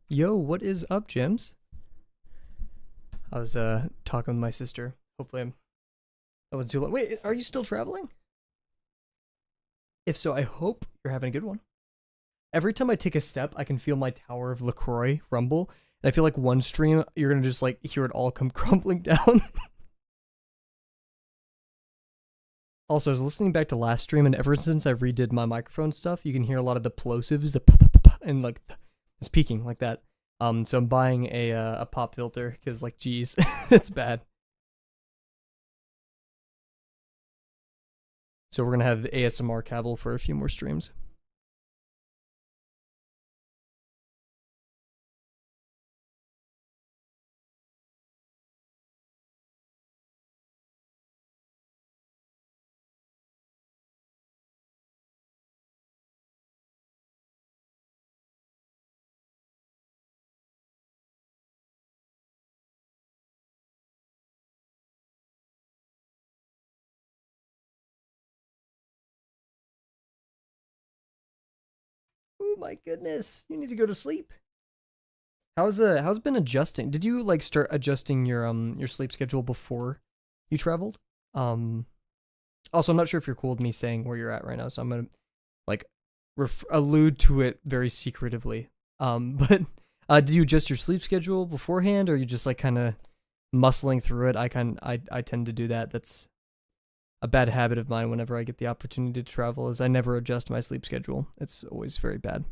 Yo, what is up, James? I was talking with my sister. Hopefully that wasn't too long. Wait, are you still traveling? If so, I hope you're having a good one. Every time I take a step, I can feel my tower of LaCroix rumble. And I feel like one stream, you're gonna just like hear it all come crumbling down. Also, I was listening back to last stream, and ever since I redid my microphone stuff, you can hear a lot of the plosives, and like it's peaking like that. So I'm buying a pop filter because like, geez, it's bad. So we're gonna have ASMR Kavel for a few more streams. Oh my goodness, you need to go to sleep. How's been adjusting? Did you like start adjusting your sleep schedule before you traveled? Um Also, I'm not sure if you're cool with me saying where you're at right now, so I'm gonna like allude to it very secretively. But did you adjust your sleep schedule beforehand, or are you just like kind of muscling through it? I tend to do that. That's a bad habit of mine. Whenever I get the opportunity to travel, is I never adjust my sleep schedule. It's always very bad.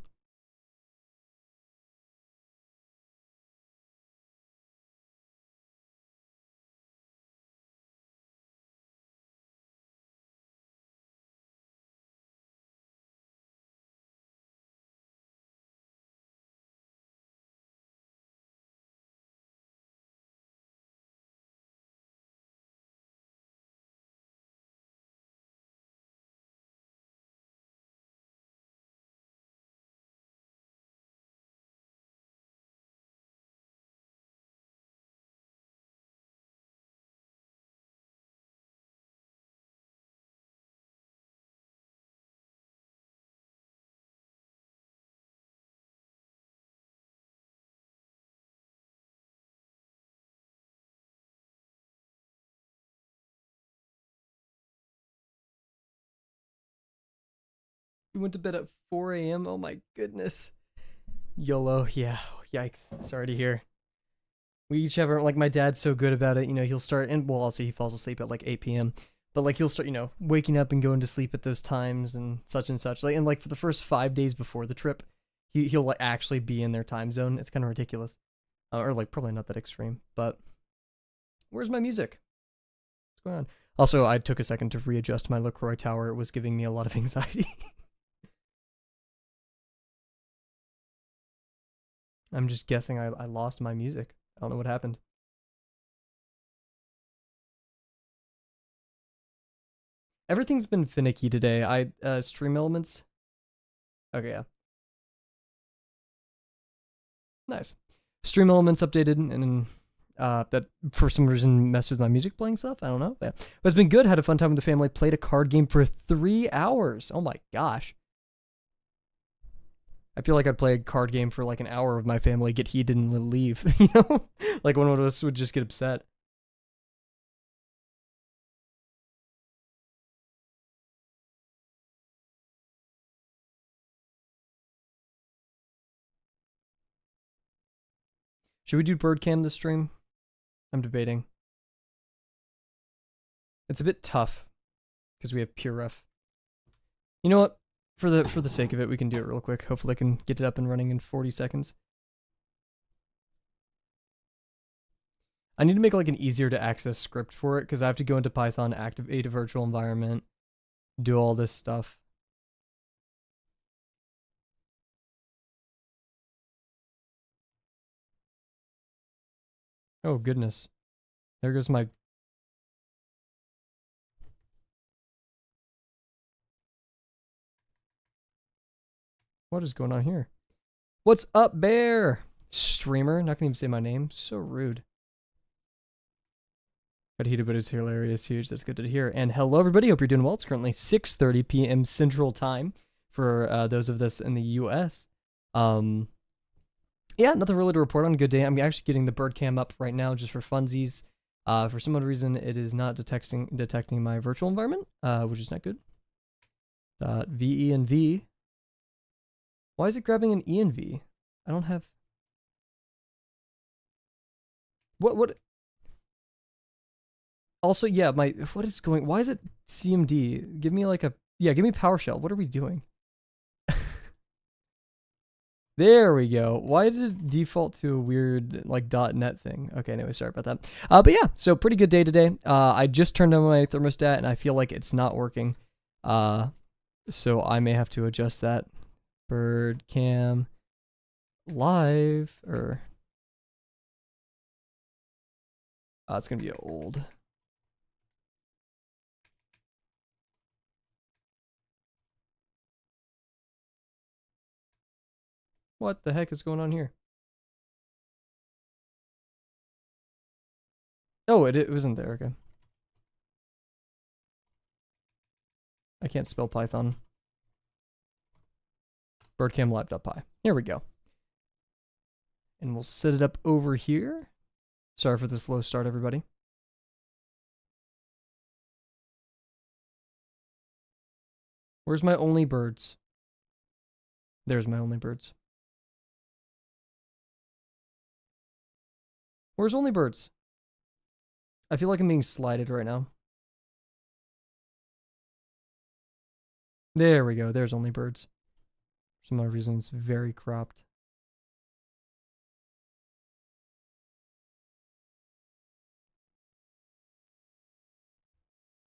You went to bed at 4 a.m. Oh my goodness. YOLO. Yeah. Yikes. Sorry to hear. We each have our, like, my dad's so good about it. You know, he'll start, and well, also he falls asleep at like 8 p.m. But like he'll start, waking up and going to sleep at those times and such and such. Like, and like for the first 5 days before the trip, he'll like actually be in their time zone. It's kind of ridiculous, or like probably not that extreme. But where's my music? What's going on? Also, I took a second to readjust my LaCroix tower. It was giving me a lot of anxiety. I'm just guessing I lost my music. I don't know what happened. Everything's been finicky today. Stream elements. Okay, yeah. Nice. Stream elements updated, and that for some reason messed with my music playing stuff. I don't know. Yeah. But it's been good. Had a fun time with the family. Played a card game for 3 hours. Oh my gosh. I feel like I'd play a card game for like an hour with my family, get heated, and leave. Like one of us would just get upset. Should we do bird cam this stream? I'm debating. It's a bit tough because we have pure ref. You know what? For the sake of it, we can do it real quick. Hopefully, I can get it up and running in 40 seconds. I need to make like an easier to access script for it because I have to go into Python, activate a virtual environment, do all this stuff. Oh goodness. There goes my... What is going on here? What's up, Bear? Streamer, not gonna even say my name. So rude. But heated, but it's hilarious, huge. That's good to hear. And hello, everybody. Hope you're doing well. It's currently 6:30 p.m. Central Time for those of us in the U.S. Yeah, nothing really to report on. Good day. I'm actually getting the bird cam up right now just for funsies. For some odd reason, it is not detecting my virtual environment, which is not good. V, E, and V. Why is it grabbing an E and V? I don't have... What? Also, yeah, what is going... Why is it CMD? Give me like a... Yeah, give me PowerShell. What are we doing? There we go. Why did it default to a weird like .NET thing? Okay, anyway, sorry about that. But yeah, so pretty good day today. I just turned on my thermostat and I feel like it's not working. So I may have to adjust that. Bird cam live or it's gonna be old. What the heck is going on here? Oh, it wasn't there. Okay. I can't spell Python. Birdcam lab.py. Here we go. And we'll set it up over here. Sorry for the slow start, everybody. Where's my only birds? There's my only birds. Where's only birds? I feel like I'm being slided right now. There we go. There's only birds. For some odd reason, it's very cropped.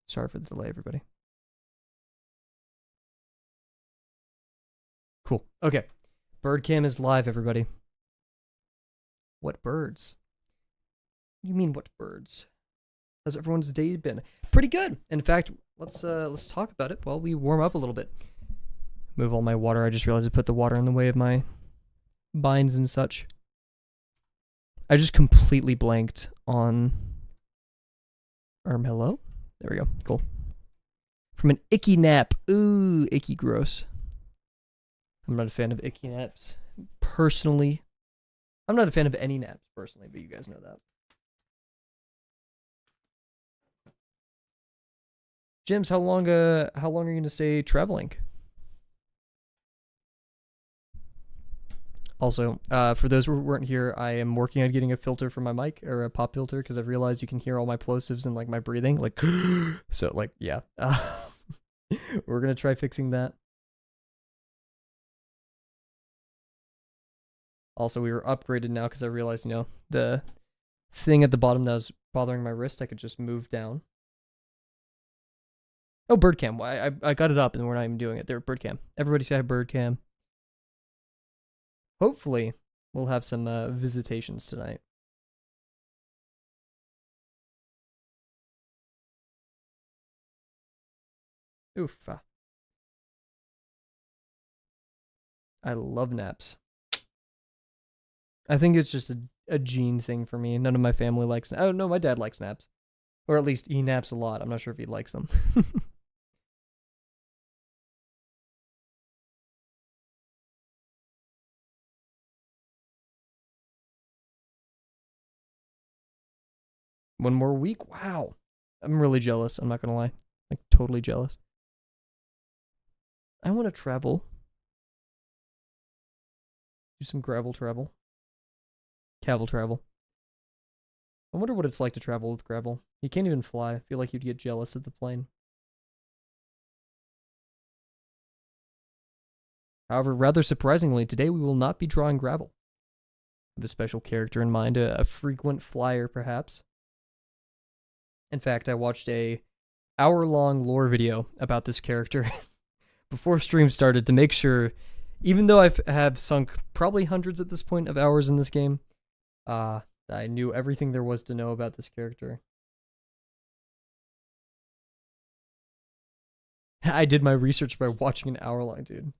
Sorry for the delay, everybody. Cool. Okay. Birdcam is live, everybody. What birds? You mean what birds? How's everyone's day been? Pretty good. In fact, let's talk about it while we warm up a little bit. Move all my water. I just realized I put the water in the way of my binds and such. I just completely blanked on Hello? There we go. Cool. From an icky nap. Ooh, icky gross. I'm not a fan of icky naps. Personally. I'm not a fan of any naps, personally, but you guys know that. James, how long are you gonna stay traveling? Also, for those who weren't here, I am working on getting a filter for my mic, or a pop filter, because I've realized you can hear all my plosives and like my breathing, like so like yeah. We're gonna try fixing that. Also, we were upgraded now because I realized, the thing at the bottom that was bothering my wrist, I could just move down. Oh, Birdcam. I got it up and we're not even doing it. There, Birdcam. Everybody say hi, Birdcam. Hopefully, we'll have some visitations tonight. Oof. I love naps. I think it's just a gene thing for me. None of my family likes... Oh, no, my dad likes naps. Or at least he naps a lot. I'm not sure if he likes them. One more week? Wow. I'm really jealous. I'm not going to lie. Like, totally jealous. I want to travel. Do some gravel travel. Kavel travel. I wonder what it's like to travel with gravel. You can't even fly. I feel like you'd get jealous of the plane. However, rather surprisingly, today we will not be drawing gravel. With a special character in mind, a frequent flyer, perhaps. In fact, I watched a hour-long lore video about this character before stream started to make sure, even though I have sunk probably hundreds at this point of hours in this game, I knew everything there was to know about this character. I did my research by watching an hour-long, dude.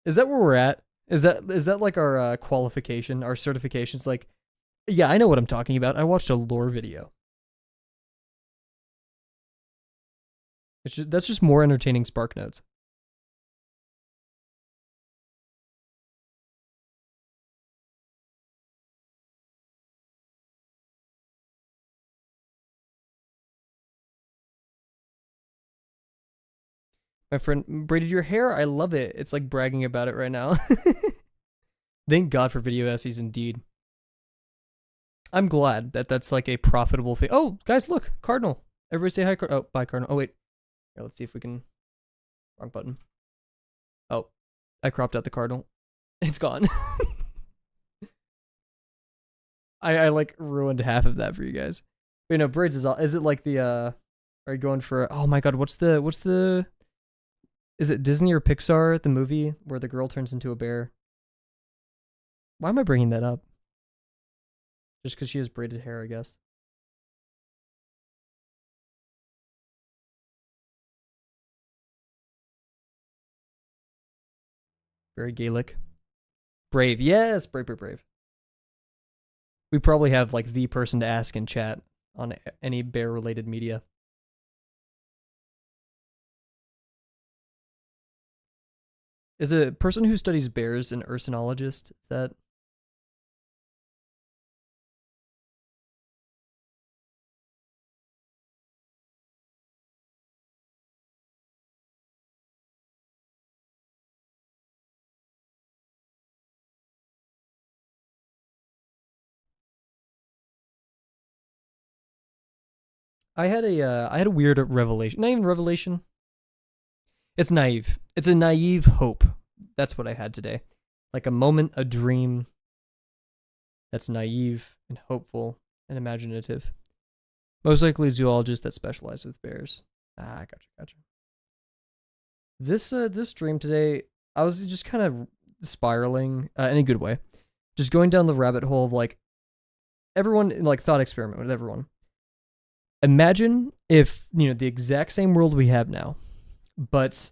Is that where we're at? Is that like our qualification, our certifications? Like, yeah, I know what I'm talking about. I watched a lore video. That's just more entertaining Spark Notes. My friend braided your hair. I love it. It's like bragging about it right now. Thank God for video essays, indeed. I'm glad that that's like a profitable thing. Oh, guys, look, Cardinal. Everybody say hi. Oh, bye, Cardinal. Oh, wait. Here, let's see if we can. Wrong button. Oh, I cropped out the Cardinal. It's gone. I like ruined half of that for you guys. But, you know, braids is all. Is it like the Are you going for? Oh my God, what's the? Is it Disney or Pixar? The movie where the girl turns into a bear. Why am I bringing that up? Just because she has braided hair, I guess. Very Gaelic. Brave, yes, brave. We probably have like the person to ask in chat on any bear-related media. Is a person who studies bears an ursinologist? Is that? I had a weird revelation. Not even revelation. It's naive. It's a naive hope. That's what I had today. Like a moment, a dream that's naive and hopeful and imaginative. Most likely zoologists that specialize with bears. Ah, gotcha. This dream today, I was just kind of spiraling in a good way. Just going down the rabbit hole of like everyone, like thought experiment with everyone. Imagine if, you know, the exact same world we have now, but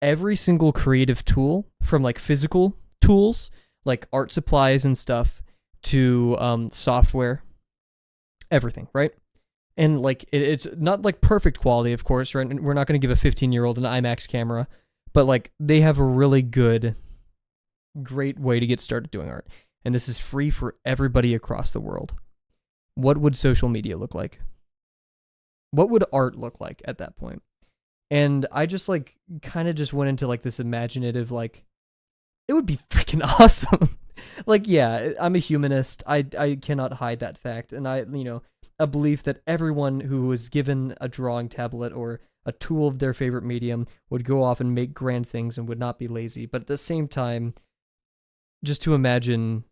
every single creative tool, from like physical tools, like art supplies and stuff, to software, everything, right? And like it's not like perfect quality, of course, right? And we're not going to give a 15-year-old an IMAX camera, but like they have a really great way to get started doing art. And this is free for everybody across the world. What would social media look like? What would art look like at that point? And I just like kind of just went into like this imaginative, like, it would be freaking awesome. Like, yeah, I'm a humanist. I cannot hide that fact. And a belief that everyone who was given a drawing tablet or a tool of their favorite medium would go off and make grand things and would not be lazy. But at the same time, just to imagine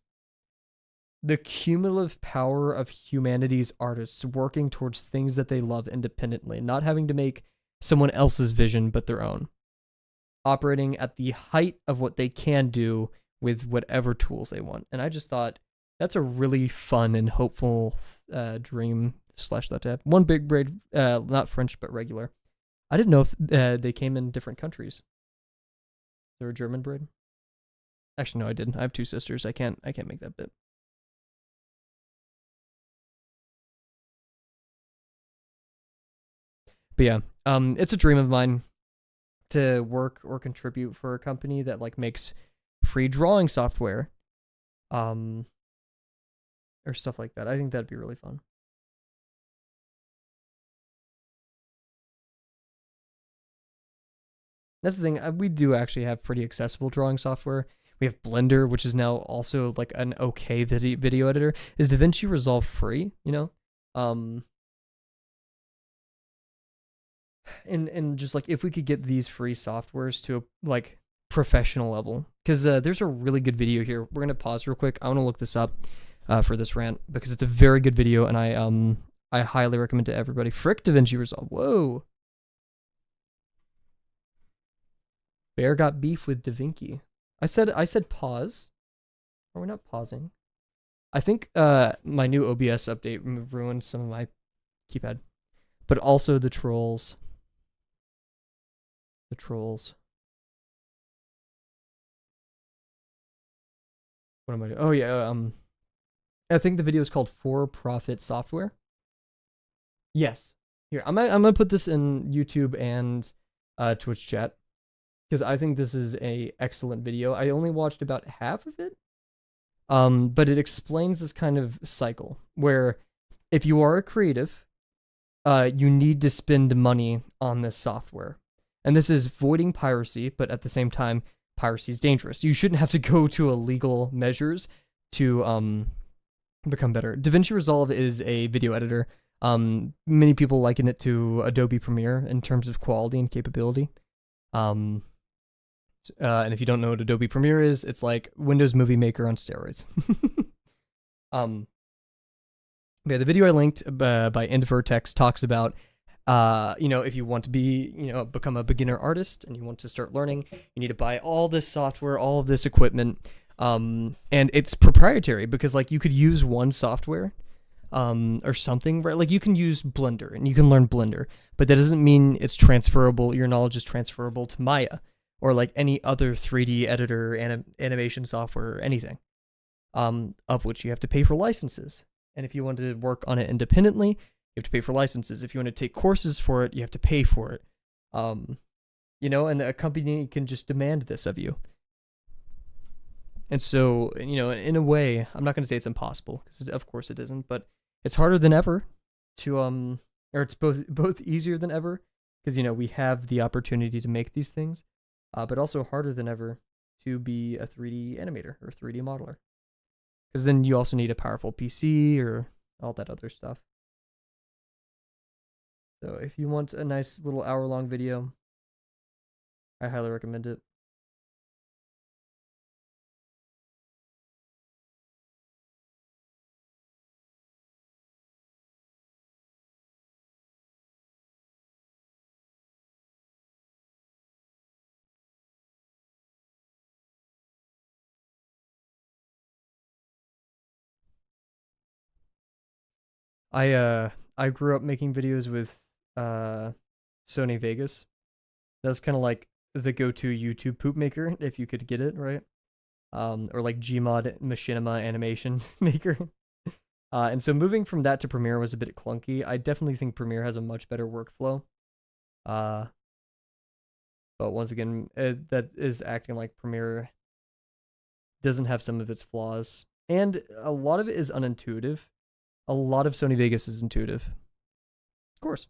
the cumulative power of humanity's artists working towards things that they love independently, not having to make someone else's vision but their own, operating at the height of what they can do with whatever tools they want. And I just thought that's a really fun and hopeful dream / that tab. One big braid, not French but regular. I didn't know if they came in different countries. They're a German braid. Actually, no, I didn't. I have two sisters. I can't make that bit. But yeah, it's a dream of mine to work or contribute for a company that like makes free drawing software, or stuff like that. I think that'd be really fun. That's the thing. We do actually have pretty accessible drawing software. We have Blender, which is now also like an okay video editor. Is DaVinci Resolve free? You know, and just like if we could get these free softwares to a like professional level, because there's a really good video here. We're gonna pause real quick. I want to look this up for this rant because it's a very good video, and I highly recommend to everybody. Frick DaVinci Resolve. Whoa. Bear got beef with DaVinci. I said pause. Are we not pausing? I think my new OBS update ruined some of my keypad, but also the trolls. The trolls. What am I doing? Oh yeah, I think the video is called For Profit Software. Yes. Here, I'm gonna put this in YouTube and Twitch chat because I think this is a excellent video. I only watched about half of it, but it explains this kind of cycle where if you are a creative, you need to spend money on this software. And this is voiding piracy, but at the same time, piracy is dangerous. You shouldn't have to go to illegal measures to become better. DaVinci Resolve is a video editor. Many people liken it to Adobe Premiere in terms of quality and capability. And if you don't know what Adobe Premiere is, it's like Windows Movie Maker on steroids. Yeah, the video I linked by End Vertex talks about, if you want to become a beginner artist and you want to start learning, you need to buy all this software, all of this equipment, and it's proprietary because like you could use one software, or something, right? Like you can use Blender and you can learn Blender, but that doesn't mean it's transferable. Your knowledge is transferable to Maya or like any other 3D editor, animation software, or anything, of which you have to pay for licenses. And if you want to work on it independently, you have to pay for licenses. If you want to take courses for it, you have to pay for it. And a company can just demand this of you. And so, in a way, I'm not going to say it's impossible, because of course it isn't, but it's harder than ever to, or it's both easier than ever, because, we have the opportunity to make these things, but also harder than ever to be a 3D animator or 3D modeler. Because then you also need a powerful PC or all that other stuff. So if you want a nice little hour-long video, I highly recommend it. I grew up making videos with Sony Vegas. That's kind of like the go-to YouTube poop maker if you could get it right, or like Gmod Machinima animation maker. And so moving from that to Premiere was a bit clunky. I definitely think Premiere has a much better workflow. But once again, that is acting like Premiere doesn't have some of its flaws, and a lot of it is unintuitive. A lot of Sony Vegas is intuitive. Of course.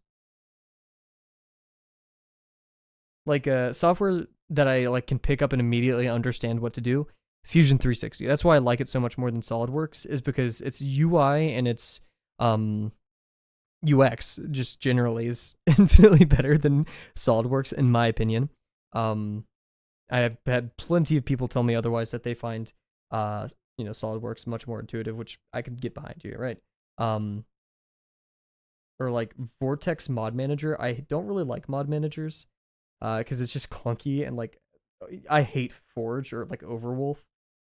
Like software that I like can pick up and immediately understand what to do. Fusion 360. That's why I like it so much more than SolidWorks, is because its UI and its UX just generally is infinitely better than SolidWorks, in my opinion. I have had plenty of people tell me otherwise, that they find SolidWorks much more intuitive, which I could get behind you, right? Or like Vortex Mod Manager. I don't really like mod managers because it's just clunky, and like I hate Forge or like Overwolf.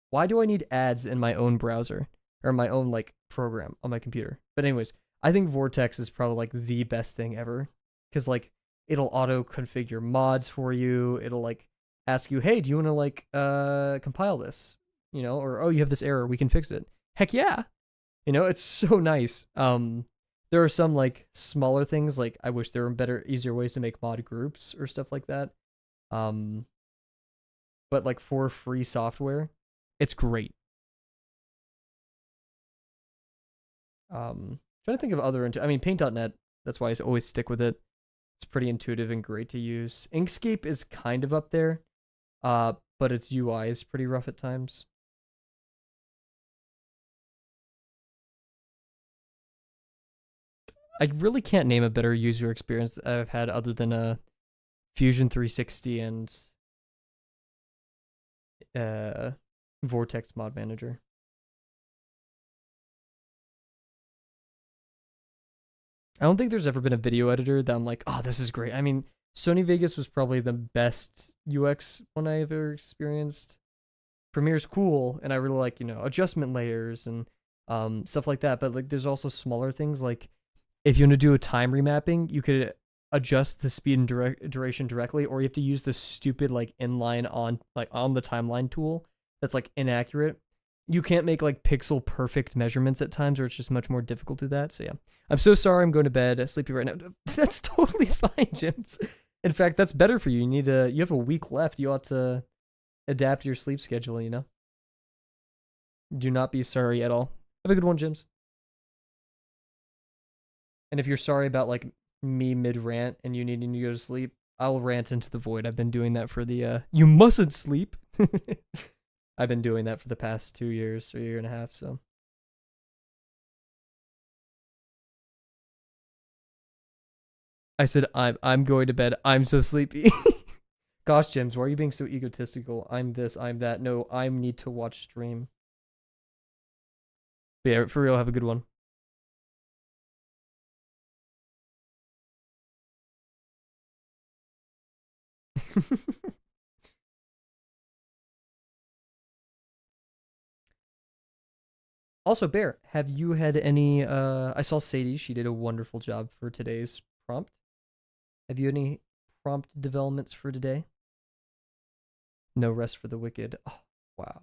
Why do I need ads in my own browser or my own like program on my computer? But anyways, I think Vortex is probably like the best thing ever, because like it'll auto configure mods for you. It'll like ask you, hey, do you want to like compile this, or oh, you have this error, we can fix it. Heck yeah. It's so nice. There are some like smaller things, like I wish there were better, easier ways to make mod groups or stuff like that. But like for free software, it's great. Trying to think of other, Paint.net, that's why I always stick with it. It's pretty intuitive and great to use. Inkscape is kind of up there, but its UI is pretty rough at times. I really can't name a better user experience that I've had other than Fusion 360 and Vortex Mod Manager. I don't think there's ever been a video editor that I'm like, oh, this is great. Sony Vegas was probably the best UX one I ever experienced. Premiere's cool, and I really like, adjustment layers and stuff like that. But like, there's also smaller things, like if you want to do a time remapping, you could adjust the speed and duration directly, or you have to use the stupid like inline on the timeline tool that's like inaccurate. You can't make like pixel perfect measurements at times, or it's just much more difficult to do that. So yeah, I'm so sorry. I'm going to bed. Sleepy right now. That's totally fine, James. In fact, that's better for you. You have a week left. You ought to adapt your sleep schedule. Do not be sorry at all. Have a good one, James. And if you're sorry about like me mid rant and you needing to go to sleep, I'll rant into the void. I've been doing that for the you mustn't sleep. I've been doing that for the past 2 years or 1.5 years, so. I said I'm going to bed. I'm so sleepy. Gosh, James, why are you being so egotistical? I'm this, I'm that. No, I need to watch stream. But yeah, for real, have a good one. Also, Bear, have you had any I saw Sadie, she did a wonderful job for today's prompt. Have you had any prompt developments for today? No rest for the wicked. Oh, wow.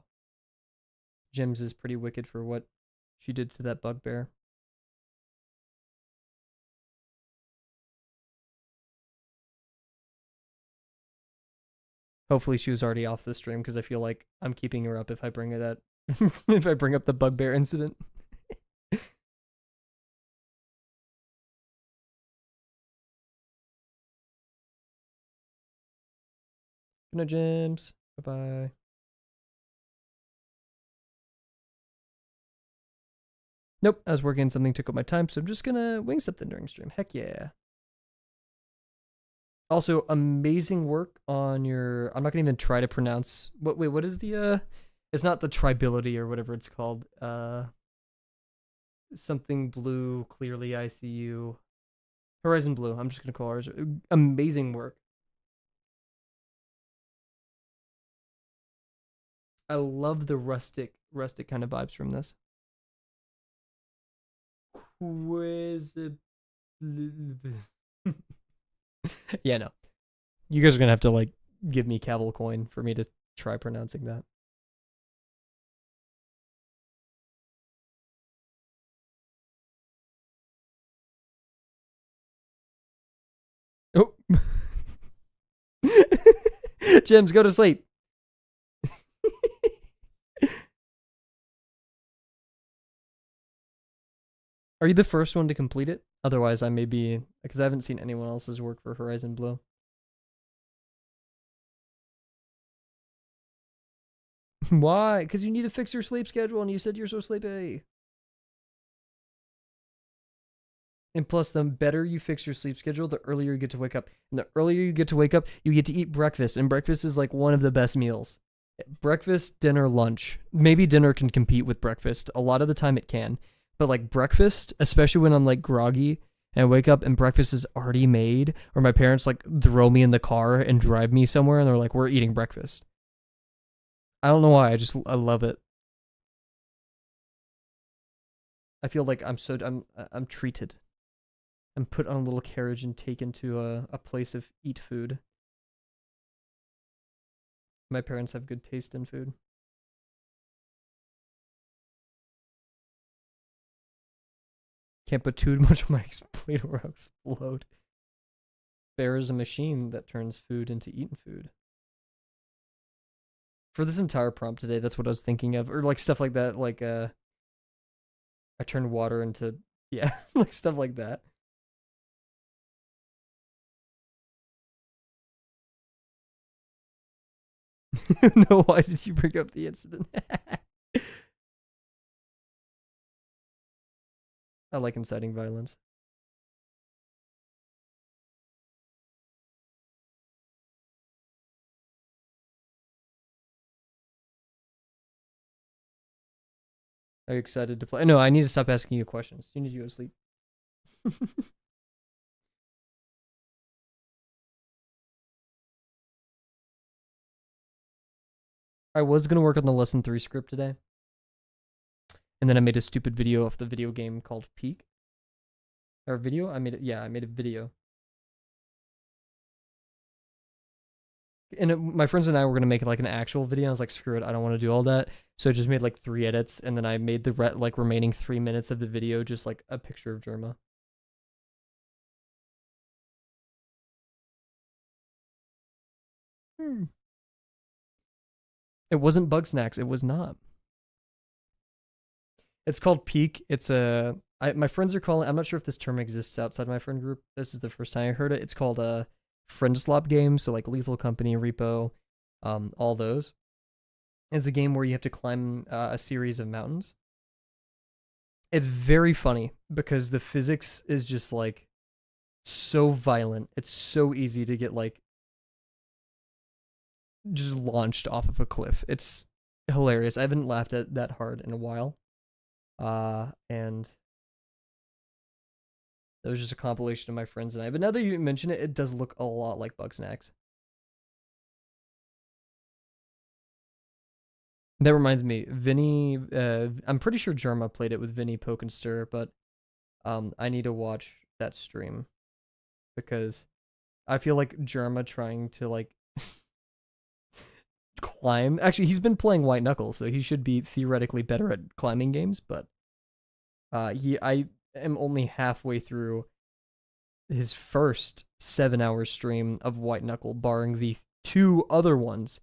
Jims is pretty wicked for what she did to that bugbear. Hopefully she was already off the stream because I feel like I'm keeping her up if I bring her that if I bring up the bugbear incident. Good night, James. Bye-bye. Nope, I was working on something, took up my time, so I'm just gonna wing something during stream. Heck yeah. Also, amazing work on your. I'm not gonna even try to pronounce. Wait, what is the? It's not the tribility or whatever it's called. Something blue. Clearly, ICU. Horizon Blue. I'm just gonna call ours. Amazing work. I love the rustic kind of vibes from this. Yeah, no. You guys are gonna have to like give me Kavel coin for me to try pronouncing that. Oh. Jims, go to sleep. Are you the first one to complete it? Otherwise, I may be, because I haven't seen anyone else's work for Horizon Blue. Why? Because you need to fix your sleep schedule, and you said you're so sleepy. And plus, the better you fix your sleep schedule, the earlier you get to wake up. And the earlier you get to wake up, you get to eat breakfast. And breakfast is like one of the best meals. Breakfast, dinner, lunch. Maybe dinner can compete with breakfast. A lot of the time it can. But like breakfast, especially when I'm like groggy and I wake up and breakfast is already made, or my parents like throw me in the car and drive me somewhere and they're like, we're eating breakfast. I don't know why. I love it. I feel like I'm treated. I'm put on a little carriage and taken to a place of eat food. My parents have good taste in food. Can't put too much on my plate or I'll explode. Bear is a machine that turns food into eaten food. For this entire prompt today, that's what I was thinking of. Or like stuff like that, like I turned water into, yeah, like stuff like that. No, why did you bring up the incident? I like inciting violence. Are you excited to play? No, I need to stop asking you questions. You need to go to sleep. I was going to work on the lesson 3 script today. And then I made a stupid video of the video game called Peak. Or video? I made it. Yeah, I made a video. And my friends and I were going to make it like an actual video. I was like, screw it. I don't want to do all that. So I just made like 3 edits. And then I made the like remaining 3 minutes of the video just like a picture of Germa. It wasn't Bug Snacks. It was not. It's called Peak. It's my friends are calling. I'm not sure if this term exists outside my friend group. This is the first time I heard it. It's called friend slop games, so like Lethal Company, Repo, all those. It's a game where you have to climb a series of mountains. It's very funny because the physics is just like so violent. It's so easy to get like just launched off of a cliff. It's hilarious. I haven't laughed at that hard in a while. And that was just a compilation of my friends and I. But now that you mention it, it does look a lot like Bugsnax. That reminds me, Vinny. I'm pretty sure Jerma played it with Vinny Poke and Stir, but I need to watch that stream because I feel like Jerma trying to like climb. Actually, he's been playing White Knuckle, so he should be theoretically better at climbing games. But I am only halfway through his first 7-hour stream of White Knuckle, barring the 2 other ones,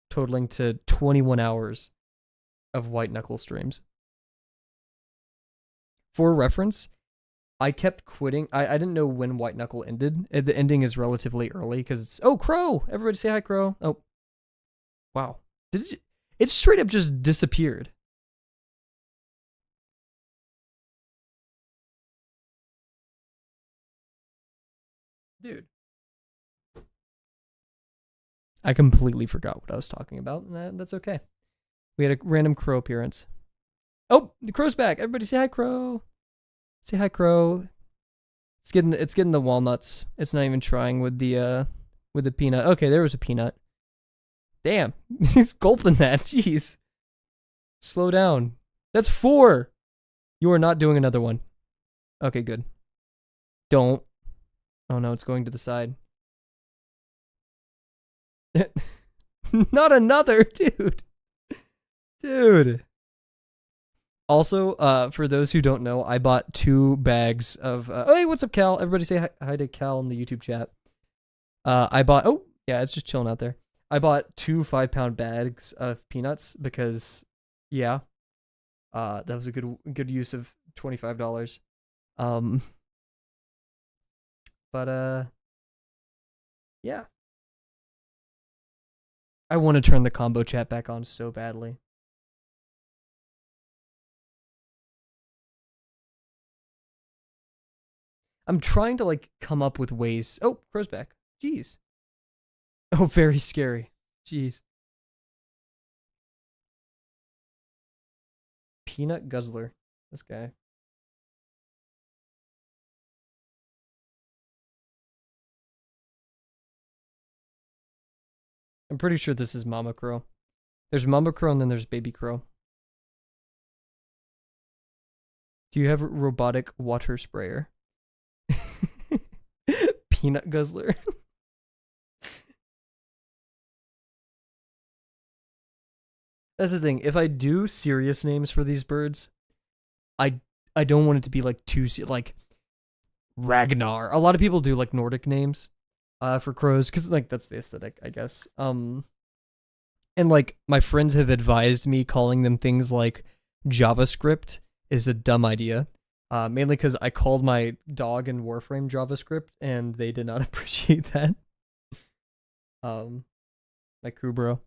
totaling to 21 hours of White Knuckle streams. For reference, I kept quitting. I didn't know when White Knuckle ended. The ending is relatively early because it's, oh, Crow! Everybody say hi, Crow. Oh. Wow. It straight up just disappeared. Dude. I completely forgot what I was talking about, and that's okay. We had a random Crow appearance. Oh, the Crow's back. Everybody say hi, Crow. Say hi, Crow. It's getting the walnuts. It's not even trying with the peanut. Okay, there was a peanut. Damn, he's gulping that. Jeez. Slow down. That's 4. You are not doing another one. Okay, good. Don't. Oh no, it's going to the side. Not another, dude. Dude. Also, for those who don't know, I bought 2 bags of. Oh, hey, what's up, Cal? Everybody say hi to Cal in the YouTube chat. I bought. Oh, yeah, it's just chilling out there. I bought 2 5-pound bags of peanuts because, yeah, that was a good use of $25. But yeah, I want to turn the combo chat back on so badly. I'm trying to like come up with ways. Oh, Crow's back. Jeez. Oh, very scary. Jeez. Peanut Guzzler. This guy. I'm pretty sure this is Mama Crow. There's Mama Crow and then there's Baby Crow. Do you have a robotic water sprayer? Peanut Guzzler. That's the thing. If I do serious names for these birds, I don't want it to be like too like Ragnar. A lot of people do like Nordic names for crows because like that's the aesthetic, I guess. And like my friends have advised me calling them things like JavaScript is a dumb idea. Mainly because I called my dog in Warframe JavaScript and they did not appreciate that. My crew bro.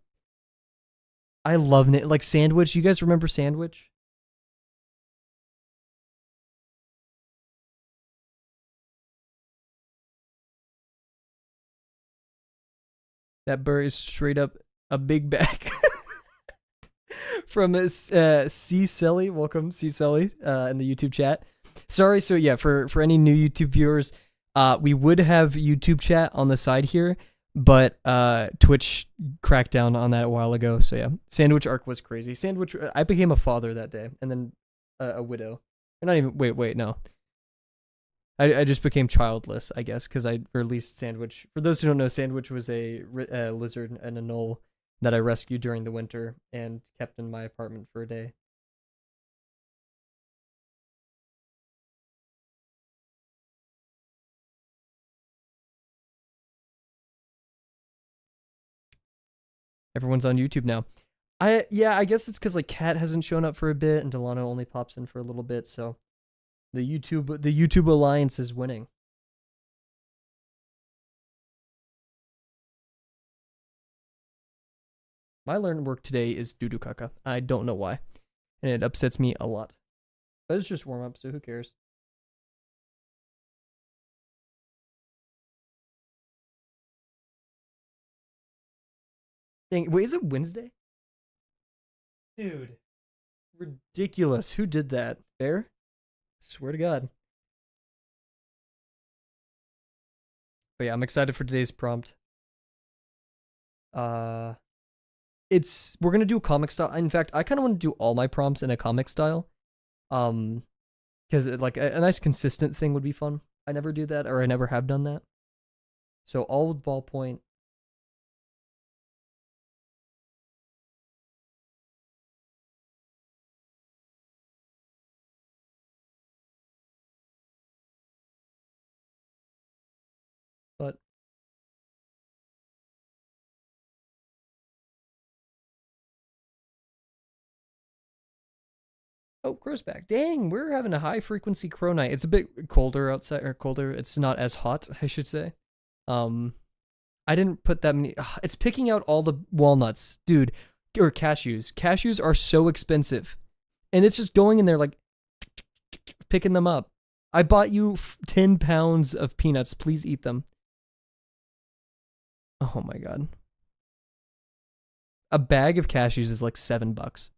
I love it. Like Sandwich. You guys remember Sandwich? That bird is straight up a big bag. From C Selly. Welcome, C Selly, in the YouTube chat. Sorry, so yeah, for any new YouTube viewers, we would have YouTube chat on the side here, but Twitch cracked down on that a while ago. So yeah, Sandwich Arc was crazy. Sandwich, I became a father that day, and then a widow. Or not even. Wait, no. I just became childless, I guess, because I released Sandwich. For those who don't know, Sandwich was a lizard and a gnoll that I rescued during the winter and kept in my apartment for a day. Everyone's on YouTube now. I guess it's because like Cat hasn't shown up for a bit and Delano only pops in for a little bit, so the YouTube alliance is winning. My learn work today is doo-doo caca. I don't know why. And it upsets me a lot. But it's just warm up, so who cares? Dang, wait, is it Wednesday? Dude. Ridiculous. Who did that? Bear? Swear to God. But yeah, I'm excited for today's prompt. We're gonna do a comic style. In fact, I kind of want to do all my prompts in a comic style. Because like a nice consistent thing would be fun. I never do that, or I never have done that. So all with ballpoint. But oh, crow's back. Dang, we're having a high frequency crow night. It's a bit colder outside, or colder. It's not as hot, I should say. I didn't put that many. It's picking out all the walnuts, dude, or cashews. Cashews are so expensive, and it's just going in there like picking them up. I bought you 10 pounds of peanuts. Please eat them. Oh my god. A bag of cashews is like $7,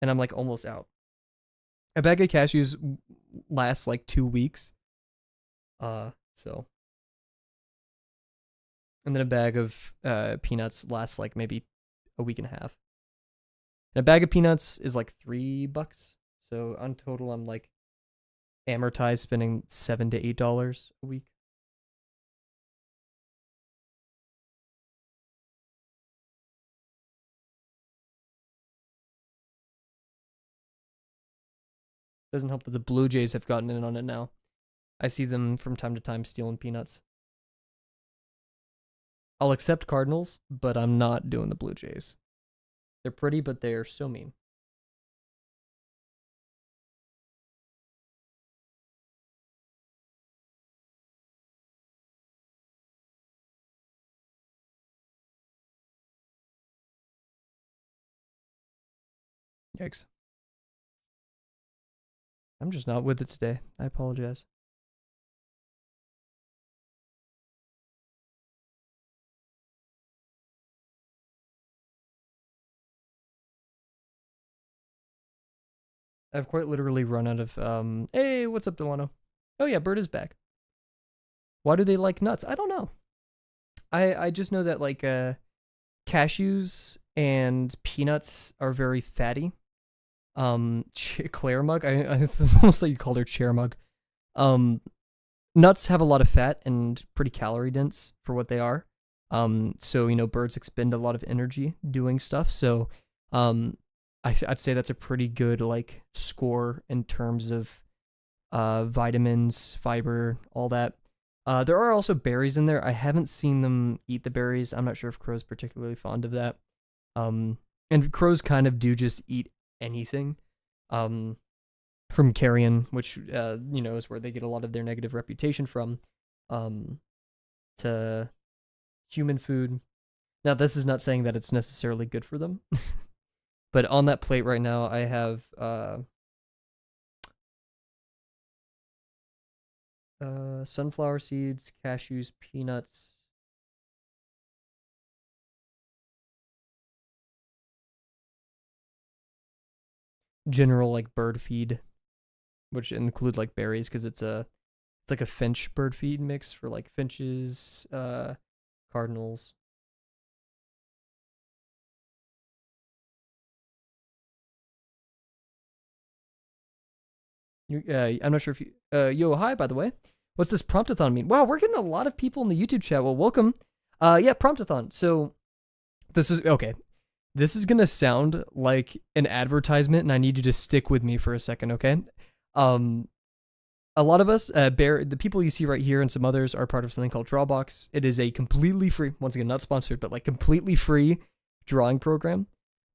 and I'm like almost out. A bag of cashews lasts like 2 weeks. So. And then a bag of peanuts lasts like maybe a week and a half. And a bag of peanuts is like $3. So on total, I'm like amortized spending $7 to $8 a week. Doesn't help that the Blue Jays have gotten in on it now. I see them from time to time stealing peanuts. I'll accept Cardinals, but I'm not doing the Blue Jays. They're pretty, but they are so mean. Yikes. I'm just not with it today. I apologize. I've quite literally run out of, hey, what's up, Delano? Oh yeah, Bird is back. Why do they like nuts? I don't know. I just know that, like, cashews and peanuts are very fatty. Claire Mug, it's almost like you called her Chair Mug. Nuts have a lot of fat and pretty calorie dense for what they are. So, you know, birds expend a lot of energy doing stuff. So, I'd say that's a pretty good like score in terms of vitamins, fiber, all that. There are also berries in there. I haven't seen them eat the berries. I'm not sure if crows particularly fond of that. And crows kind of do just eat anything. From carrion, which you know is where they get a lot of their negative reputation from, to human food. Now, this is not saying that it's necessarily good for them. But on that plate right now, I have sunflower seeds, cashews, peanuts. General like bird feed, which include like berries because it's like a finch bird feed mix for like finches, cardinals. I'm not sure if you. Yo, hi, by the way. What's this Promptathon mean? Wow, we're getting a lot of people in the YouTube chat. Well, welcome. Yeah, Promptathon. So, this is okay. This is gonna sound like an advertisement, and I need you to stick with me for a second, okay? A lot of us, the people you see right here and some others are part of something called Drawabox. It is a completely free, once again, not sponsored, but like completely free drawing program.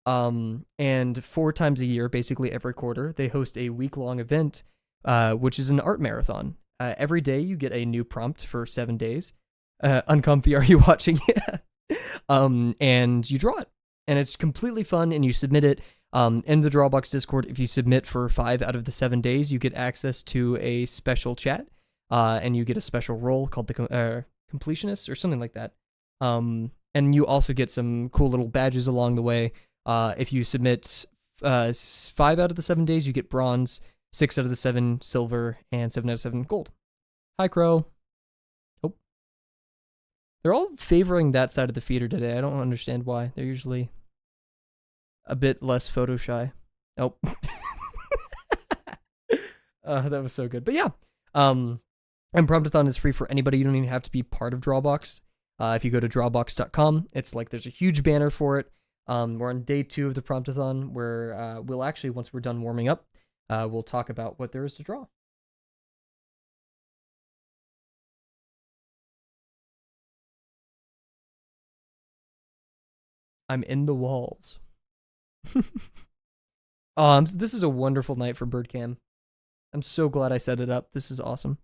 And 4 times a year, basically every quarter, they host a week-long event, which is an art marathon. Every day you get a new prompt for 7 days. Uncomfy, are you watching? And you draw it. and it's completely fun, and you submit it in the Drawabox Discord. If you submit for 5 out of the 7 days, you get access to a special chat, and you get a special role called the completionist or something like that. And you also get some cool little badges along the way. If you submit 5 out of the 7 days, you get bronze, 6 out of the 7 silver, and 7 out of 7 gold. Hi, Crow. Oh. They're all favoring that side of the feeder today. I don't understand why. They're usually a bit less photo shy. Oh. That was so good. But yeah. And Promptathon is free for anybody. You don't even have to be part of Drawabox. If you go to drawabox.com, it's like there's a huge banner for it. We're on day 2 of the Promptathon, where we'll actually, once we're done warming up, we'll talk about what there is to draw. I'm in the walls. This is a wonderful night for Birdcam. I'm so glad I set it up. This is awesome.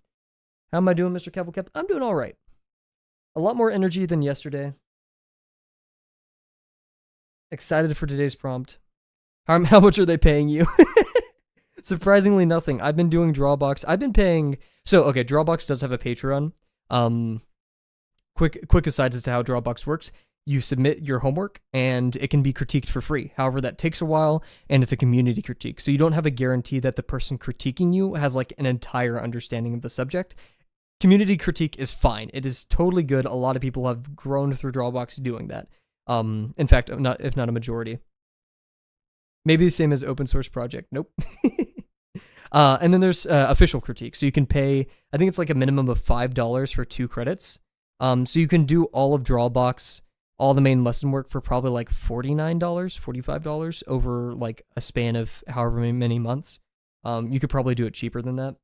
How am I doing, Mr. Kavel? I'm doing all right. A lot more energy than yesterday. Excited for today's prompt. How much are they paying you? Surprisingly, nothing. I've been doing Drawabox. I've been paying. So, okay, Drawabox does have a Patreon. Quick aside as to how Drawabox works. You submit your homework, and it can be critiqued for free. However, that takes a while, and it's a community critique. So you don't have a guarantee that the person critiquing you has like an entire understanding of the subject. Community critique is fine. It is totally good. A lot of people have grown through Drawabox doing that. In fact, if not a majority. Maybe the same as open source project. Nope. And then there's official critique. So you can pay, I think it's like a minimum of $5 for 2 credits. So you can do all of Drawabox, all the main lesson work for probably like $49, $45 over like a span of however many months. You could probably do it cheaper than that,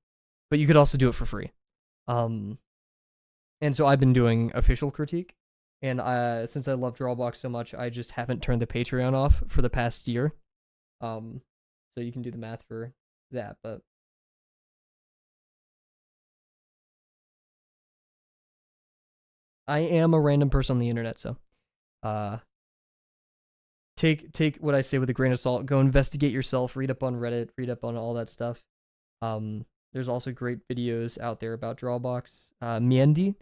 but you could also do it for free. And so I've been doing official critique, and since I love Drawabox so much, I just haven't turned the Patreon off for the past year. So you can do the math for that, but I am a random person on the internet, so take what I say with a grain of salt. Go investigate yourself, read up on Reddit, read up on all that stuff. There's also great videos out there about Drawabox. Miendi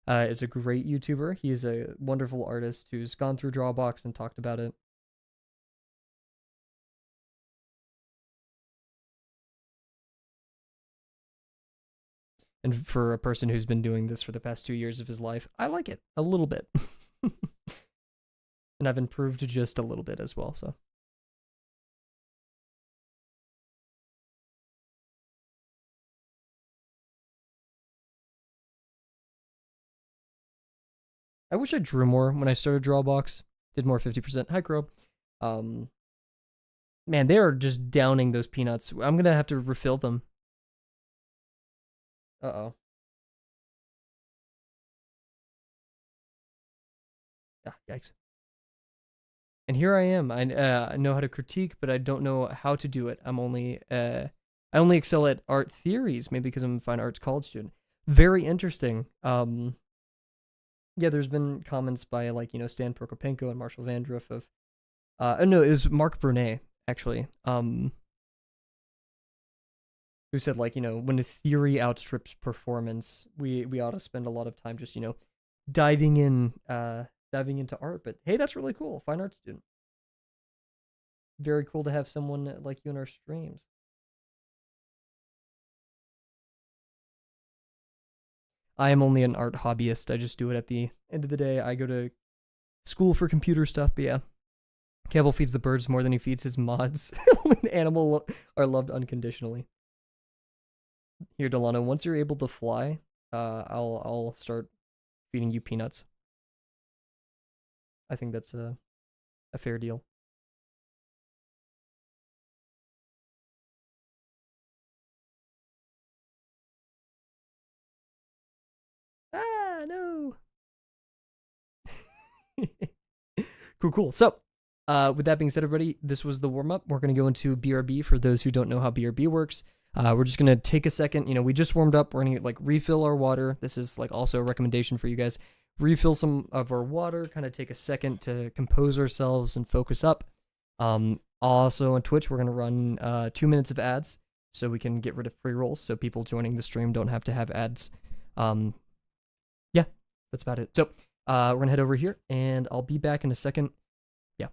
is a great YouTuber. He is a wonderful artist who's gone through Drawabox and talked about it. And for a person who's been doing this for the past 2 years of his life, I like it a little bit. And I've improved just a little bit as well, so. I wish I drew more when I started Drawabox. Did more 50%. Hi, Crow. Man, they are just downing those peanuts. I'm gonna have to refill them. Uh-oh. Ah, yikes. And here I am. I know how to critique, but I don't know how to do it. I only excel at art theories, maybe because I'm a fine arts college student. Very interesting. Yeah, there's been comments by like, Stan Prokopenko and Marshall Vandruff of no, it was Mark Brunet, actually. Who said like, when a theory outstrips performance, we ought to spend a lot of time just, diving into art. But hey, that's really cool. Fine art student. Very cool to have someone like you in our streams. I am only an art hobbyist. I just do it at the end of the day. I go to school for computer stuff, but yeah. Kavel feeds the birds more than he feeds his mods. Animals are loved unconditionally. Here, Delano, once you're able to fly, I'll start feeding you peanuts. I think that's a fair deal. Ah, no. Cool. So, with that being said, everybody, this was the warm-up. We're going to go into BRB for those who don't know how BRB works. We're just going to take a second. We just warmed up. We're going to refill our water. This is also a recommendation for you guys. refill some of our water, kind of take a second to compose ourselves and focus up. Also on Twitch, we're going to run 2 minutes of ads so we can get rid of pre-rolls so people joining the stream don't have to have ads. Yeah, that's about it. So we're going to head over here, and I'll be back in a second. Yeah.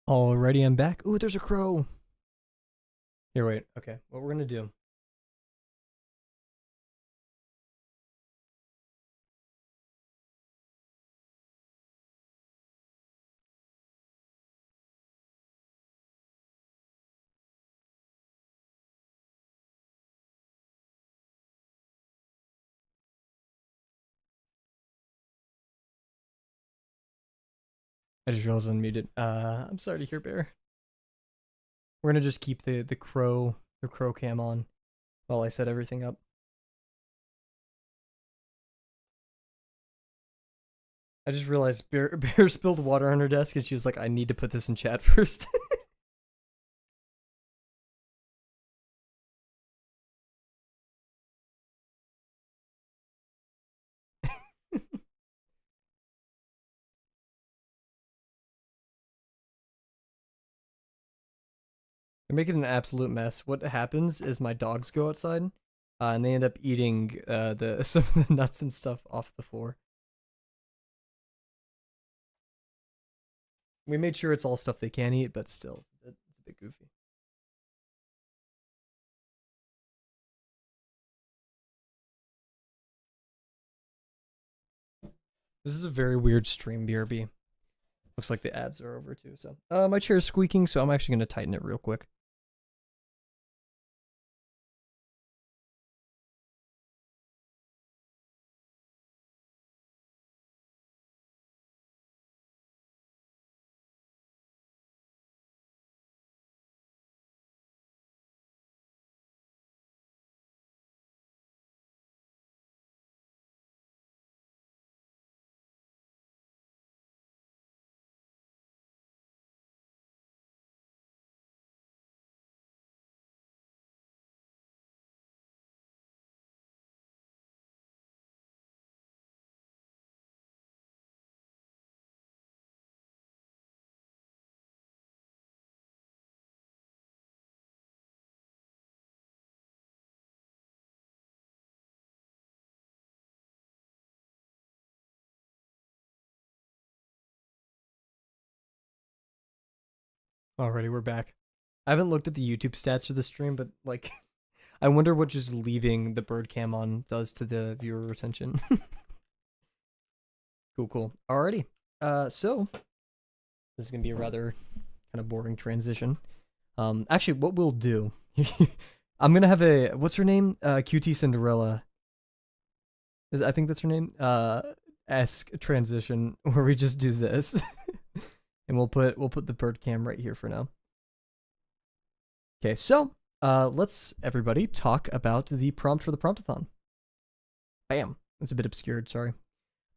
Alrighty, I'm back. Ooh, there's a crow. Here, wait. Okay, what we're gonna do. I just realized I unmuted. I'm sorry to hear, Bear. We're gonna just keep the crow cam on while I set everything up. I just realized Bear spilled water on her desk, and she was like, "I need to put this in chat first." They're making an absolute mess. What happens is my dogs go outside, and they end up eating some of the nuts and stuff off the floor. We made sure it's all stuff they can eat, but still, it's a bit goofy. This is a very weird stream, BRB. Looks like the ads are over too, so. My chair is squeaking, so I'm actually going to tighten it real quick. Alrighty, we're back. I haven't looked at the YouTube stats for the stream, but like, I wonder what just leaving the bird cam on does to the viewer retention. Cool. Alrighty. So this is gonna be a rather kind of boring transition. Actually, what we'll do, I'm gonna have a what's her name? QT Cinderella. I think that's her name. Esque transition where we just do this. And we'll put the bird cam right here for now. Okay, so let's everybody talk about the prompt for the Promptathon. Bam. It's a bit obscured, sorry.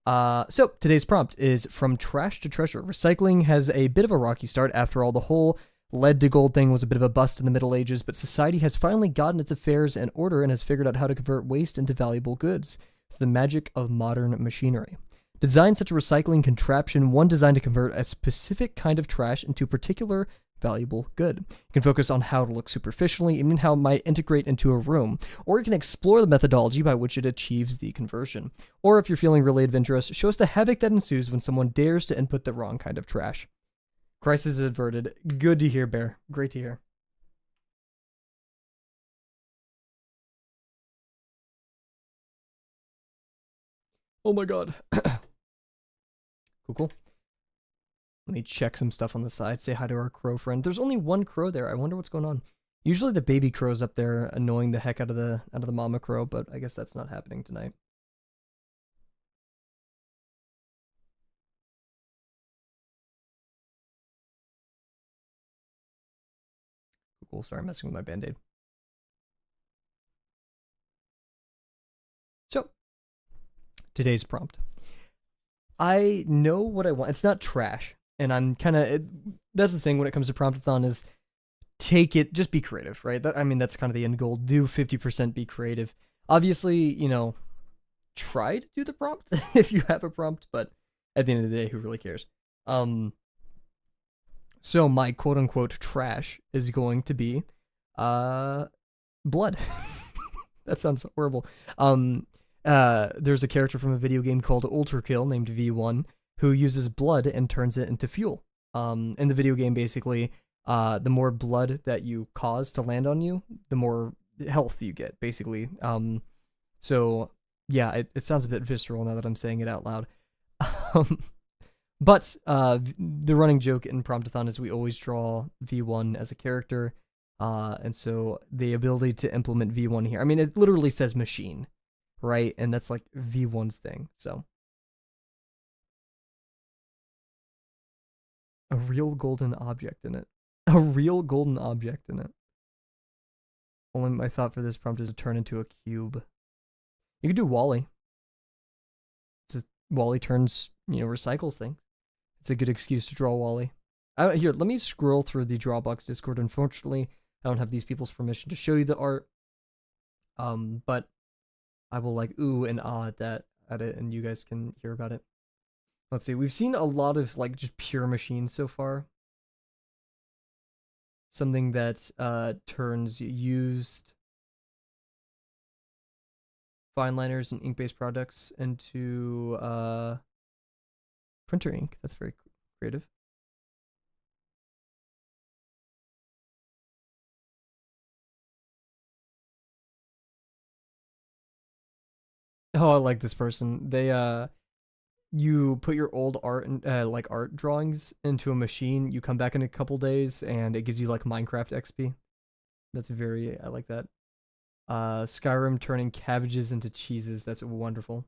So today's prompt is from trash to treasure. Recycling has a bit of a rocky start. After all, the whole lead to gold thing was a bit of a bust in the Middle Ages, but society has finally gotten its affairs in order and has figured out how to convert waste into valuable goods through the magic of modern machinery. Design such a recycling contraption, one designed to convert a specific kind of trash into a particular valuable good. You can focus on how to look superficially, even how it might integrate into a room, or you can explore the methodology by which it achieves the conversion. Or if you're feeling really adventurous, show us the havoc that ensues when someone dares to input the wrong kind of trash. Crisis averted. Good to hear, Bear. Great to hear. Oh my god. Cool. Let me check some stuff on the side. Say hi to our crow friend. There's only one crow there. I wonder what's going on. Usually the baby crow's up there annoying the heck out of the mama crow, but I guess that's not happening tonight. Cool. Sorry, I'm messing with my band-aid. So, today's prompt. I know what I want. It's not trash. And I'm kind of... That's the thing when it comes to Promptathon is take it... Just be creative, right? I mean, that's kind of the end goal. Do 50%, be creative. Obviously, you know, try to do the prompt if you have a prompt, but at the end of the day, who really cares? So my quote-unquote trash is going to be blood. That sounds horrible. There's a character from a video game called Ultrakill named V1 who uses blood and turns it into fuel. In the video game, basically, the more blood that you cause to land on you, the more health you get, basically. So, yeah, it sounds a bit visceral now that I'm saying it out loud. But the running joke in Promptathon is we always draw V1 as a character. And so the ability to implement V1 here, I mean, it literally says machine, right? And that's like V1's thing, so. A real golden object in it. A real golden object in it. Only my thought for this prompt is to turn into a cube. You could do Wally. Wally turns, recycles things. It's a good excuse to draw Wally. Here, let me scroll through the Drawabox Discord. Unfortunately, I don't have these people's permission to show you the art. But I will like ooh and ah at it, and you guys can hear about it. Let's see. We've seen a lot of like just pure machines so far. Something that turns used fine liners and ink-based products into printer ink. That's very creative. Oh, I like this person. They you put your old art like art drawings into a machine, you come back in a couple days and it gives you like Minecraft XP. That's I like that. Skyrim turning cabbages into cheeses. That's wonderful.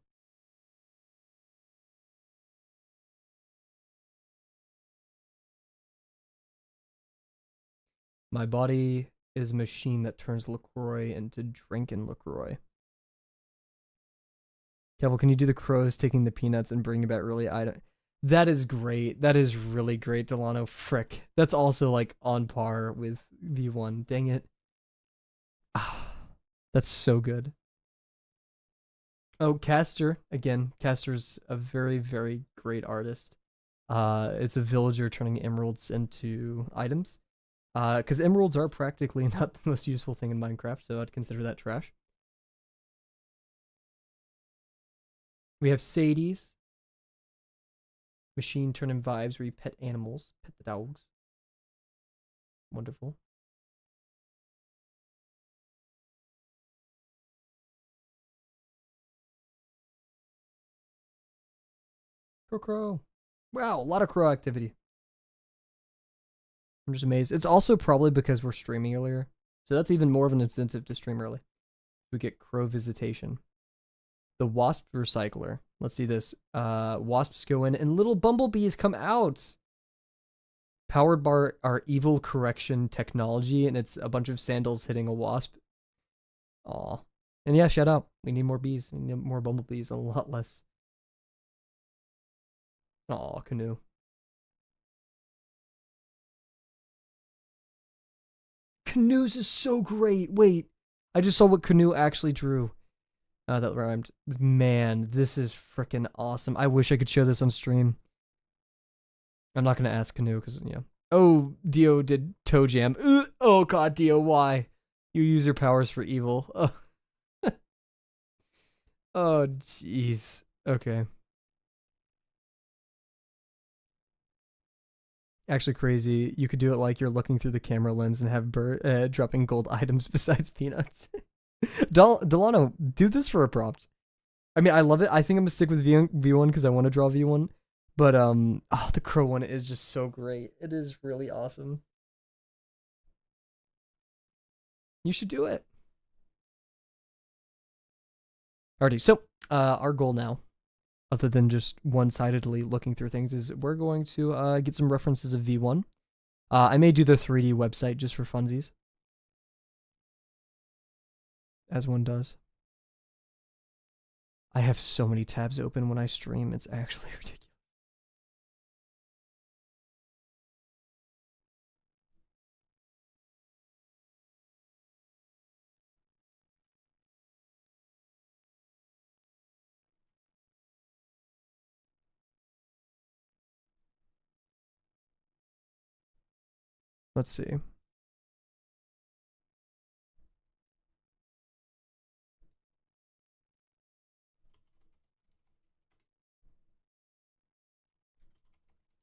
My body is a machine that turns LaCroix into drinking LaCroix. Kavel, can you do the crows taking the peanuts and bringing back really item? That is great. That is really great, Delano. Frick. That's also like on par with V1. Dang it. Ah, that's so good. Oh, Castor. Again, Castor's a very, very great artist. It's a villager turning emeralds into items. Because emeralds are practically not the most useful thing in Minecraft, so I'd consider that trash. We have Sadie's. Machine turning vibes where you pet animals, pet the dogs. Wonderful. Crow. Wow, a lot of crow activity. I'm just amazed. It's also probably because we're streaming earlier. So that's even more of an incentive to stream early. We get crow visitation. The wasp recycler. Let's see this. Wasps go in and little bumblebees come out. Powered by our evil correction technology, and it's a bunch of sandals hitting a wasp. Aw. And yeah, shout out. We need more bees. We need more bumblebees, a lot less. Aw, canoe. Canoes is so great. Wait, I just saw what Canoe actually drew. That rhymed. Man, this is freaking awesome. I wish I could show this on stream. I'm not gonna ask Canoe because yeah. Oh, Dio did toe jam. Oh god, Dio, why? You use your powers for evil. Oh, oh jeez. Okay. Actually crazy. You could do it like you're looking through the camera lens and have dropping gold items besides peanuts. Delano, do this for a prompt. I mean, I love it. I think I'm gonna stick with V1 because I want to draw V1. But oh, the crow one is just so great. It is really awesome. You should do it. Alrighty, so our goal now, other than just one-sidedly looking through things, is we're going to get some references of V1. I may do the 3D website just for funsies, as one does. I have so many tabs open when I stream, it's actually ridiculous. Let's see.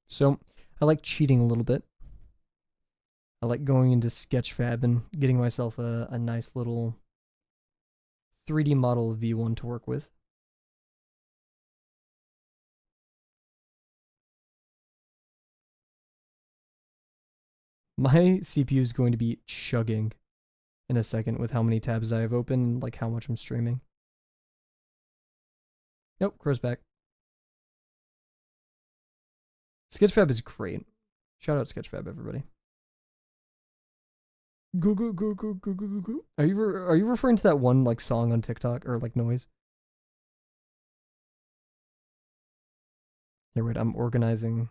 So, I like cheating a little bit. I like going into Sketchfab and getting myself a nice little 3D model of V1 to work with. My CPU is going to be chugging in a second with how many tabs I have open and like how much I'm streaming. Nope, crow's back. Sketchfab is great. Shout out Sketchfab, everybody. Goo goo goo goo goo goo goo goo. Are you referring to that one like song on TikTok or like noise? Here, wait, I'm organizing.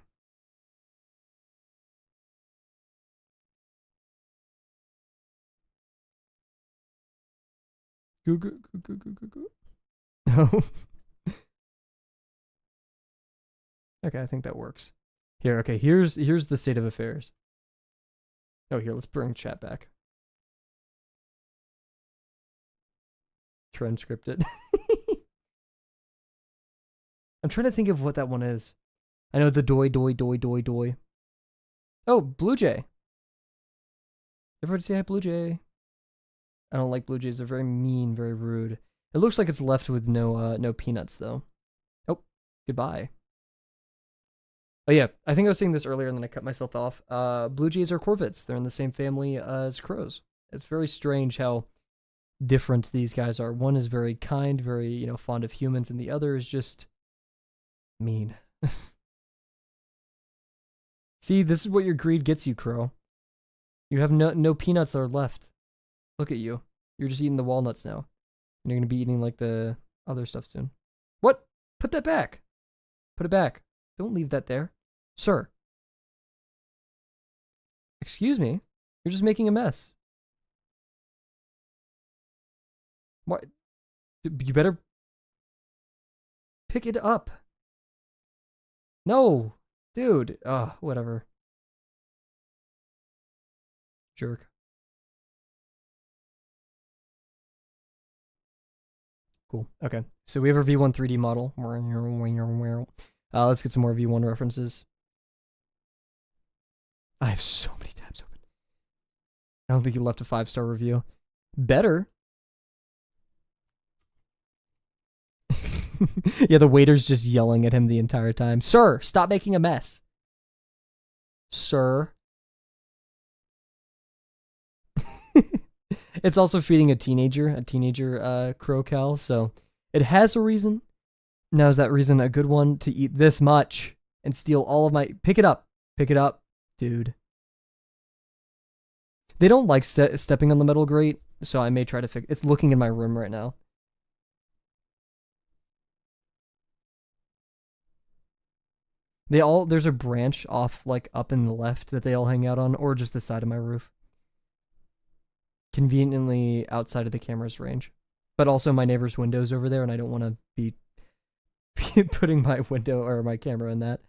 Goo goo goo goo goo goo goo. No. Okay, I think that works. Here, okay, here's the state of affairs. Oh, here, let's bring chat back. Transcripted. I'm trying to think of what that one is. I know the doy. Oh, Blue Jay. Everybody say hi, Blue Jay. I don't like Blue Jays. They're very mean, very rude. It looks like it's left with no peanuts though. Oh, goodbye. Oh yeah, I think I was saying this earlier and then I cut myself off. Blue Jays are corvids. They're in the same family as crows. It's very strange how different these guys are. One is very kind, very, fond of humans, and the other is just mean. See, this is what your greed gets you, crow. You have no peanuts are left. Look at you. You're just eating the walnuts now. And you're going to be eating like the other stuff soon. What? Put that back. Put it back. Don't leave that there. Sir. Excuse me? You're just making a mess. What? You better pick it up. No. Dude. Whatever. Jerk. Cool. Okay. So we have our V1 3D model. Let's get some more V1 references. I have so many tabs open. I don't think you left a 5-star review. Better. Yeah, the waiter's just yelling at him the entire time. Sir, stop making a mess. Sir. It's also feeding a teenager crow cow, so it has a reason. Now, is that reason a good one to eat this much and steal all of my... Pick it up, dude. They don't like stepping on the metal grate, so I may try to fix... It's looking in my room right now. There's a branch off, like, up in the left that they all hang out on, or just the side of my roof. Conveniently outside of the camera's range. But also my neighbor's window's over there, and I don't want to be putting my window or my camera in that.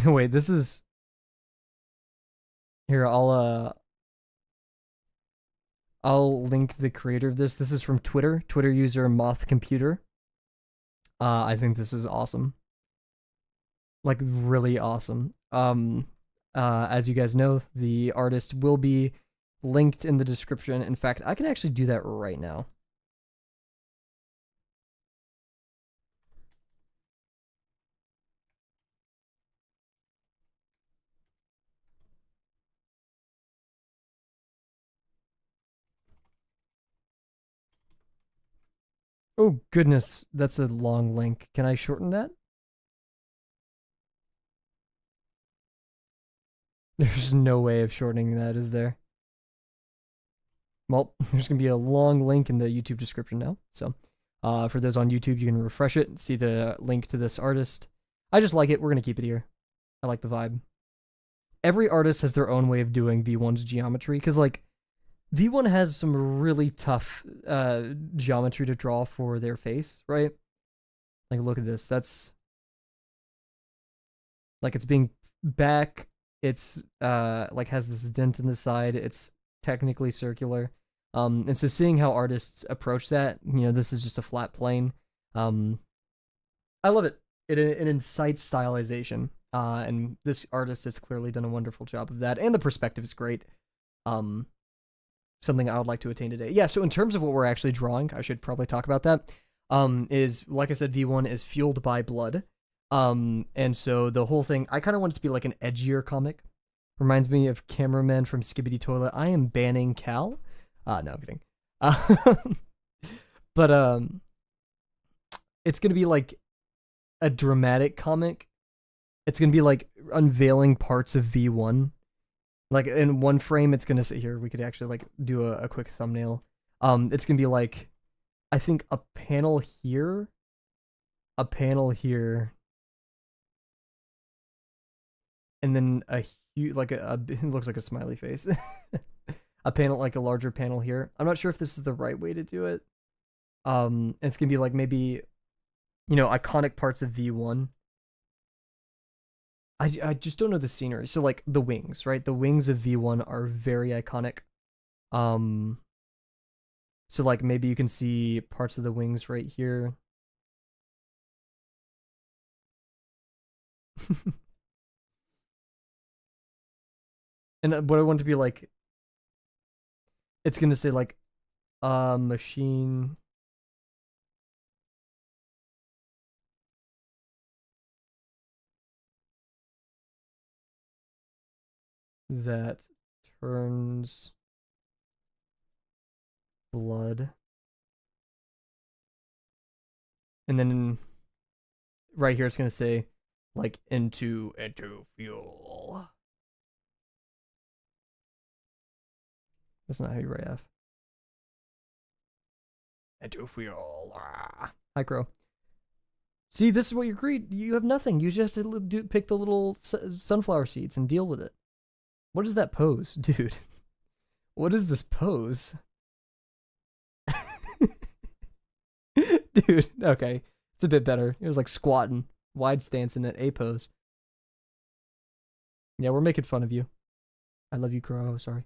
Wait, this is... Here, I'll I'll link the creator of this. This is from Twitter, Twitter user Moth Computer. I think this is awesome. Like really awesome. As you guys know, the artist will be linked in the description. In fact, I can actually do that right now. Oh goodness, that's a long link. Can I shorten that? There's no way of shortening that, is there? Well, there's going to be a long link in the YouTube description now. So for those on YouTube, you can refresh it and see the link to this artist. I just like it. We're going to keep it here. I like the vibe. Every artist has their own way of doing V1's geometry, because like V1 has some really tough geometry to draw for their face, right? Like, look at this. That's like it's being back. It's like has this dent in the side. It's technically circular. And so seeing how artists approach that, you know, this is just a flat plane. I love it. It incites stylization. And this artist has clearly done a wonderful job of that. And the perspective is great. Something I would like to attain today. Yeah, so in terms of what we're actually drawing, I should probably talk about that. Is, like I said, V1 is fueled by blood. And so the whole thing, I kind of want it to be like an edgier comic. Reminds me of Cameraman from Skibbity Toilet. I am banning Cal. No, I'm kidding. But it's gonna be like a dramatic comic. It's gonna be like unveiling parts of V1. Like in one frame, it's gonna sit here. We could actually like do a quick thumbnail. It's gonna be like, I think a panel here, and then a huge, like it looks like a smiley face. A panel, like a larger panel here. I'm not sure if this is the right way to do it. It's gonna be like maybe, you know, iconic parts of V1. I just don't know the scenery. So like the wings, right? The wings of V1 are very iconic. So like maybe you can see parts of the wings right here. And what I want to be like, it's gonna say like, machine. That turns blood. And then right here it's gonna say like into fuel. That's not how you write F. Into fuel. Hi, Crow. See, this is what you're great. You have nothing. You just have to pick the little sunflower seeds and deal with it. What is that pose, dude? What is this pose? Dude, okay. It's a bit better. It was like squatting, wide stance in an A pose. Yeah, we're making fun of you. I love you, Crow. Sorry.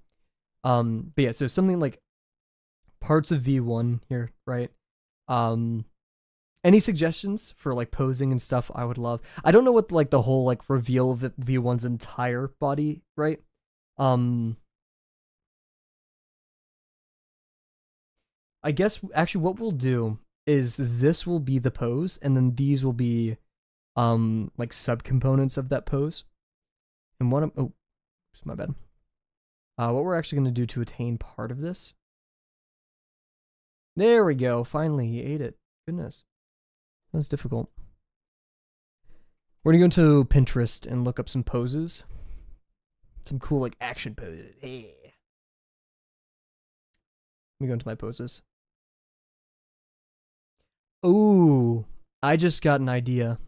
But yeah, so something like parts of V1 here, right? Any suggestions for like posing and stuff I would love. I don't know what like the whole like reveal of V1's entire body, right? I guess actually what we'll do is this will be the pose, and then these will be like subcomponents of that pose. And what oh, my bad. What we're actually going to do to attain part of this. There we go. Finally, he ate it. Goodness. That was difficult. We're going to go into Pinterest and look up some poses. Some cool, like, action poses. Hey. Let me go into my poses. Ooh. I just got an idea.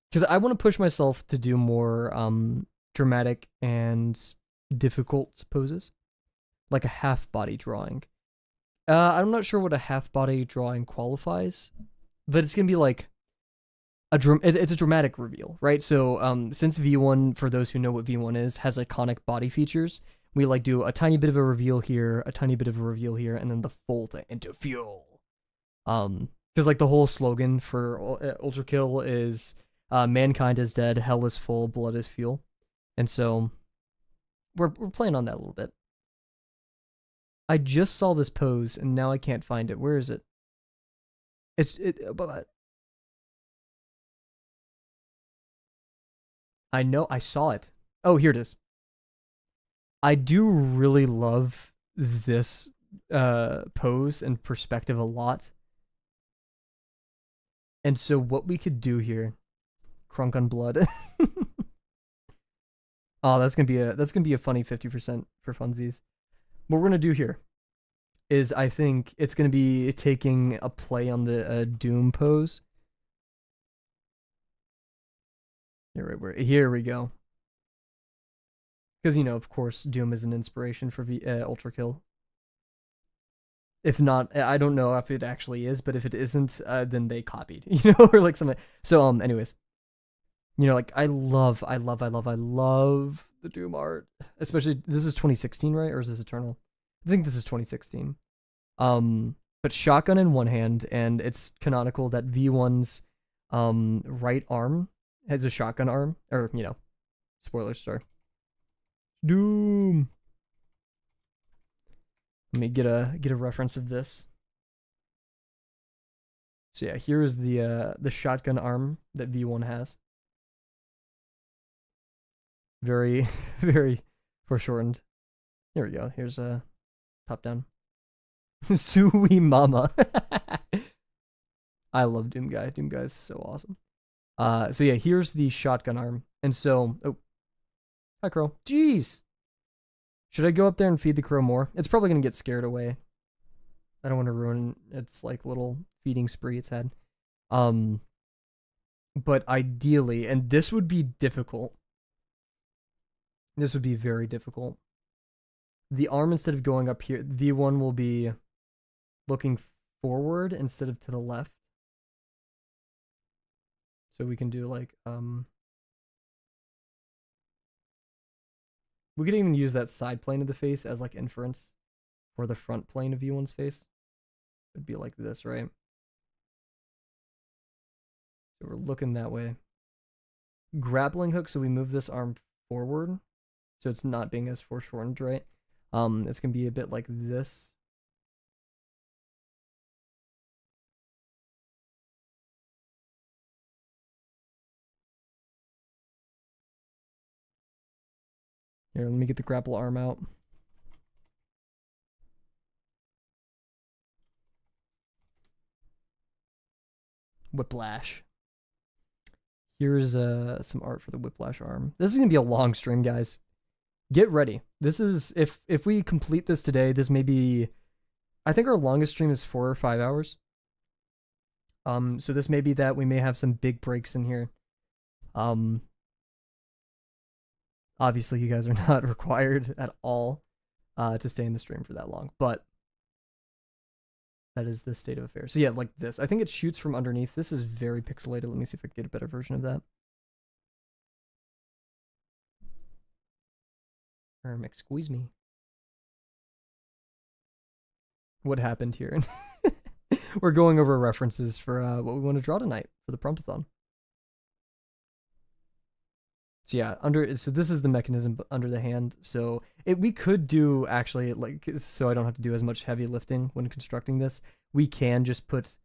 Because I want to push myself to do more, dramatic and difficult poses, like a half body drawing. I'm not sure what a half body drawing qualifies, but it's gonna be like it's a dramatic reveal, right? So since V1, for those who know what V1 is, has iconic body features, we like do a tiny bit of a reveal here, a tiny bit of a reveal here, and then the full thing into fuel. Because like the whole slogan for Ultra Kill is mankind is dead, hell is full, blood is fuel, and so we're playing on that a little bit. I just saw this pose and now I can't find it. Where is it? But I know I saw it. Oh, here it is. I do really love this pose and perspective a lot. And so what we could do here, crunk on blood. Oh, that's gonna be a funny 50% for funsies. What we're gonna do here is I think it's gonna be taking a play on the Doom pose. Here we go. Because, you know, of course, Doom is an inspiration for Ultra Kill. If not, I don't know if it actually is, but if it isn't, then they copied, you know, or like something. So, anyways, you know, like I love the Doom art, especially this is 2016, right? Or is this Eternal? I think this is 2016. But shotgun in one hand, and it's canonical that V1's right arm has a shotgun arm, or you know, spoilers, sorry. Doom. Let me get a reference of this. So yeah, here is the shotgun arm that V1 has. Very very foreshortened. There we go. Here's a top down. Sui Mama. I love Doom Guy. Doom Guy is so awesome. So yeah, here's the shotgun arm. And so, oh, hi Crow. Jeez. Should I go up there and feed the crow more? It's probably gonna get scared away. I don't want to ruin its like little feeding spree it's had. But ideally, and this would be difficult. This would be very difficult. The arm, instead of going up here, V1 will be looking forward instead of to the left. So we can do like we could even use that side plane of the face as like inference for the front plane of V1's face. It'd be like this, right? So we're looking that way. Grappling hook, so we move this arm forward, so it's not being as foreshortened, right? It's gonna be a bit like this. Here, let me get the grapple arm out. Whiplash. Here's some art for the whiplash arm. This is gonna be a long stream, guys. Get ready. This is if we complete this today, this may be, I think our longest stream is 4 or 5 hours. So this may be that we may have some big breaks in here. Obviously you guys are not required at all to stay in the stream for that long, but that is the state of affairs. So yeah, like this. I think it shoots from underneath. This is very pixelated. Let me see if I can get a better version of that. Excuse me. What happened here? We're going over references for what we want to draw tonight for the Promptathon. So yeah, so this is the mechanism under the hand. So we could do actually, like, so I don't have to do as much heavy lifting when constructing this. We can just put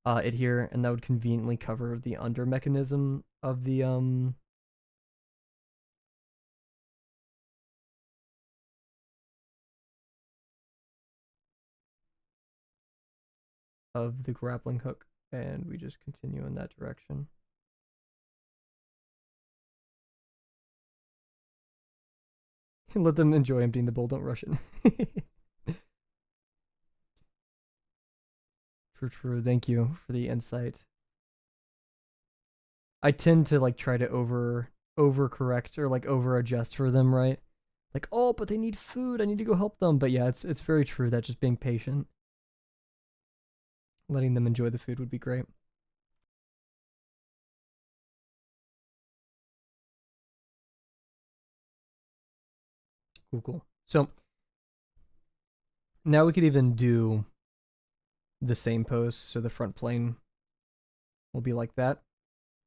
it here, and that would conveniently cover the under mechanism of the grappling hook, and we just continue in that direction. Let them enjoy emptying the bowl, don't rush it. True. Thank you for the insight. I tend to like try to overcorrect or like over adjust for them, right? Like, oh, but they need food. I need to go help them. But yeah, it's very true that just being patient, letting them enjoy the food would be great. Cool, cool. So now we could even do the same pose. So the front plane will be like that.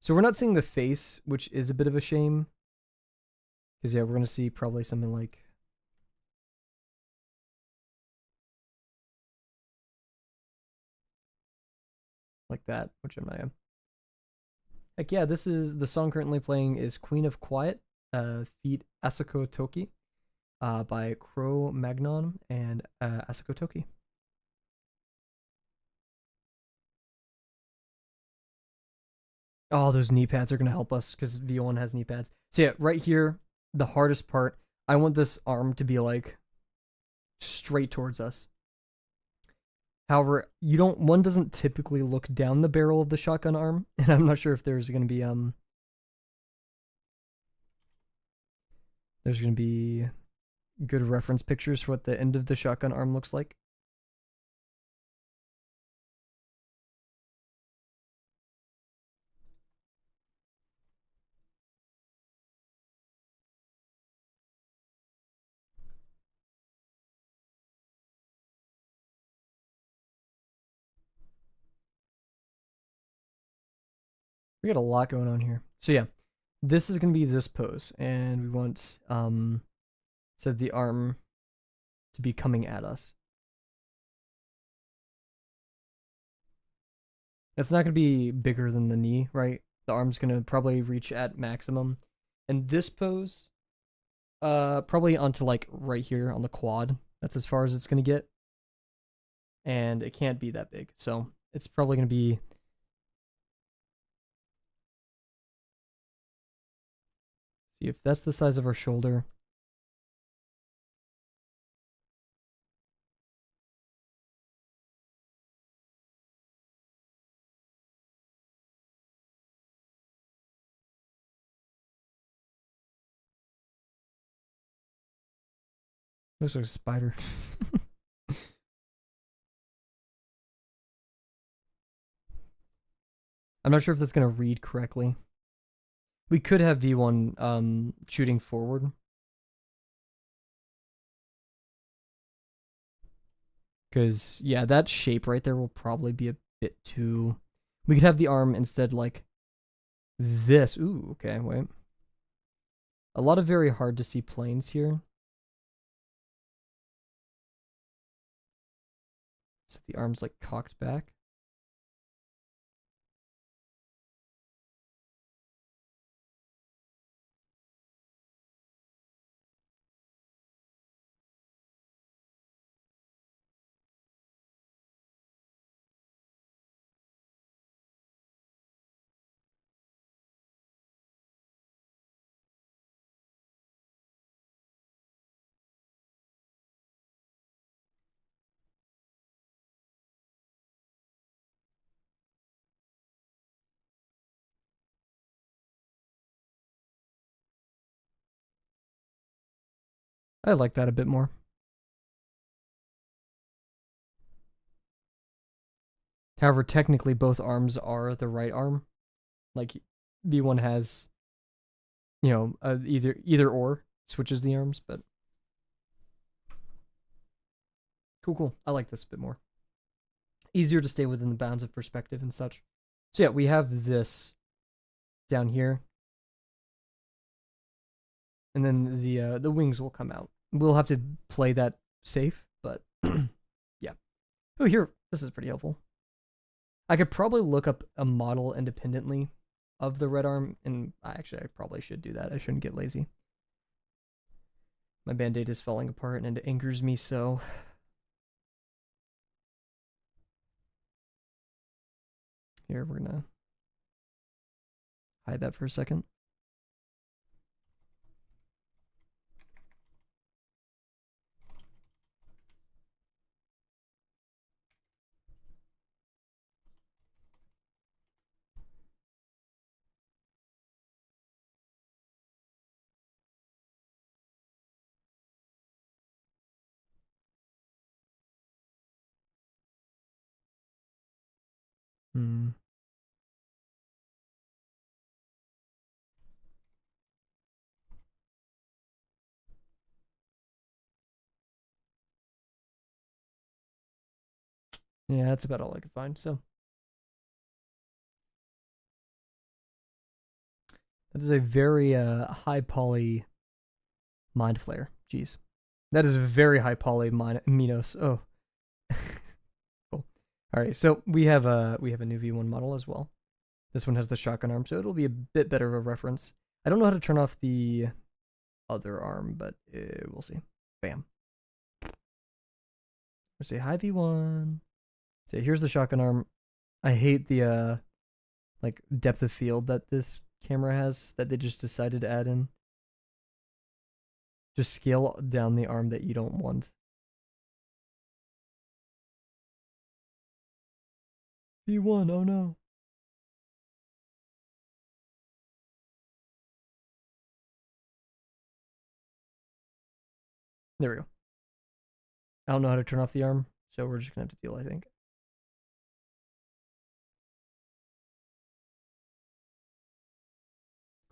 So we're not seeing the face, which is a bit of a shame. Because, yeah, we're going to see probably something like that, which I'm not. Heck yeah, this is the song currently playing is Queen of Quiet, feat Asako Toki, by Cro Magnon and Asako Toki. Oh, those knee pads are going to help us because V1 has knee pads. So yeah, right here, the hardest part, I want this arm to be like straight towards us. However, one doesn't typically look down the barrel of the shotgun arm, and I'm not sure if there's going to be good reference pictures for what the end of the shotgun arm looks like. We got a lot going on here. So yeah, this is going to be this pose, and we want the arm to be coming at us. It's not going to be bigger than the knee, right? The arm's going to probably reach at maximum. And this pose, probably onto like right here on the quad. That's as far as it's going to get. And it can't be that big. So it's probably going to be... See if that's the size of our shoulder. Looks like a spider. I'm not sure if that's going to read correctly. We could have V1 shooting forward. Because, yeah, that shape right there will probably be a bit too... We could have the arm instead like this. Ooh, okay, wait. A lot of very hard to see planes here. So the arm's like cocked back. I like that a bit more. However, technically both arms are the right arm. Like V1 has, either or switches the arms, but cool. I like this a bit more. Easier to stay within the bounds of perspective and such. So yeah, we have this down here, and then the wings will come out. We'll have to play that safe, but yeah. Oh, here, this is pretty helpful. I could probably look up a model independently of the red arm, and I probably should do that. I shouldn't get lazy. My band-aid is falling apart, and it angers me so. Here, we're gonna hide that for a second. Hmm. Yeah, that's about all I could find. So that is a very high poly mind flare. Jeez, that is very high poly Minos. Oh, cool. All right, so we have a new V1 model as well. This one has the shotgun arm, so it'll be a bit better of a reference. I don't know how to turn off the other arm, but we'll see. Bam. Let's say hi V1. So here's the shotgun arm. I hate the like depth of field that this camera has that they just decided to add in. Just scale down the arm that you don't want. V1, oh no. There we go. I don't know how to turn off the arm, so we're just gonna have to deal, I think.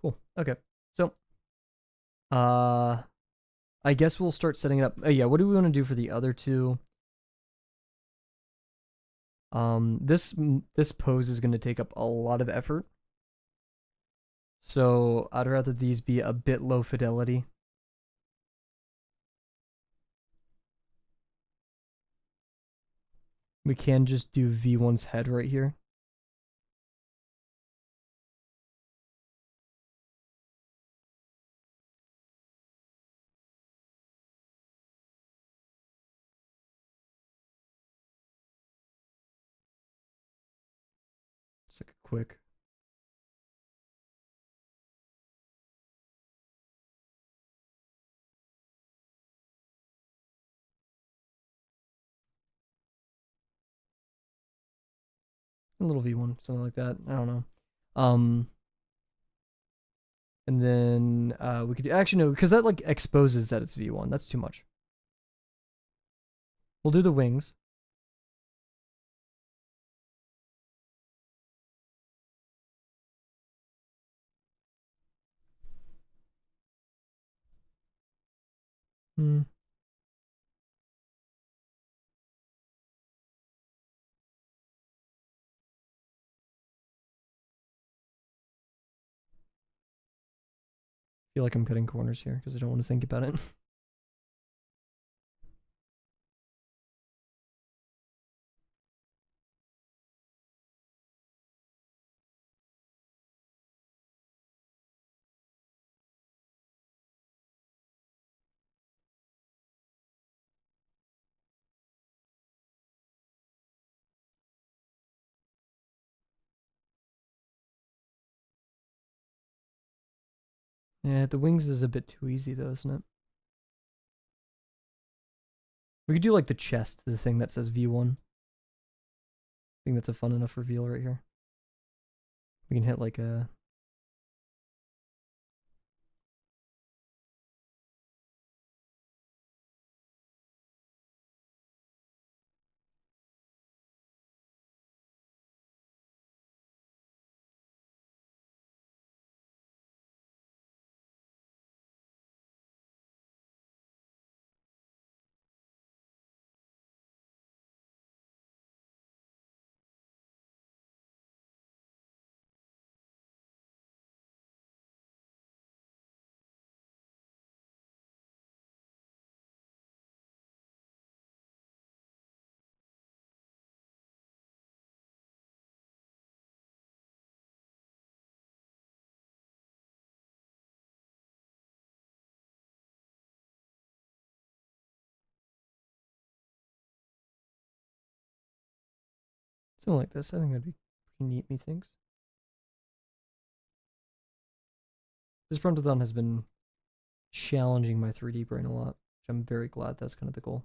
Cool. Okay. So, I guess we'll start setting it up. Yeah, what do we want to do for the other two? This pose is going to take up a lot of effort. So, I'd rather these be a bit low fidelity. We can just do V1's head right here. It's like a quick. A little V1, something like that. I don't know. And then we could actually no, because that like exposes that it's V1. That's too much. We'll do the wings. Hmm. Feel like I'm cutting corners here because I don't want to think about it. Yeah, the wings is a bit too easy though, isn't it? We could do like the chest, the thing that says V1. I think that's a fun enough reveal right here. We can hit like a. Something like this. I think that'd be pretty neat, methinks. This Promptathon has been challenging my 3D brain a lot, which I'm very glad that's kind of the goal.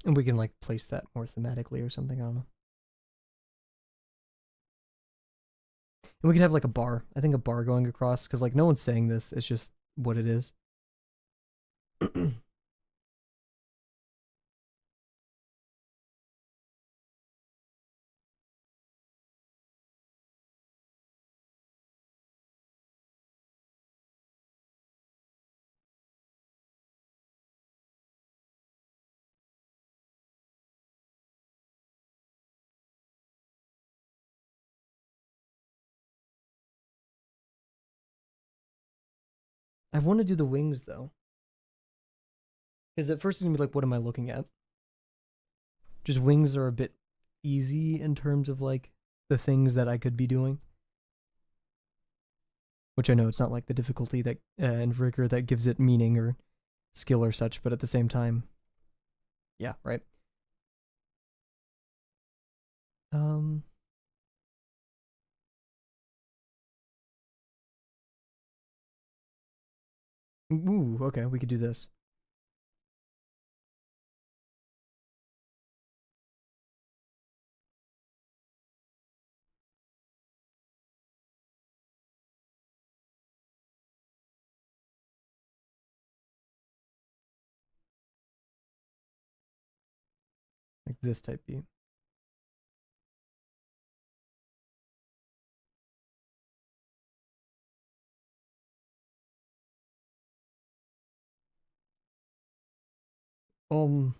And we can like place that more thematically or something, I don't know. And we could have like a bar. I think a bar going across, because like no one's saying this, it's just what it is. I want to do the wings though. Because at first it's gonna be like, what am I looking at? Just wings are a bit easy in terms of like the things that I could be doing. Which I know it's not like the difficulty that and rigor that gives it meaning or skill or such, but at the same time, yeah, right. Ooh, okay, we could do this. Like this type beat. Um,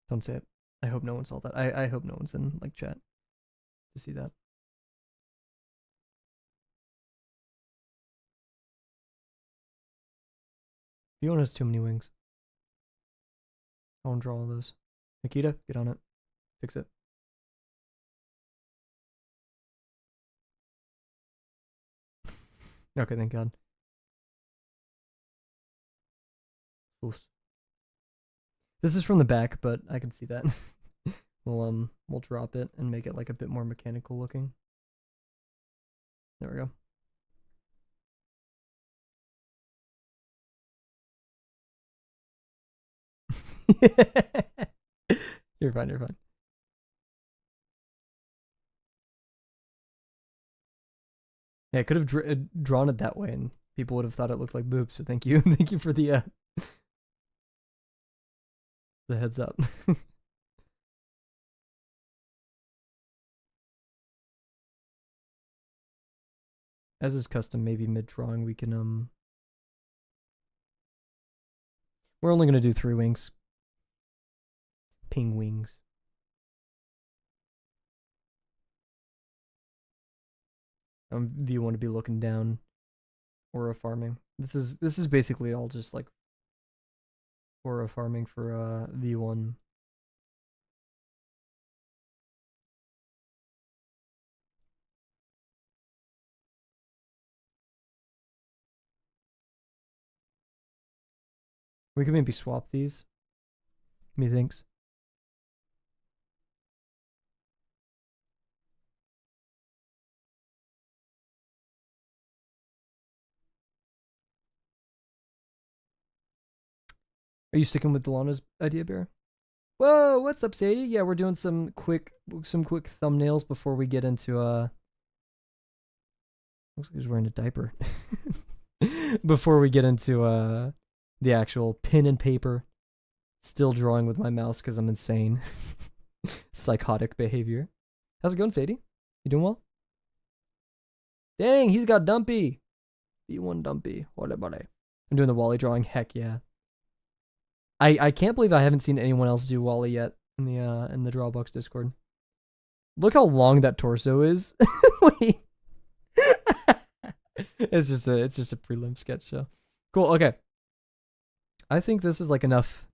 don't say it. I hope no one saw that. I hope no one's in like chat to see that. Fiona has too many wings. I want to draw all those. Nikita, get on it. Fix it. Okay, thank God. Oof. This is from the back, but I can see that. We'll drop it and make it like a bit more mechanical looking. There we go. You're fine, you're fine. Yeah, I could have drawn it that way and people would have thought it looked like boobs, so thank you. Thank you for the heads up. As is custom, maybe mid-drawing we can, we're only gonna do 3 wings. Ping wings. Do you want to be looking down aura farming? This is basically all just like aura farming for V1. We could maybe swap these. Methinks. Are you sticking with Delana's idea, Bear? Whoa, what's up, Sadie? Yeah, we're doing some quick thumbnails before we get into looks like he's wearing a diaper. Before we get into the actual pen and paper. Still drawing with my mouse because I'm insane. Psychotic behavior. How's it going, Sadie? You doing well? Dang, he's got Dumpy. V1 Dumpy. Wale. I'm doing the Wally drawing. Heck yeah. I can't believe I haven't seen anyone else do Wally yet in the Drawabox Discord. Look how long that torso is. Wait. It's just a prelim sketch show. Cool. Okay. I think this is like enough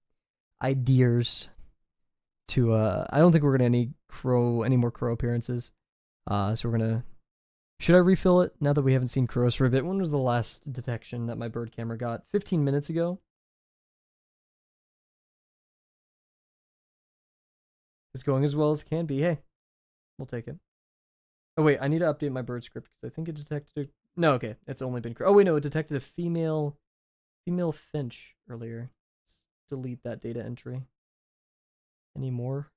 ideas to I don't think we're gonna any more crow appearances. So we're gonna. Should I refill it now that we haven't seen crows for a bit? When was the last detection that my bird camera got? 15 minutes ago. It's going as well as can be. Hey, we'll take it. Oh wait, I need to update my bird script because I think it detected. No, okay, it's only been. Oh wait, no, it detected a female finch earlier. Let's delete that data entry. Any more?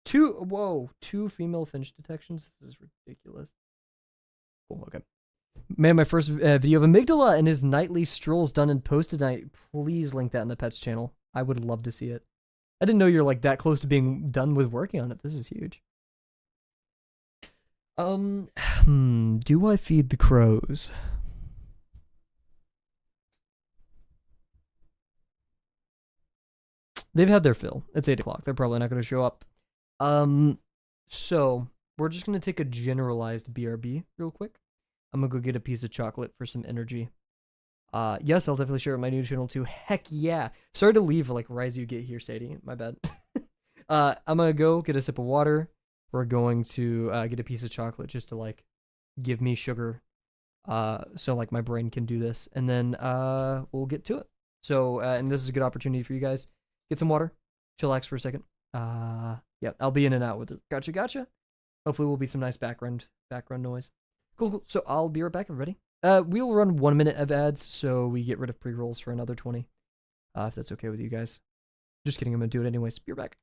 Two female finch detections. This is ridiculous. Cool. Okay. Man, my first video of Amygdala and his nightly strolls done in post tonight. Please link that in the pets channel. I would love to see it. I didn't know you're like that close to being done with working on it. This is huge. Do I feed the crows? They've had their fill. It's 8 o'clock. They're probably not going to show up. So we're just gonna take a generalized BRB real quick. I'm gonna go get a piece of chocolate for some energy. Yes, I'll definitely share it on my new channel too. Heck yeah. Sorry to leave like right as you get here, Sadie. My bad. I'm gonna go get a sip of water. We're going to get a piece of chocolate just to like give me sugar, so like my brain can do this, and then we'll get to it. So and this is a good opportunity for you guys. Get some water, chillax for a second. Yeah, I'll be in and out with it. Gotcha. Hopefully, will be some nice background noise. Cool. So I'll be right back, everybody. We'll run 1 minute of ads, so we get rid of pre-rolls for another 20. If that's okay with you guys. Just kidding, I'm gonna do it anyways. Be right back.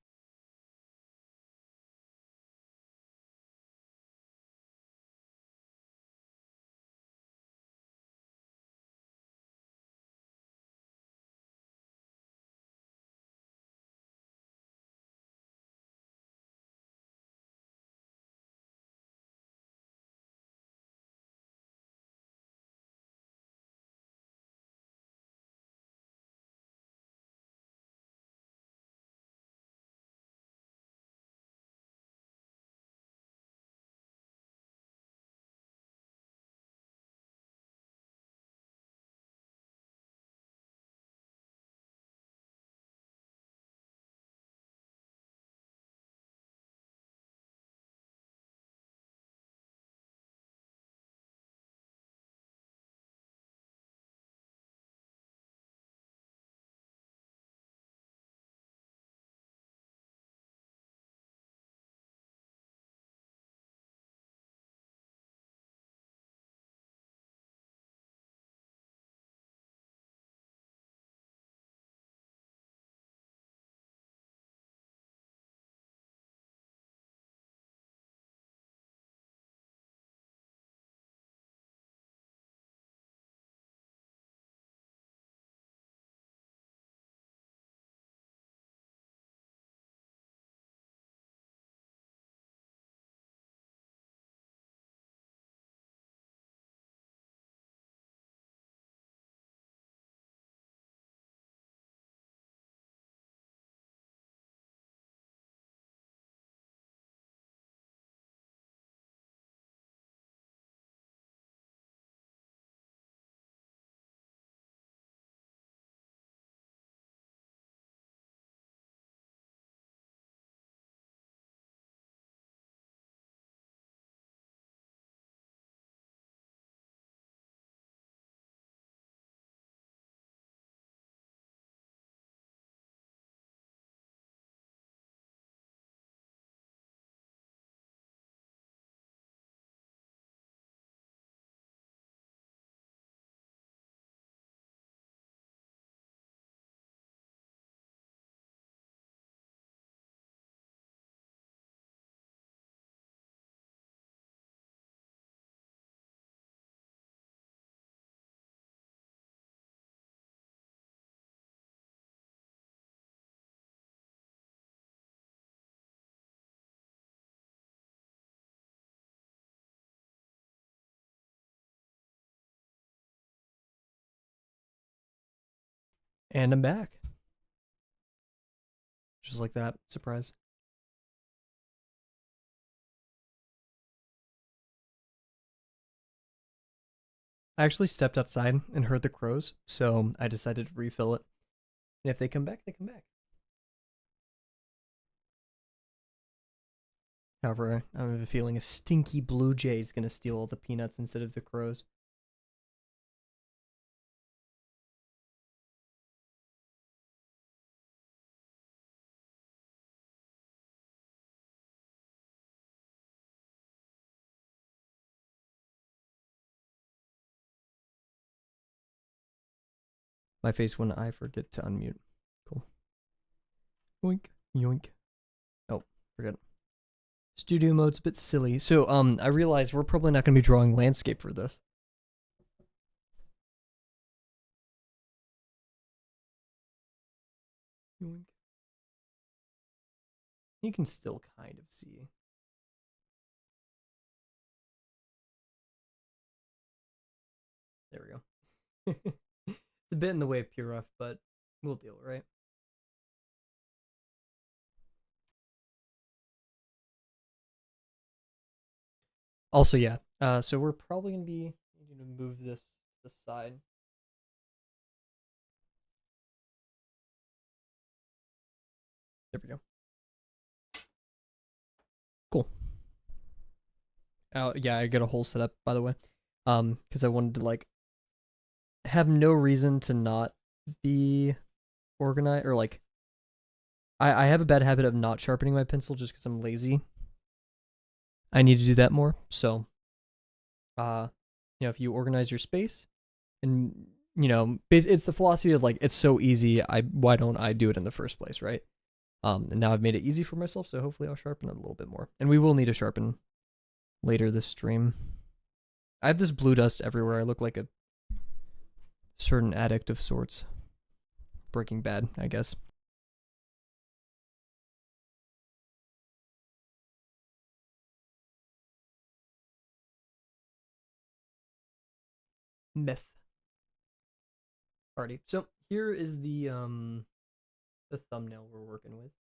And I'm back. Just like that. Surprise. I actually stepped outside and heard the crows, so I decided to refill it. And if they come back, they come back. However, I have a feeling a stinky blue jay is going to steal all the peanuts instead of the crows. My face when I forget to unmute. Cool. Yoink, yoink. Oh, forget. Studio mode's a bit silly. So, I realize we're probably not going to be drawing landscape for this. Yoink. You can still kind of see. There we go. It's a bit in the way of pure rough, but we'll deal, right? Also, yeah. So we're probably gonna be needing to move this to the side. There we go. Cool. Yeah, I got a whole setup by the way. Because I wanted to like have no reason to not be organized or like I have a bad habit of not sharpening my pencil just because I'm lazy. I need to do that more. So, if you organize your space, and it's the philosophy of like it's so easy. Why don't I do it in the first place, right? And now I've made it easy for myself, so hopefully I'll sharpen it a little bit more. And we will need to sharpen later this stream. I have this blue dust everywhere. I look like a certain addict of sorts. Breaking Bad, I guess. Myth. Alrighty. So here is the thumbnail we're working with.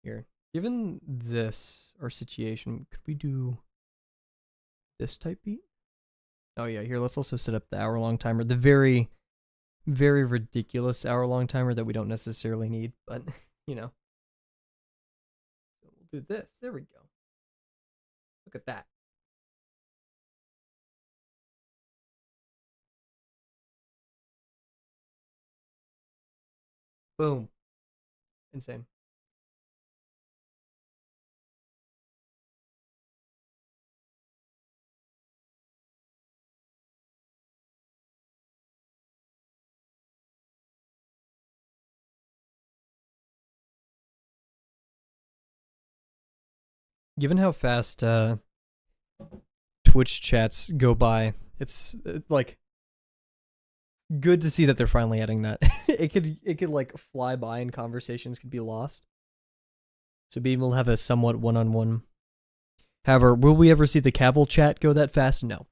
Here. Given this, our situation, could we do this type beat? Oh yeah, here, let's also set up the hour-long timer. The very, very ridiculous hour-long timer that we don't necessarily need, but, So we'll do this. There we go. Look at that. Boom. Insane. Given how fast Twitch chats go by, it's like good to see that they're finally adding that. it could like fly by and conversations could be lost. So being able to have a somewhat one-on-one. However, will we ever see the Kavel chat go that fast? No.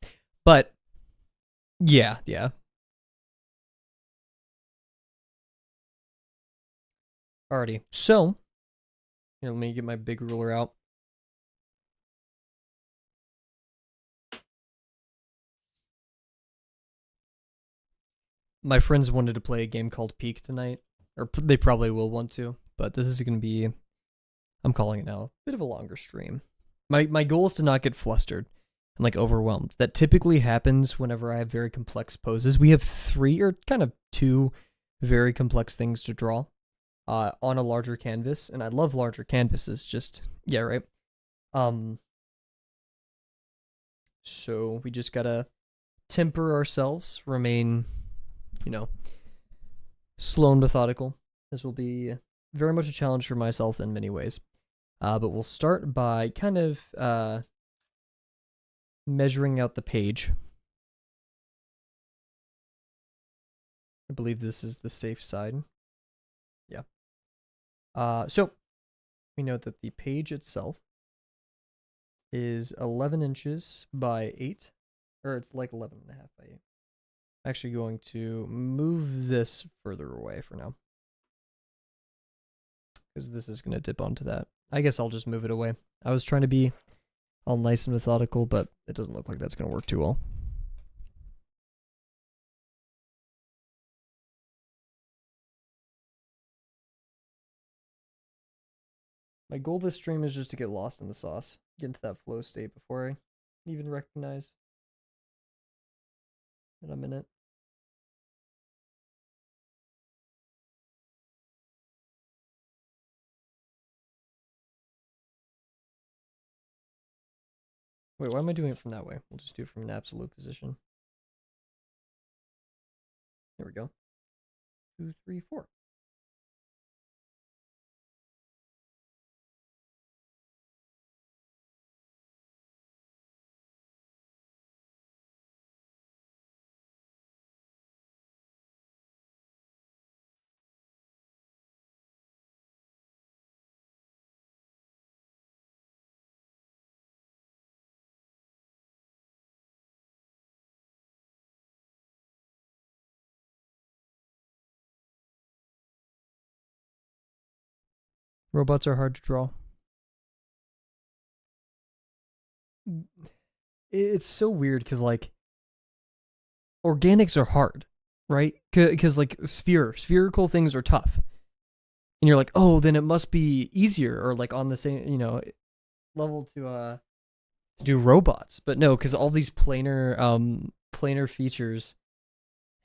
But yeah. Alrighty. So here, let me get my big ruler out. My friends wanted to play a game called Peak tonight, or they probably will want to, but this is going to be, I'm calling it now, a bit of a longer stream. My goal is to not get flustered and like overwhelmed. That typically happens whenever I have very complex poses. We have three or kind of two very complex things to draw on a larger canvas, and I love larger canvases. Just yeah, right. So we just gotta temper ourselves, remain, slow and methodical. This will be very much a challenge for myself in many ways. But we'll start by kind of measuring out the page. I believe this is the safe side. Yeah. So we know that the page itself is 11 inches by 8, or it's like 11 and a half by 8. Actually going to move this further away for now, because this is going to dip onto that. I guess I'll just move it away. I was trying to be all nice and methodical, but it doesn't look like that's going to work too well. My goal this stream is just to get lost in the sauce, get into that flow state before I even recognize that I'm in it. Wait, why am I doing it from that way? We'll just do it from an absolute position. There we go. 2, 3, 4. Robots are hard to draw. It's so weird because like organics are hard, right? Because like spherical things are tough, and you're like, oh, then it must be easier or like on the same level to do robots. But no, because all these planar features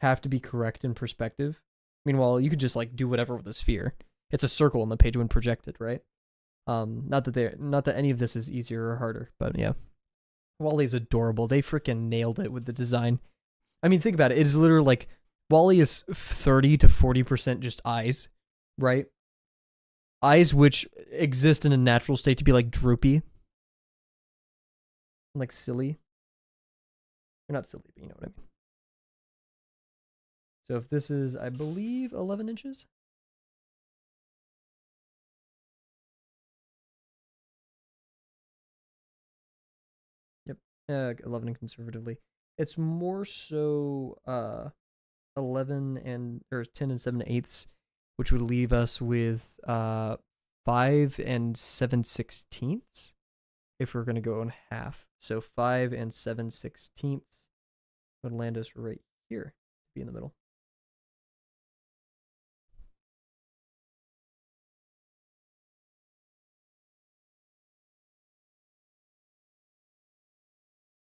have to be correct in perspective. Meanwhile, you could just like do whatever with a sphere. It's a circle on the page when projected, right? Not that any of this is easier or harder, but yeah. Wally's adorable. They freaking nailed it with the design. I mean, think about it. It is literally like Wally is 30 to 40% just eyes, right? Eyes which exist in a natural state to be like droopy, like silly. Or not silly, but you know what I mean. So if this is, I believe, 11 inches. Yep, 11 conservatively. It's more so 11 and or 10 and 7/8, which would leave us with 5 and 7/16 if we're gonna go in half. So 5 and 7/16 would land us right here, be in the middle.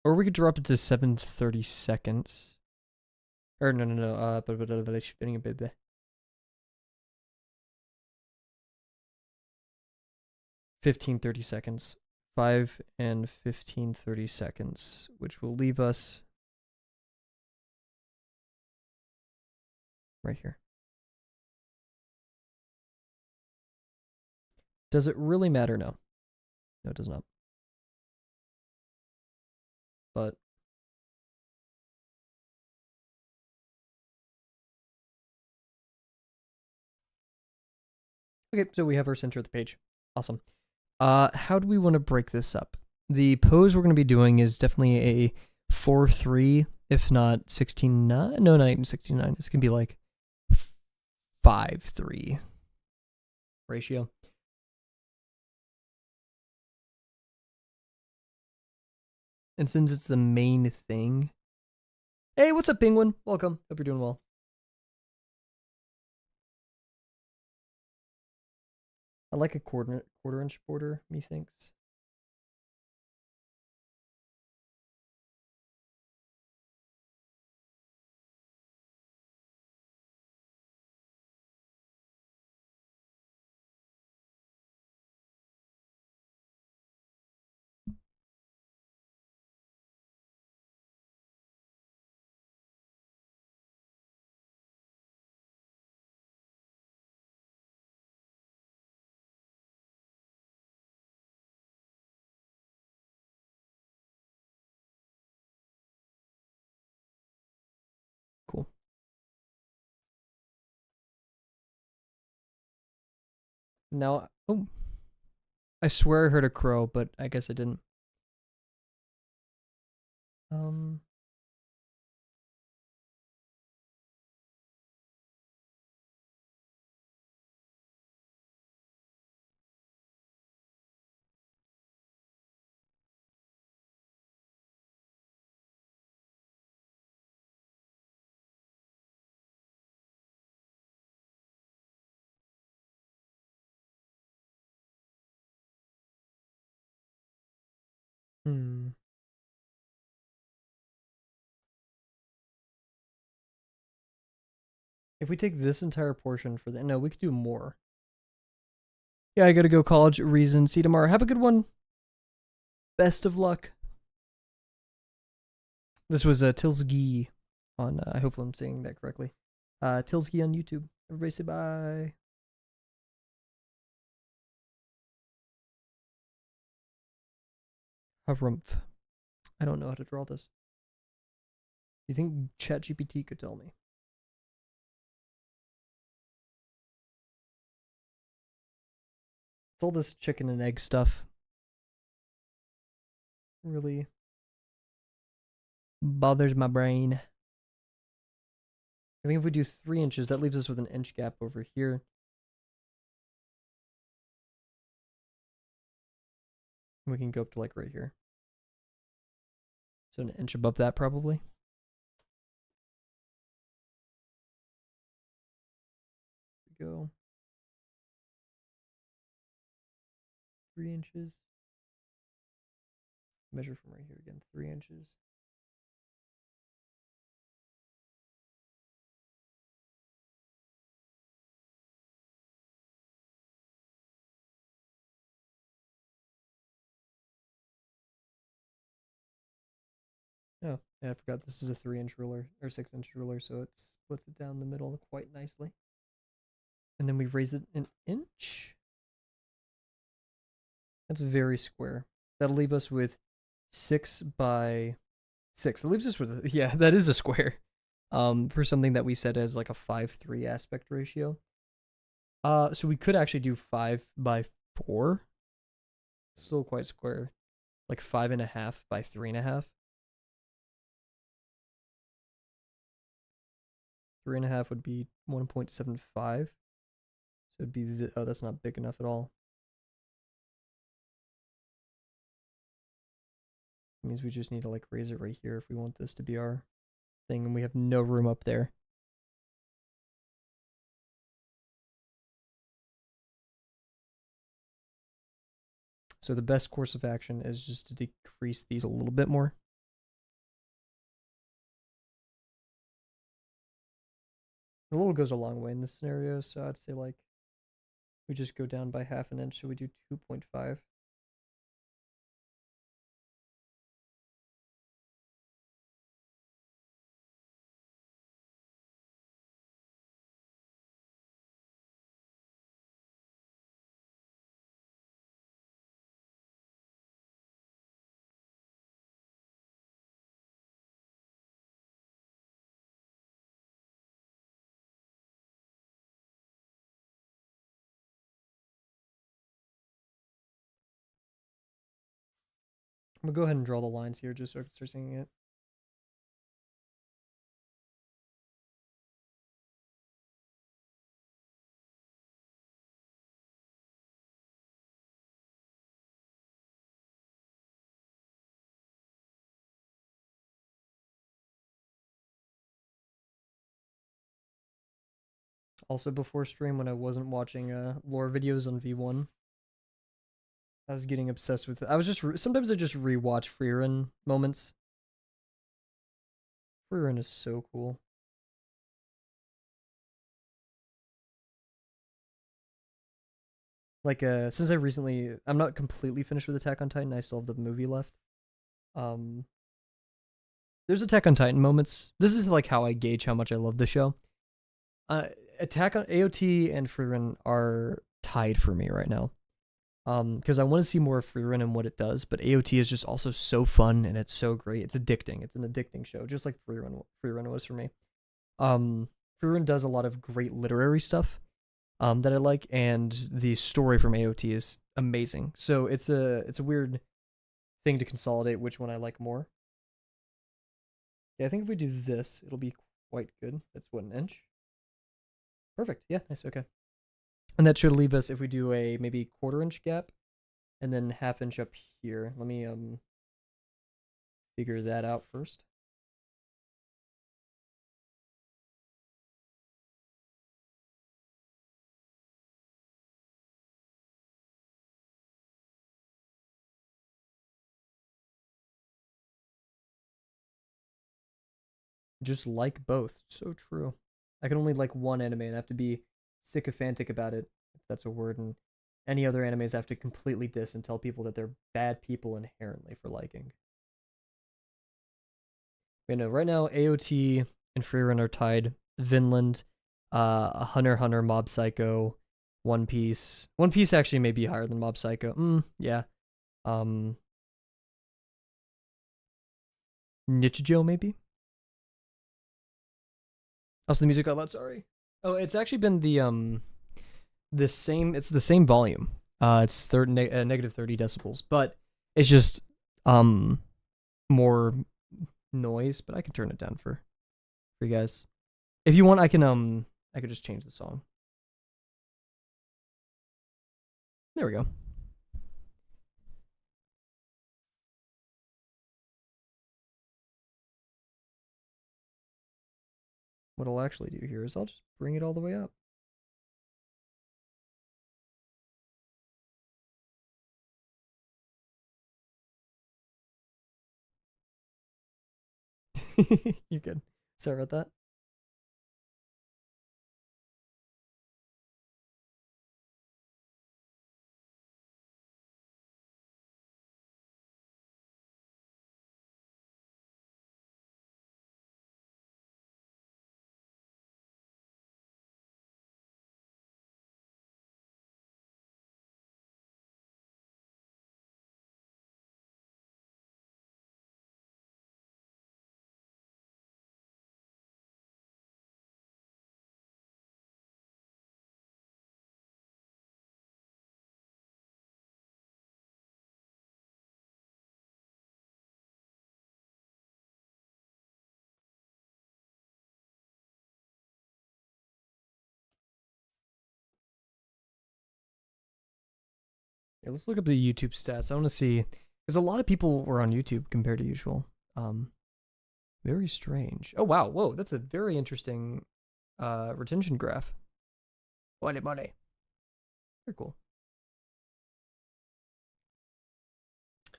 Or we could drop it to 7/32. Or no. But spinning a bit. 15/32. 5 and 15/32, which will leave us right here. Does it really matter? No. No, it does not. But okay, so we have our center of the page. Awesome. How do we want to break this up? The pose we're going to be doing is definitely a 4-3, if not 16-9. No, not even 16-9. It's going to be like 5-3 ratio. And since it's the main thing. Hey, what's up, Penguin? Welcome. Hope you're doing well. I like a quarter-inch border, methinks. Cool. Now, oh, I swear I heard a crow, but I guess I didn't. If we take this entire portion for the no, we could do more. Yeah, I gotta go college reason. See you tomorrow. Have a good one. Best of luck. This was Tilsgy on I hope I'm saying that correctly. Tilsgy on YouTube. Everybody say bye. Harumph. I don't know how to draw this. Do you think ChatGPT could tell me? It's all this chicken and egg stuff. Really bothers my brain. I think if we do 3 inches, that leaves us with an inch gap over here. we can go up to like right here. So an inch above that probably. Go 3 inches. Measure from right here again, 3 inches. Oh, yeah, I forgot this is a 3-inch ruler or 6-inch ruler, so it splits it down the middle quite nicely. And then we raise it an inch. That's very square. That'll leave us with 6 by 6. That leaves us with, yeah, that is a square. For something that we set as like a 5:3 aspect ratio. So we could actually do 5 by 4. Still quite square. Like 5.5 by 3.5. 3.5 would be 1.75. So it'd be oh, that's not big enough at all. It means we just need to like raise it right here if we want this to be our thing, and we have no room up there. So the best course of action is just to decrease these a little bit more. A little goes a long way in this scenario, so I'd say like we just go down by 1/2 inch, so we do 2.5. I'm gonna go ahead and draw the lines here just so I can start seeing it. Also, before stream, when I wasn't watching lore videos on V1, I was getting obsessed with it. I was just sometimes I just rewatch freerun moments. Freerun is so cool. Like since I'm not completely finished with Attack on Titan. I still have the movie left. Um, there's Attack on Titan moments. This is like how I gauge how much I love the show. Attack on AOT and freerun are tied for me right now. Because I want to see more of freerun and what it does, but AOT is just also so fun and it's so great. It's addicting. It's an addicting show, just like freerun was for me. Freerun does a lot of great literary stuff that I like, and the story from AOT is amazing. So it's a weird thing to consolidate which one I like more. Yeah, I think if we do this, it'll be quite good. That's what, an inch? Perfect. Yeah, nice. Okay. And that should leave us, if we do a maybe 1/4 inch gap and then 1/2 inch up here. Let me figure that out first. Just like both. So true. I can only like one anime and I have to be sycophantic about it, if that's a word, and any other animes I have to completely diss and tell people that they're bad people inherently for liking. You know, right now AOT and Freerun are tied. Vinland, Hunter x Hunter, Mob Psycho, One Piece. One Piece actually may be higher than Mob Psycho. Yeah. Nichijou maybe. Also, the music got loud. Sorry. Oh, it's actually been the same. It's the same volume. It's negative 30 decibels, but it's just more noise. But I can turn it down for you guys. If you want, I could just change the song. There we go. what I'll actually do here is I'll just bring it all the way up. You're good. Sorry about that. Yeah, let's look up the YouTube stats. I want to see because a lot of people were on YouTube compared to usual. Very strange. Oh wow, whoa, that's a very interesting retention graph. Money. Very cool.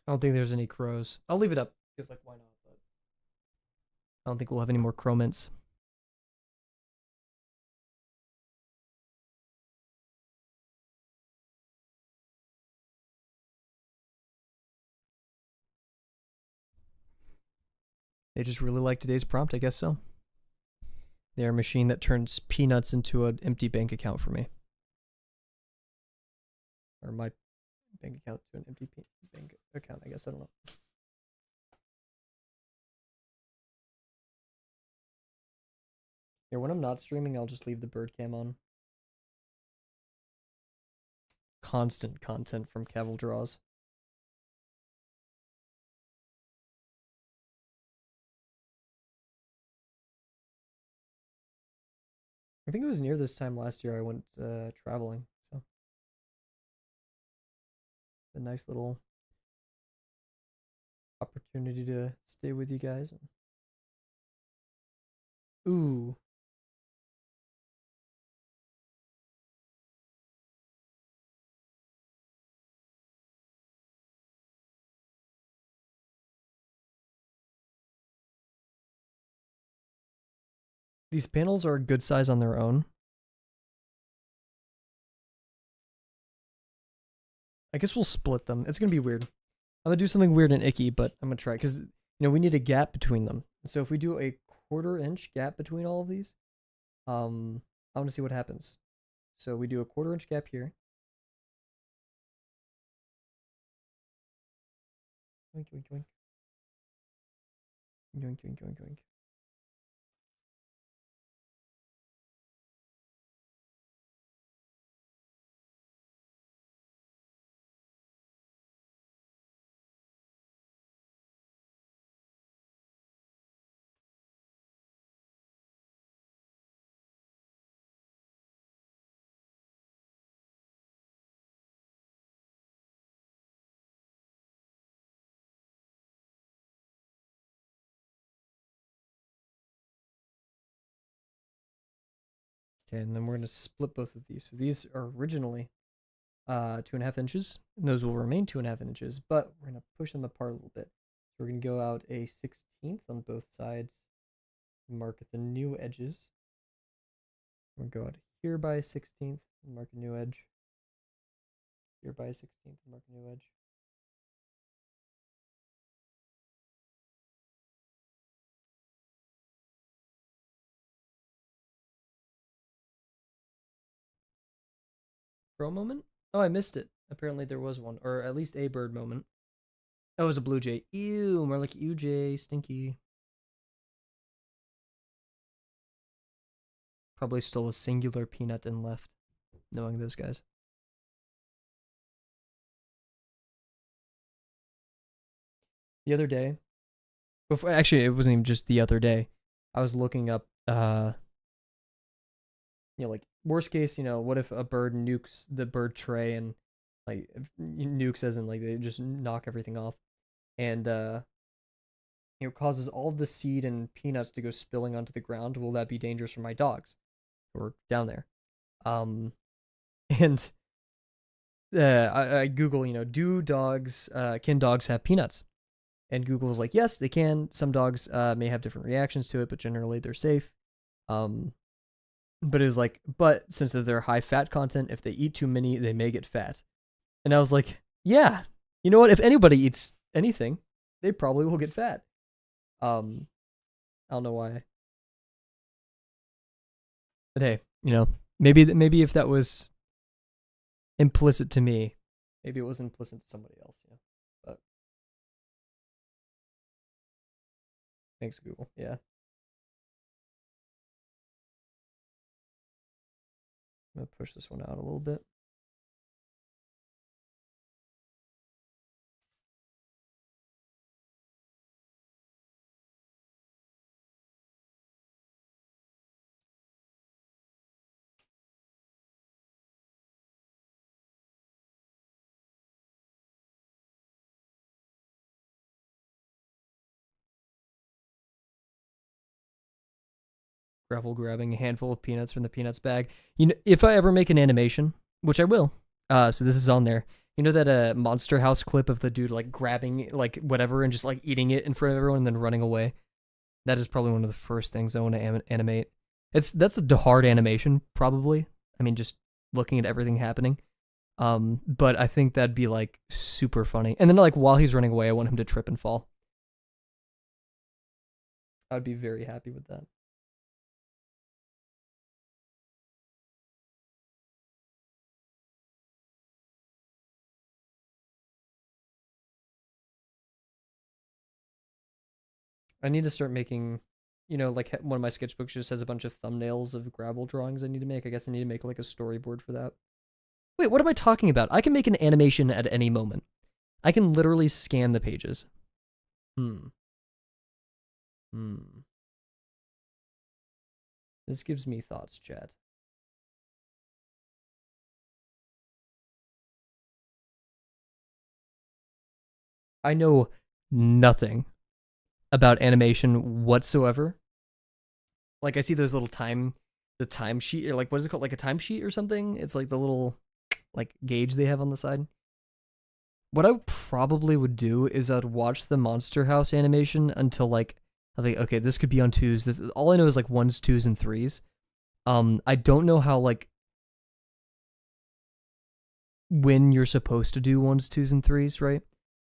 I don't think there's any crows. I'll leave it up because like why not? But I don't think we'll have any more crow mints. They just really like today's prompt, I guess so. They're a machine that turns peanuts into an empty bank account for me. Or my bank account to an empty bank account, I guess. I don't know. Here, when I'm not streaming, I'll just leave the bird cam on. Constant content from Kavel draws. I think it was near this time last year I went traveling, so a nice little opportunity to stay with you guys. Ooh. These panels are a good size on their own. I guess we'll split them. It's gonna be weird. I'm gonna do something weird and icky, but I'm gonna try because we need a gap between them. So if we do a 1/4 inch gap between all of these, I want to see what happens. So we do a 1/4 inch gap here. Oink, oink, oink. Oink, oink, oink, oink. Okay, and then we're gonna split both of these. So these are originally 2.5 inches, and those will remain 2.5 inches, but we're gonna push them apart a little bit. So we're gonna go out a 1/16 on both sides, mark the new edges. We're gonna go out here by a 1/16 and mark a new edge. Here by a 1/16 and mark a new edge. Crow moment? Oh, I missed it. Apparently there was one, or at least a bird moment. Oh, it was a blue jay. Ew, more like you, Jay. Stinky. Probably stole a singular peanut and left, knowing those guys. The other day, before actually, it wasn't even just the other day. I was looking up, like worst case, what if a bird nukes the bird tray and like nukes as in like they just knock everything off, and causes all of the seed and peanuts to go spilling onto the ground. Will that be dangerous for my dogs who are down there? Um, and I Google, can dogs have peanuts? And Google was like, yes, they can. Some dogs may have different reactions to it, but generally they're safe. Um, but it was like, but since they're high fat content, if they eat too many, they may get fat. And I was like, yeah, you know what? If anybody eats anything, they probably will get fat. I don't know why, but hey, maybe if that was implicit to me, maybe it was implicit to somebody else. But thanks, Google. Yeah, I'm gonna push this one out a little bit. Gravel grabbing a handful of peanuts from the peanuts bag. If I ever make an animation, which I will, so this is on there. You know that Monster House clip of the dude like grabbing like whatever and just like eating it in front of everyone and then running away? That is probably one of the first things I want to animate. That's a hard animation, probably. I mean, just looking at everything happening. But I think that'd be like super funny. And then like while he's running away, I want him to trip and fall. I'd be very happy with that. I need to start making, like one of my sketchbooks just has a bunch of thumbnails of gravel drawings I need to make. I guess I need to make like a storyboard for that. Wait, what am I talking about? I can make an animation at any moment. I can literally scan the pages. Hmm. This gives me thoughts, chat. I know nothing about animation whatsoever. Like I see those little the timesheet, or like what is it called? Like a timesheet or something? It's like the little like gauge they have on the side. What I probably would do is I'd watch the Monster House animation until like I think okay, this could be on twos. This all I know is like ones, twos, and threes. I don't know how like when you're supposed to do ones, twos, and threes, right?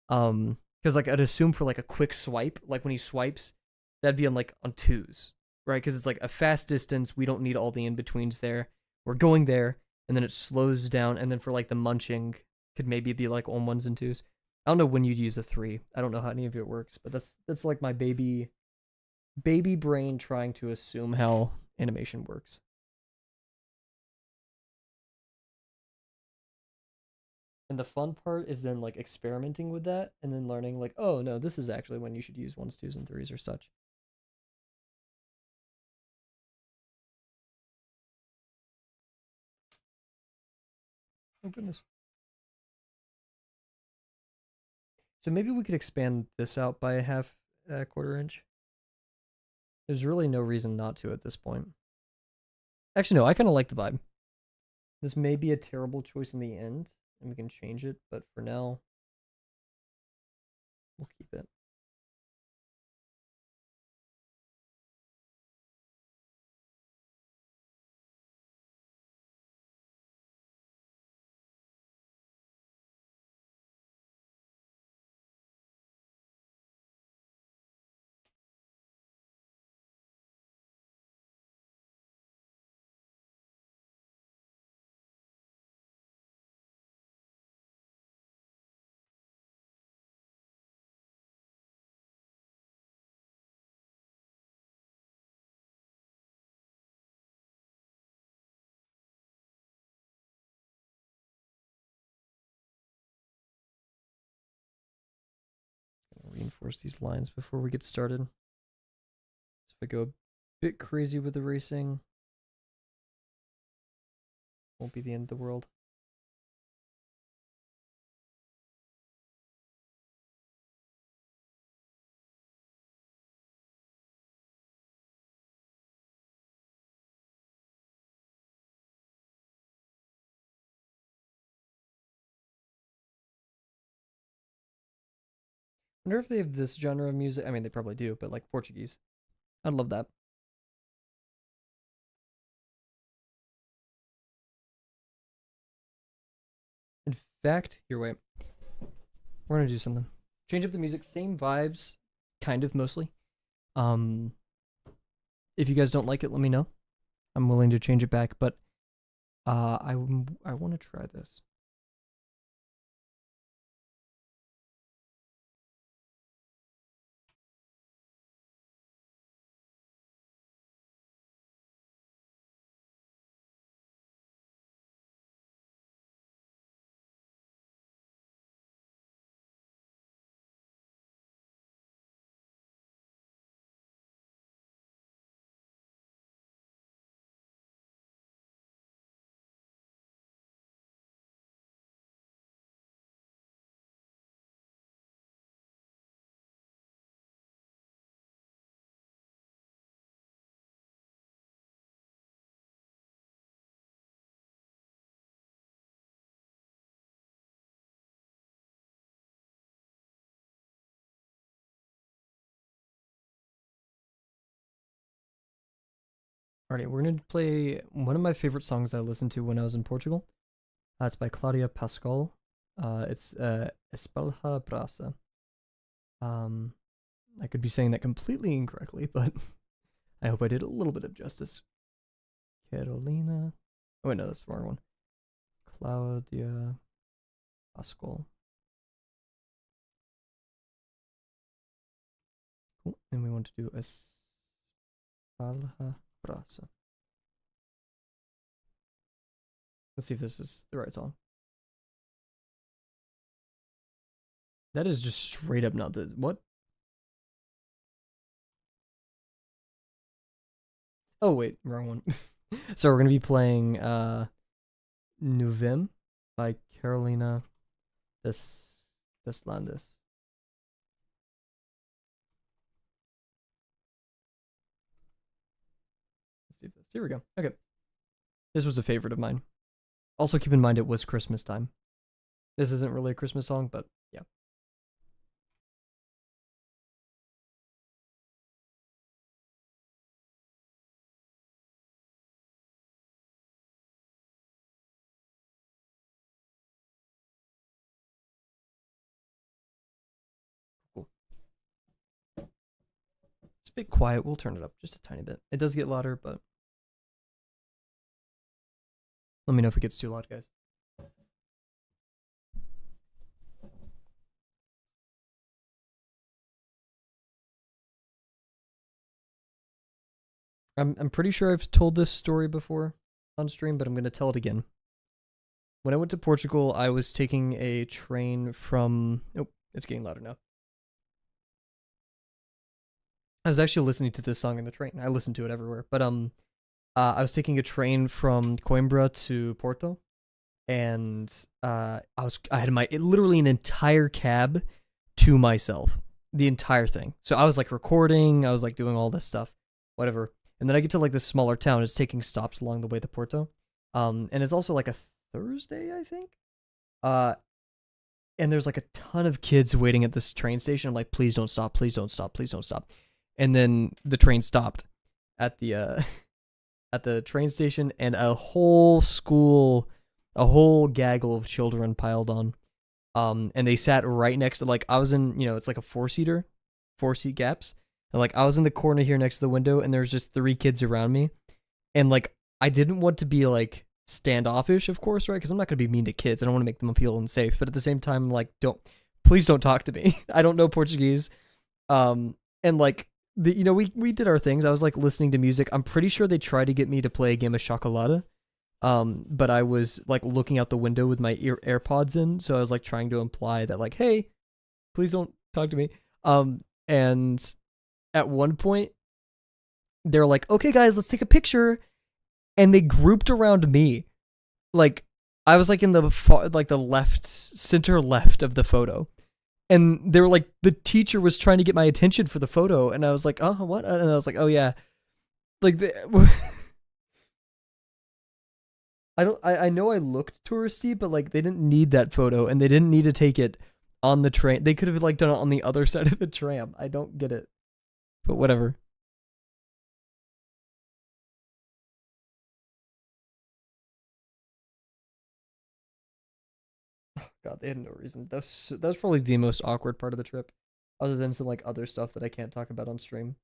Because like I'd assume for like a quick swipe, like when he swipes, that'd be on twos, right? Because it's like a fast distance. We don't need all the in betweens there. We're going there, and then it slows down, and then for like the munching, could maybe be like on ones and twos. I don't know when you'd use a three. I don't know how any of it works, but that's like my baby brain trying to assume how animation works. And the fun part is then like experimenting with that and then learning like, oh no, this is actually when you should use ones, twos, and threes or such. Oh goodness. So maybe we could expand this out by a half quarter inch. There's really no reason not to at this point. Actually, no, I kind of like the vibe. This may be a terrible choice in the end, and we can change it, but for now, we'll keep it. Reinforce these lines before we get started. So if I go a bit crazy with the racing, won't be the end of the world. wonder if they have this genre of music. I mean, they probably do, but like Portuguese. I'd love that. In fact, here, wait. We're gonna do something. Change up the music, same vibes, kind of mostly. Um, if you guys don't like it, let me know. I'm willing to change it back, but I want to try this. Alrighty, we're gonna play one of my favorite songs I listened to when I was in Portugal. It's by Claudia Pascal. It's Espalha Brasa. Um, I could be saying that completely incorrectly, but I hope I did a little bit of justice. Carolina. Oh wait, no, that's the wrong one. Claudia Pascal. Cool. And we want to do Espalha Brasa. Let's see if this is the right song. That is just straight up not the what? Oh wait, wrong one. So we're gonna be playing Nuvem by Carolina Deslandes. Let's see this. Here we go. Okay. This was a favorite of mine. Also keep in mind it was Christmas time. This isn't really a Christmas song, but yeah. Cool. It's a bit quiet. We'll turn it up just a tiny bit. It does get louder, but let me know if it gets too loud, guys. I'm pretty sure I've told this story before on stream, but I'm gonna tell it again. When I went to Portugal, I was taking a train from. Oh, it's getting louder now. I was actually listening to this song in the train. I listened to it everywhere, but I was taking a train from Coimbra to Porto, and I had literally an entire cab to myself, the entire thing. So I was like recording, I was like doing all this stuff, whatever. And then I get to like this smaller town. It's taking stops along the way to Porto, and it's also like a Thursday, I think. And there's like a ton of kids waiting at this train station. I'm like, please don't stop, please don't stop, please don't stop. And then the train stopped at the at the train station, and a whole school, a whole gaggle of children piled on. And they sat right next to, like, I was in, it's like a 4-seat gaps. And like I was in the corner here next to the window, and there's just 3 kids around me. And like I didn't want to be like standoffish, of course, right? Because I'm not gonna be mean to kids. I don't want to make them feel unsafe. But at the same time, like, please don't talk to me. I don't know Portuguese. And like we did our things. I was like listening to music. I'm pretty sure they tried to get me to play a game of Chocolata. But I was like looking out the window with my AirPods in, so I was like trying to imply that like, hey, please don't talk to me. And at one point, they're like, okay, guys, let's take a picture. And they grouped around me. Like, I was like in the center left of the photo. And they were like, the teacher was trying to get my attention for the photo. And I was like, oh, what? And I was like, oh, yeah. Like, I know I looked touristy, but like they didn't need that photo, and they didn't need to take it on the train. They could have like done it on the other side of the tram. I don't get it, but whatever. God, they had no reason. That was probably the most awkward part of the trip, other than some like other stuff that I can't talk about on stream.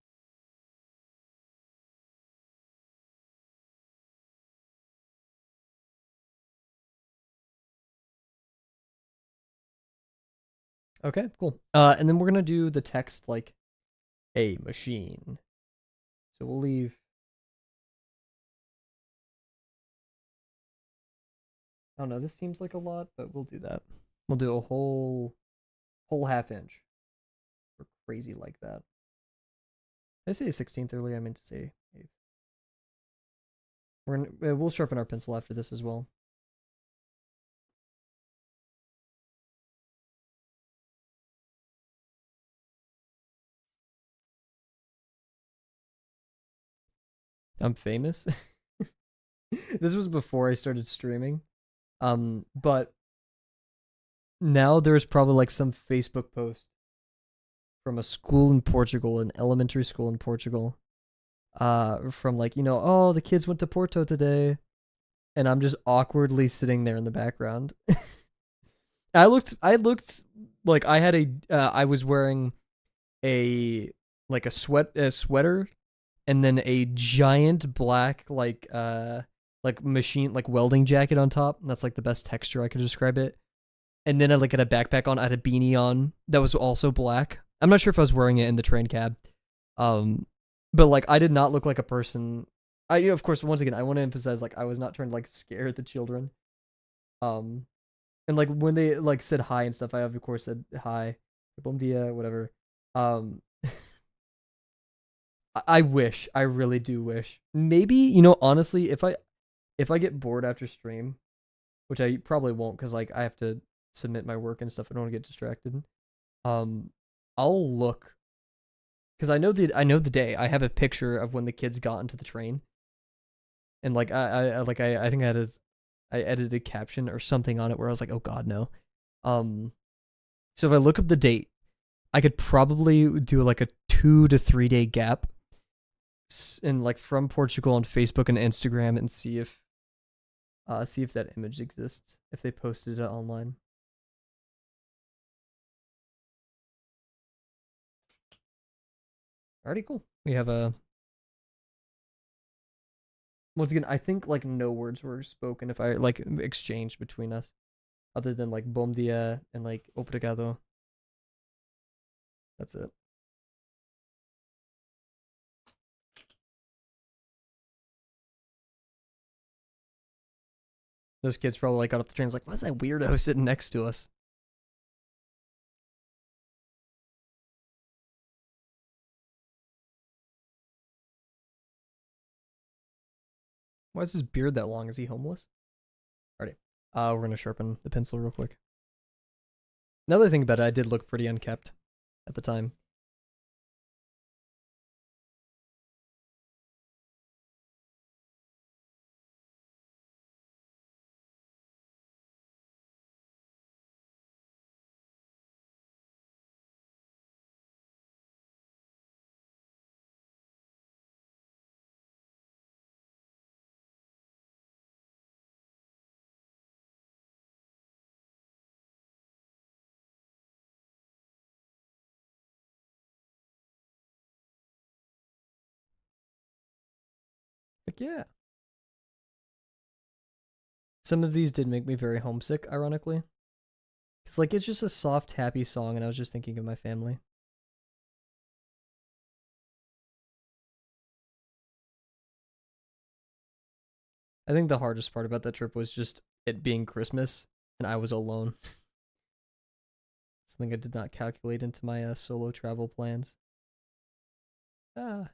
Okay, cool. And then we're gonna do the text like a machine. So we'll leave. I don't know. This seems like a lot, but we'll do that. We'll do a whole half inch. We're crazy like that. Did I say 16th earlier? I meant to say 8th. We'll sharpen our pencil after this as well. I'm famous. This was before I started streaming. But now there's probably like some Facebook post from a school in Portugal, an elementary school in Portugal. From like, oh, the kids went to Porto today, and I'm just awkwardly sitting there in the background. I looked like I was wearing a like a sweater and then a giant black like machine like welding jacket on top. That's like the best texture I could describe it. And then I like had a backpack on. I had a beanie on that was also black. I'm not sure if I was wearing it in the train cab. But like I did not look like a person. Of course once again I want to emphasize like I was not trying to like scare the children. Um and like when they like said hi and stuff, I of course said hi, bom dia, whatever. Um I wish, I really do wish. Maybe, honestly, if I get bored after stream, which I probably won't because like I have to submit my work and stuff. I don't want to get distracted. Um, I'll look because I know the day. I have a picture of when the kids got into the train, and like I think I edited a caption or something on it where I was like, oh God, no. Um, so if I look up the date, I could probably do like a 2 to 3 day gap, and like from Portugal on Facebook and Instagram, and see if that image exists if they posted it online. Alrighty, cool. We have a once again. I think like no words were spoken if I like exchanged between us, other than like bom dia and like obrigado. That's it. Those kids probably like got off the train. Like, what's that weirdo sitting next to us? Why is his beard that long? Is he homeless? Alrighty. We're gonna sharpen the pencil real quick. Another thing about it, I did look pretty unkept at the time. Like, yeah. Some of these did make me very homesick, ironically. It's like it's just a soft, happy song, and I was just thinking of my family. I think the hardest part about that trip was just it being Christmas and I was alone. Something I did not calculate into my solo travel plans. Ah,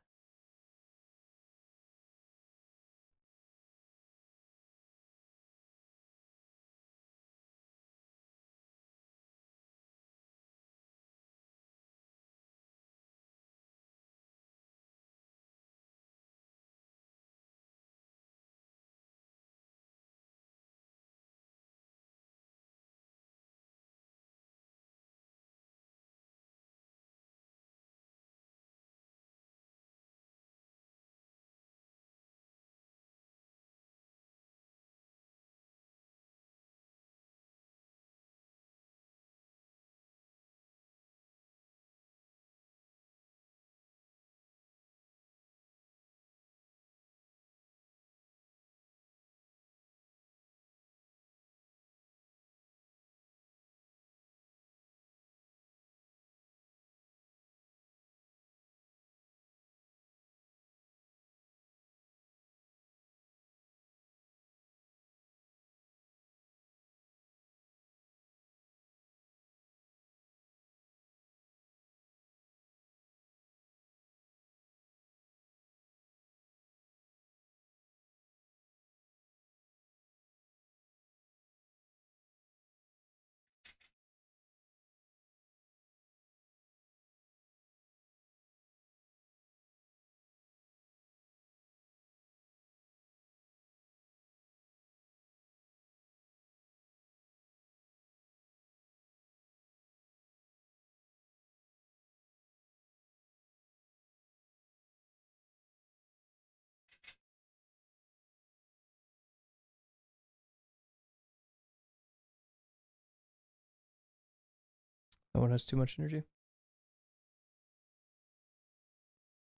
No one has too much energy.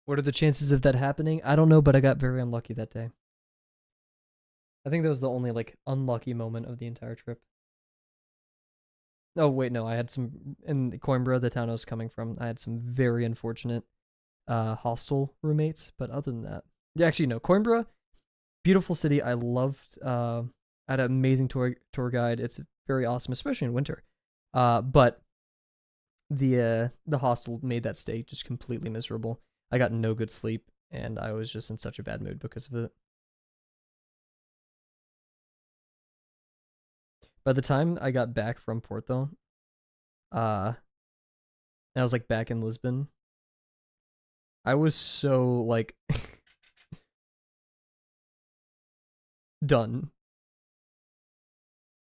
What are the chances of that happening? I don't know, but I got very unlucky that day. I think that was the only like unlucky moment of the entire trip. Oh wait, no, I had some in Coimbra, the town I was coming from. I had some very unfortunate hostel roommates, but other than that, yeah, actually no, Coimbra, beautiful city. I loved. I had an amazing tour guide. It's very awesome, especially in winter. But the hostel made that stay just completely miserable. I got no good sleep, and I was just in such a bad mood because of it. By the time I got back from Porto, and I was like back in Lisbon, I was so like done.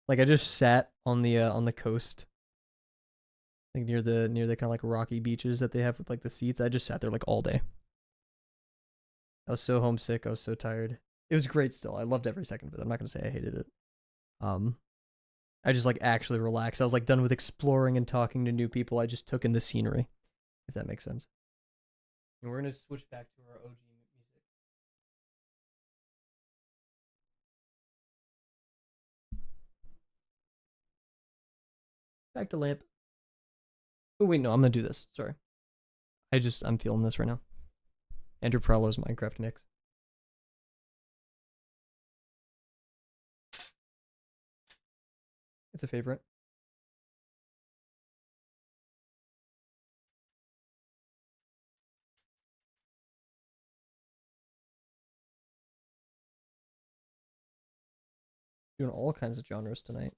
Like I just sat on the coast, like near the kind of like rocky beaches that they have with like the seats. I just sat there like all day. I was so homesick. I was so tired. It was great still. I loved every second of it. I'm not gonna say I hated it. Um, I just like actually relaxed. I was like done with exploring and talking to new people. I just took in the scenery, if that makes sense. And we're gonna switch back to our OG music. Back to lamp. Oh wait, no, I'm gonna do this. Sorry. I'm feeling this right now. Andrew Prello's Minecraft Nicks. It's a favorite. Doing all kinds of genres tonight.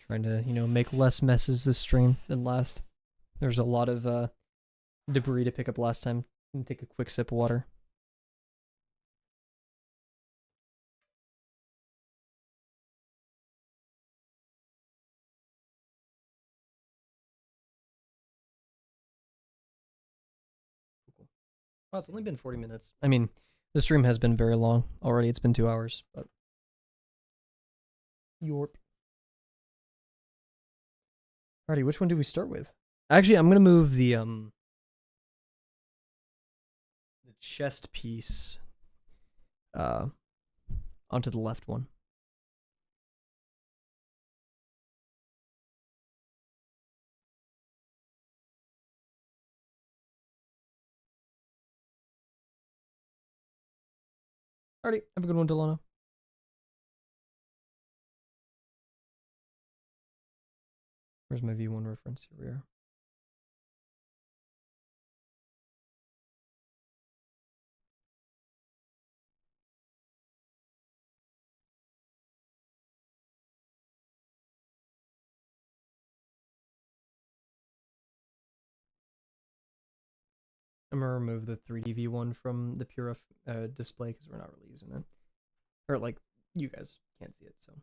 Trying to, make less messes this stream than last. There's a lot of debris to pick up last time. And take a quick sip of water. Cool. Well, it's only been 40 minutes. I mean, the stream has been very long already. It's been 2 hours, but Yorp. Alrighty, which one do we start with? Actually, I'm gonna move the chest piece onto the left one. Alrighty, have a good one, Delano. Where's my V1 reference? Here we are. I'm gonna remove the 3D V1 from the pure display because we're not really using it. Or like, you guys can't see it, so.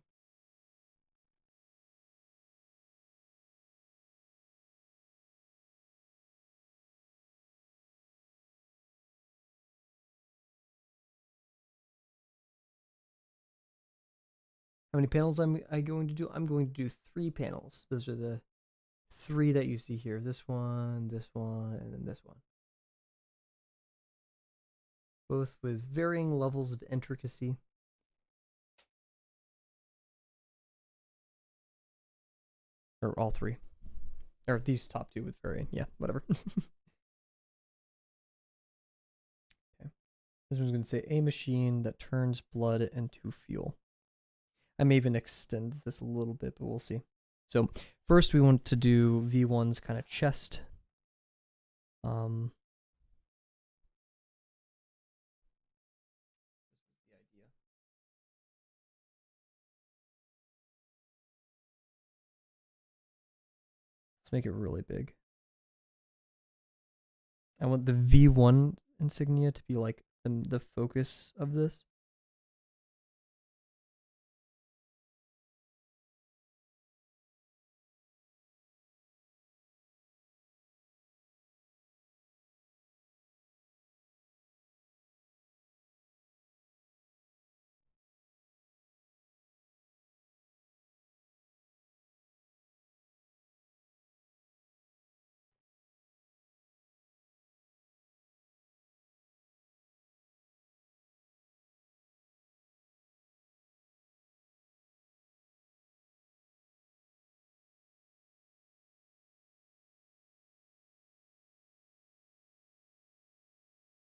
How many panels am I going to do? I'm going to do 3 panels. Those are the 3 that you see here. This one, and then this one. Both with varying levels of intricacy. Or all 3. Or these top 2 with varying. Yeah, whatever. Okay. This one's going to say a machine that turns blood into fuel. I may even extend this a little bit, but we'll see. So first we want to do V1's kind of chest. Um, this was the idea. Let's make it really big. I want the V1 insignia to be like the focus of this.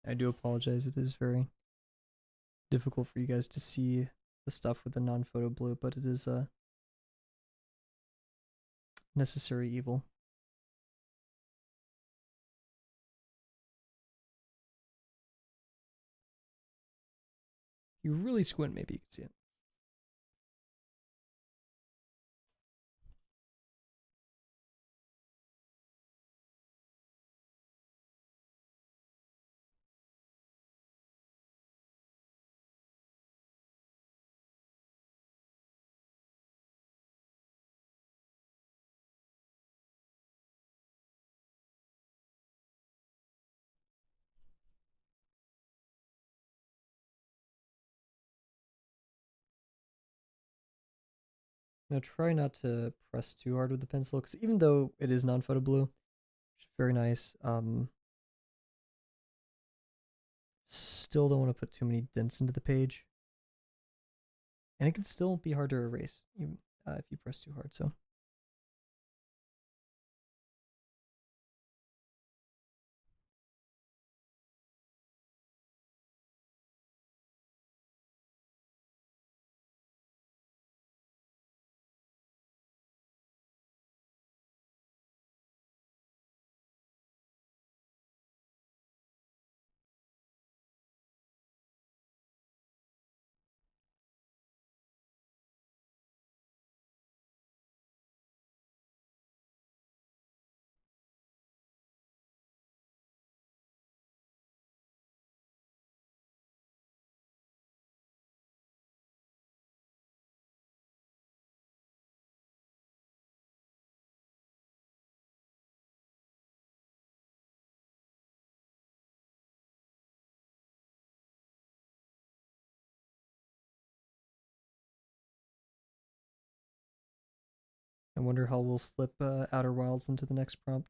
I do apologize. It is very difficult for you guys to see the stuff with the non-photo blue, but it is a necessary evil. If you really squint, maybe you can see it. Now try not to press too hard with the pencil, because even though it is non-photo blue, which is very nice, still don't want to put too many dents into the page. And it can still be hard to erase even, if you press too hard, so. I wonder how we'll slip Outer Wilds into the next prompt.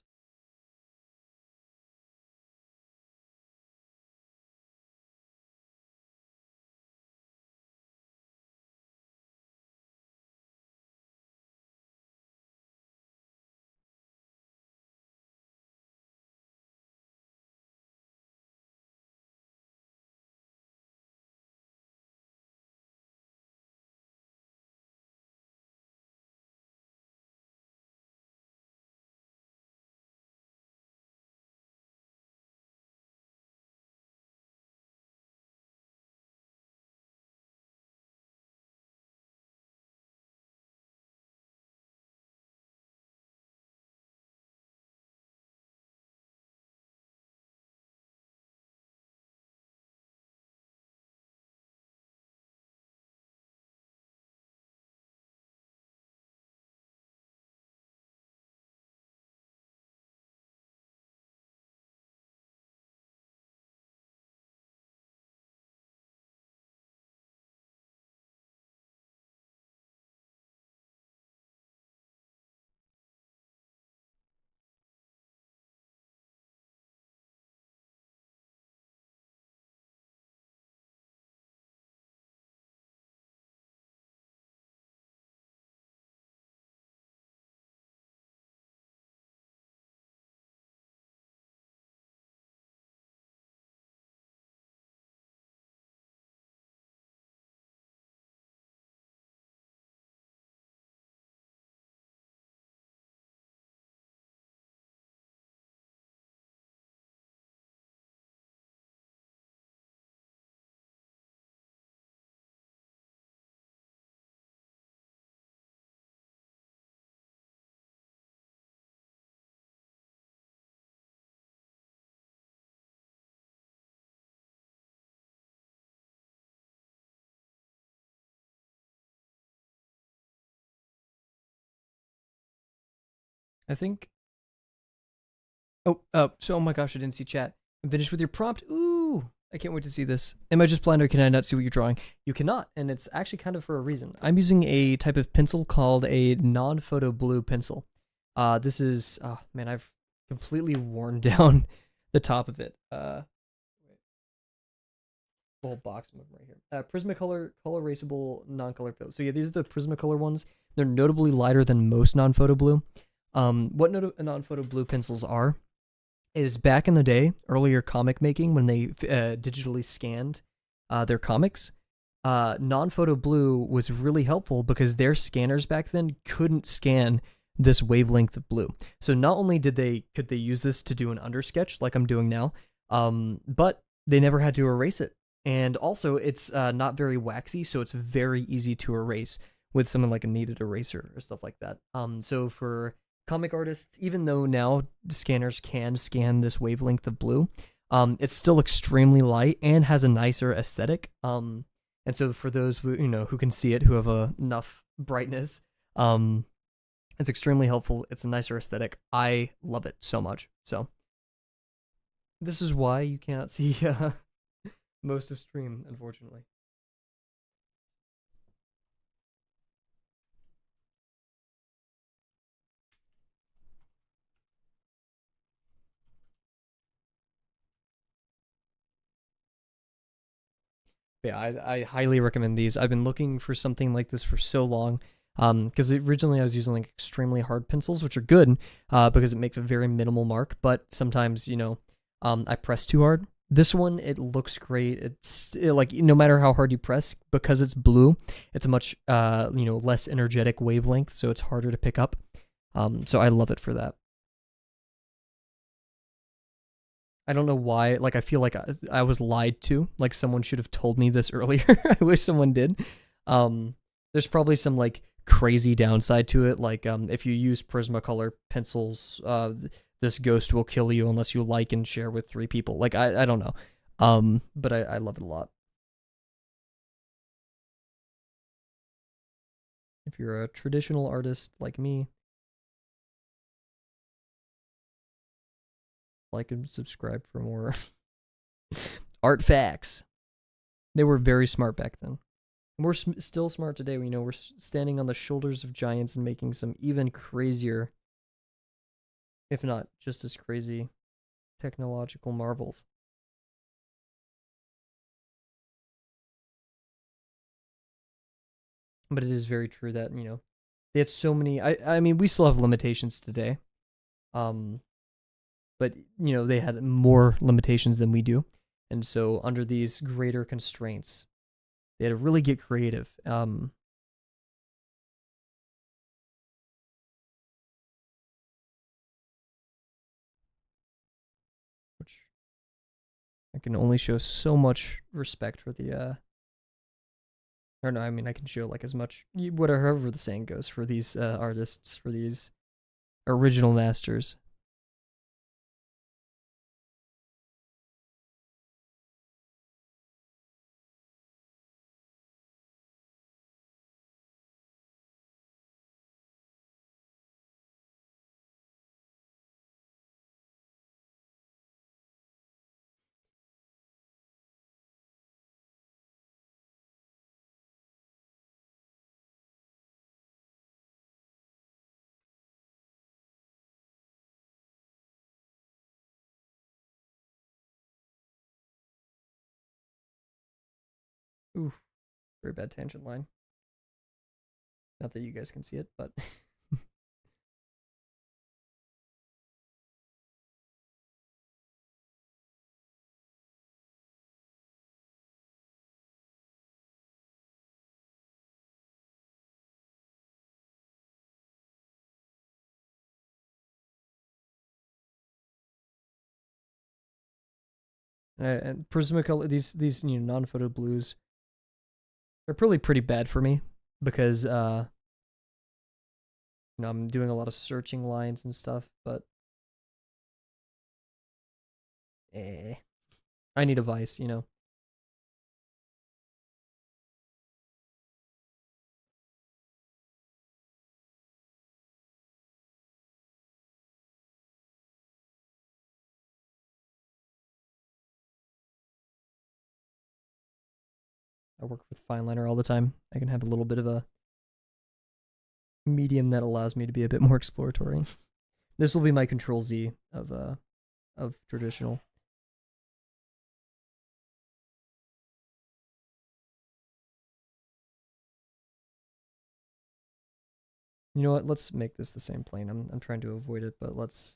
I think. So oh my gosh, I didn't see chat. I'm finished with your prompt. Ooh, I can't wait to see this. Am I just blind or can I not see what you're drawing? You cannot, and it's actually kind of for a reason. I'm using a type of pencil called a non-photo blue pencil. This is, oh man, I've completely worn down the top of it. Whole box of them right here. Prismacolor, color erasable, non-color pills. So yeah, these are the Prismacolor ones. They're notably lighter than most non-photo blue. What non-photo blue pencils are is back in the day, earlier comic making, when they digitally scanned their comics, non-photo blue was really helpful because their scanners back then couldn't scan this wavelength of blue. So not only could they use this to do an undersketch like I'm doing now, but they never had to erase it. And also, it's not very waxy, so it's very easy to erase with something like a kneaded eraser or stuff like that. So for comic artists, even though now scanners can scan this wavelength of blue, it's still extremely light and has a nicer aesthetic. And so for those who can see it, who have enough brightness, it's extremely helpful. It's a nicer aesthetic. I love it so much. So this is why you cannot see most of stream, unfortunately. Yeah, I highly recommend these. I've been looking for something like this for so long. Because originally I was using like extremely hard pencils, which are good, because it makes a very minimal mark. But sometimes, I press too hard. This one, it looks great. Like no matter how hard you press, because it's blue, it's a much less energetic wavelength, so it's harder to pick up. So I love it for that. I don't know why. Like, I feel like I was lied to. Like, someone should have told me this earlier. I wish someone did. There's probably some like crazy downside to it. Like, if you use Prismacolor pencils, this ghost will kill you unless you like and share with 3 people. Like, I don't know. But I love it a lot. If you're a traditional artist like me, like and subscribe for more art facts. They were very smart back then. We're still smart today. We're standing on the shoulders of giants and making some even crazier, if not just as crazy, technological marvels. But it is very true that they had so many. I mean, we still have limitations today, um, but they had more limitations than we do, and so under these greater constraints, they had to really get creative. Which I can only show so much respect for the or no, I mean I can show like as much whatever the saying goes for these artists, for these original masters. Oof, very bad tangent line. Not that you guys can see it, but and Prismacolor, these non-photo blues, they're probably pretty bad for me because I'm doing a lot of searching lines and stuff, but I need a vice. I work with fine liner all the time. I can have a little bit of a medium that allows me to be a bit more exploratory. This will be my control Z of traditional. You know what? Let's make this the same plane. I'm trying to avoid it, but let's.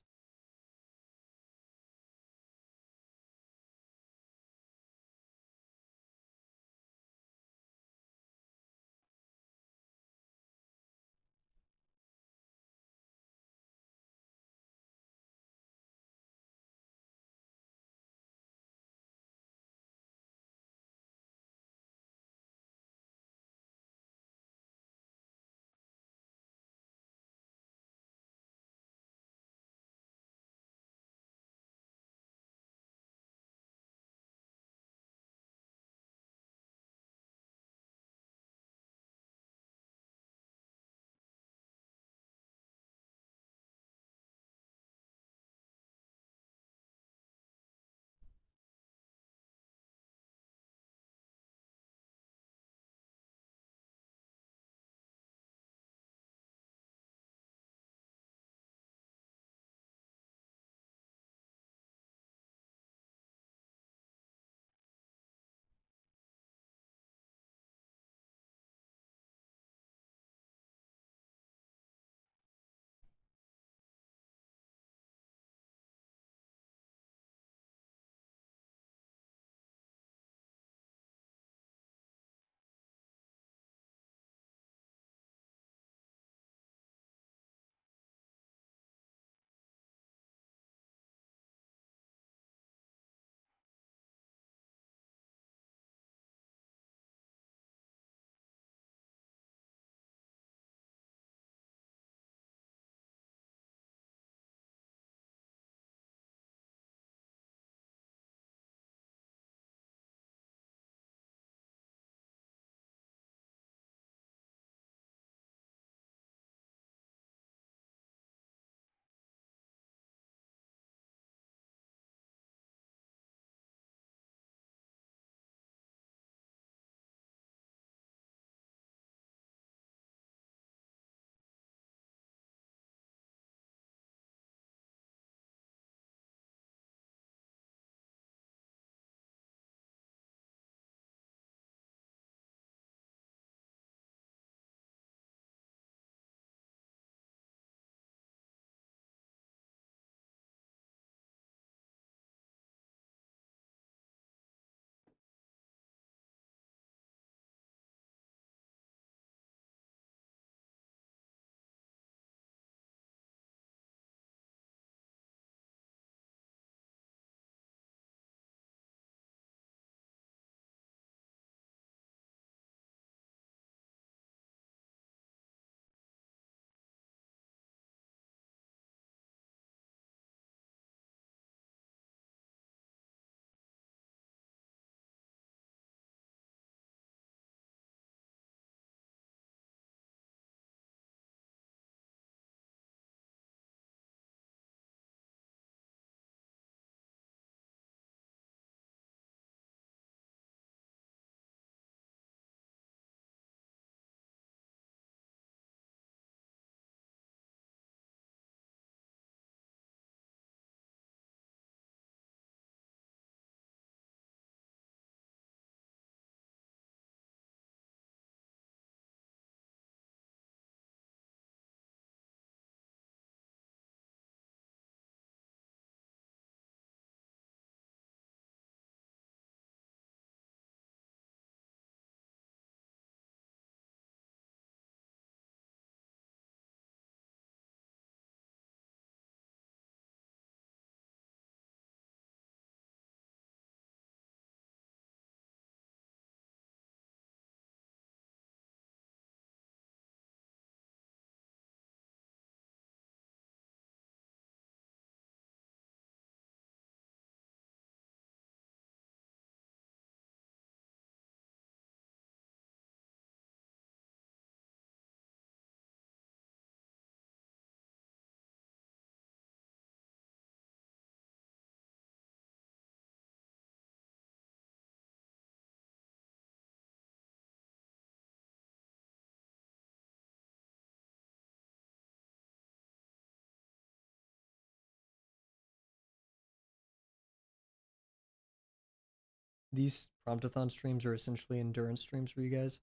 These Promptathon streams are essentially endurance streams for you guys.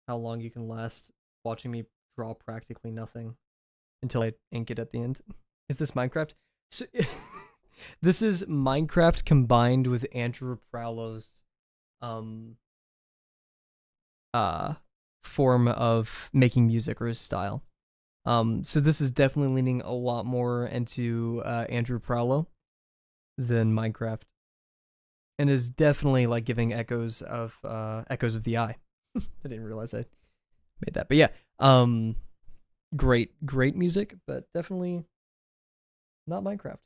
How long you can last watching me draw practically nothing until I ink it at the end. Is this Minecraft? So, this is Minecraft combined with Andrew Prowlow's um uh form of making music or his style. So this is definitely leaning a lot more into Andrew Prowlow than Minecraft, and is definitely like giving echoes of the eye. I didn't realize I made that, but yeah, great music, but definitely not Minecraft.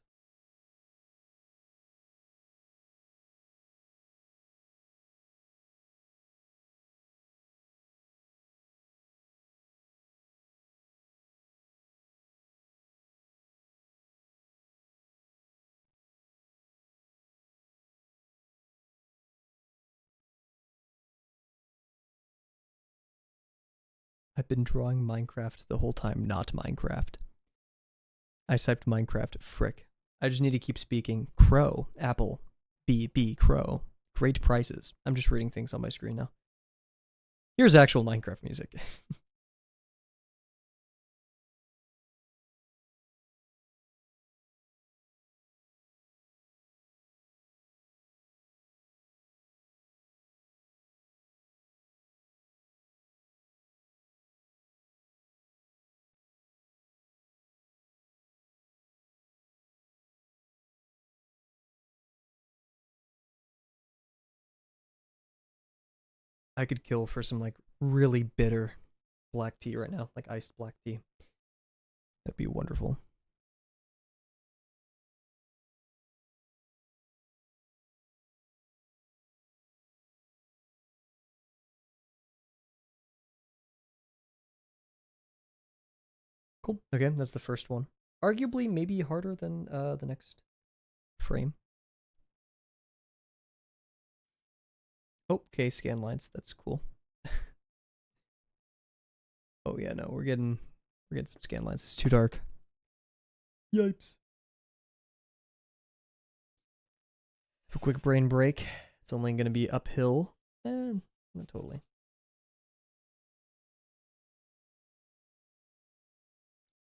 I've been drawing Minecraft the whole time, not Minecraft. I typed Minecraft, frick. I just need to keep speaking. Crow, apple, B, crow. Great prices. I'm just reading things on my screen now. Here's actual Minecraft music. I could kill for some like really bitter black tea right now, like iced black tea. That'd be wonderful. Cool. Okay, that's the first one. Arguably, maybe harder than the next frame. Okay, scan lines. That's cool. Oh yeah, no, we're getting some scan lines. It's too dark. Yipes. A quick brain break. It's only gonna be uphill. Not totally.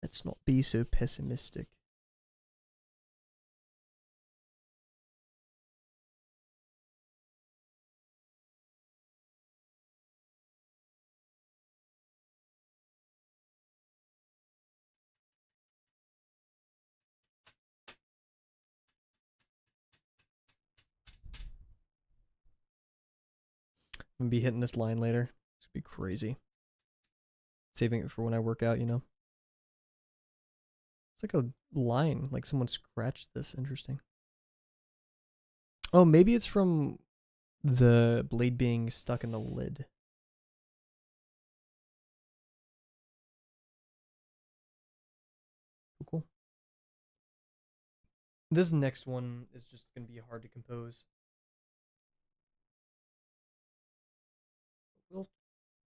Let's not be so pessimistic. I'm gonna be hitting this line later. It's gonna be crazy. Saving it for when I work out, you know? It's like a line, like someone scratched this. Interesting. Oh, maybe it's from the blade being stuck in the lid. Cool. This next one is just gonna be hard to compose.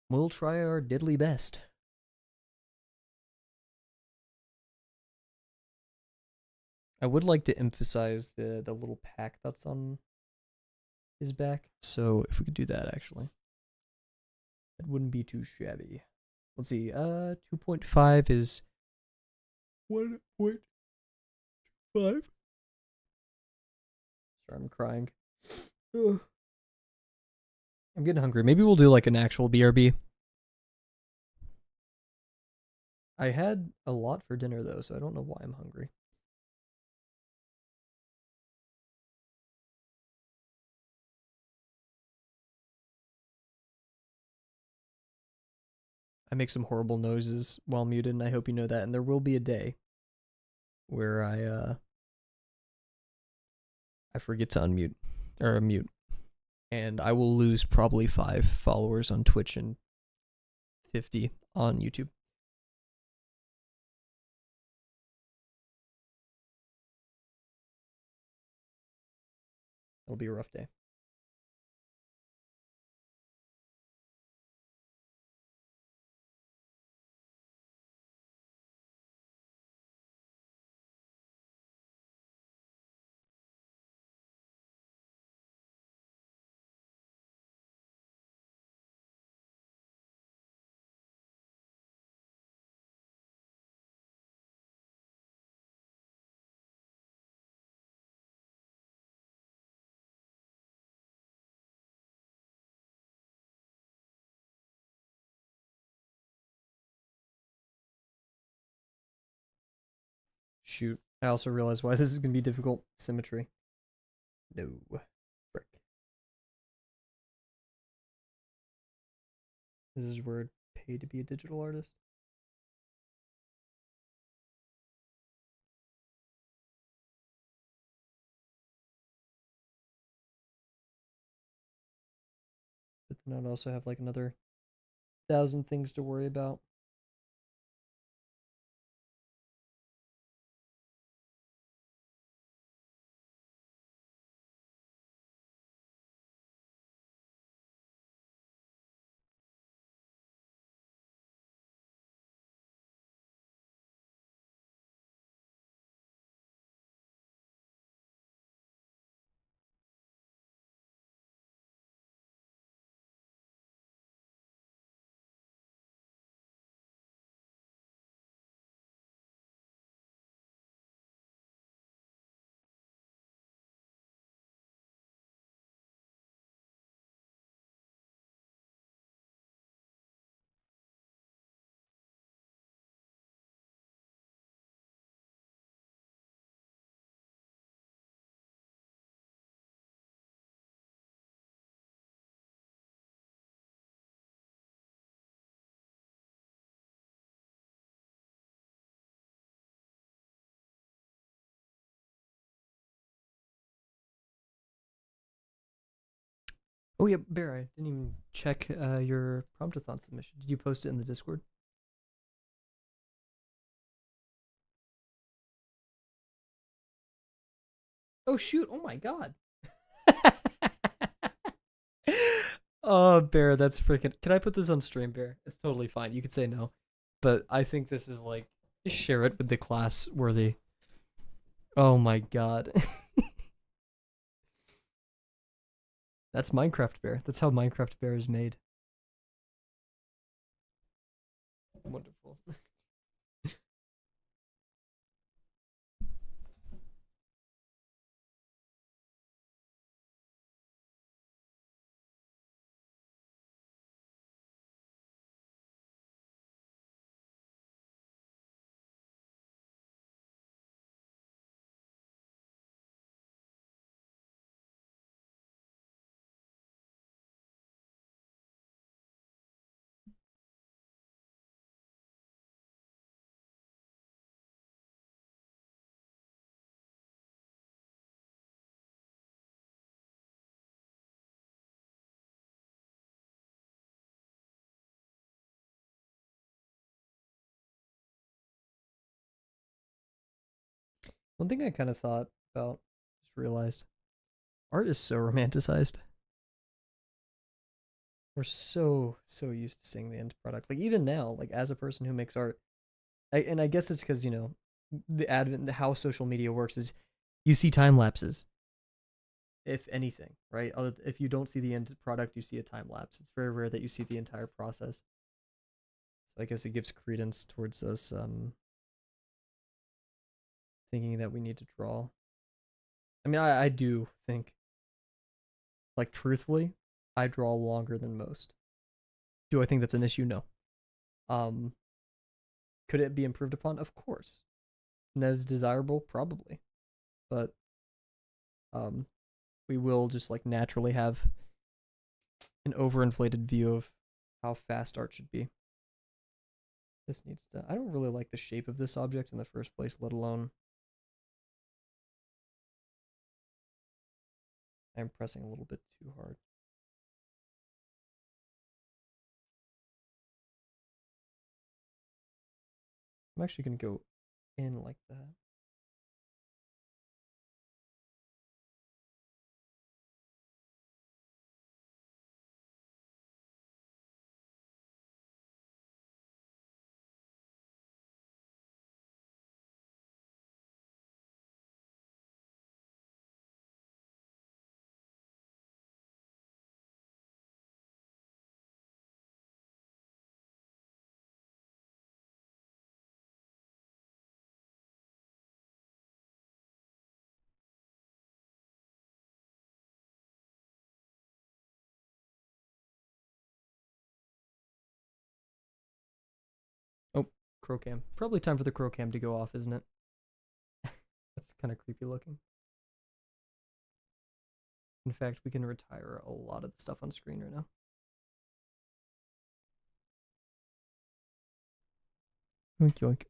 We'll try our diddly best. I would like to emphasize the little pack that's on his back. So if we could do that, actually, it wouldn't be too shabby. Let's see. 2.5 is 1.5. Sorry, I'm crying. Ugh. I'm getting hungry. Maybe we'll do like an actual BRB. I had a lot for dinner though, so I don't know why I'm hungry. I make some horrible noises while muted, and I hope you know that. And there will be a day where I forget to unmute or mute, and I will lose probably 5 followers on Twitch and 50 on YouTube. It'll be a rough day. shoot. I also realize why this is gonna be difficult. Symmetry. No. Frick. This is where I'd pay to be a digital artist. But then I'd also have like another 1,000 things to worry about. Oh yeah, Bear, I didn't even check your Promptathon submission. Did you post it in the Discord? Oh shoot! Oh my god! Oh, Bear, that's freaking. Can I put this on stream, Bear? It's totally fine. You could say no, but I think this is like share it with the class worthy. Oh my god. That's Minecraft Bear. That's how Minecraft Bear is made. Wonderful. One thing I kind of thought about, just realized, art is so romanticized. We're so used to seeing the end product. Like even now, like as a person who makes art, and I guess it's because the advent, how social media works is, you see time lapses, if anything, right? If you don't see the end product, you see a time lapse. It's very rare that you see the entire process. So I guess it gives credence towards us thinking that we need to draw. I mean, I do think, like truthfully, I draw longer than most. Do I think that's an issue? No. Um, could it be improved upon? Of course. And that is desirable, probably. But um, we will just like naturally have an overinflated view of how fast art should be. This needs to. I don't really like the shape of this object in the first place, let alone. I'm pressing a little bit too hard. I'm actually going to go in like that. Oh, crow cam. Probably time for the crow cam to go off, isn't it? kind of creepy looking. In fact, we can retire a lot of the stuff on screen right now. Yoink yoink.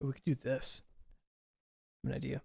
We could do this. An idea.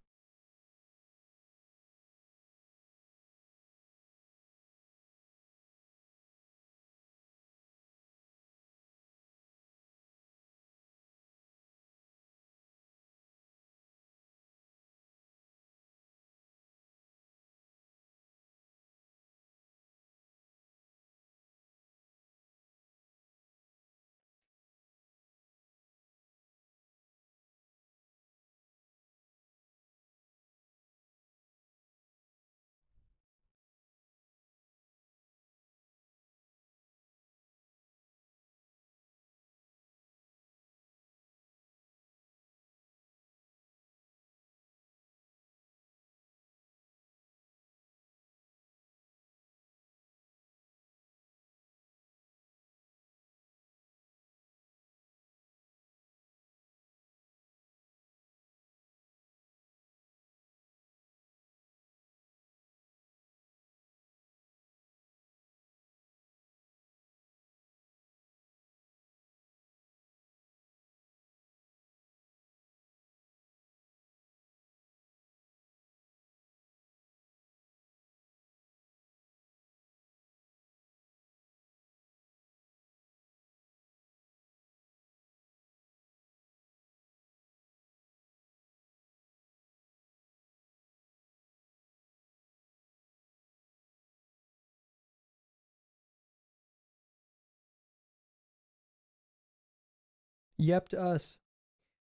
Yep to us.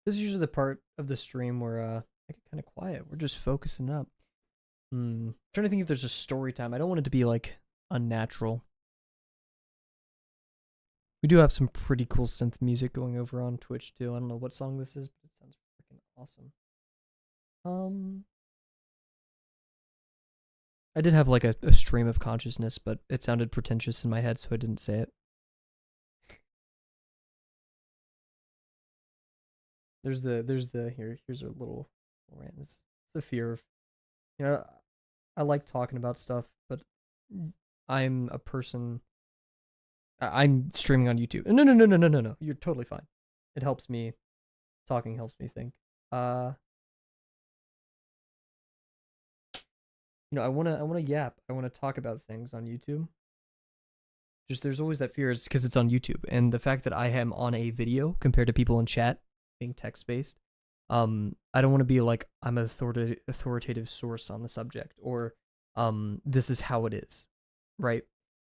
This is usually the part of the stream where I get kind of quiet. We're just focusing up. Trying to think if there's a story time. I don't want it to be like unnatural. We do have some pretty cool synth music going over on Twitch too. I don't know what song this is, but it sounds freaking awesome. I did have like a stream of consciousness, but it sounded pretentious in my head, so I didn't say it. Here's a little rant. It's the fear of, you know, I like talking about stuff, but I'm a person. I'm streaming on YouTube. No. You're totally fine. It helps me. Talking helps me think. I wanna yap. I wanna talk about things on YouTube. Just there's always that fear, it's because it's on YouTube, and the fact that I am on a video compared to people in chat being text based. I don't want to be like I'm an authoritative source on the subject, or this is how it is, right?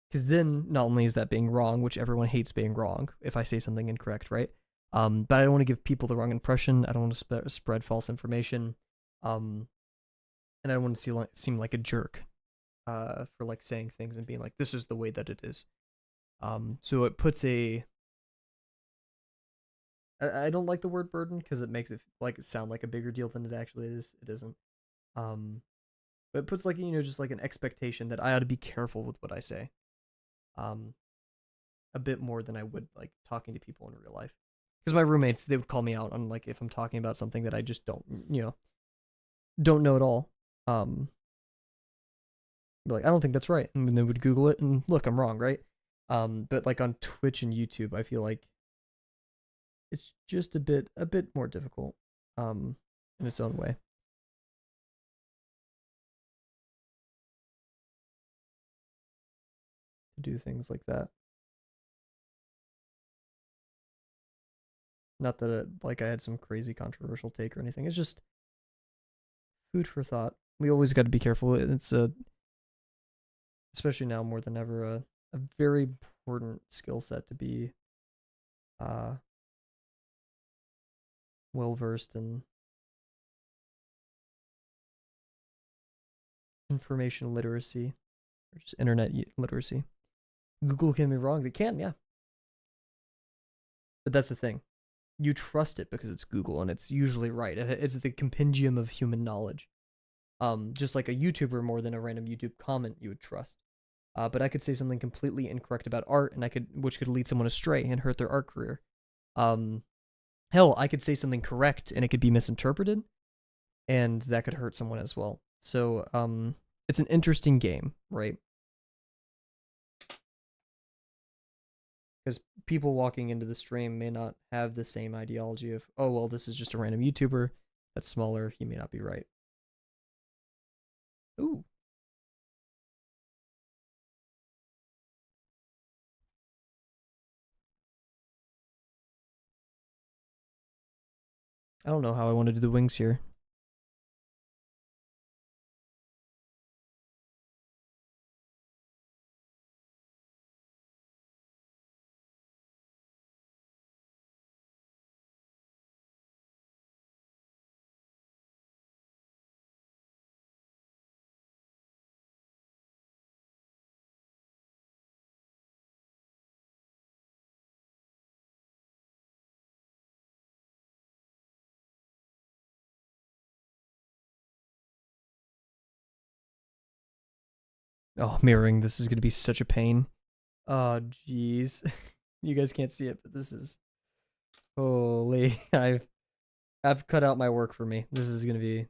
Because then not only is that being wrong, which everyone hates being wrong if I say something incorrect, right? But I don't want to give people the wrong impression. I don't want to spread false information, um, and I don't want to seem like a jerk, for like saying things and being like this is the way that it is. So it puts a I don't like the word burden because it makes it like sound like a bigger deal than it actually is. It isn't. Um, but it puts like just like an expectation that I ought to be careful with what I say. Um, a bit more than I would like talking to people in real life. Because my roommates, they would call me out on like if I'm talking about something that I just don't know at all. Be like I don't think that's right, and then they would Google it and look, I'm wrong, right? But like on Twitch and YouTube, I feel like it's just a bit more difficult, in its own way. To do things like that. Not that like I had some crazy controversial take or anything. It's just food for thought. We always got to be careful. It's especially now more than ever, a very important skill set to be uh well versed in information literacy or just internet literacy. Google can be wrong. They can, yeah. But that's the thing. You trust it because it's Google and it's usually right. It's the compendium of human knowledge. Just like a YouTuber more than a random YouTube comment you would trust. But I could say something completely incorrect about art, and which could lead someone astray and hurt their art career. Hell, I could say something correct and it could be misinterpreted, and that could hurt someone as well. So, it's an interesting game, right? Because people walking into the stream may not have the same ideology of, oh, well, this is just a random YouTuber that's smaller. He may not be right. Ooh. I don't know how I want to do the wings here. Oh, mirroring. This is going to be such a pain. Oh, jeez. You guys can't see it, but this is holy. I've cut out my work for me. This is going to be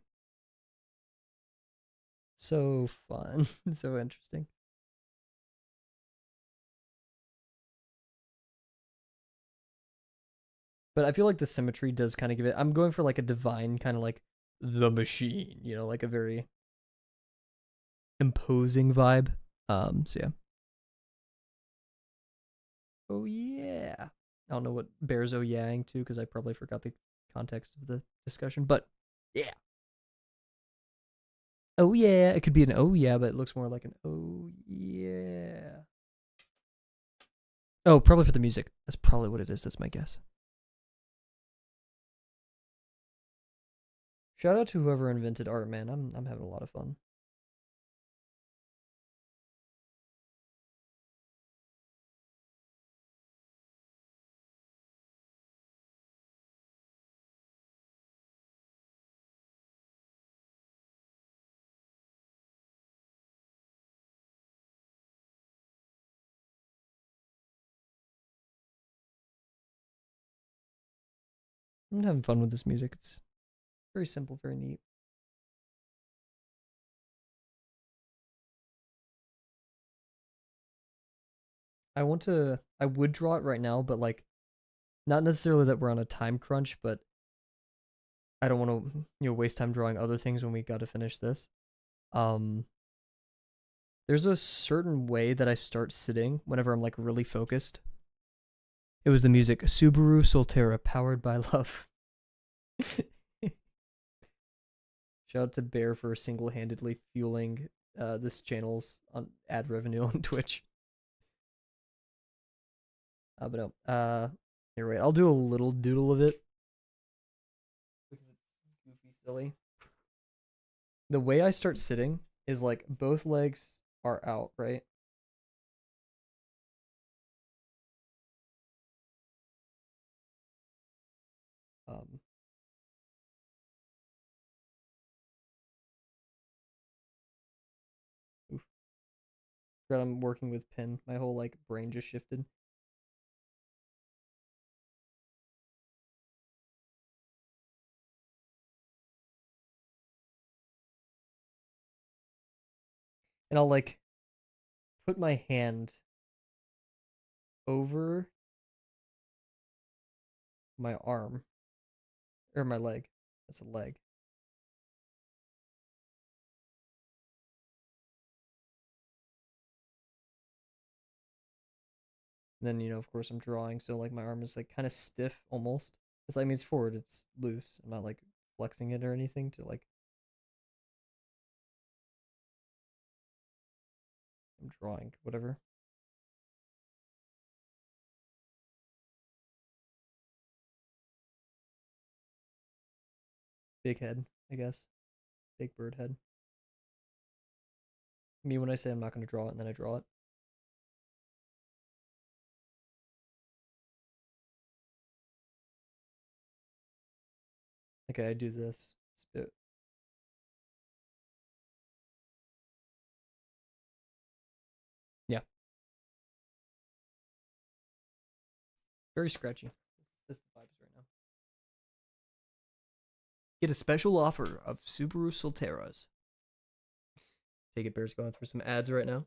so fun. So interesting. But I feel like the symmetry does kind of give it. I'm going for like a divine kind of like the machine, like a very imposing vibe. So yeah. Oh yeah. I don't know what bears oh yang to because I probably forgot the context of the discussion, but yeah. Oh yeah, it could be an oh yeah, but it looks more like an oh yeah. Oh, probably for the music. That's probably what it is. That's my guess. Shout out to whoever invented art, man. I'm having a lot of fun. I'm having fun with this music. It's very simple, very neat. I would draw it right now, but like not necessarily that we're on a time crunch, but I don't want to waste time drawing other things when we got to finish this. There's a certain way that I start sitting whenever I'm like really focused. It was the music Subaru Solterra powered by love. Shout out to Bear for single-handedly fueling this channel's ad revenue on Twitch. But no, here, wait, I'll do a little doodle of it because it's goofy silly. The way I start sitting is like both legs are out, right? Um, oof. But I'm working with pen. My whole like brain just shifted. And I'll like put my hand over my arm or my leg. That's a leg. And then, you know, of course I'm drawing, so like my arm is like kind of stiff almost. It's like, I mean, it's forward, it's loose. I'm not like flexing it or anything to like, I'm drawing, whatever. Big head, I guess. Big bird head. Me when I say I'm not going to draw it and then I draw it. Okay, I do this. Spit. Yeah. Very scratchy. This is the vibes right now. Get a special offer of Subaru Solterras. Take it, Bear's going through some ads right now.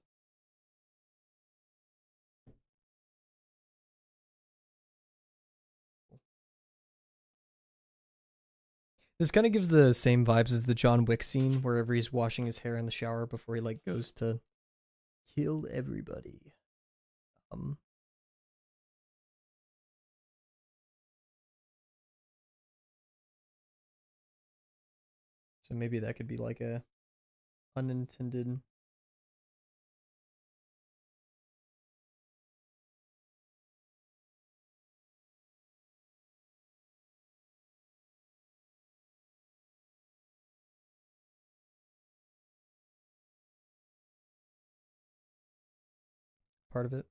This kind of gives the same vibes as the John Wick scene, wherever he's washing his hair in the shower before he like goes to kill everybody. So maybe that could be like a unintended. Part of it.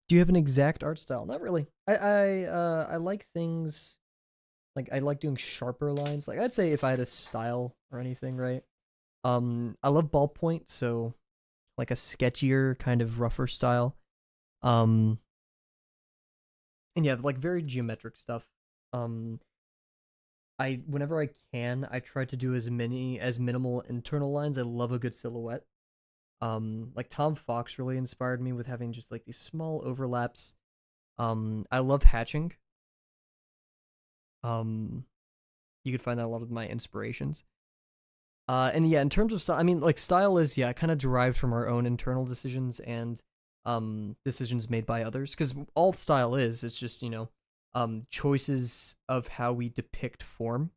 Do you have an exact art style? Not really. I like things like I like doing sharper lines. Like I'd say if I had a style or anything, right? I love ballpoint, so like a sketchier kind of rougher style. Um and yeah, like very geometric stuff. Um I whenever I can, I try to do as minimal internal lines. I love a good silhouette. Like Tom Fox really inspired me with having just like these small overlaps. I love hatching. You could find that a lot of my inspirations. And yeah, in terms of style, I mean, like style is yeah, kind of derived from our own internal decisions and decisions made by others. Because all style is, it's just choices of how we depict form.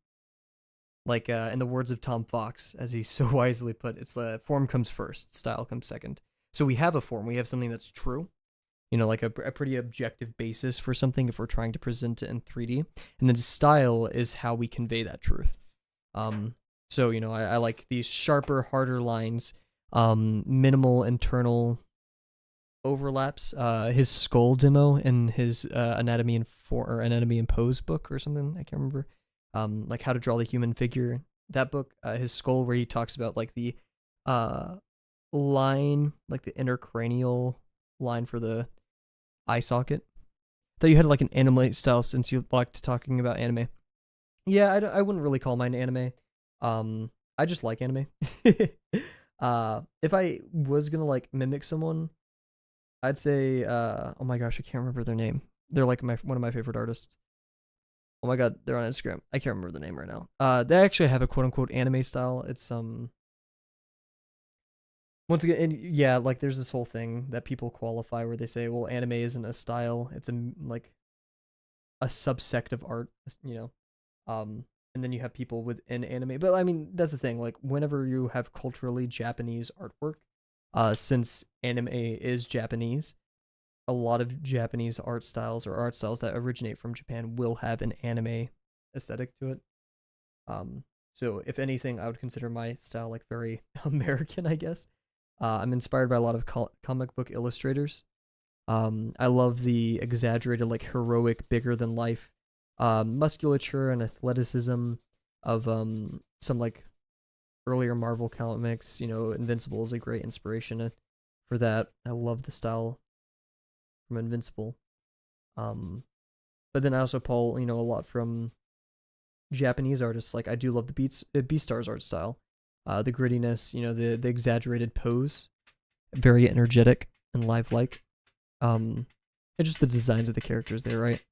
Like in the words of Tom Fox, as he so wisely put, it's form comes first, style comes second. So we have a form, we have something that's true, like a pretty objective basis for something if we're trying to present it in 3D. And then style is how we convey that truth. So, I like these sharper, harder lines, minimal internal overlaps. His skull demo in his Anatomy and Pose book or something, I can't remember. Like how to draw the human figure. That book, his skull, where he talks about like the line, like the intercranial line for the eye socket. Thought you had like an anime style since you liked talking about anime. Yeah, I wouldn't really call mine anime. I just like anime. If I was gonna like mimic someone, I'd say oh my gosh, I can't remember their name. They're like one of my favorite artists. Oh my god, they're on Instagram. I can't remember the name right now. They actually have a quote unquote anime style. It's once again, and yeah, like there's this whole thing that people qualify where they say, well, anime isn't a style; it's like a subsect of art, and then you have people within anime. But I mean, that's the thing. Like, whenever you have culturally Japanese artwork, since anime is Japanese, a lot of Japanese art styles or art styles that originate from Japan will have an anime aesthetic to it. So if anything, I would consider my style like very American, I guess. I'm inspired by a lot of comic book illustrators. I love the exaggerated, like heroic, bigger than life musculature and athleticism of some like earlier Marvel comics. Invincible is a great inspiration for that. I love the style from Invincible. But then I also pull a lot from Japanese artists. Like I do love the Beastars art style, the grittiness, the exaggerated pose, very energetic and lifelike. And just the designs of the characters there, right?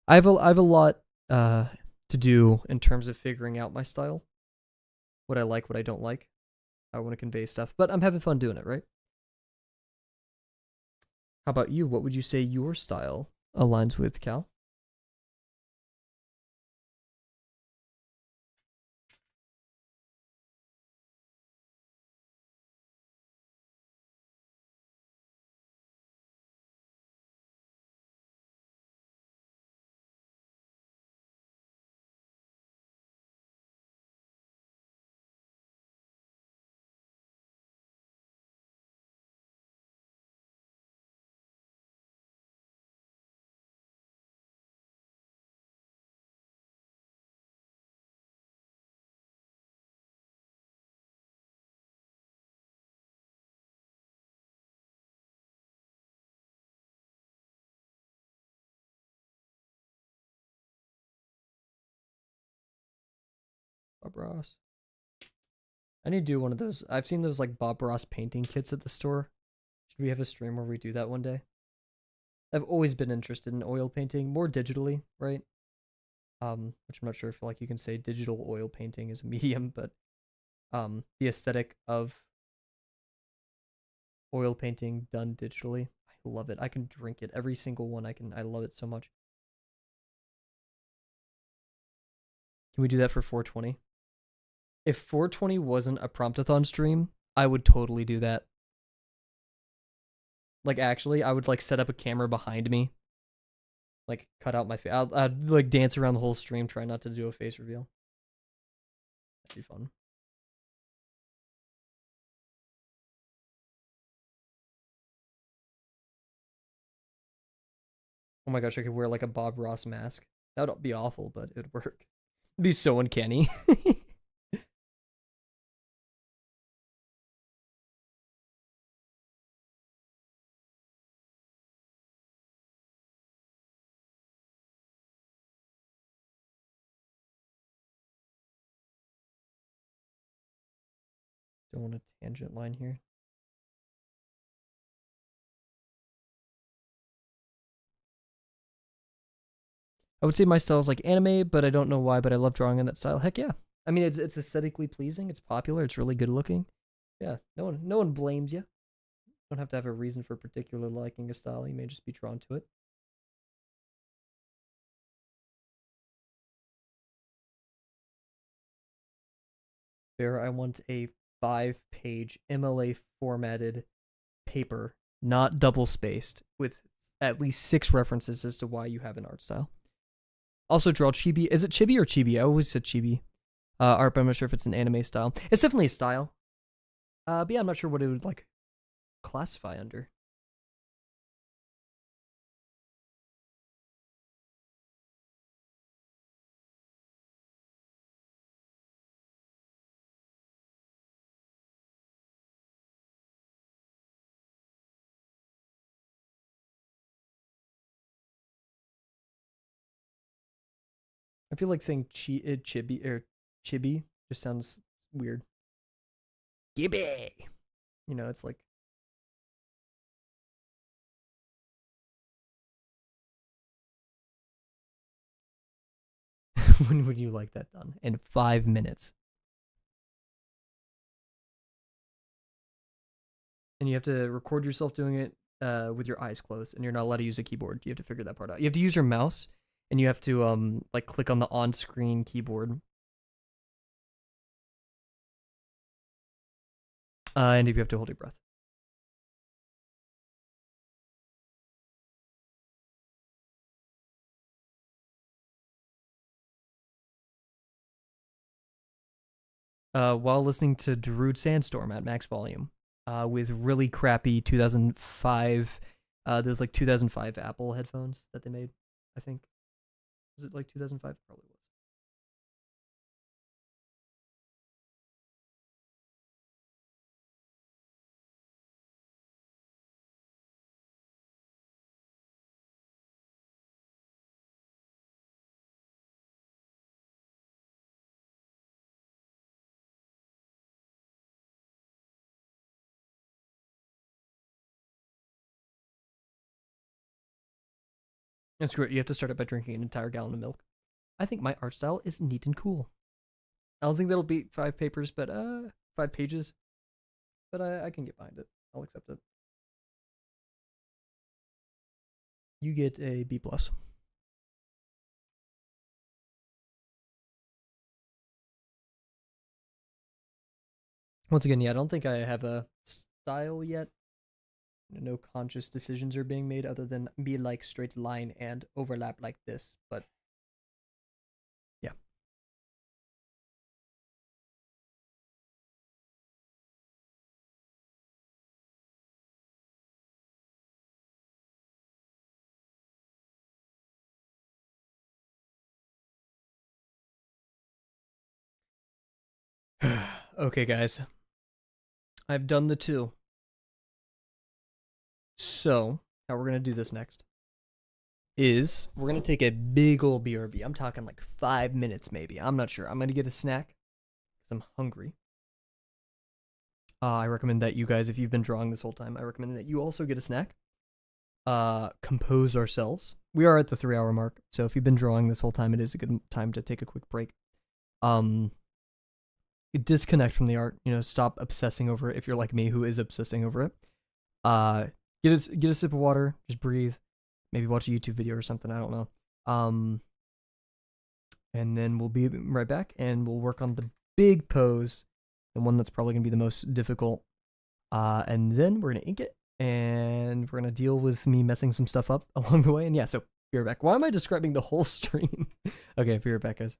I have a lot to do in terms of figuring out my style, what I like, what I don't like. I want to convey stuff, but I'm having fun doing it, right? How about you? What would you say your style aligns with, Cal? Bob Ross. I need to do one of those. I've seen those like Bob Ross painting kits at the store. Should we have a stream where we do that one day? I've always been interested in oil painting, more digitally, right? Which I'm not sure if like you can say digital oil painting is a medium, but the aesthetic of oil painting done digitally, I love it. I can drink it. Every single one I love it so much. Can we do that for 420? If 420 wasn't a Promptathon stream, I would totally do that. Like actually, I would like set up a camera behind me, like cut out my face. I'd like dance around the whole stream, try not to do a face reveal. That'd be fun. Oh my gosh, I could wear like a Bob Ross mask. That would be awful, but it'd work. It'd be so uncanny. Don't want a tangent line here. I would say my style is like anime, but I don't know why, but I love drawing in that style. Heck yeah. I mean, it's aesthetically pleasing. It's popular. It's really good looking. Yeah, no one blames you. Don't have to have a reason for particular liking a style. You may just be drawn to it. There, I want a 5-page MLA formatted paper, not double spaced, with at least 6 references as to why you have an art style. Also, draw chibi. Is it chibi or chibi? I always said chibi. Art, but I'm not sure if it's an anime style. It's definitely a style. But yeah, I'm not sure what it would like classify under. I feel like saying chibi or chibi just sounds weird. Chibi. You know, it's like when would you like that done? In 5 minutes. And you have to record yourself doing it with your eyes closed, and you're not allowed to use a keyboard. You have to figure that part out. You have to use your mouse, and you have to like click on the on-screen keyboard. And if you have to hold your breath. While listening to Darude Sandstorm at max volume, with really crappy 2005. There's like 2005 Apple headphones that they made. I think was it like 2005? Probably was. And screw it, you have to start it by drinking an entire gallon of milk. I think my art style is neat and cool. I don't think that'll beat 5 papers, but 5 pages. But I can get behind it. I'll accept it. You get a B plus. Once again, yeah, I don't think I have a style yet. No conscious decisions are being made other than be like straight line and overlap like this. But yeah. Okay, guys. I've done the 2. So, how we're going to do this next is we're going to take a big old BRB. I'm talking like 5 minutes maybe. I'm not sure. I'm going to get a snack because I'm hungry. I recommend that you guys, if you've been drawing this whole time, I recommend that you also get a snack. Compose ourselves. We are at the 3-hour mark, so if you've been drawing this whole time, it is a good time to take a quick break. Disconnect from the art. You know, stop obsessing over it. If you're like me, who is obsessing over it, get a sip of water. Just breathe. Maybe watch a YouTube video or something. I don't know. And then we'll be right back, and we'll work on the big pose, the one that's probably gonna be the most difficult. And then we're gonna ink it, and we're gonna deal with me messing some stuff up along the way. And yeah, so be right back. Why am I describing the whole stream? Okay, be right back, guys.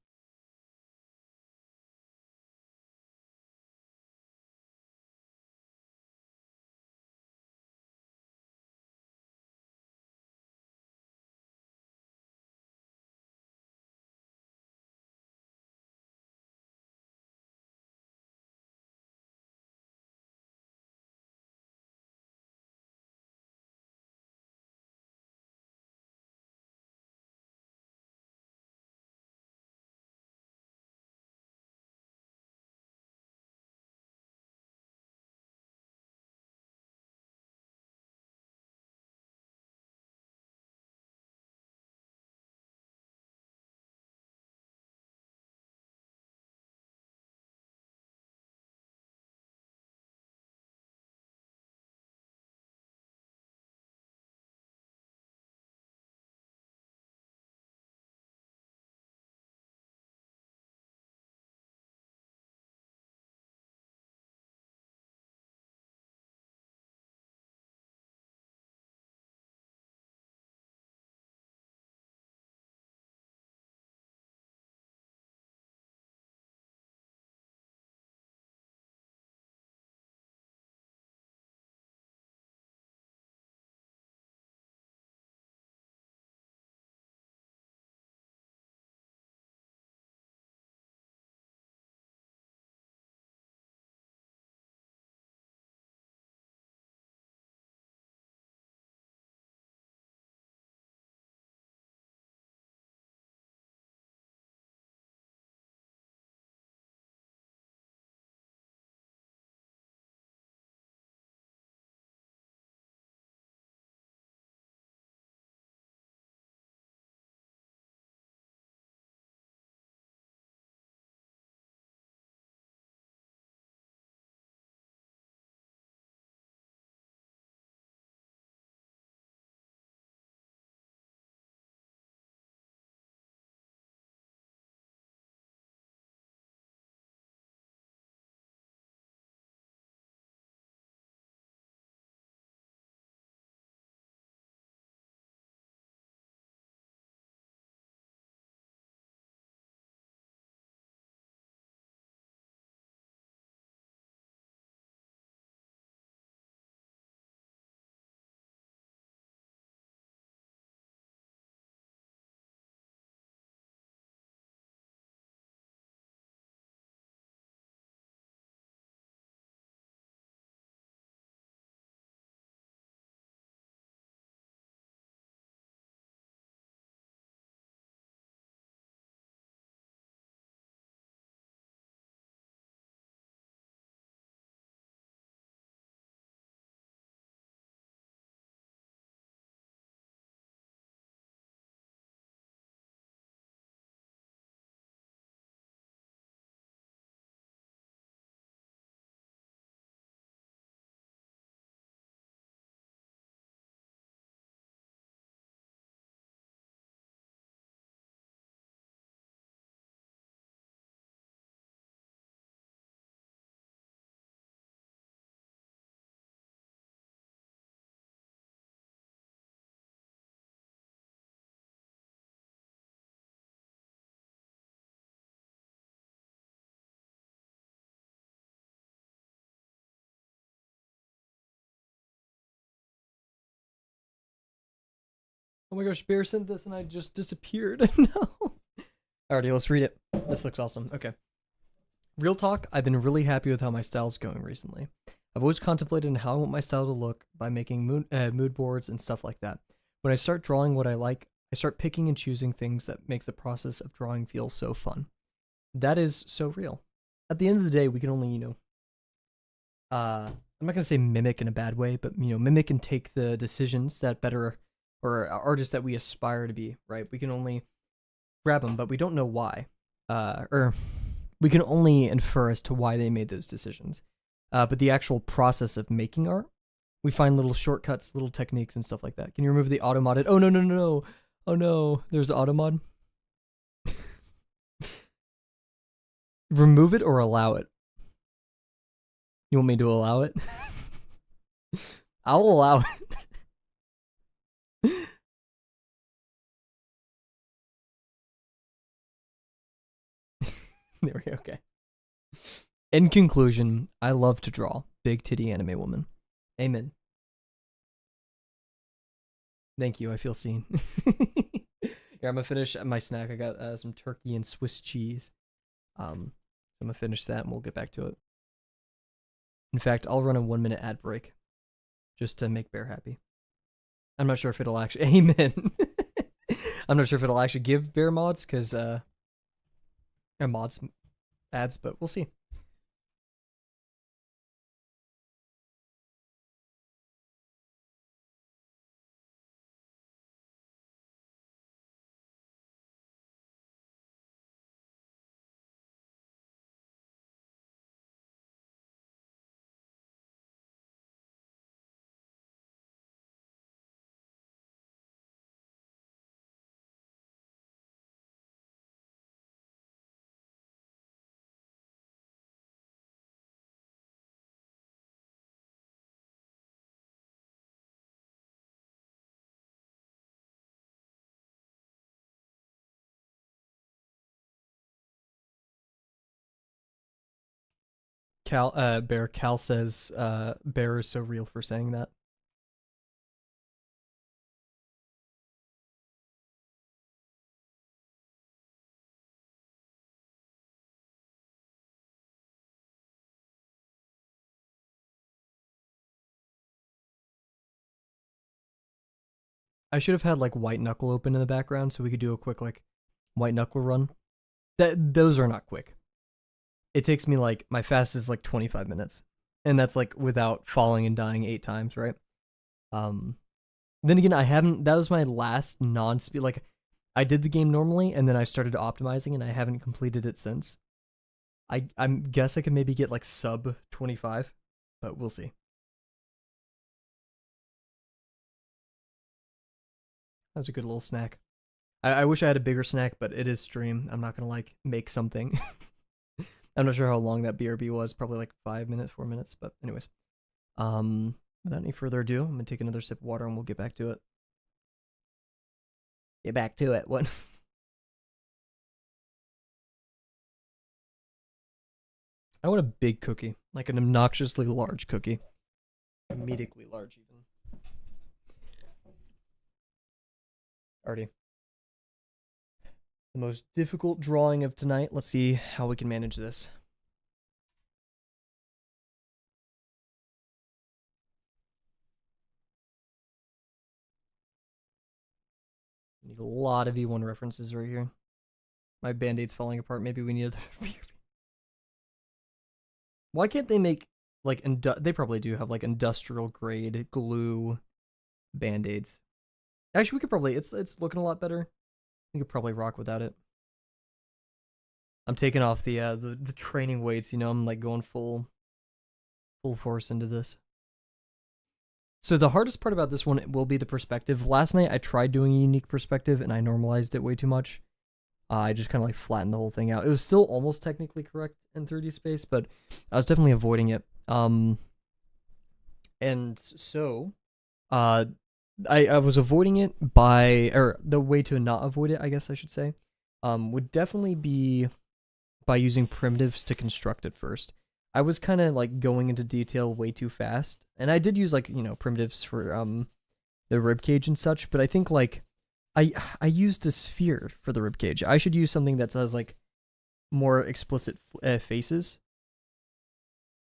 Oh my gosh, Bear sent this and I just disappeared. No. Alrighty, let's read it. This looks awesome. Okay. Real talk, I've been really happy with how my style's going recently. I've always contemplated how I want my style to look by making mood boards and stuff like that. When I start drawing what I like, I start picking and choosing things that makes the process of drawing feel so fun. That is so real. At the end of the day, we can only, I'm not going to say mimic in a bad way, but, mimic and take the decisions that better, or artists that we aspire to be, right? We can only grab them, but we don't know why. Or we can only infer as to why they made those decisions. But the actual process of making art, we find little shortcuts, little techniques, and stuff like that. Can you remove the auto-modded? Oh, no. Oh, no. There's auto-mod. Remove it or allow it? You want me to allow it? I'll allow it. There we go, okay. In conclusion, I love to draw. Big titty anime woman. Amen. Thank you, I feel seen. Here, I'm gonna finish my snack. I got some turkey and Swiss cheese. I'm gonna finish that and we'll get back to it. In fact, I'll run a 1-minute ad break just to make Bear happy. I'm not sure if it'll actually... Amen. I'm not sure if it'll actually give Bear mods, because... mods, ads, but we'll see. Cal says, Bear is so real for saying that. I should have had like White Knuckle open in the background so we could do a quick like White Knuckle run. Those are not quick. It takes me like, my fastest is like 25 minutes. And that's like without falling and dying 8 times, right? Then again, that was my last non-speed, like, I did the game normally, and then I started optimizing, and I haven't completed it since. I guess I could maybe get like sub 25, but we'll see. That was a good little snack. I wish I had a bigger snack, but it is stream. I'm not gonna like make something. I'm not sure how long that BRB was. Probably like 5 minutes, 4 minutes. But anyways, without any further ado, I'm gonna take another sip of water and we'll get back to it. Get back to it. What? I want a big cookie, like an obnoxiously large cookie, comedically large even. Alrighty. The most difficult drawing of tonight. Let's see how we can manage this. Need a lot of E1 references right here. My band-aid's falling apart. Maybe we need a... Why can't they make, like, they probably do have, like, industrial grade glue band-aids. Actually, we could probably, it's looking a lot better. We could probably rock without it. I'm taking off the training weights, you know, I'm like going full force into this. So the hardest part about this one will be the perspective. Last night I tried doing a unique perspective and I normalized it way too much. I just kind of like flattened the whole thing out. It was still almost technically correct in 3D space, but I was definitely avoiding it. And so, I was avoiding it or the way to not avoid it, I guess I should say, would definitely be by using primitives to construct it first. I was kind of like going into detail way too fast, and I did use like, you know, primitives for the rib cage and such, but I think like I used a sphere for the rib cage. I should use something that has like more explicit faces.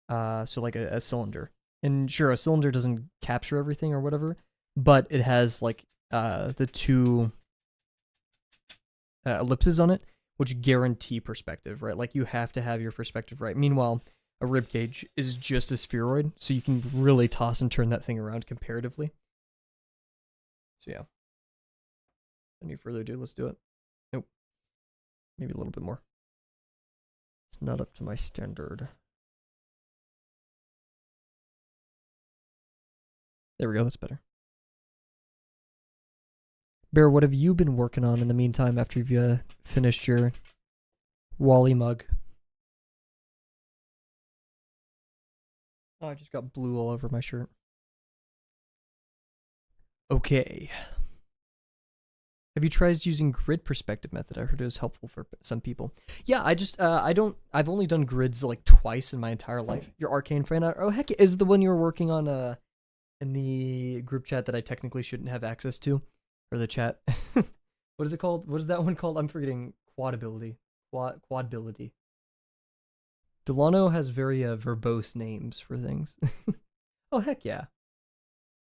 So like a cylinder. And sure, a cylinder doesn't capture everything or whatever, but it has like the two ellipses on it, which guarantee perspective, right? Like you have to have your perspective right. Meanwhile, a rib cage is just a spheroid, so you can really toss and turn that thing around comparatively. So yeah. Any further ado, let's do it. Nope. Maybe a little bit more. It's not up to my standard. There we go, that's better. Bear, what have you been working on in the meantime after you've finished your Wally mug? Oh, I just got blue all over my shirt. Okay. Have you tried using grid perspective method? I heard it was helpful for some people. Yeah, I've only done grids like twice in my entire life. Your arcane fan art. Oh heck, is the one you were working on in the group chat that I technically shouldn't have access to, or the chat. What is it called? What is that one called? I'm forgetting. Quadability. Quadability. Delano has very verbose names for things. Oh heck yeah.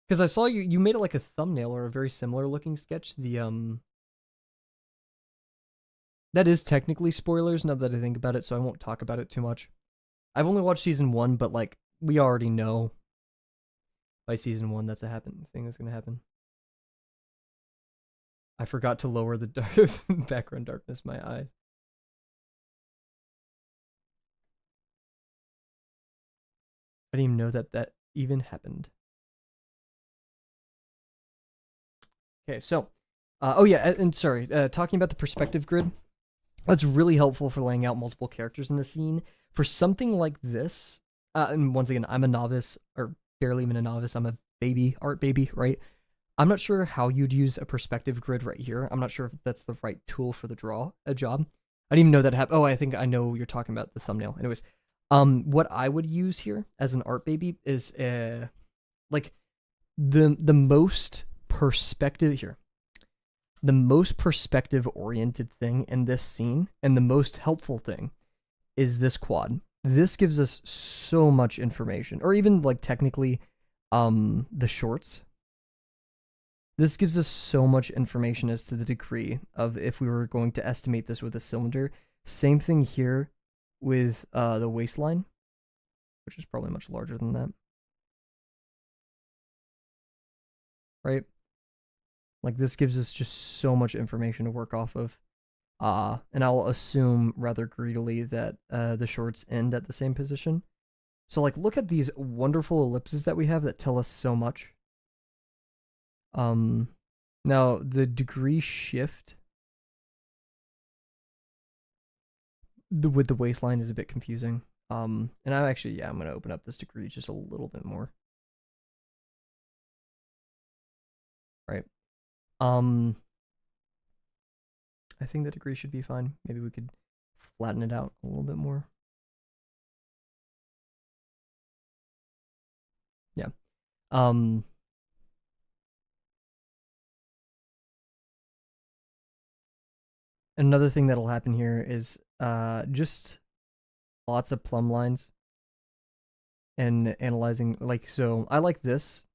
Because I saw you made it like a thumbnail or a very similar looking sketch. That is technically spoilers now that I think about it, so I won't talk about it too much. I've only watched season 1, but like we already know by season 1 that's a thing that's gonna happen. I forgot to lower the background darkness in my eyes. I didn't even know that even happened. Okay, so, oh yeah, and sorry, talking about the perspective grid, that's really helpful for laying out multiple characters in the scene. For something like this, and once again, I'm a novice, or barely even a novice, I'm a art baby, right? I'm not sure how you'd use a perspective grid right here. I'm not sure if that's the right tool for the job. I didn't even know that happened. Oh, I think I know you're talking about the thumbnail. Anyways, what I would use here as an art baby is like the most perspective here. The most perspective oriented thing in this scene and the most helpful thing is this quad. This gives us so much information, or even like technically the shorts. This gives us so much information as to the degree of if we were going to estimate this with a cylinder. Same thing here with the waistline, which is probably much larger than that. Right? Like this gives us just so much information to work off of. And I'll assume rather greedily that the shorts end at the same position. So like look at these wonderful ellipses that we have that tell us so much. Now the degree shift with the waistline is a bit confusing. And I'm actually, I'm gonna open up this degree just a little bit more. Right. I think the degree should be fine. Maybe we could flatten it out a little bit more. Yeah. Another thing that'll happen here is just lots of plumb lines and analyzing, like, so I like this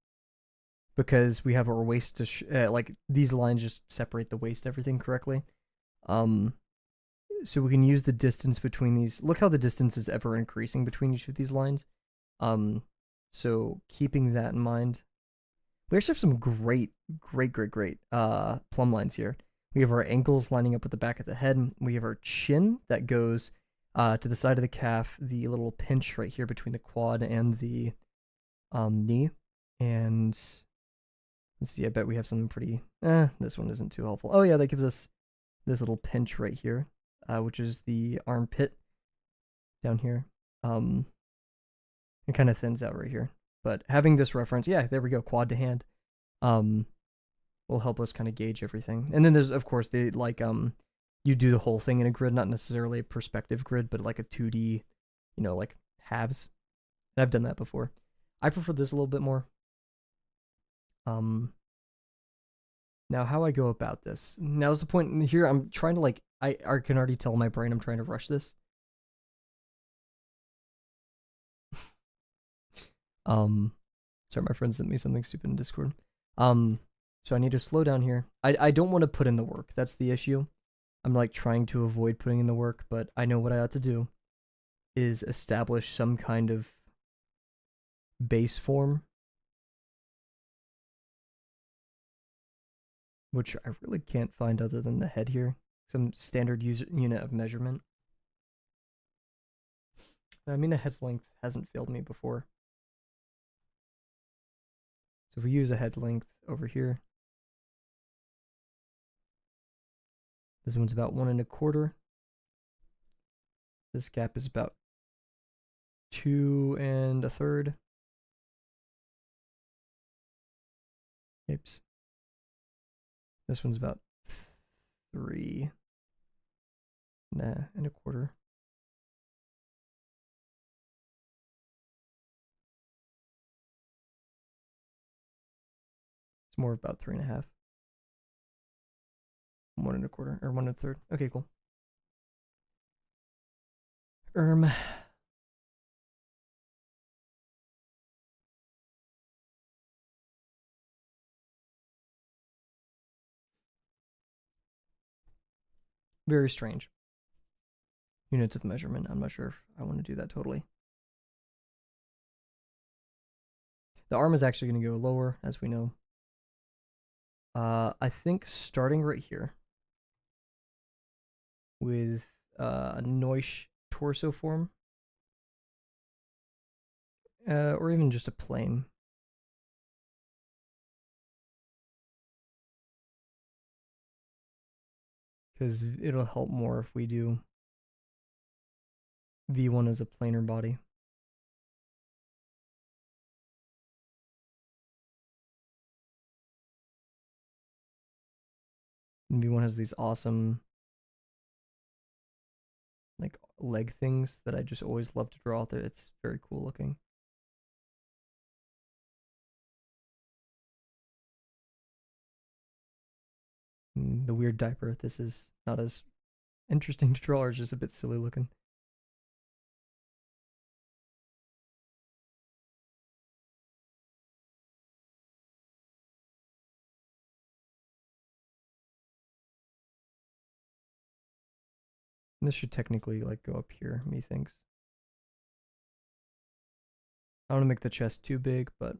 because we have our waist to like these lines just separate the waist everything correctly. So we can use the distance between these. Look how the distance is ever increasing between each of these lines. So keeping that in mind, we actually have some great plumb lines here. We have our ankles lining up with the back of the head. We have our chin that goes to the side of the calf, the little pinch right here between the quad and the knee. And let's see, I bet we have something pretty, this one isn't too helpful. Oh yeah, that gives us this little pinch right here, which is the armpit down here. It kind of thins out right here. But having this reference, yeah, there we go, quad to hand, will help us kind of gauge everything. And then there's, of course, the, like, you do the whole thing in a grid, not necessarily a perspective grid, but like a 2D, you know, like halves. And I've done that before. I prefer this a little bit more. Now, how I go about this. Now's the point here. I'm trying to like, I can already tell my brain I'm trying to rush this. Sorry, my friend sent me something stupid in Discord. So I need to slow down here. I don't want to put in the work. That's the issue. I'm like trying to avoid putting in the work, but I know what I ought to do is establish some kind of base form, which I really can't find other than the head here. Some standard unit of measurement. I mean, the head's length hasn't failed me before. So if we use a head length over here, this one's about 1 1/4. This gap is about 2 1/3. Oops. This one's about 3 1/4. It's more about 3 1/2. 1 1/4 or 1 1/3. Okay, cool. Very strange. Units of measurement. I'm not sure if I want to do that totally. The arm is actually going to go lower, as we know. I think starting right here with a Noish torso form, or even just a plane. Because it'll help more if we do V1 as a planar body. And V1 has these awesome like leg things that I just always love to draw. It's very cool looking. The weird diaper. This is not as interesting to draw, or just a bit silly looking. And this should technically like go up here, methinks. I don't want to make the chest too big, but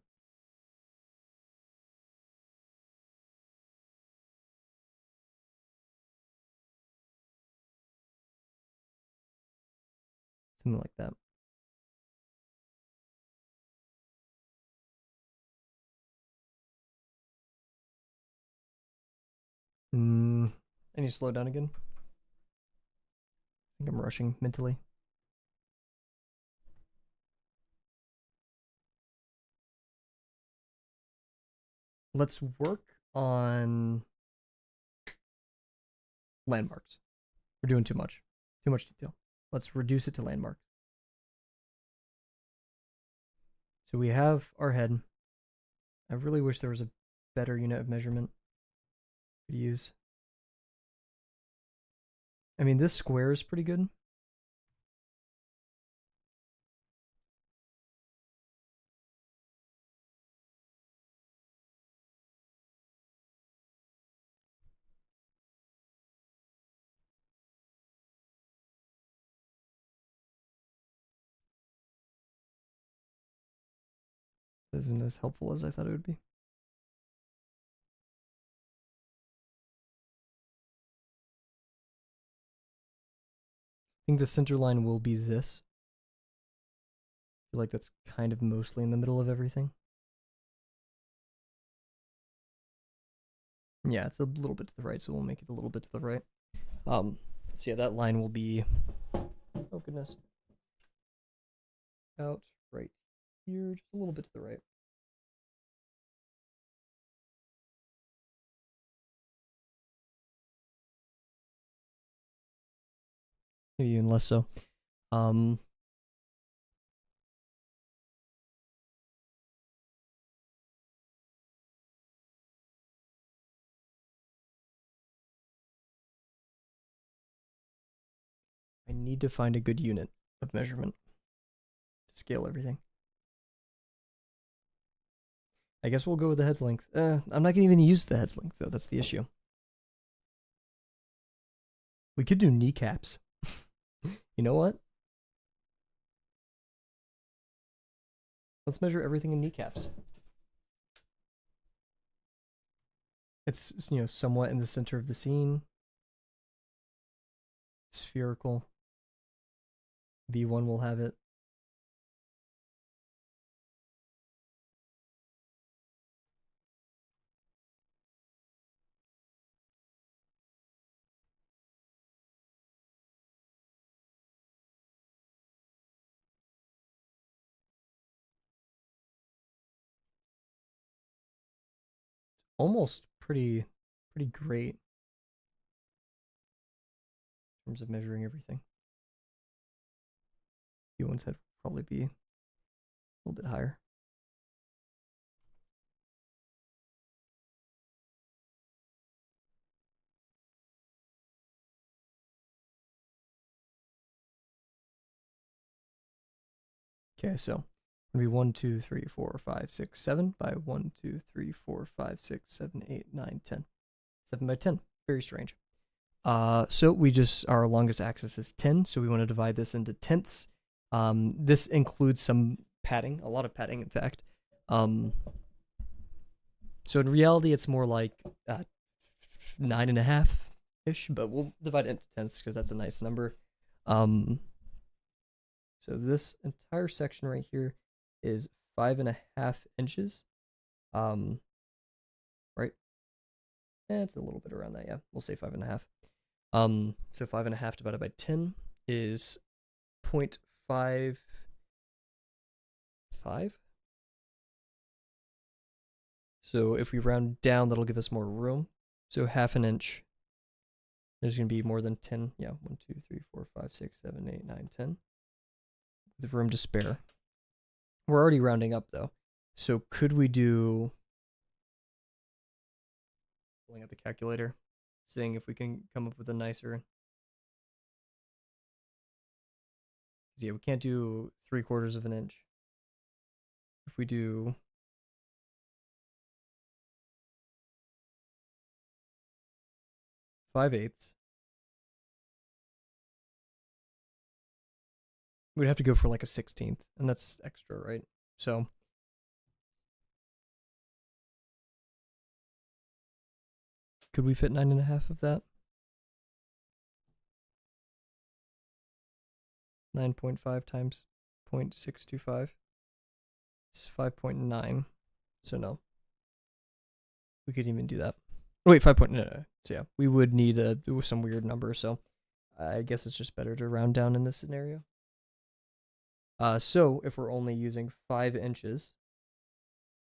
something like that. I need to slow down again. I think I'm rushing mentally. Let's work on landmarks. We're doing too much. Too much detail. Let's reduce it to landmarks. So we have our head. I really wish there was a better unit of measurement to use. I mean, this square is pretty good. Isn't as helpful as I thought it would be. I think the center line will be this. I feel like that's kind of mostly in the middle of everything. Yeah, it's a little bit to the right, so we'll make it a little bit to the right. So yeah, that line will be, oh goodness, out right here, just a little bit to the right. Maybe even less so. need to find a good unit of measurement to scale everything. I guess we'll go with the head's length. I'm not gonna even use the head's length though. That's the issue. We could do kneecaps. You know what? Let's measure everything in kneecaps. It's, you know, somewhat in the center of the scene. Spherical. V1 will have it. Almost pretty great in terms of measuring everything. V1's head will probably be a little bit higher. Okay, so it'll be 1, 2, 3, 4, 5, 6, 7 by 1, 2, 3, 4, 5, 6, 7, 8, 9, 10. 7 by 10. Very strange. So we just, our longest axis is 10, so we want to divide this into tenths. This includes some padding, a lot of padding, in fact. So in reality, it's more like 9.5-ish, but we'll divide it into tenths because that's a nice number. So this entire section right here is 5.5 inches. Right? It's a little bit around that, yeah. We'll say 5.5. So 5.5 divided by 10 is 0.55. So if we round down, that'll give us more room. So half an inch. There's going to be more than 10. Yeah, 1, 2, 3, 4, 5, 6, 7, 8, 9, 10. With room to spare. We're already rounding up though. So could we do, pulling out the calculator, seeing if we can come up with a nicer, yeah, we can't do 3/4 of an inch. If we do 5/8, we'd have to go for like a 16th, and that's extra, right? So could we fit 9.5 of that? 9.5 times 0.625. It's 5.9. So no. We could even do that. Oh, wait, 5. No. So yeah, we would need some weird number. So I guess it's just better to round down in this scenario. So if we're only using 5 inches,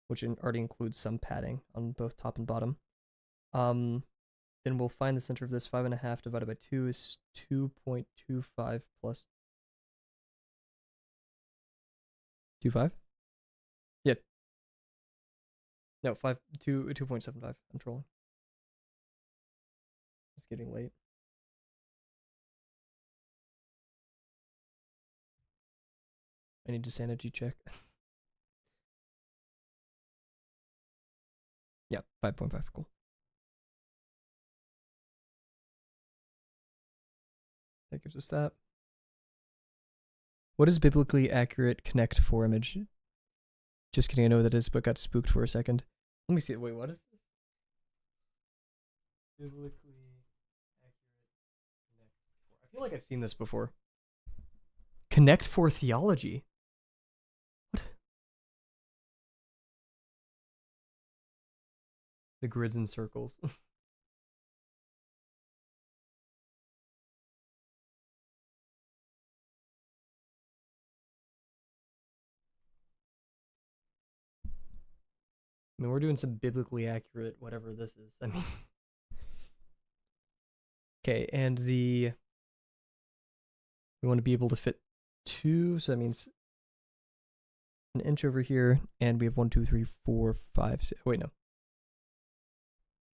which already includes some padding on both top and bottom, then we'll find the center of this. 5.5 divided by 2 is 2.25 plus 2.5? Yeah. No, 2.75. I'm trolling. It's getting late. I need to sanity check. Yeah, 5.5. Cool. That gives us that. What is biblically accurate Connect 4 image? Just kidding, I know what that is, but got spooked for a second. Let me see. Wait, what is this? Biblically accurate Connect 4. I feel like I've seen this before. Connect 4 theology. What? The grids and circles. I mean, we're doing some biblically accurate whatever this is. I mean, okay, and we want to be able to fit 2, so that means an inch over here, and we have 1, 2, 3, 4, 5, 6. Wait, no,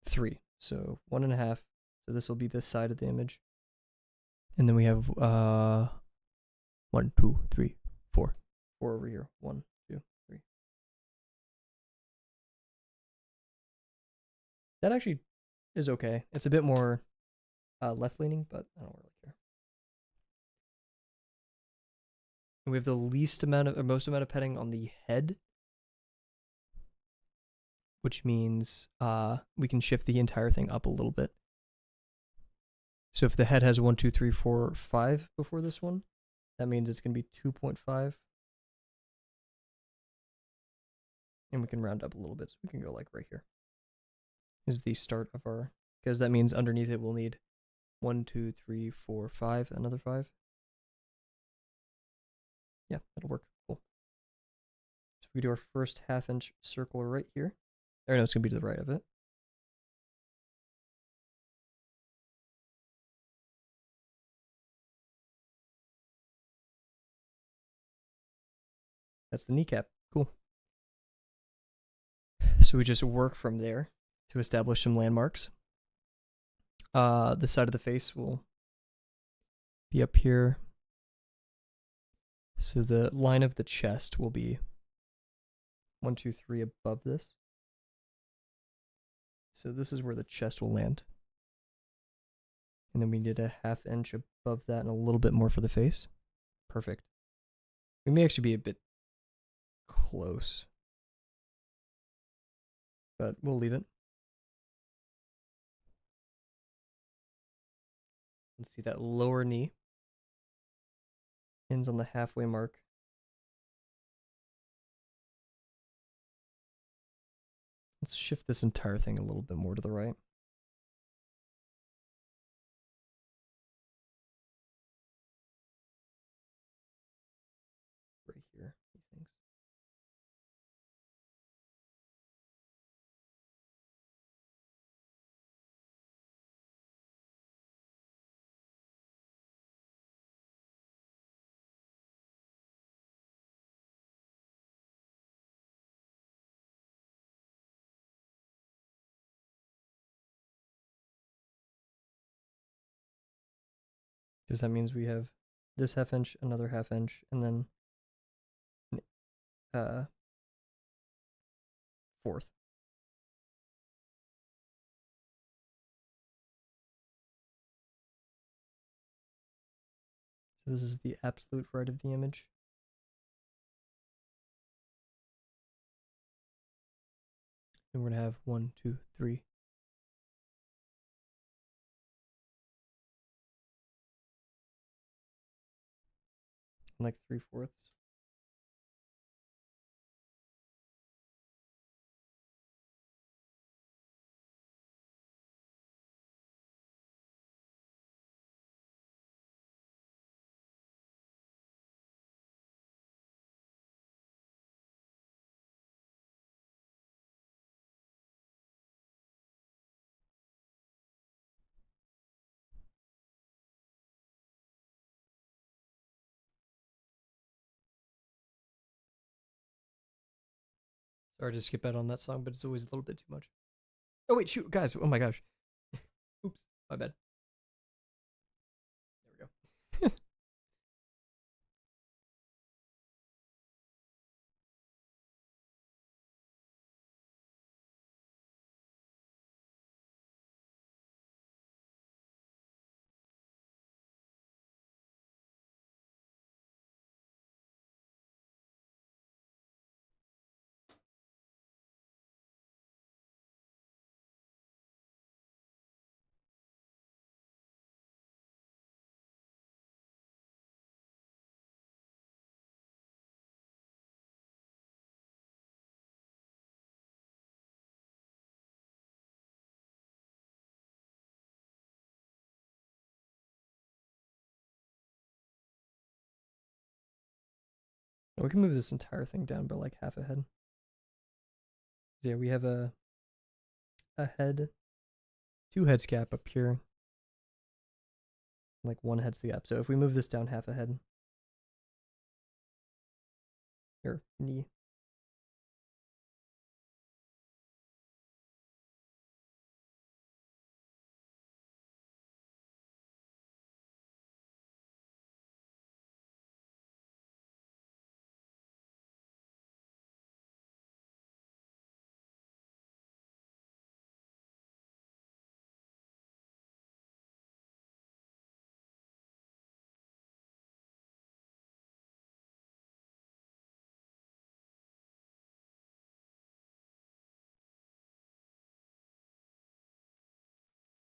3. So 1.5. So this will be this side of the image. And then we have 1, 2, 3, 4. 4 over here. 1, 2, 3. That actually is okay. It's a bit more left leaning, but I don't really care. And we have the least amount of, or most amount of petting on the head, which means we can shift the entire thing up a little bit. So if the head has 1, 2, 3, 4, 5 before this one, that means it's going to be 2.5. And we can round up a little bit, so we can go like right here. Is the start of our, because that means underneath it we'll need 1, 2, 3, 4, 5, another 5. Yeah, that'll work. Cool. So we do our first half-inch circle right here. Or no, it's going to be to the right of it. That's the kneecap. Cool. So we just work from there to establish some landmarks. The side of the face will be up here. So the line of the chest will be 1, 2, 3 above this. So this is where the chest will land. And then we need a half-inch above that and a little bit more for the face. Perfect. We may actually be a bit close, but we'll leave it. Let's see that lower knee ends on the halfway mark. Let's shift this entire thing a little bit more to the right. Right here, he thinks. Because that means we have this half-inch, another half-inch, and then fourth. So this is the absolute right of the image. And we're going to have 1, 2, 3. And like 3/4. Sorry to skip out on that song, but it's always a little bit too much. Oh wait, shoot, guys! Oh my gosh. Oops, my bad. There we go. We can move this entire thing down by like half a head. Yeah, we have a head, 2 heads gap up here, like 1 head's gap. So if we move this down half a head, or knee,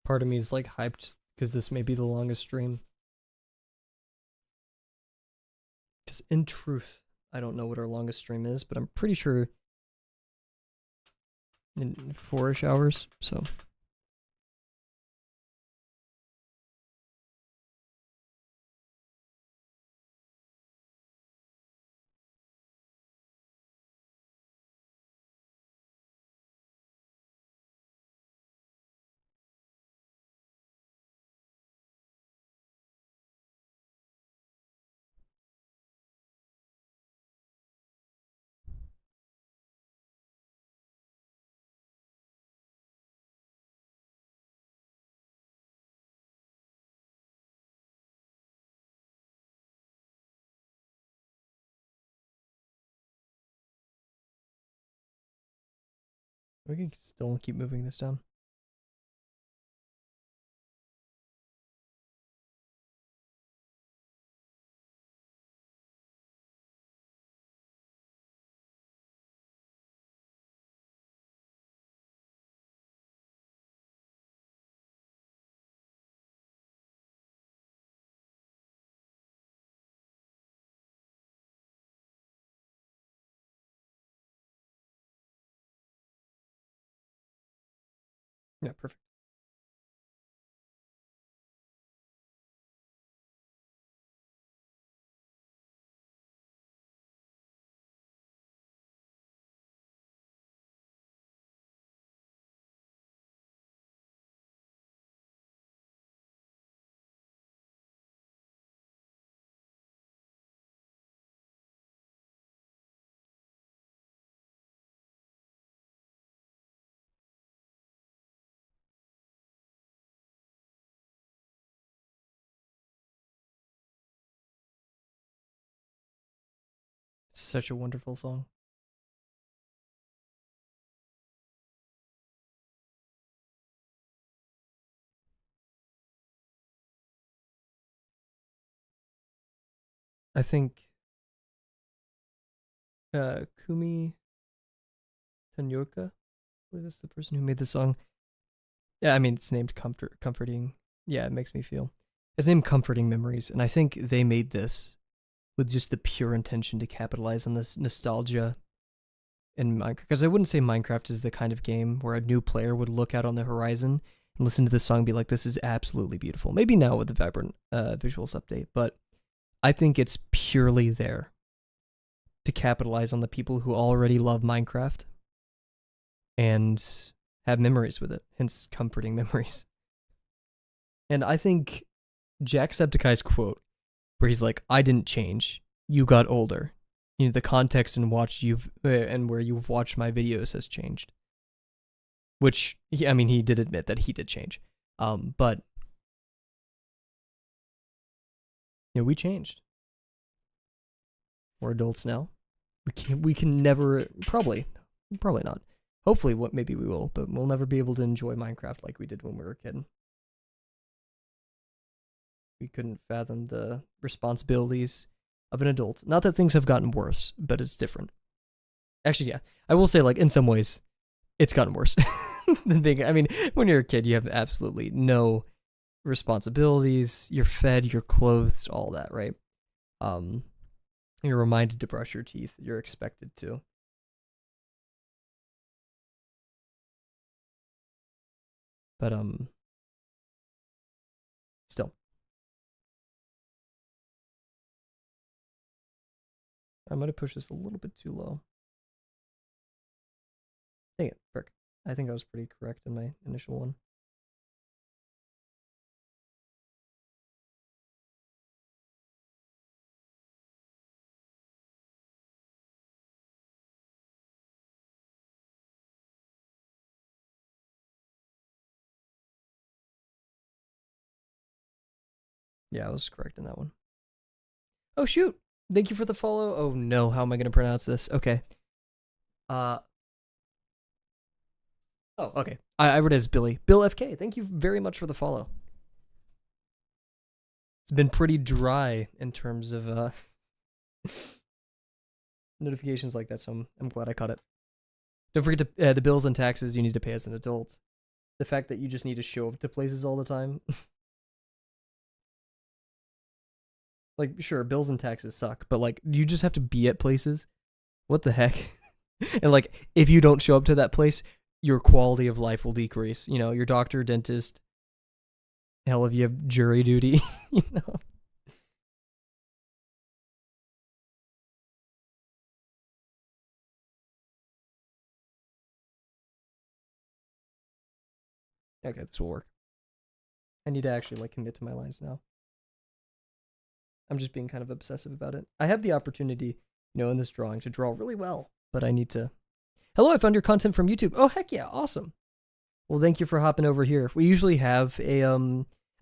part of me is like hyped because this may be the longest stream. Because in truth, I don't know what our longest stream is, but I'm pretty sure in 4-ish hours, so. We can still keep moving this down. Yeah, perfect. It's such a wonderful song. I think Kumi Tanyoka, I believe that's the person who made the song. Yeah, I mean it's named Comforting. Yeah, it makes me feel. It's named Comforting Memories, and I think they made this with just the pure intention to capitalize on this nostalgia in Minecraft. Because I wouldn't say Minecraft is the kind of game where a new player would look out on the horizon and listen to this song and be like, this is absolutely beautiful. Maybe now with the Vibrant Visuals update, but I think it's purely there to capitalize on the people who already love Minecraft and have memories with it, hence comforting memories. And I think Jacksepticeye's quote, where he's like, "I didn't change, you got older. You know, the context and where you've watched my videos has changed." Which, I mean, he did admit that he did change, but you know, we changed. We're adults now. We can never probably not. Hopefully, maybe we will, but we'll never be able to enjoy Minecraft like we did when we were a kid. We couldn't fathom the responsibilities of an adult. Not that things have gotten worse, but it's different. Actually, yeah, I will say, like, in some ways, it's gotten worse than being. I mean, when you're a kid, you have absolutely no responsibilities. You're fed, you're clothed, all that, right? You're reminded to brush your teeth. You're expected to. But still. I might have pushed this a little bit too low. Dang it, frick. I think I was pretty correct in my initial one. Yeah, I was correct in that one. Oh, shoot. Thank you for the follow. Oh, no. How am I going to pronounce this? Okay. Oh, okay. I read it as Billy. Bill FK, thank you very much for the follow. It's been pretty dry in terms of notifications like that, so I'm glad I caught it. Don't forget to the bills and taxes you need to pay as an adult. The fact that you just need to show up to places all the time. Like, sure, bills and taxes suck, but like, you just have to be at places. What the heck? And like, if you don't show up to that place, your quality of life will decrease. You know, your doctor, dentist. Hell, if you have jury duty, you know. Okay, this will work. I need to actually like commit to my lines now. I'm just being kind of obsessive about it. I have the opportunity, you know, in this drawing to draw really well, but I need to. Hello, I found your content from YouTube. Oh, heck yeah, awesome. Well, thank you for hopping over here. We usually have a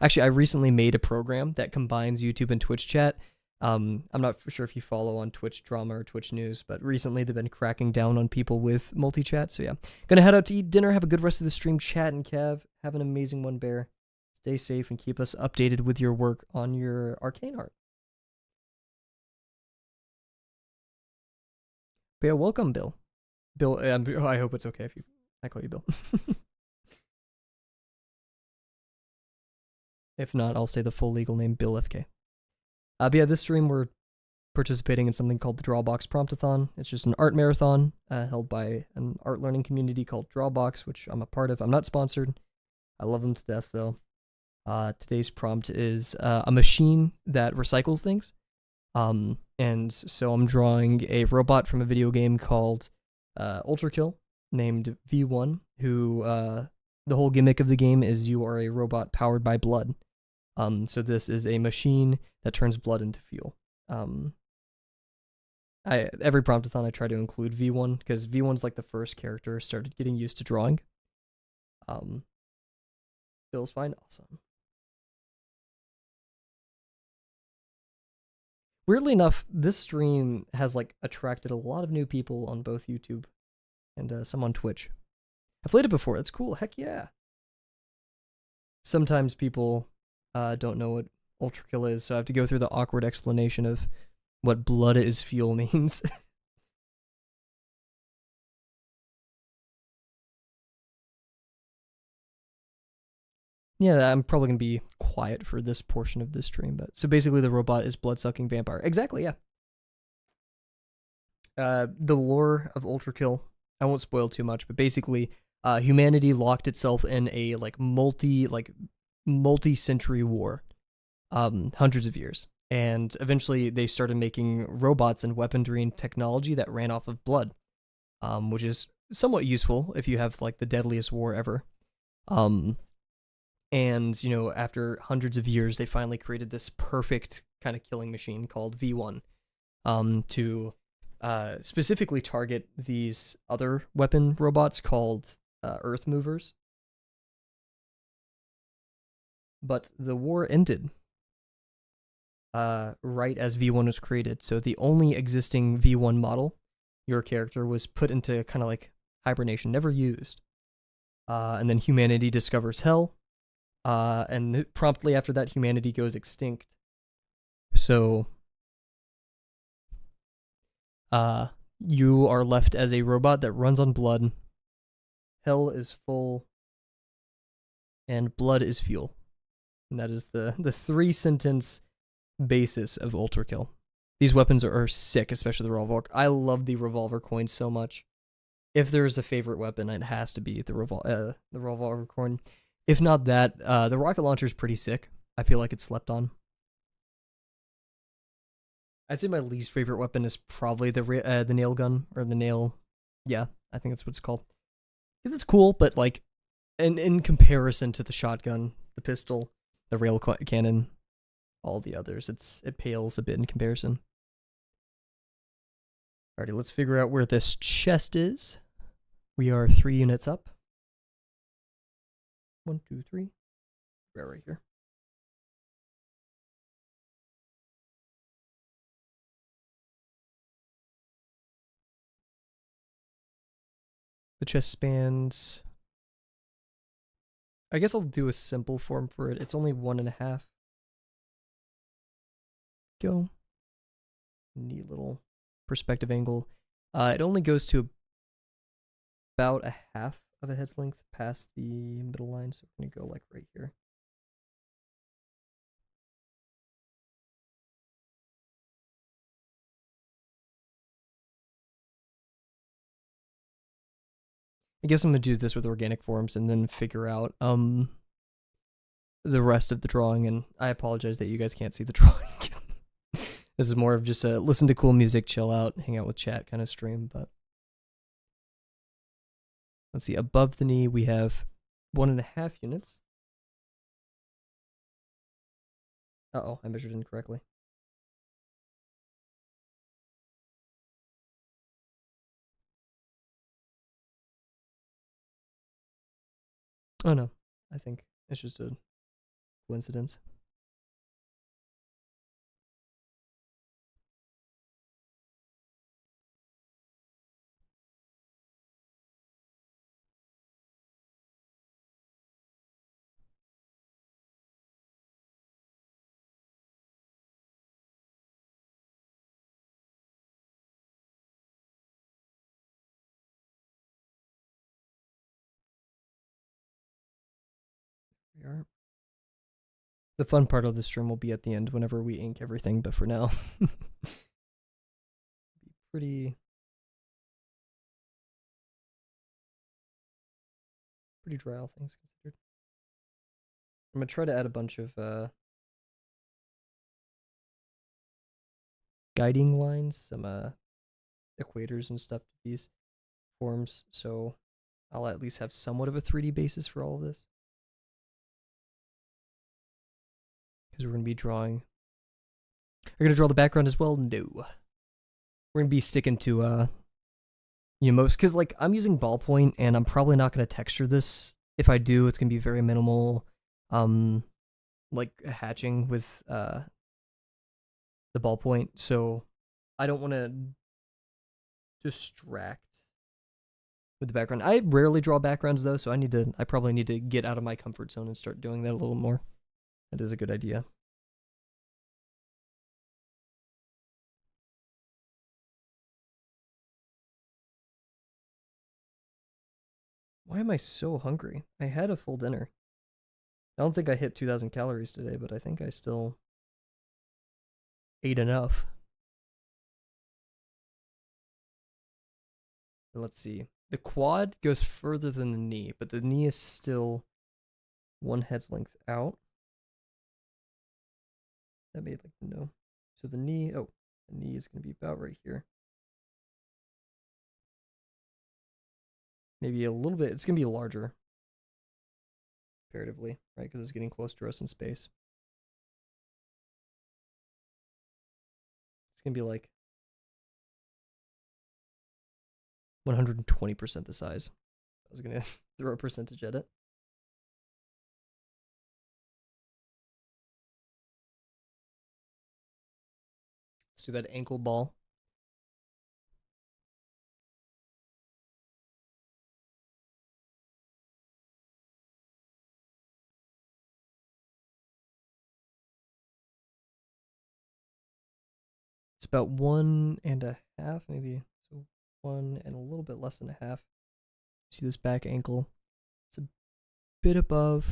actually I recently made a program that combines YouTube and Twitch chat. I'm not for sure if you follow on Twitch Drama or Twitch News, but recently they've been cracking down on people with multi-chat. So yeah, gonna head out to eat dinner. Have a good rest of the stream, chat, and Kev. Have an amazing one, Bear. Stay safe and keep us updated with your work on your arcane art. But yeah, welcome, Bill. Bill, I hope it's okay if I call you Bill. If not, I'll say the full legal name, Bill FK. But yeah, this stream we're participating in something called the Drawabox Promptathon. It's just an art marathon held by an art learning community called Drawabox, which I'm a part of. I'm not sponsored. I love them to death, though. Today's prompt is a machine that recycles things. And so I'm drawing a robot from a video game called Ultra Kill named V1, who the whole gimmick of the game is you are a robot powered by blood. So this is a machine that turns blood into fuel. Every promptathon I try to include V1 because V1's like the first character I started getting used to drawing. Feels fine, awesome. Weirdly enough, this stream has like attracted a lot of new people on both YouTube and some on Twitch. I played it before. It's cool. Heck yeah. Sometimes people don't know what Ultra Kill is, so I have to go through the awkward explanation of what blood is fuel means. Yeah, I'm probably going to be quiet for this portion of this stream. But so basically the robot is blood-sucking vampire. Exactly, yeah. The lore of Ultra Kill, I won't spoil too much, but basically humanity locked itself in a like multi-century war, hundreds of years. And eventually they started making robots and weaponry and technology that ran off of blood, which is somewhat useful if you have like the deadliest war ever. And, you know, after hundreds of years, they finally created this perfect kind of killing machine called V1 to specifically target these other weapon robots called Earth Movers. But the war ended right as V1 was created. So the only existing V1 model, your character, was put into kind of like hibernation, never used. And then humanity discovers hell. And promptly after that, humanity goes extinct. So, you are left as a robot that runs on blood. Hell is full, and blood is fuel. And that is the 3-sentence basis of Ultra Kill. These weapons are sick, especially the revolver. I love the revolver coin so much. If there's a favorite weapon, it has to be the revolver coin. If not that, the rocket launcher is pretty sick. I feel like it's slept on. I'd say my least favorite weapon is probably the nail gun, or the nail. Yeah, I think that's what it's called. Because it's cool, but like, in comparison to the shotgun, the pistol, the rail cannon, all the others, it pales a bit in comparison. Alrighty, let's figure out where this chest is. We are 3 units up. 1, 2, 3. Right here. The chest spans. I guess I'll do a simple form for it. It's only 1.5. Go. Neat little perspective angle. It only goes to about a half of a head's length past the middle line, so we're gonna go like right here. I guess I'm gonna do this with organic forms and then figure out the rest of the drawing, and I apologize that you guys can't see the drawing. This is more of just a listen to cool music, chill out, hang out with chat kind of stream, but let's see, above the knee we have 1.5 units. Uh-oh, I measured incorrectly. Oh no, I think it's just a coincidence. We are. The fun part of the stream will be at the end whenever we ink everything, but for now, pretty dry, all things considered. I'm gonna try to add a bunch of guiding lines, some equators and stuff to these forms, so I'll at least have somewhat of a 3D basis for all of this. Because we're gonna be drawing. We're gonna draw the background as well? No. We're gonna be sticking to most, because like I'm using ballpoint and I'm probably not gonna texture this. If I do, it's gonna be very minimal like hatching with the ballpoint, so I don't want to distract with the background. I rarely draw backgrounds though, so I probably need to get out of my comfort zone and start doing that a little more. That is a good idea. Why am I so hungry? I had a full dinner. I don't think I hit 2,000 calories today, but I think I still ate enough. And let's see. The quad goes further than the knee, but the knee is still one head's length out. That made like no. So the knee, the knee is going to be about right here. Maybe a little bit. It's going to be larger comparatively, right? Because it's getting close to us in space. It's going to be like 120% the size. I was going to throw a percentage at it. Let's do that ankle ball. It's about 1.5, maybe. So 1 and a little bit less than a half. See this back ankle? It's a bit above.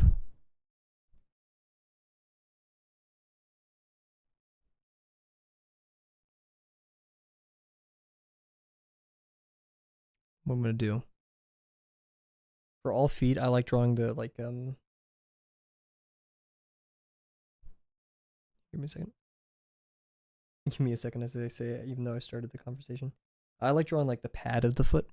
What I'm gonna do for all feet, I like drawing the like Give me a second. Give me a second as I say it, even though I started the conversation. I like drawing like the pad of the foot.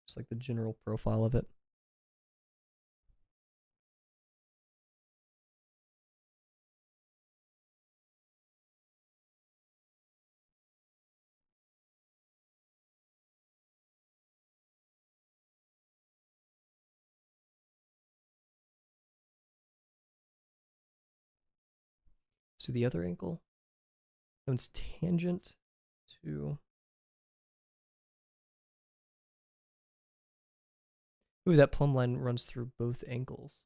Just like the general profile of it. So the other ankle, that one's tangent to. Ooh, that plumb line runs through both ankles.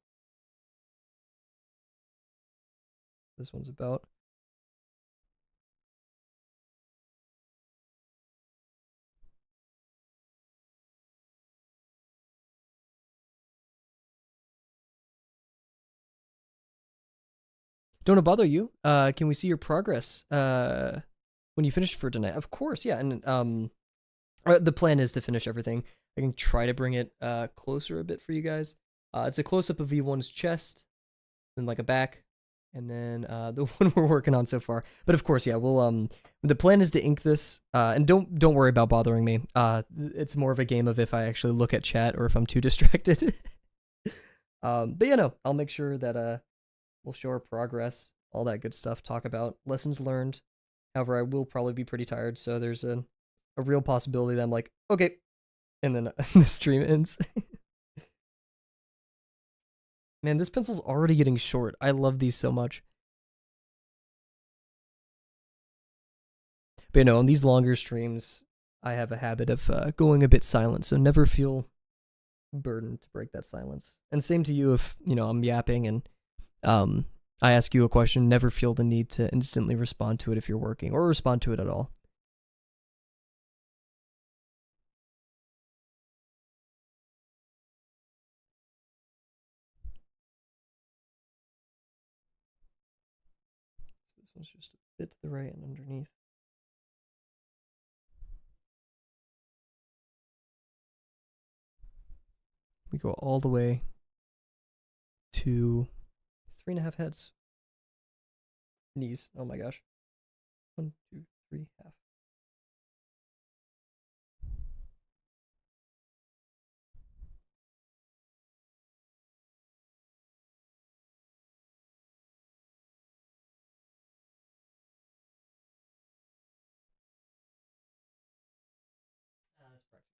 This one's about. Don't bother you. Can we see your progress when you finish for tonight? Of course, yeah. And the plan is to finish everything. I can try to bring it closer a bit for you guys. It's a close up of V1's chest, then like a back, and then the one we're working on so far. But of course, yeah, we'll the plan is to ink this. And don't worry about bothering me. It's more of a game of if I actually look at chat or if I'm too distracted. But you know, I'll make sure that we'll show our progress, all that good stuff, talk about lessons learned. However, I will probably be pretty tired, so there's a real possibility that I'm like, okay, and then the stream ends. Man, this pencil's already getting short. I love these so much. But you know, on these longer streams, I have a habit of going a bit silent, so never feel burdened to break that silence. And same to you if, you know, I'm yapping and I ask you a question, never feel the need to instantly respond to it if you're working, or respond to it at all. So this one's just a bit to the right and underneath. We go all the way to 3.5 heads. Knees. Oh my gosh. 1, 2, 3, half.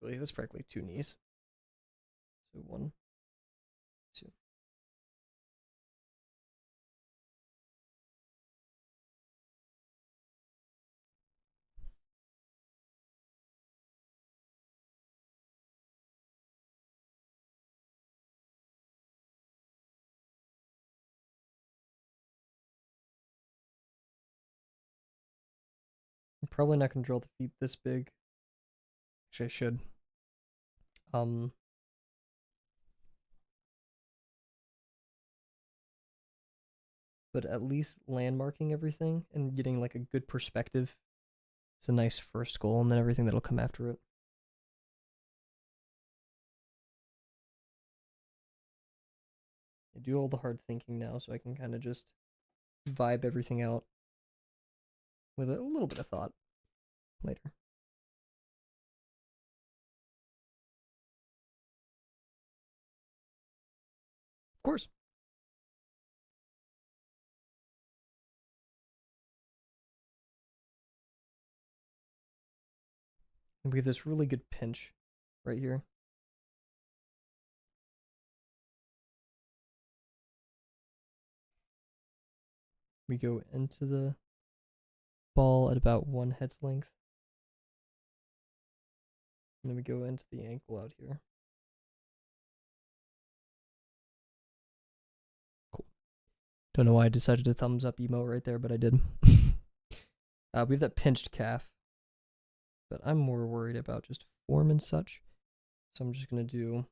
That's practically 2 knees. So 1, 2. I'm probably not gonna draw the feet this big. Actually, I should. But at least landmarking everything and getting like a good perspective is a nice first goal, and then everything that'll come after it. I do all the hard thinking now, so I can kind of just vibe everything out with a little bit of thought later. Of course. And we have this really good pinch right here. We go into the ball at about 1 head's length. And then we go into the ankle out here. Cool. Don't know why I decided to thumbs up emote right there, but I did. We have that pinched calf. But I'm more worried about just form and such. So I'm just going to do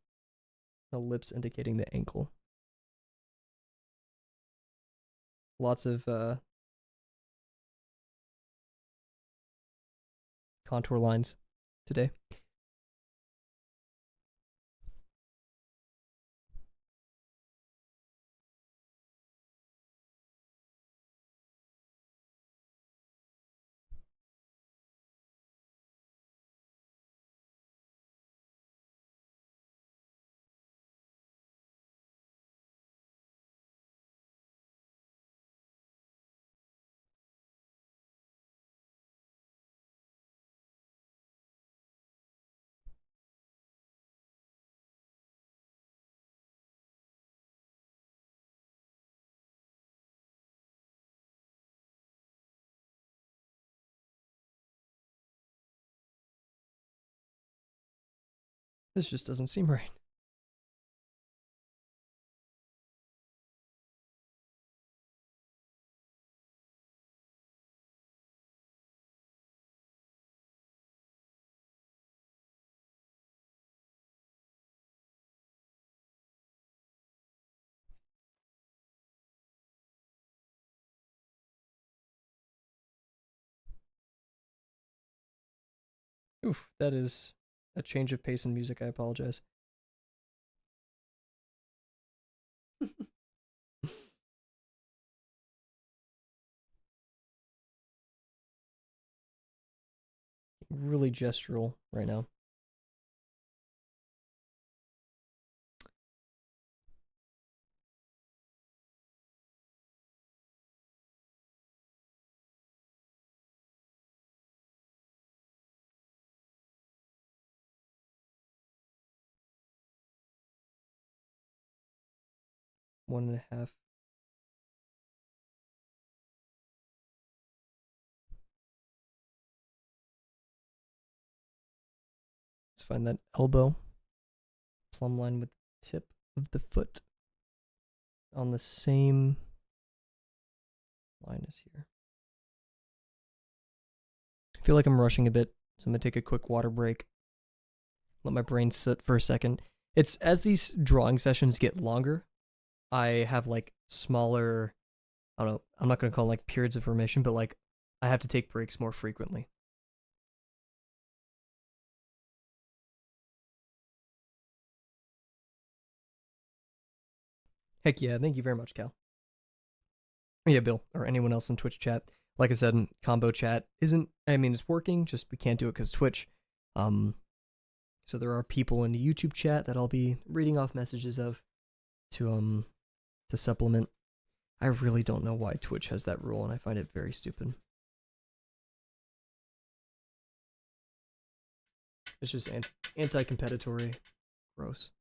the lips indicating the ankle. Lots of contour lines today. This just doesn't seem right. Oof, that is a change of pace in music. I apologize. Really gestural right now. One and a half. Let's find that elbow. Plumb line with the tip of the foot on the same line as here. I feel like I'm rushing a bit, so I'm gonna take a quick water break. Let my brain sit for a second. It's as these drawing sessions get longer, I have like smaller, I don't know, I'm not gonna call it like periods of remission, but like I have to take breaks more frequently. Heck yeah, thank you very much, Cal. Yeah, Bill, or anyone else in Twitch chat. Like I said, combo chat isn't, I mean, it's working, just we can't do it because Twitch. So there are people in the YouTube chat that I'll be reading off messages of to supplement. I really don't know why Twitch has that rule, and I find it very stupid. It's just anti-competitory. Gross.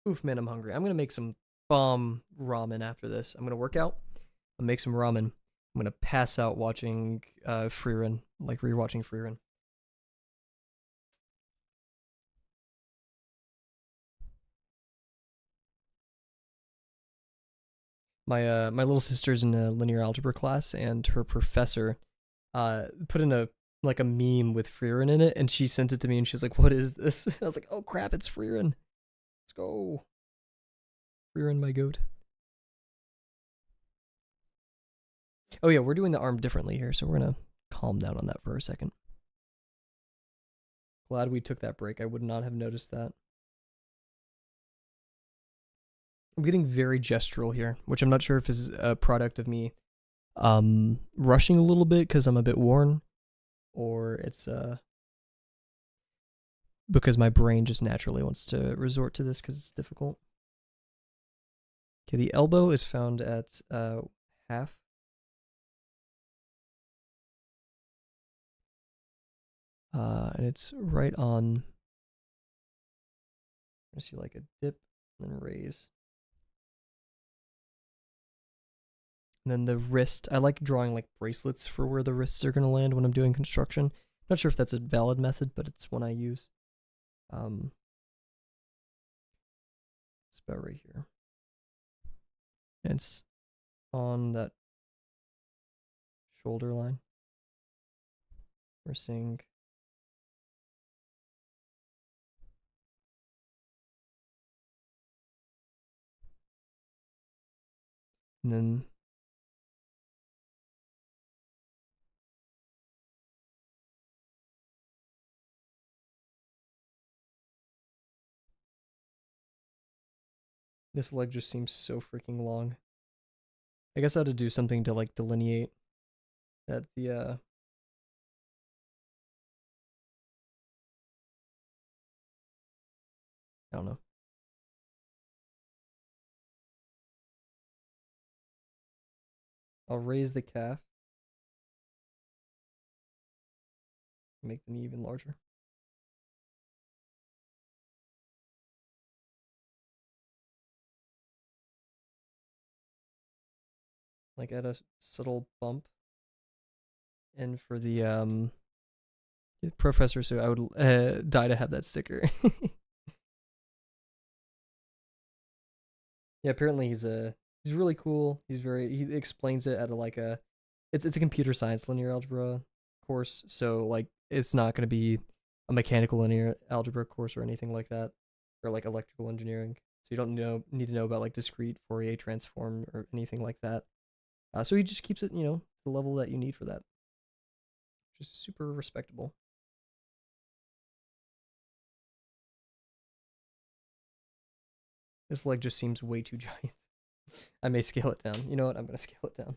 Oof, man, I'm hungry. I'm gonna make some bomb ramen after this. I'm gonna work out. I'll make some ramen. I'm gonna pass out watching Freerun, like rewatching Freerun. My little sister's in a linear algebra class, and her professor put in a like a meme with Freerun in it, and she sent it to me, and she was like, "What is this?" I was like, "Oh crap, it's Freerun. Let's go, Freerun, my goat." Oh yeah, we're doing the arm differently here, so we're gonna calm down on that for a second. Glad we took that break. I would not have noticed that. I'm getting very gestural here, which I'm not sure if is a product of me rushing a little bit because I'm a bit worn, or it's because my brain just naturally wants to resort to this because it's difficult. Okay, the elbow is found at half. And it's right on. I see like a dip and then raise. And then the wrist, I like drawing like bracelets for where the wrists are going to land when I'm doing construction. I'm not sure if that's a valid method, but it's one I use. It's about right here. And it's on that shoulder line. We're seeing. And then this leg just seems so freaking long. I guess I had to do something to like delineate that the I don't know. I'll raise the calf. Make the knee even larger. Like add a subtle bump. And for the professor, so I would die to have that sticker. Yeah, apparently he's really cool. He explains it at it's a computer science linear algebra course, so like it's not going to be a mechanical linear algebra course or anything like that, or like electrical engineering. So you don't need to know about like discrete Fourier transform or anything like that. So he just keeps it, to the level that you need for that, which Just super respectable. This leg just seems way too giant. I may scale it down. You know what? I'm going to scale it down.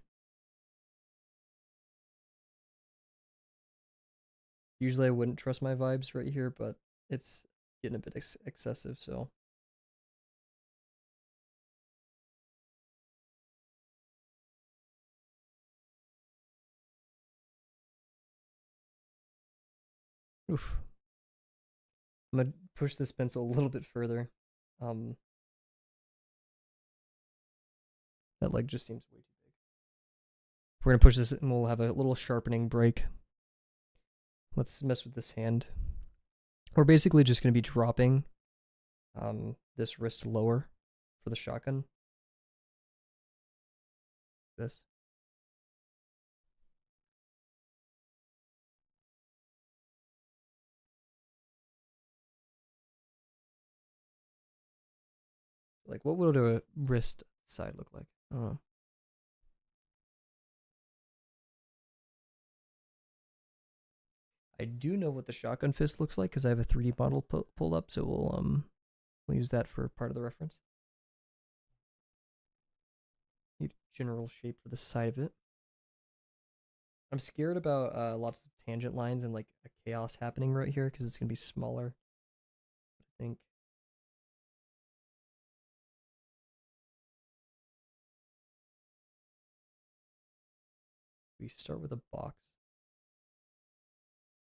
Usually I wouldn't trust my vibes right here, but it's getting a bit excessive, so. Oof. I'm going to push this pencil a little bit further. That leg just seems way too big. We're going to push this and we'll have a little sharpening break. Let's mess with this hand. We're basically just going to be dropping this wrist lower for the shotgun. This. Like, what would a wrist side look like? I don't know. I do know what the shotgun fist looks like because I have a 3D model pulled up, so we'll use that for part of the reference. Need general shape for the side of it. I'm scared about lots of tangent lines and like a chaos happening right here because it's gonna be smaller. I think. We start with a box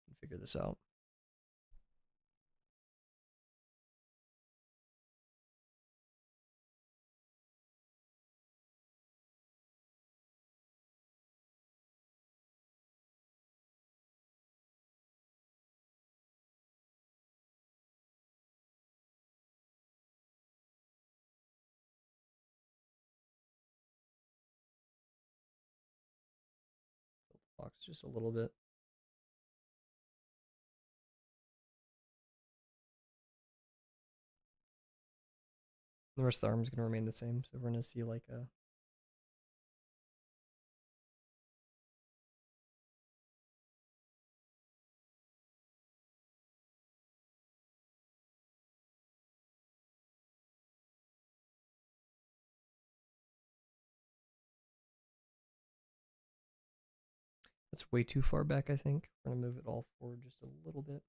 and figure this out. Box just a little bit. The rest of the arm is going to remain the same, so we're going to see like a that's way too far back, I think. We're going to move it all forward just a little bit.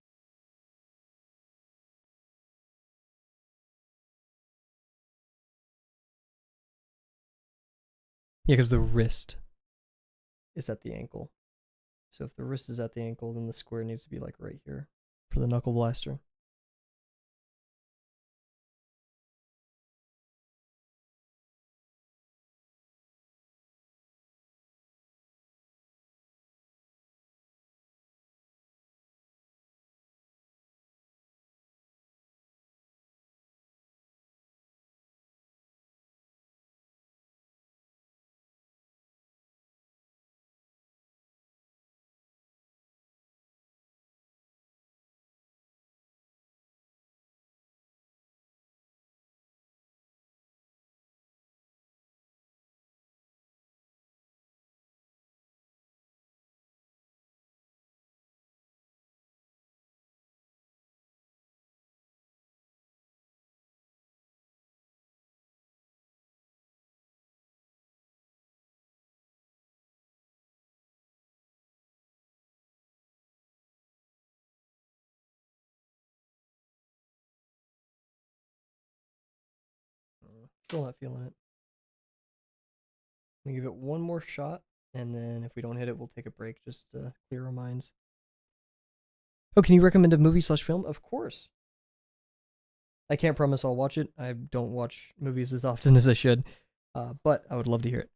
Yeah, because the wrist is at the ankle. So if the wrist is at the ankle, then the square needs to be like right here for the knuckle blaster. Still not feeling it. I'm gonna give it one more shot, and then if we don't hit it, we'll take a break just to clear our minds. Oh, can you recommend a movie / film? Of course. I can't promise I'll watch it. I don't watch movies as often as I should, but I would love to hear it.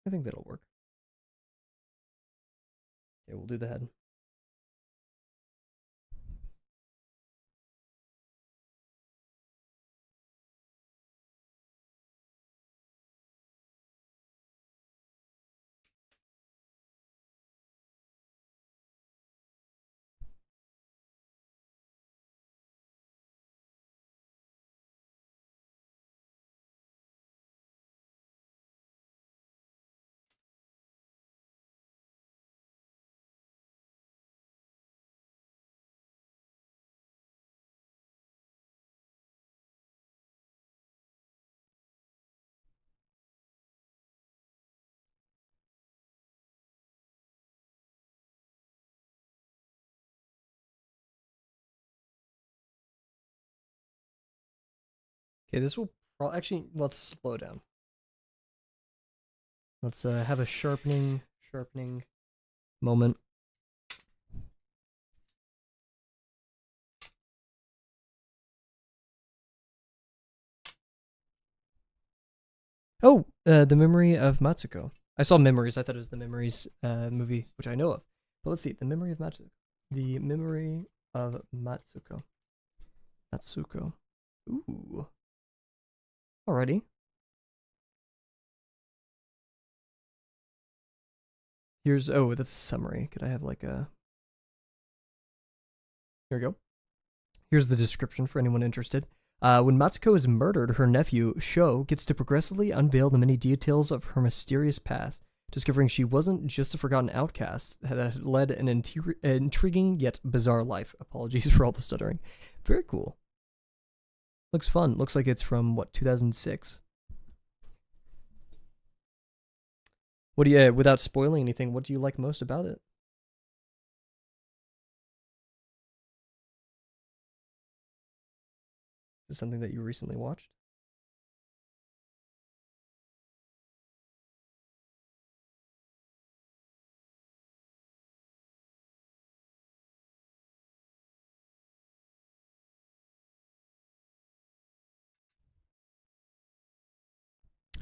I think that'll work. Okay, we'll do the head. Okay, this will actually, let's slow down. Let's have a sharpening moment. Oh, the memory of Matsuko. I saw Memories. I thought it was the Memories movie, which I know of. But let's see, the memory of Matsuko. The memory of Matsuko. Matsuko. Ooh. Alrighty. Here's, oh, that's a summary. Could I have like a, here we go. Here's the description for anyone interested. When Matsuko is murdered, her nephew, Sho, gets to progressively unveil the many details of her mysterious past, discovering she wasn't just a forgotten outcast that had led an intriguing yet bizarre life. Apologies for all the stuttering. Very cool. Looks fun. Looks like it's from, what, 2006? What do you, without spoiling anything, what do you like most about it? Is it something that you recently watched?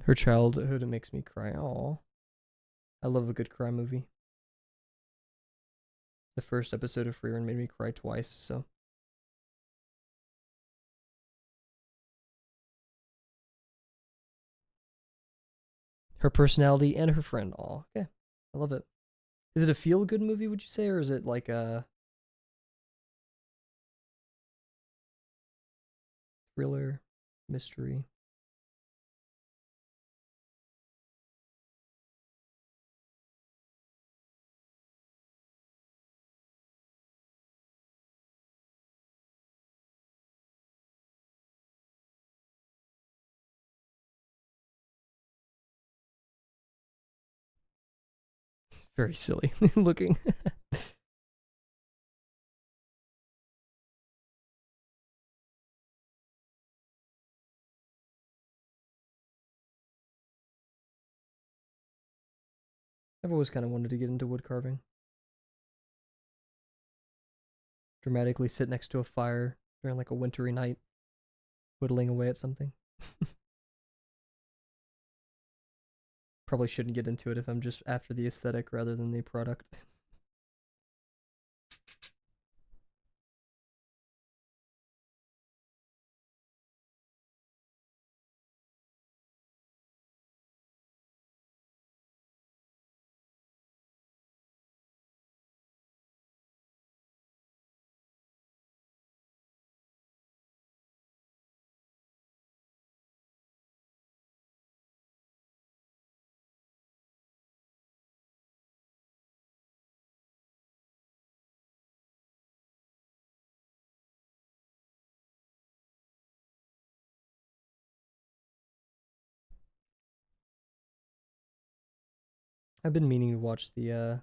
Her childhood, it makes me cry. Aw. I love a good cry movie. The first episode of Freerun made me cry twice, so. Her personality and her friend. Aw, okay. I love it. Is it a feel-good movie, would you say, or is it like a thriller, mystery? It's very silly looking. I've always kind of wanted to get into wood carving. Dramatically sit next to a fire during like a wintry night, whittling away at something. Probably shouldn't get into it if I'm just after the aesthetic rather than the product. I've been meaning to watch the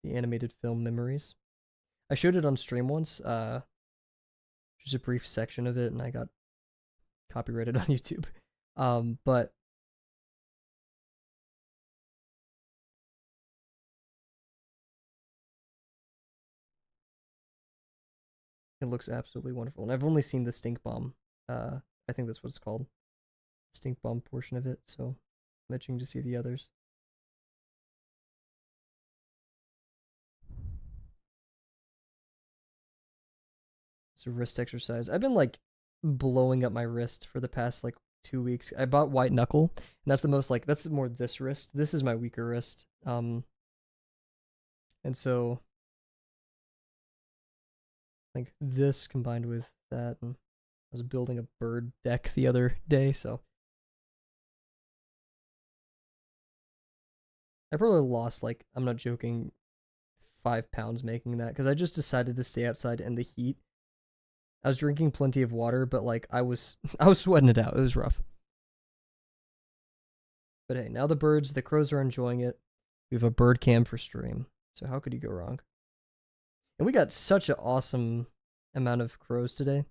animated film Memories. I showed it on stream once, just a brief section of it, and I got copyrighted on YouTube. But it looks absolutely wonderful. And I've only seen the stink bomb. I think that's what it's called. Stink bomb portion of it, so I'm itching to see the others. It's a wrist exercise. I've been like blowing up my wrist for the past like 2 weeks. I bought white knuckle, and that's the most like that's more this wrist. This is my weaker wrist. And so like this combined with that, and I was building a bird deck the other day, so I probably lost like, I'm not joking, 5 pounds making that because I just decided to stay outside in the heat. I was drinking plenty of water, but like I was sweating it out. It was rough. But hey, now the crows are enjoying it. We have a bird cam for stream, so how could you go wrong? And we got such an awesome amount of crows today,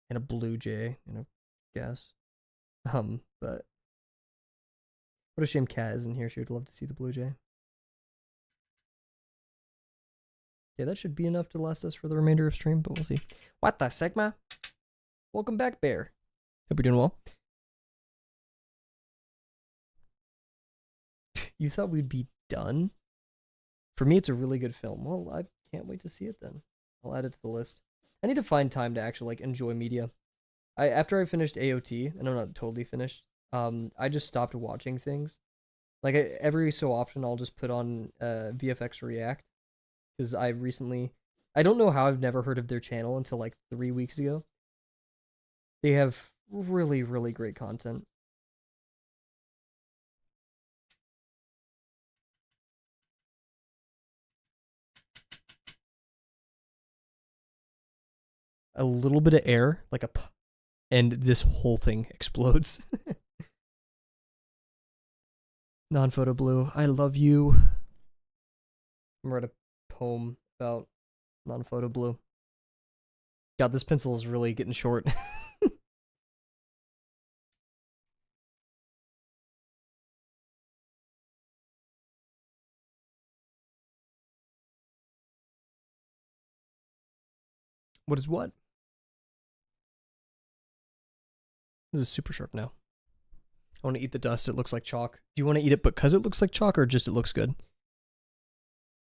and a blue jay, guess. But what a shame Kat isn't here. She would love to see the blue jay. Yeah, that should be enough to last us for the remainder of stream, but we'll see. What the Sigma? Welcome back, Bear. Hope you're doing well. You thought we'd be done? For me, it's a really good film. Well, I can't wait to see it then. I'll add it to the list. I need to find time to actually like enjoy media. After I finished AOT, and I'm not totally finished, I just stopped watching things. Like every so often, I'll just put on VFX React. Because I don't know how I've never heard of their channel until like 3 weeks ago. They have really, really great content. A little bit of air, like and this whole thing explodes. Non-photo blue, I love you. I'm ready to poem about non-photo blue. God, this pencil is really getting short. What is what? This is super sharp now. I want to eat the dust. It looks like chalk. Do you want to eat it because it looks like chalk or just it looks good?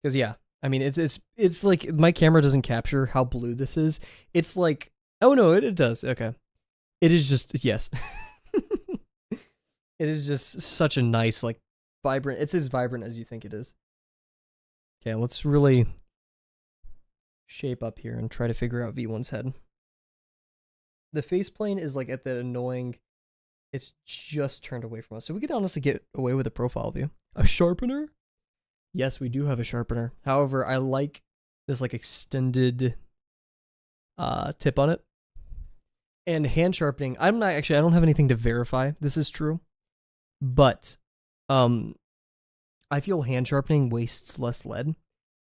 Because yeah, I mean it's like my camera doesn't capture how blue this is. It's like, oh no, it does. Okay, it is just, yes. It is just such a nice, like, vibrant. It's as vibrant as you think it is. Okay, let's really shape up here and try to figure out V1's head. The face plane is like at that annoying, it's just turned away from us. So we could honestly get away with a profile view. A sharpener? Yes, we do have a sharpener. However, I like this like extended tip on it. And hand sharpening, I don't have anything to verify this is true. But I feel hand sharpening wastes less lead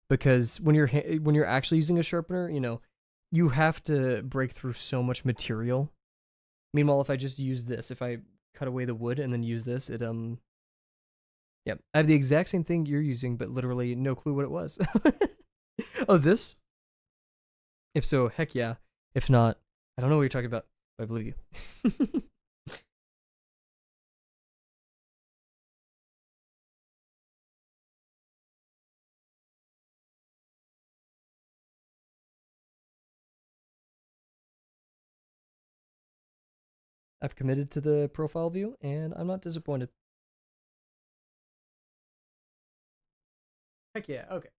because when you're actually using a sharpener, you have to break through so much material. Meanwhile, if I just use this, if I cut away the wood and then use this, it yeah, I have the exact same thing you're using, but literally no clue what it was. Oh, this? If so, heck yeah. If not, I don't know what you're talking about, but I believe you. I've committed to the profile view, and I'm not disappointed. Heck yeah, okay.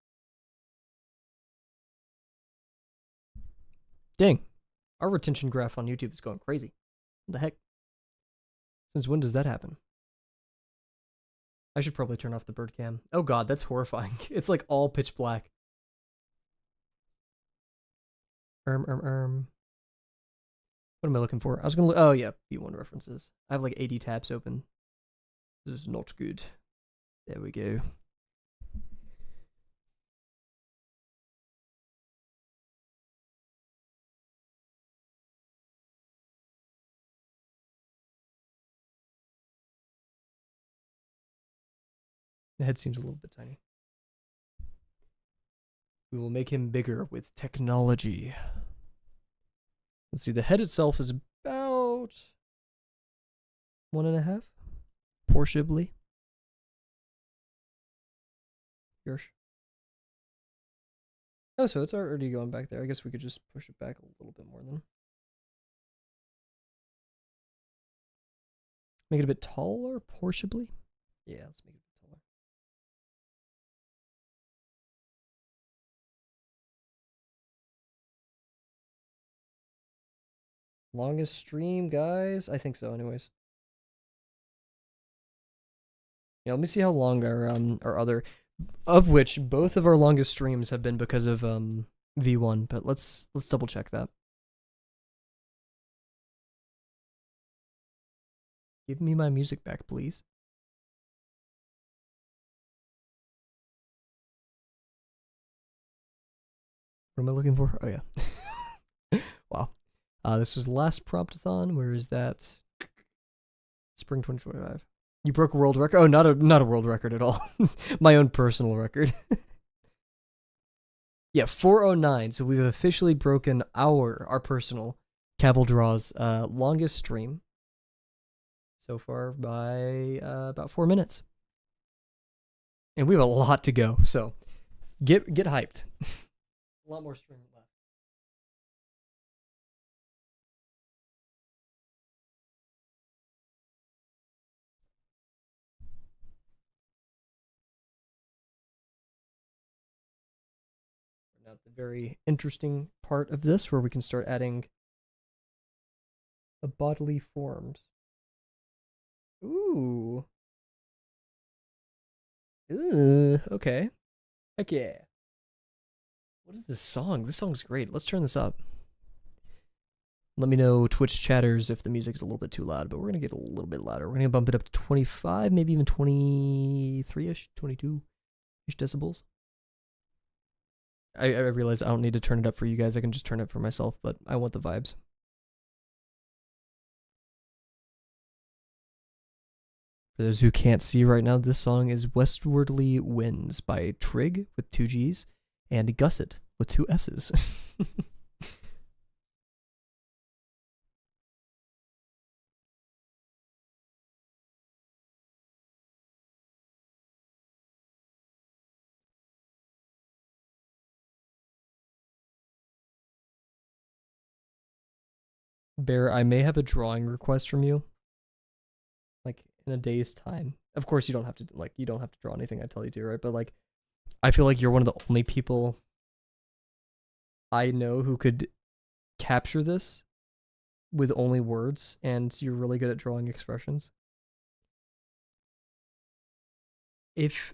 Dang, our retention graph on YouTube is going crazy. What the heck? Since when does that happen? I should probably turn off the bird cam. Oh god, that's horrifying. It's like all pitch black. What am I looking for? I was gonna look. Oh yeah, V1 references. I have like 80 tabs open. This is not good. There we go. The head seems a little bit tiny. We will make him bigger with technology. Let's see, the head itself is about 1.5. portionably. Yosh. Oh, so it's already going back there. I guess we could just push it back a little bit more then. Make it a bit taller, portionably. Yeah, let's make it a bit taller. Longest stream, guys? I think so, anyways. Yeah, let me see how long our other, of which both of our longest streams have been because of V1, but let's double check that. Give me my music back, please. What am I looking for? Oh yeah. Wow. This was the last Promptathon. Where is that? Spring 2025. You broke a world record? Oh, not a world record at all. My own personal record. Yeah, 409. So we've officially broken our personal Kavel Draw's longest stream so far by about 4 minutes. And we have a lot to go, so get hyped. A lot more stream left. Now the very interesting part of this, where we can start adding the bodily forms. Ooh. Ooh, okay. Heck yeah. What is this song? This song's great. Let's turn this up. Let me know, Twitch chatters, if the music's a little bit too loud, but we're going to get a little bit louder. We're going to bump it up to 25, maybe even 23-ish, 22-ish decibels. I realize I don't need to turn it up for you guys. I can just turn it for myself, but I want the vibes. For those who can't see right now, this song is Westwardly Winds by Trig with 2 G's and Gusset with 2 S's. Bear, I may have a drawing request from you, like in a day's time. Of course, you don't have to draw anything I tell you to, right? But like, I feel like you're one of the only people I know who could capture this with only words, and you're really good at drawing expressions. If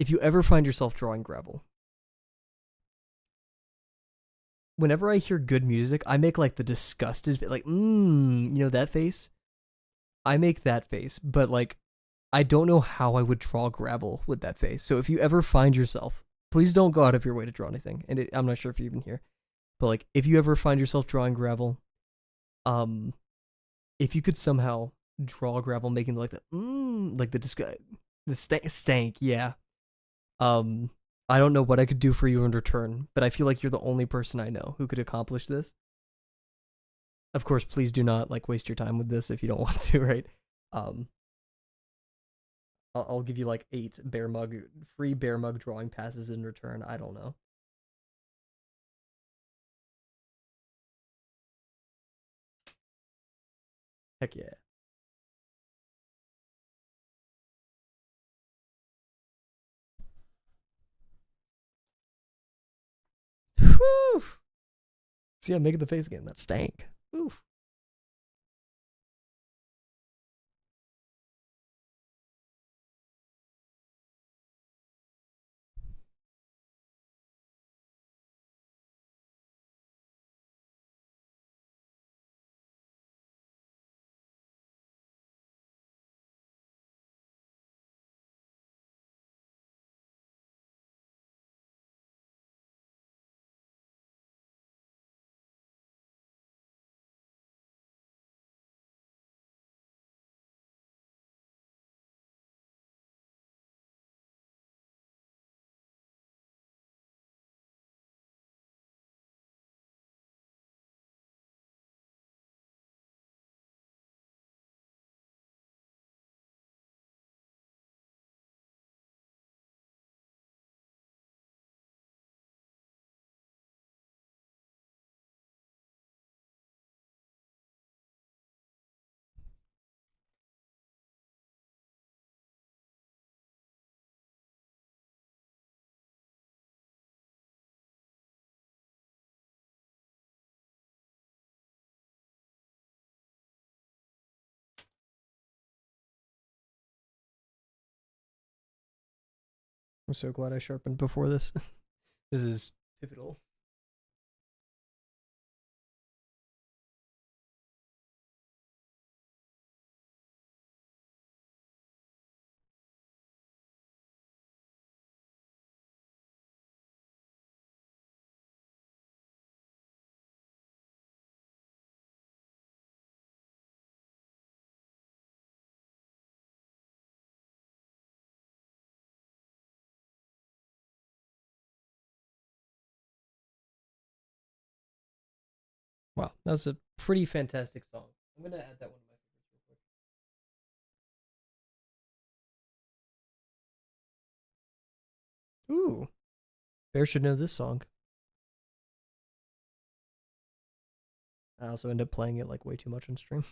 you ever find yourself drawing gravel, whenever I hear good music, I make like the disgusted, like, that face? I make that face, but like, I don't know how I would draw gravel with that face. So if you ever find yourself, please don't go out of your way to draw anything. And I'm not sure if you're even here, but like, if you ever find yourself drawing gravel, if you could somehow draw gravel making like the stank, yeah. I don't know what I could do for you in return, but I feel like you're the only person I know who could accomplish this. Of course, please do not like waste your time with this if you don't want to, right? I'll give you like 8 free bear mug drawing passes in return. I don't know. Heck yeah. Whew. See, I'm making the face again. That stank. Oof. I'm so glad I sharpened before this. This is pivotal. Wow, that was a pretty fantastic song. I'm gonna add that one to my favorites real quick. Ooh, Bear should know this song. I also end up playing it like way too much on stream.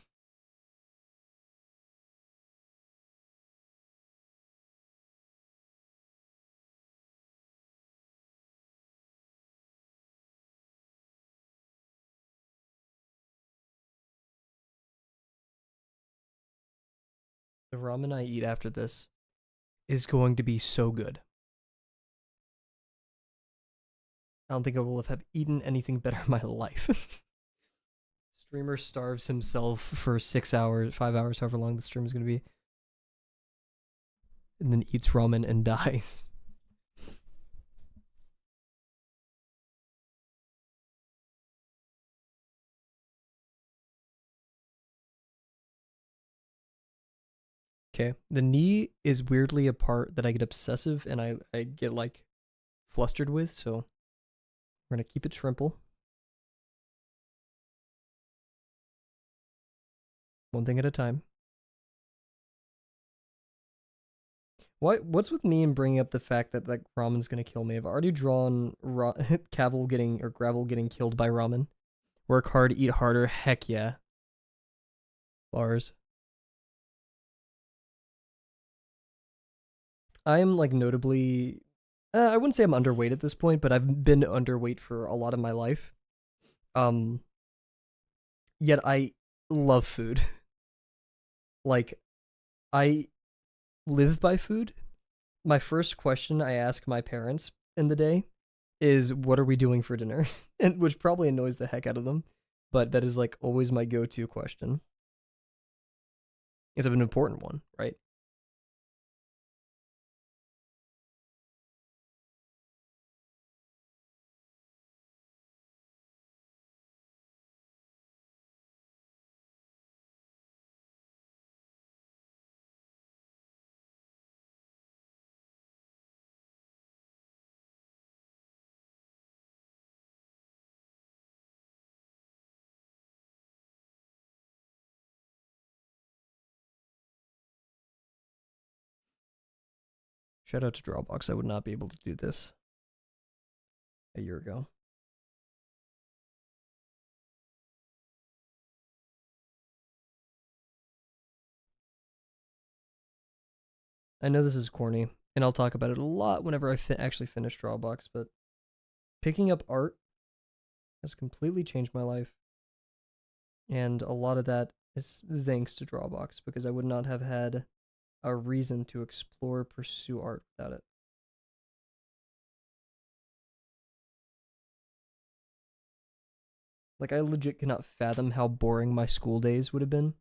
The ramen I eat after this is going to be so good. I don't think I will have eaten anything better in my life. Streamer starves himself for 6 hours, 5 hours, however long the stream is going to be, and then eats ramen and dies. Okay, the knee is weirdly a part that I get obsessive and I get like flustered with, so we're gonna keep it shrimple. One thing at a time. What's with me and bringing up the fact that like ramen's gonna kill me? I've already drawn Kavel getting or Gravel getting killed by ramen. Work hard, eat harder. Heck yeah. Bars. I am like notably. I wouldn't say I'm underweight at this point, but I've been underweight for a lot of my life. Um. Yet I love food. Like I live by food. My first question I ask my parents in the day is, "What are we doing for dinner?" And which probably annoys the heck out of them, but that is like always my go-to question. It's an important one, right? Shout out to Drawbox. I would not be able to do this a year ago. I know this is corny, and I'll talk about it a lot whenever I actually finish Drawbox, but picking up art has completely changed my life, and a lot of that is thanks to Drawbox because I would not have had a reason to explore, pursue art without it. Like, I legit cannot fathom how boring my school days would have been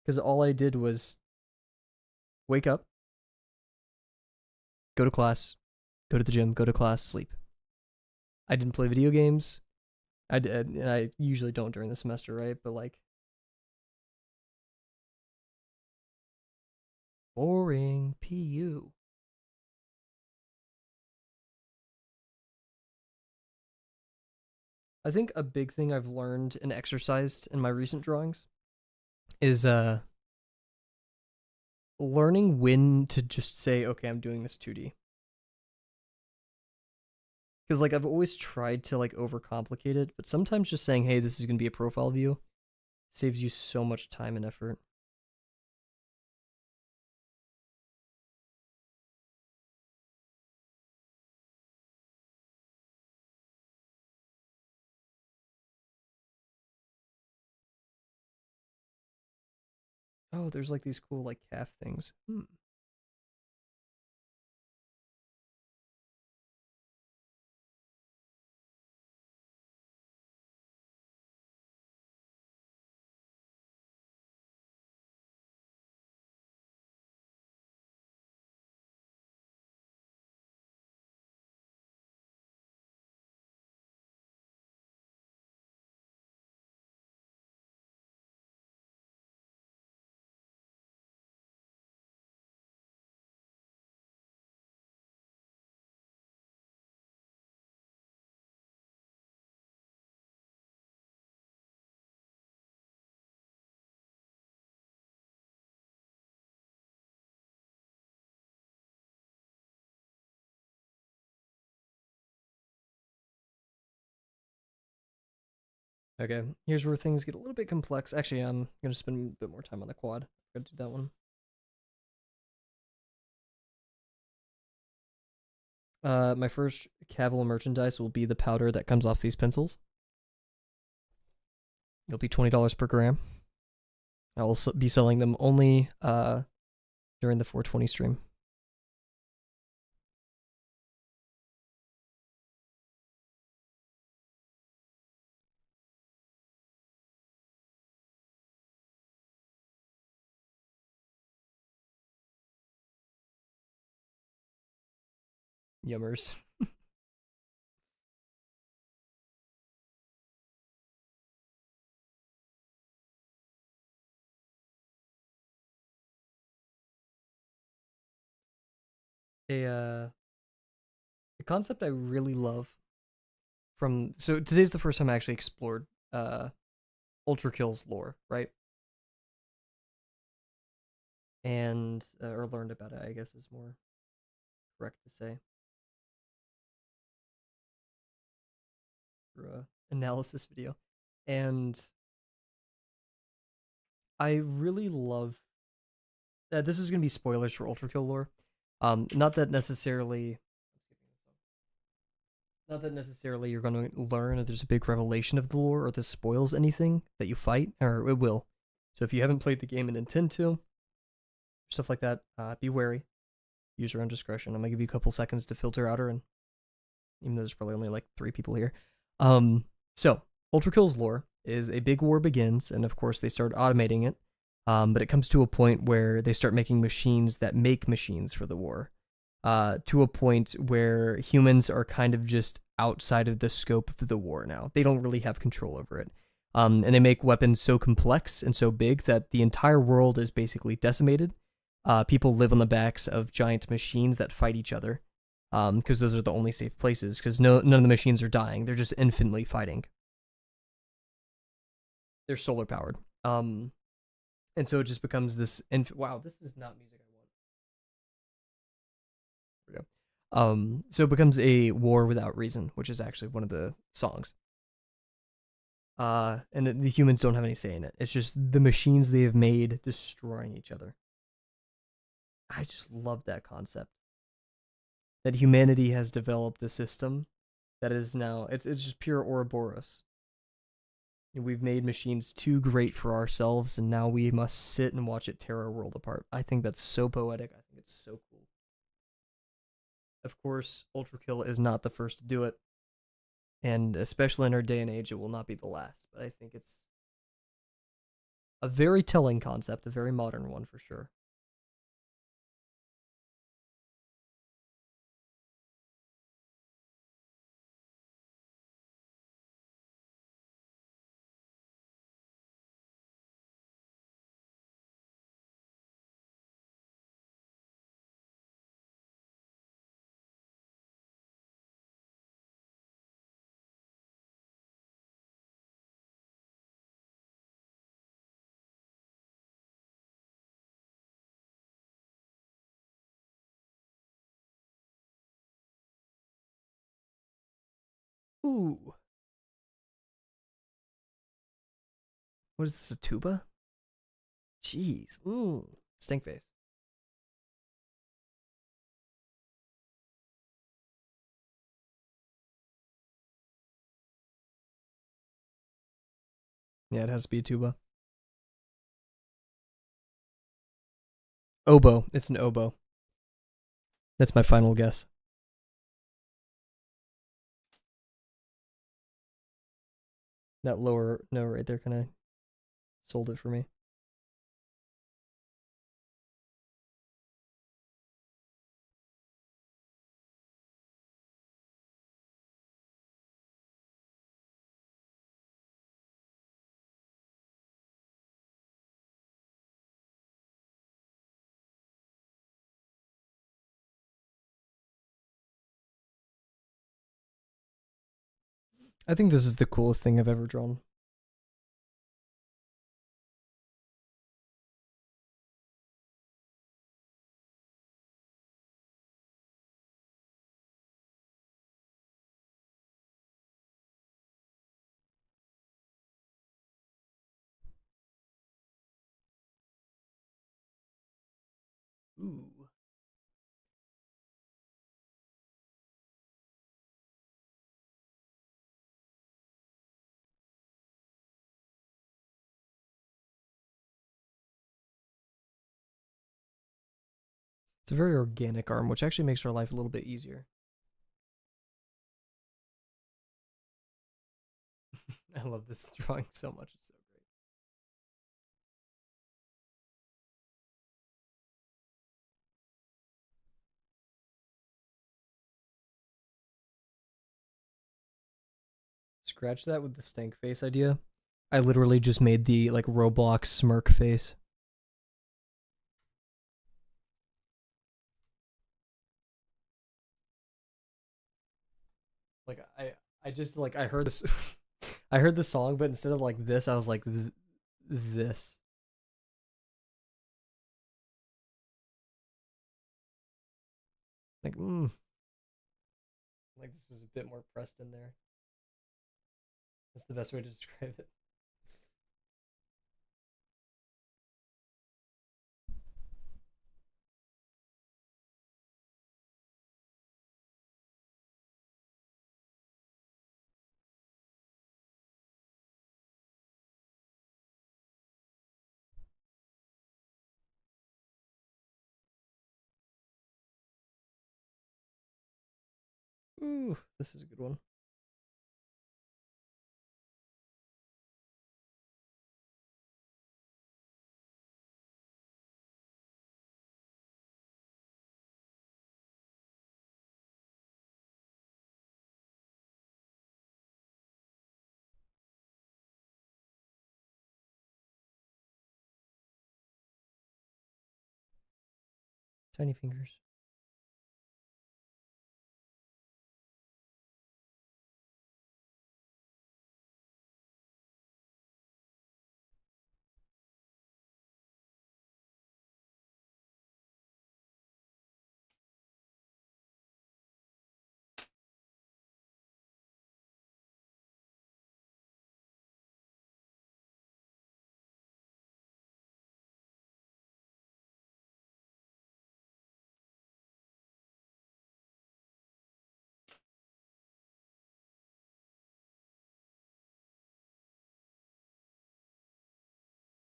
because all I did was wake up, go to class, go to the gym, go to class, sleep. I didn't play video games. I did, and I usually don't during the semester, right? But like, boring. PU. I think a big thing I've learned and exercised in my recent drawings is learning when to just say, okay, I'm doing this 2D. Because like I've always tried to like overcomplicate it, but sometimes just saying, hey, this is gonna be a profile view saves you so much time and effort. Oh, there's like these cool like calf things. Okay, here's where things get a little bit complex. Actually, I'm gonna spend a bit more time on the quad. Gotta do that one. My first Kavel merchandise will be the powder that comes off these pencils. It'll be $20 per gram. I will be selling them only during the 420 stream. Yummers. A concept I really love from today's the first time I actually explored Ultra Kill's lore, right? And or learned about it, I guess is more correct to say. For a analysis video. And I really love that this is gonna be spoilers for Ultra Kill lore. Not that necessarily you're going to learn that there's a big revelation of the lore or this spoils anything that you fight, or it will. So if you haven't played the game and intend to, stuff like that, be wary. Use your own discretion. I'm gonna give you a couple seconds to filter out her, and even though there's probably only like 3 people here. So Ultra Kill's lore is a big war begins, and of course they start automating it. But it comes to a point where they start making machines that make machines for the war. To a point where humans are kind of just outside of the scope of the war now. They don't really have control over it. And they make weapons so complex and so big that the entire world is basically decimated. People live on the backs of giant machines that fight each other, because those are the only safe places, because none of the machines are dying. They're just infinitely fighting. They're solar powered. And so it just becomes this. Wow, this is not music I want. There we go. So it becomes a war without reason, which is actually one of the songs. And the humans don't have any say in it. It's just the machines they have made destroying each other. I just love that concept. That humanity has developed a system that is now it's just pure Ouroboros. We've made machines too great for ourselves, and now we must sit and watch it tear our world apart. I think that's so poetic. I think it's so cool. Of course, Ultra Kill is not the first to do it, and especially in our day and age, it will not be the last. But I think it's a very telling concept, a very modern one for sure. Ooh, what is this? A tuba? Jeez, stink face. Yeah, it has to be a tuba. Oboe. It's an oboe. That's my final guess. That lower no right there kind of sold it for me. I think this is the coolest thing I've ever drawn. Ooh. It's a very organic arm, which actually makes our life a little bit easier. I love this drawing so much. It's so great. Scratch that with the stank face idea. I literally just made the like Roblox smirk face. Like I just like I heard this I heard the song, but instead of like this, I was like this. Like like this was a bit more pressed in there. That's the best way to describe it. Ooh, this is a good one. Tiny fingers.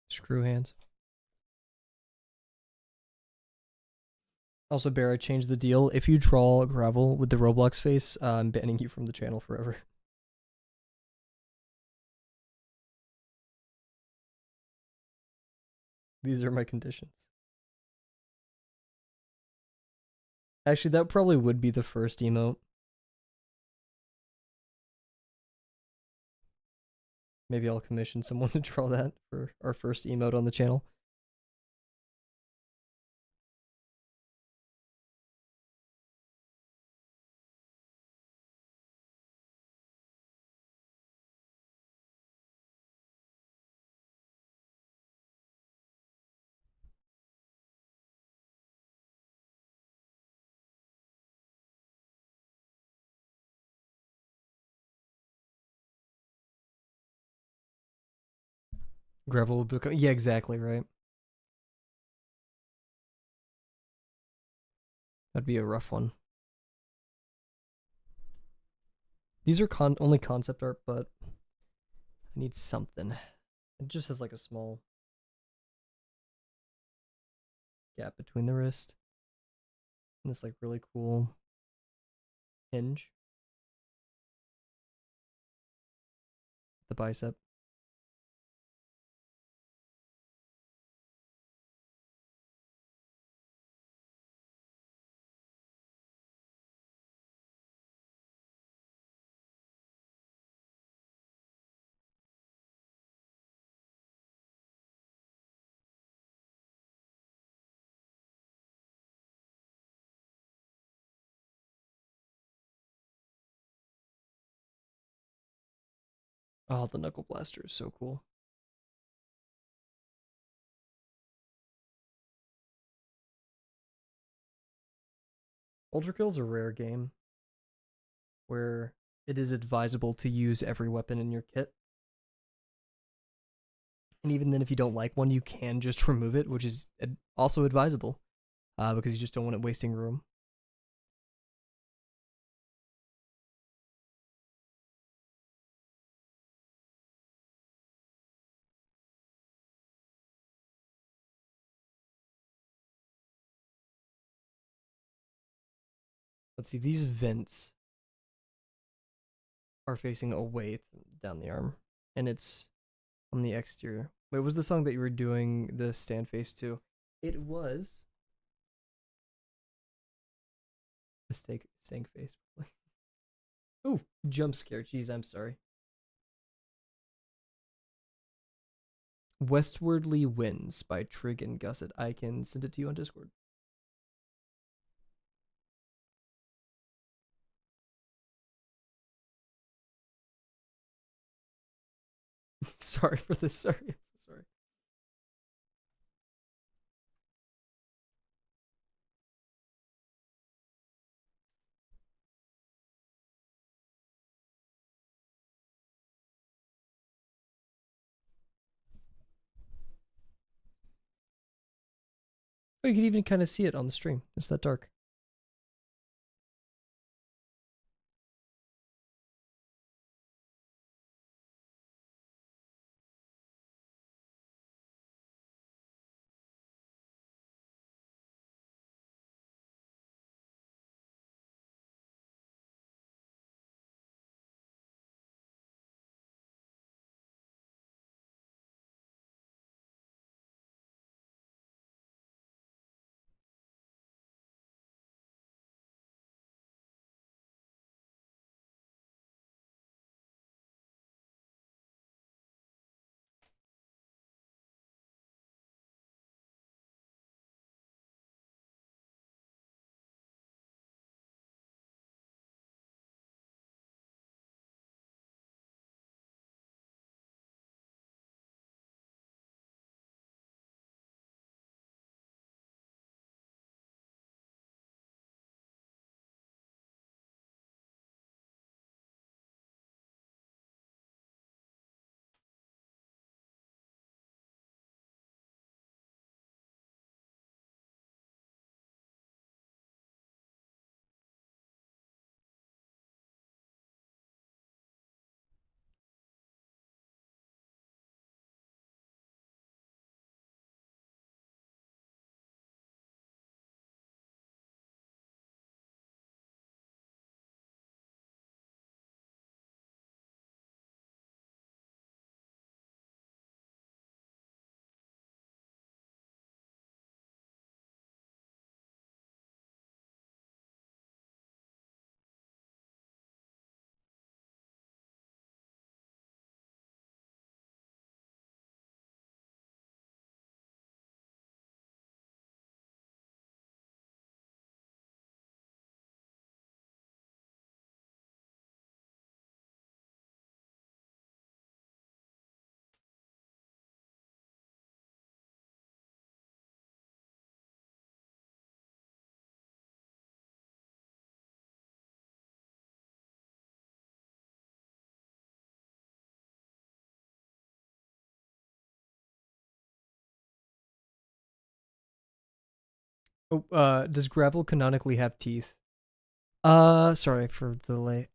Screw hands. Also, Bear, I changed the deal. If you draw gravel with the Roblox face, I'm banning you from the channel forever. These are my conditions. Actually, that probably would be the first emote. Maybe I'll commission someone to draw that for our first emote on the channel. Gravel will become. Yeah, exactly, right. That'd be a rough one. These are only concept art, but I need something. It just has like a small gap between the wrist and this like really cool hinge. The bicep. Oh, the knuckle blaster is so cool. Ultra Kill is a rare game where it is advisable to use every weapon in your kit. And even then, if you don't like one, you can just remove it, which is also advisable. because you just don't want it wasting room. Let's see, these vents are facing away down the arm, and it's on the exterior. Wait, what was the song that you were doing the stand face to? It was the stank face. Ooh, jump scare. Jeez, I'm sorry. Westwardly Winds by Trig and Gusset. I can send it to you on Discord. Sorry for this. Sorry. I'm so sorry. Oh, you can even kind of see it on the stream. It's that dark. Oh, does gravel canonically have teeth? Sorry for the delay.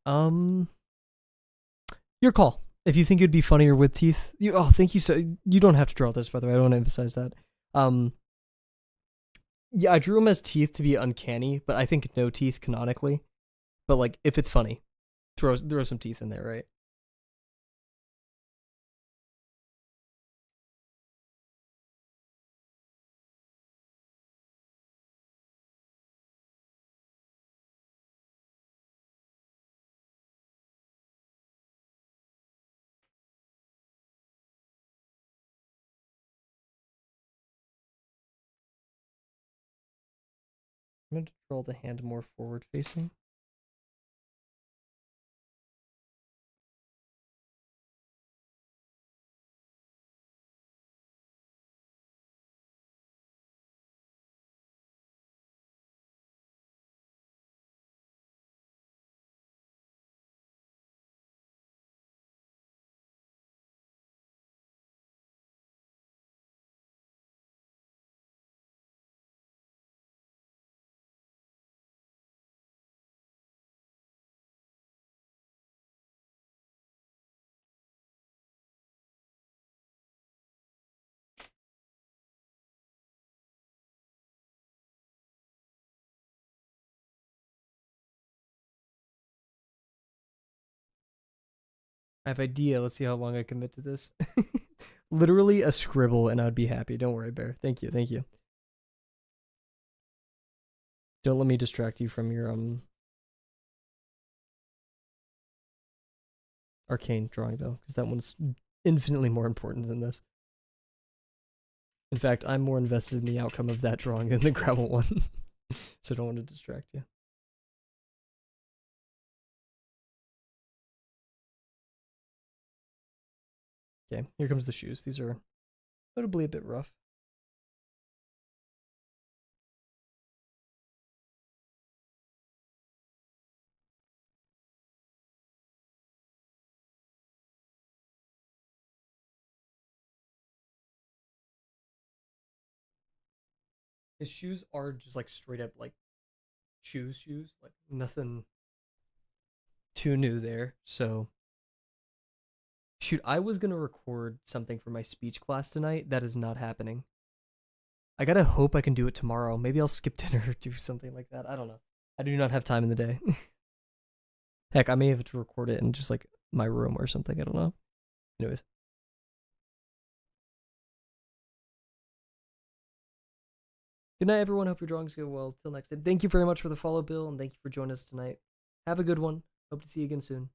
Your call. If you think it'd be funnier with teeth, thank you so. You don't have to draw this, by the way. I don't want to emphasize that. Yeah, I drew them as teeth to be uncanny, but I think no teeth canonically. But like, if it's funny, throw some teeth in there, right? I'm going to draw the hand more forward facing. I have idea. Let's see how long I commit to this. Literally a scribble and I'd be happy. Don't worry, Bear. Thank you. Thank you. Don't let me distract you from your arcane drawing though, because that one's infinitely more important than this. In fact, I'm more invested in the outcome of that drawing than the gravel one. So don't want to distract you. Okay, here comes the shoes. These are notably a bit rough. His shoes are just like straight up like shoes, like nothing too new there. So shoot, I was gonna record something for my speech class tonight. That is not happening. I gotta hope I can do it tomorrow. Maybe I'll skip dinner or do something like that. I don't know. I do not have time in the day. Heck, I may have to record it in just like my room or something. I don't know. Anyways. Good night, everyone. Hope your drawings go well. Till next time. Thank you very much for the follow, Bill, and thank you for joining us tonight. Have a good one. Hope to see you again soon.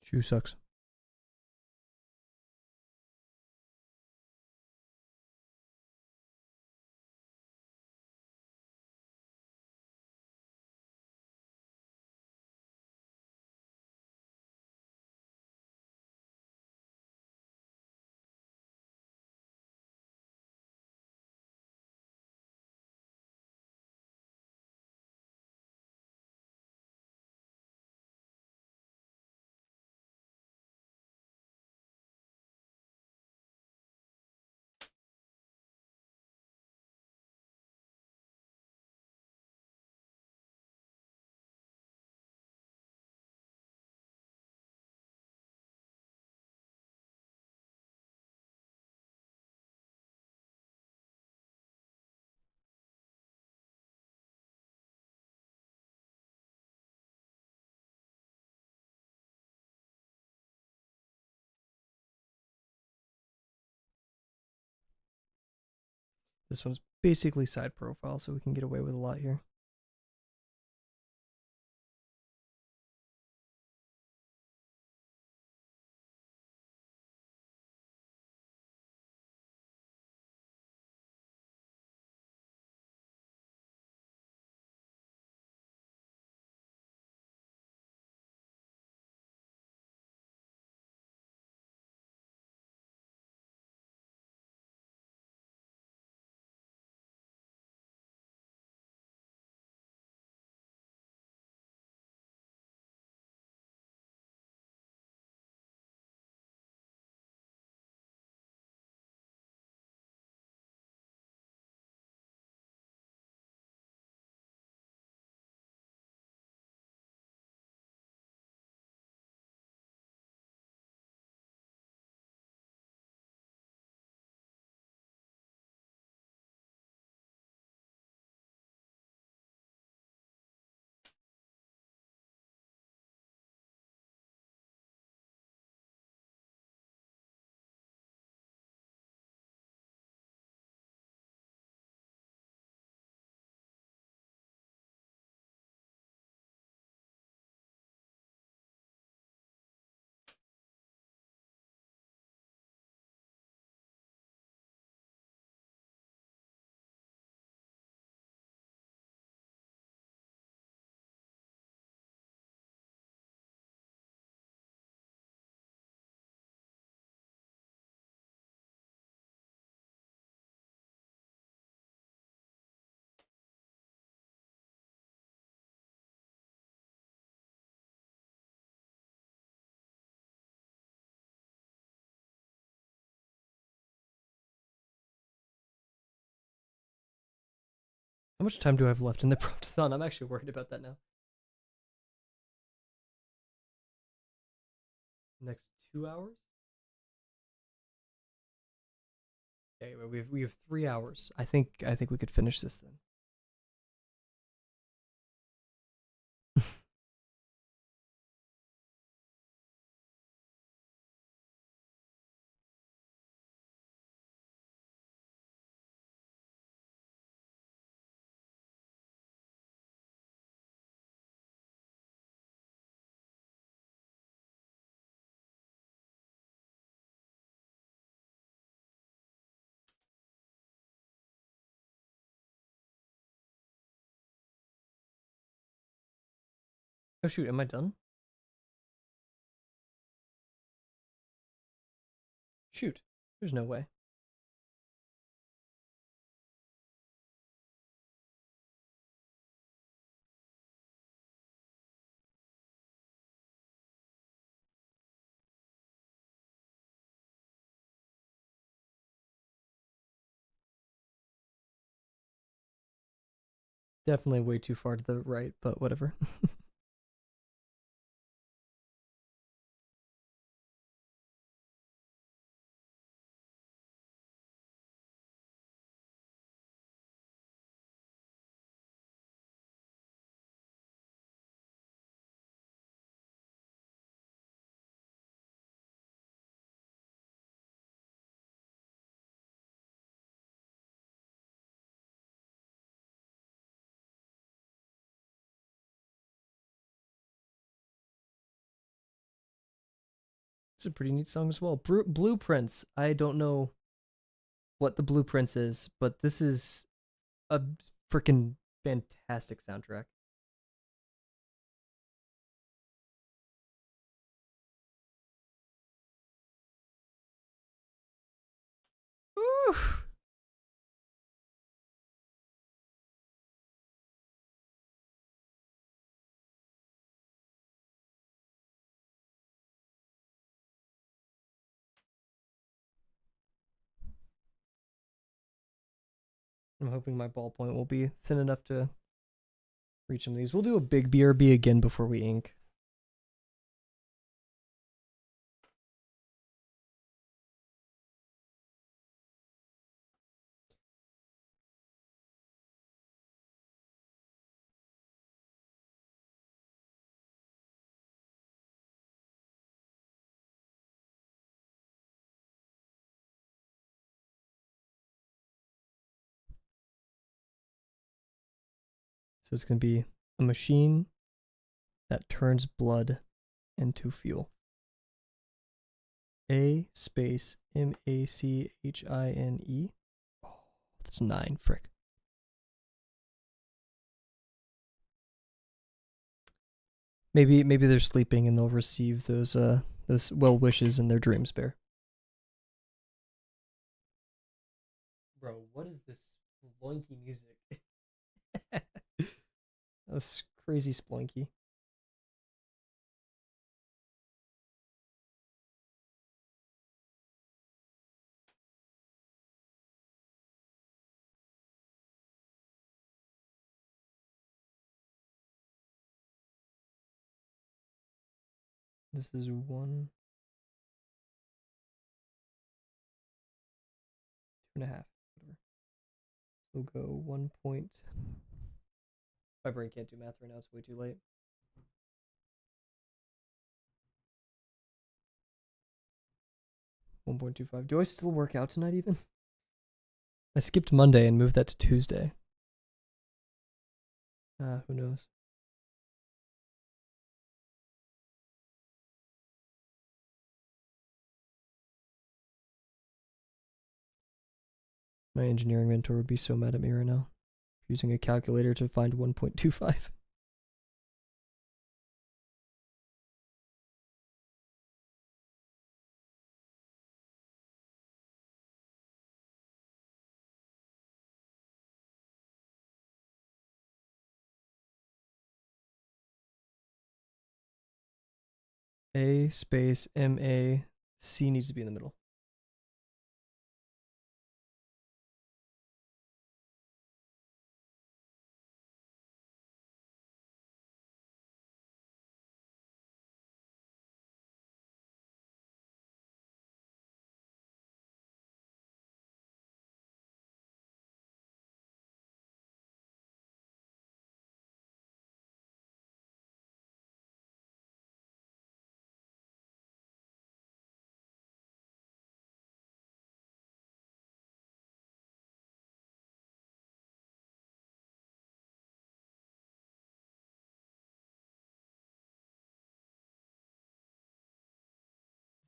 Shoe sucks. This one's basically side profile, so we can get away with a lot here. How much time do I have left in the Promptathon? I'm actually worried about that now. Next 2 hours? Okay, we have 3 hours. I think we could finish this then. Oh shoot, am I done? Shoot, there's no way. Definitely way too far to the right, but whatever. It's a pretty neat song as well. Blueprints. I don't know what the Blueprints is, but this is a freaking fantastic soundtrack. Woo! I'm hoping my ballpoint will be thin enough to reach some of these. We'll do a big BRB again before we ink. So it's going to be a machine that turns blood into fuel. A space MACHINE. Oh, that's 9, frick. Maybe they're sleeping and they'll receive those well wishes in their dreams, Bear. Bro, what is this sploinky music? That's crazy sploinky. This is 1, 2.5, whatever. We'll go 1 point. My brain can't do math right now, it's way too late. $1.25. Do I still work out tonight even? I skipped Monday and moved that to Tuesday. Who knows? My engineering mentor would be so mad at me right now. Using a calculator to find 1.25. A space MA C needs to be in the middle.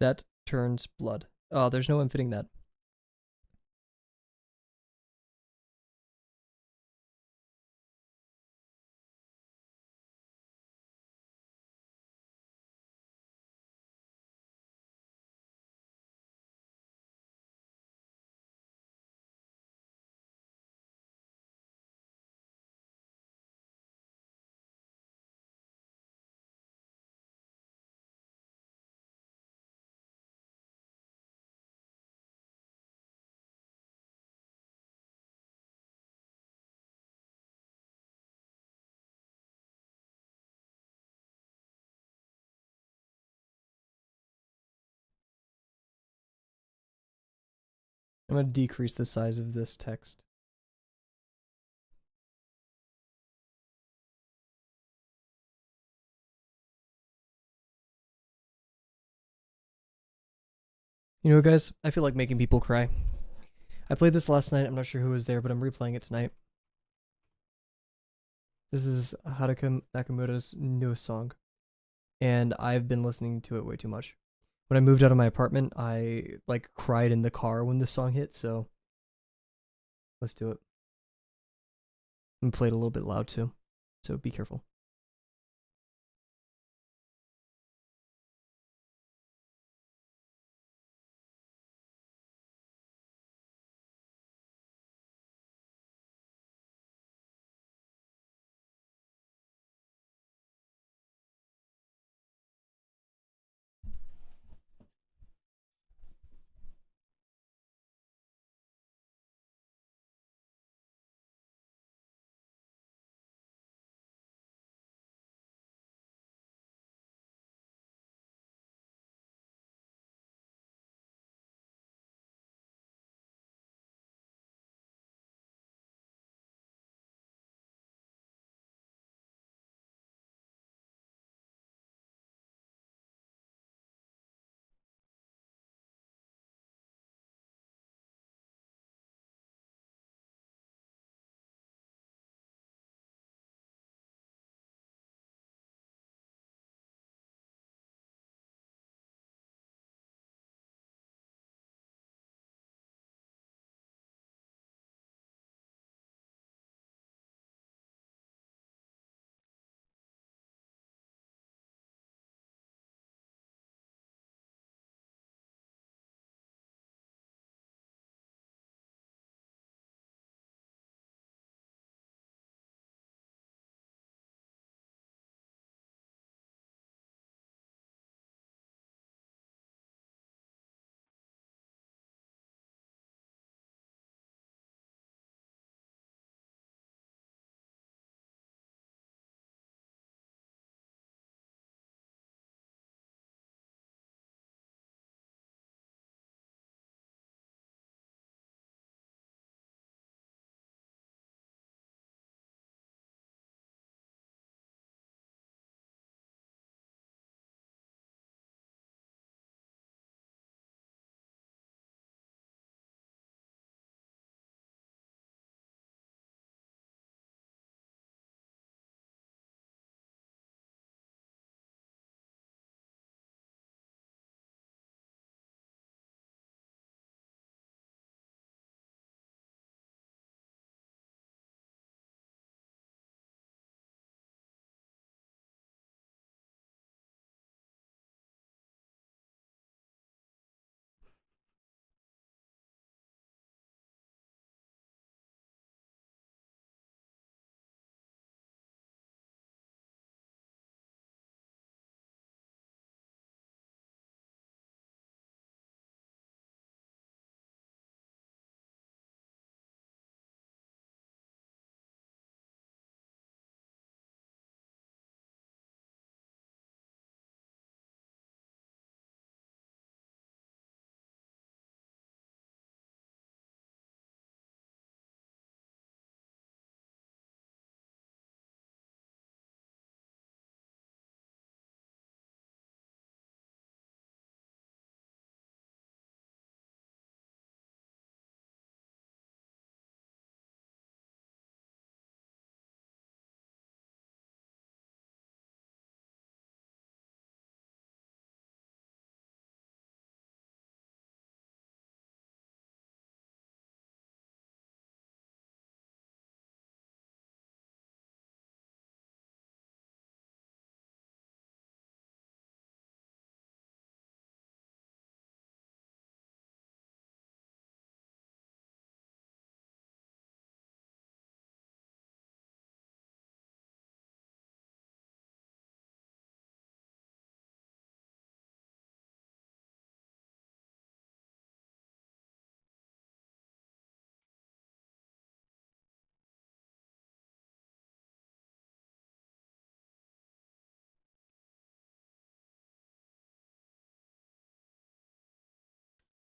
That turns blood. Oh, there's no unfitting that. I'm going to decrease the size of this text. You know, guys, I feel like making people cry. I played this last night. I'm not sure who was there, but I'm replaying it tonight. This is Haruka Nakamura's newest song, and I've been listening to it way too much. When I moved out of my apartment, I like cried in the car when this song hit, so let's do it. And play it a little bit loud too, so be careful.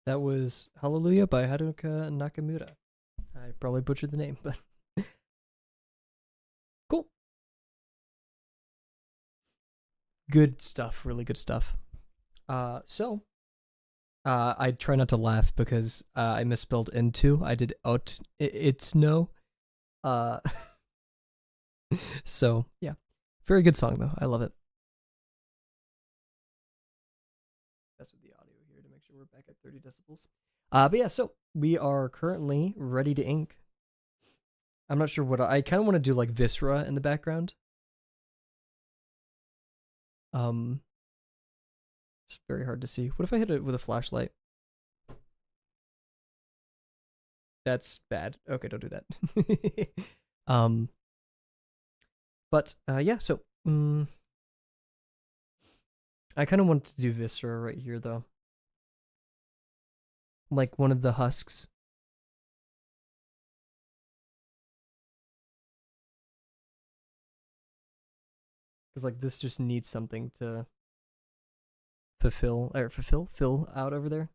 That was Hallelujah by Haruka Nakamura. I probably butchered the name, but cool. Good stuff, really good stuff. I try not to laugh because I misspelled into. I did out. It's no. Uh, so yeah, very good song though. I love it. That's with the audio here to make sure we're back at 30 decibels. But yeah, so we are currently ready to ink. I'm not sure what I kind of want to do, like Viscera in the background. It's very hard to see. What if I hit it with a flashlight? That's bad. Okay, don't do that. um, but yeah, so I kind of want to do Viscera right here though, like one of the husks. Because like this just needs something to fill out over there.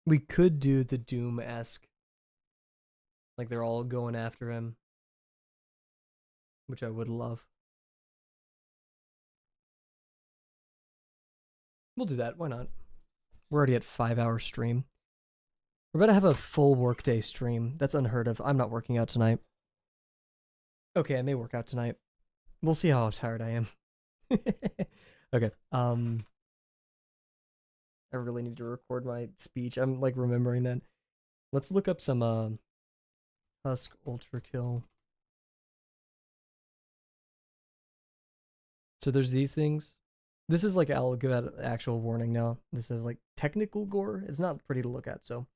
We could do the Doom-esque, like they're all going after him, which I would love. We'll do that. Why not? We're already at 5-hour stream. We're about to have a full workday stream. That's unheard of. I'm not working out tonight. Okay, I may work out tonight. We'll see how tired I am. Okay. I really need to record my speech. I'm like remembering that. Let's look up some Husk Ultra Kill. So there's these things. This is like, I'll give out an actual warning now. This is like technical gore. It's not pretty to look at, so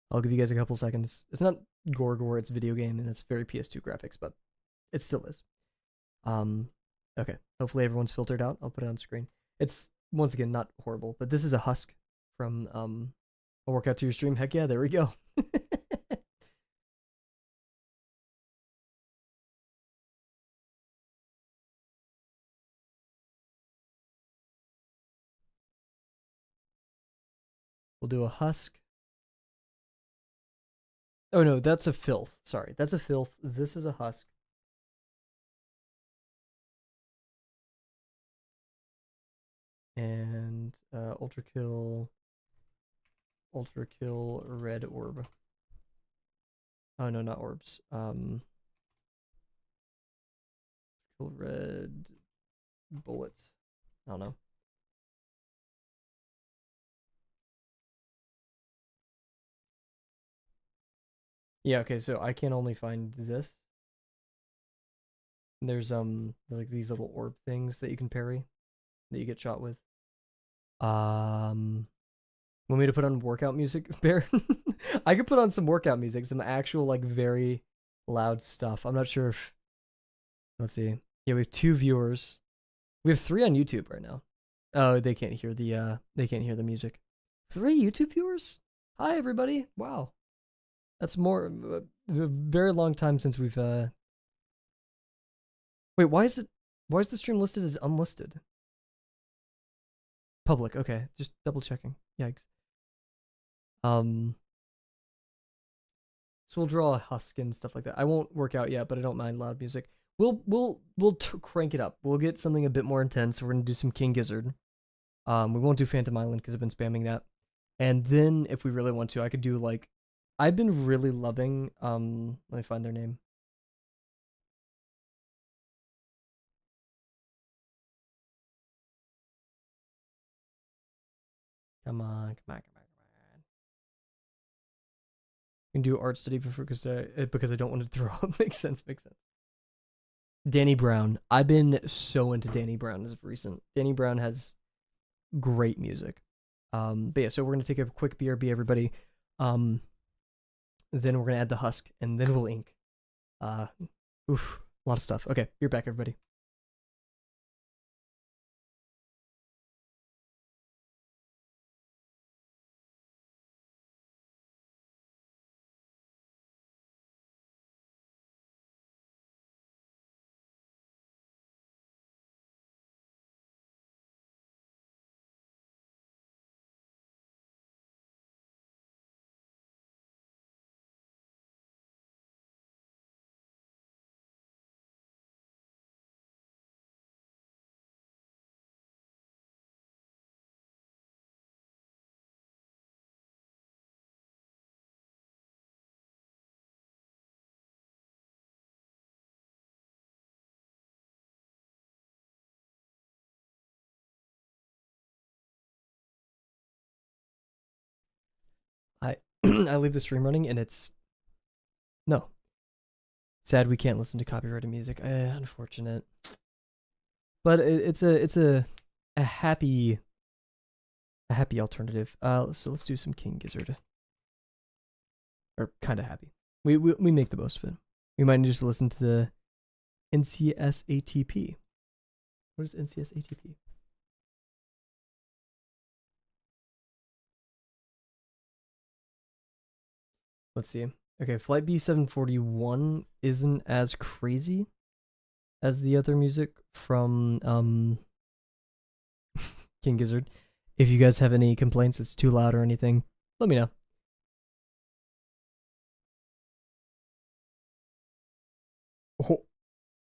I'll give you guys a couple seconds. It's not gore, it's video game and it's very PS2 graphics, but it still is. Okay. Hopefully everyone's filtered out. I'll put it on screen. It's once again not horrible, but this is a husk from a workout to your stream. Heck yeah, there we go. We'll do a husk. Oh no, that's a filth. Sorry, that's a filth. This is a husk. And ultra kill red orb. Oh no, not orbs. Kill red bullets. I don't know. Yeah, okay, so I can only find this. And there's like these little orb things that you can parry that you get shot with. Want me to put on workout music, Bear? I could put on some workout music, some actual like very loud stuff. I'm not sure if, let's see. Yeah, we have 2 viewers. We have 3 on YouTube right now. Oh, they can't hear the music. 3 YouTube viewers? Hi everybody. Wow. That's more a very long time since we've Wait, why is the stream listed as unlisted? Public, okay. Just double checking. Yikes. So we'll draw a husk and stuff like that. I won't work out yet, but I don't mind loud music. We'll crank it up. We'll get something a bit more intense. We're gonna do some King Gizzard. We won't do Phantom Island because I've been spamming that. And then if we really want to, I could do like, I've been really loving let me find their name. Come on. You can do art study because I don't want to throw up. Makes sense. Danny Brown. I've been so into Danny Brown as of recent. Danny Brown has great music. But yeah, so we're gonna take a quick BRB, everybody. Then we're gonna add the husk, and then we'll ink. A lot of stuff. Okay, you're back, everybody. I leave the stream running and it's no. Sad we can't listen to copyrighted music. Unfortunate. But a happy alternative. So let's do some King Gizzard. Or kind of happy. We make the most of it. We might just listen to the NCSATP. What is NCSATP? Let's see. Okay, Flight B741 isn't as crazy as the other music from King Gizzard. If you guys have any complaints, it's too loud or anything, let me know.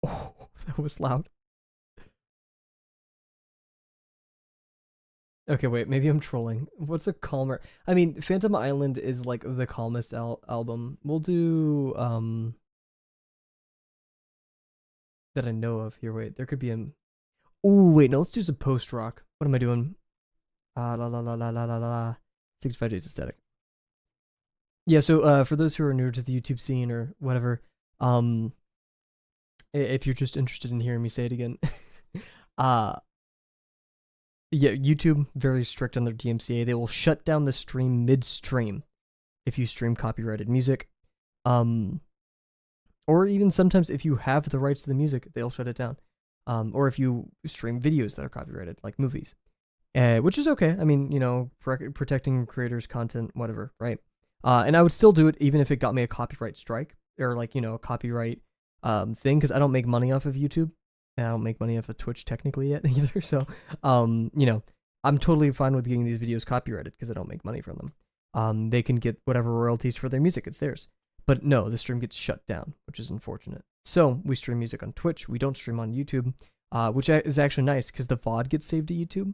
Oh, that was loud. Okay, wait, maybe I'm trolling. What's a calmer? I mean, Phantom Island is like the calmest album. We'll do that I know of here. Wait, there could be a. Ooh, wait, no, let's do some post rock. What am I doing? La la la la la la la. 65 Days of Static. Yeah, so for those who are new to the YouTube scene or whatever, if you're just interested in hearing me say it again, yeah, YouTube very strict on their DMCA. They will shut down the stream midstream if you stream copyrighted music. Or even sometimes if you have the rights to the music, they'll shut it down. Or if you stream videos that are copyrighted, like movies, which is okay. I mean, you know, protecting creators' content, whatever, right? And I would still do it even if it got me a copyright strike or like, you know, a copyright thing, because I don't make money off of YouTube. And I don't make money off of Twitch technically yet either. So, you know, I'm totally fine with getting these videos copyrighted because I don't make money from them. They can get whatever royalties for their music. It's theirs. But no, the stream gets shut down, which is unfortunate. So we stream music on Twitch. We don't stream on YouTube, which is actually nice because the VOD gets saved to YouTube,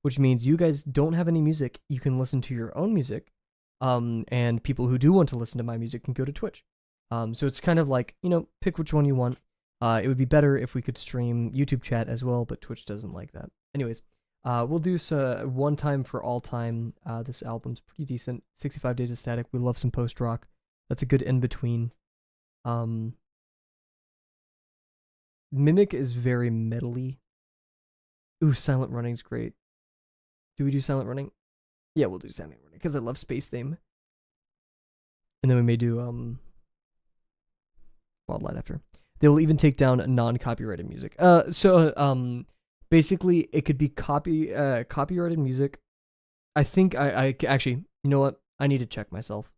which means you guys don't have any music. You can listen to your own music. And people who do want to listen to my music can go to Twitch. So it's kind of like, you know, pick which one you want. It would be better if we could stream YouTube chat as well, but Twitch doesn't like that. Anyways, we'll do One Time for All Time. This album's pretty decent. 65 Days of Static. We love some post-rock. That's a good in-between. Mimic is very metally. Ooh, Silent Running's great. Do we do Silent Running? Yeah, we'll do Silent Running because I love Space Theme. And then we may do Wildlight after. They will even take down non-copyrighted music. Basically, it could be copyrighted music. I think I actually, you know what? I need to check myself.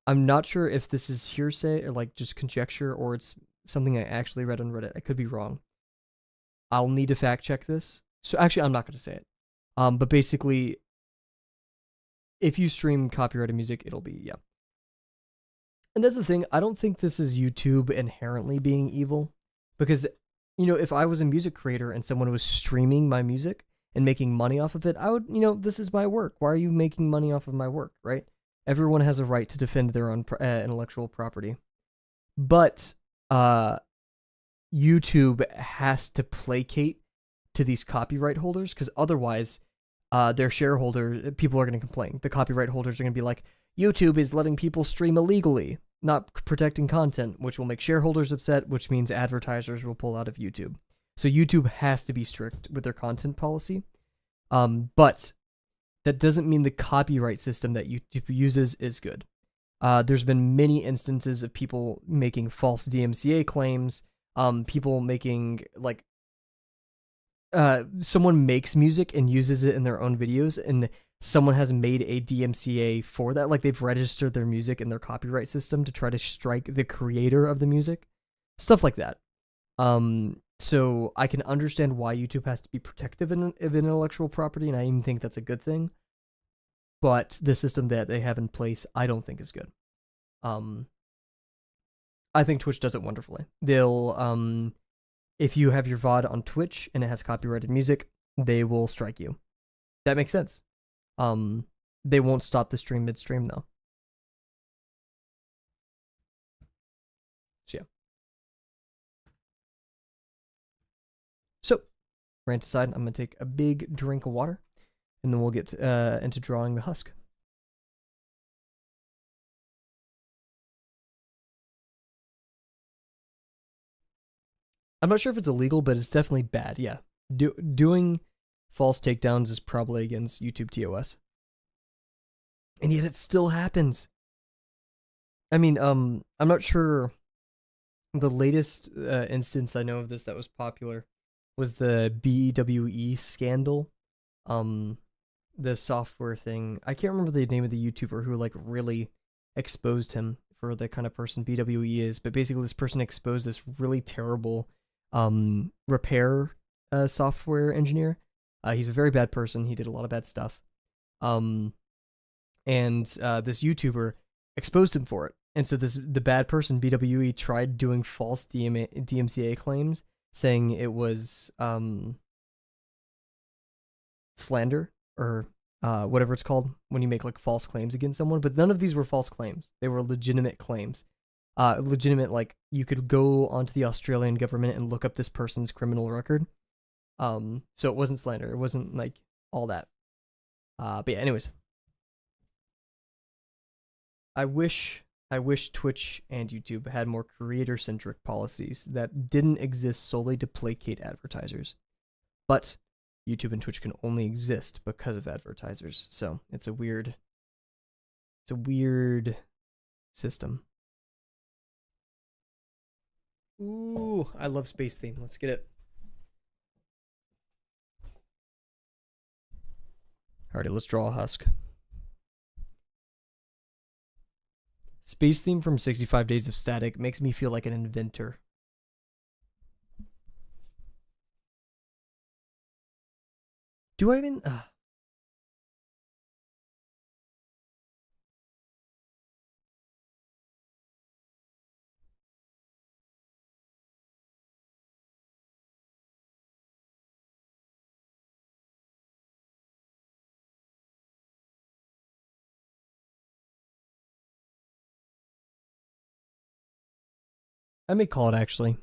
I'm not sure if this is hearsay or like just conjecture or it's something I actually read on Reddit. I could be wrong. I'll need to fact check this. So actually, I'm not going to say it. But basically, if you stream copyrighted music, it'll be, yeah. And that's the thing, I don't think this is YouTube inherently being evil, because, you know, if I was a music creator and someone was streaming my music and making money off of it, I would, you know, this is my work. Why are you making money off of my work, right? Everyone has a right to defend their own intellectual property. But YouTube has to placate to these copyright holders, because otherwise their shareholders, people are going to complain. The copyright holders are going to be like, YouTube is letting people stream illegally, not protecting content, which will make shareholders upset, which means advertisers will pull out of YouTube. So YouTube has to be strict with their content policy. But that doesn't mean the copyright system that YouTube uses is good. There's been many instances of people making false DMCA claims, people making, like, someone makes music and uses it in their own videos, and someone has made a DMCA for that. Like, they've registered their music in their copyright system to try to strike the creator of the music. Stuff like that. So I can understand why YouTube has to be protective of intellectual property, and I even think that's a good thing. But the system that they have in place, I don't think is good. I think Twitch does it wonderfully. They'll, if you have your VOD on Twitch and it has copyrighted music, they will strike you. That makes sense. They won't stop the stream midstream though. So yeah. So, rant aside, I'm gonna take a big drink of water, and then we'll get into drawing the husk. I'm not sure if it's illegal, but it's definitely bad. Yeah, doing false takedowns is probably against YouTube TOS, and yet it still happens. I mean, I'm not sure. The latest instance I know of this that was popular was the BWE scandal. Um, the software thing. I can't remember the name of the YouTuber who like really exposed him for the kind of person BWE is, but basically this person exposed this really terrible repair software engineer. He's a very bad person. He did a lot of bad stuff. Um, and this YouTuber exposed him for it. And so the bad person BWE tried doing false DMCA claims, saying it was slander or whatever it's called when you make like false claims against someone. But none of these were false claims; they were legitimate claims. Legitimate, like you could go onto the Australian government and look up this person's criminal record. So it wasn't slander. It wasn't like all that. But yeah, anyways, I wish Twitch and YouTube had more creator-centric policies that didn't exist solely to placate advertisers. But YouTube and Twitch can only exist because of advertisers. So it's a weird system. Ooh, I love Space Theme. Let's get it. Alrighty, let's draw a husk. Space Theme from 65 Days of Static makes me feel like an inventor. Do I even... I may call it actually.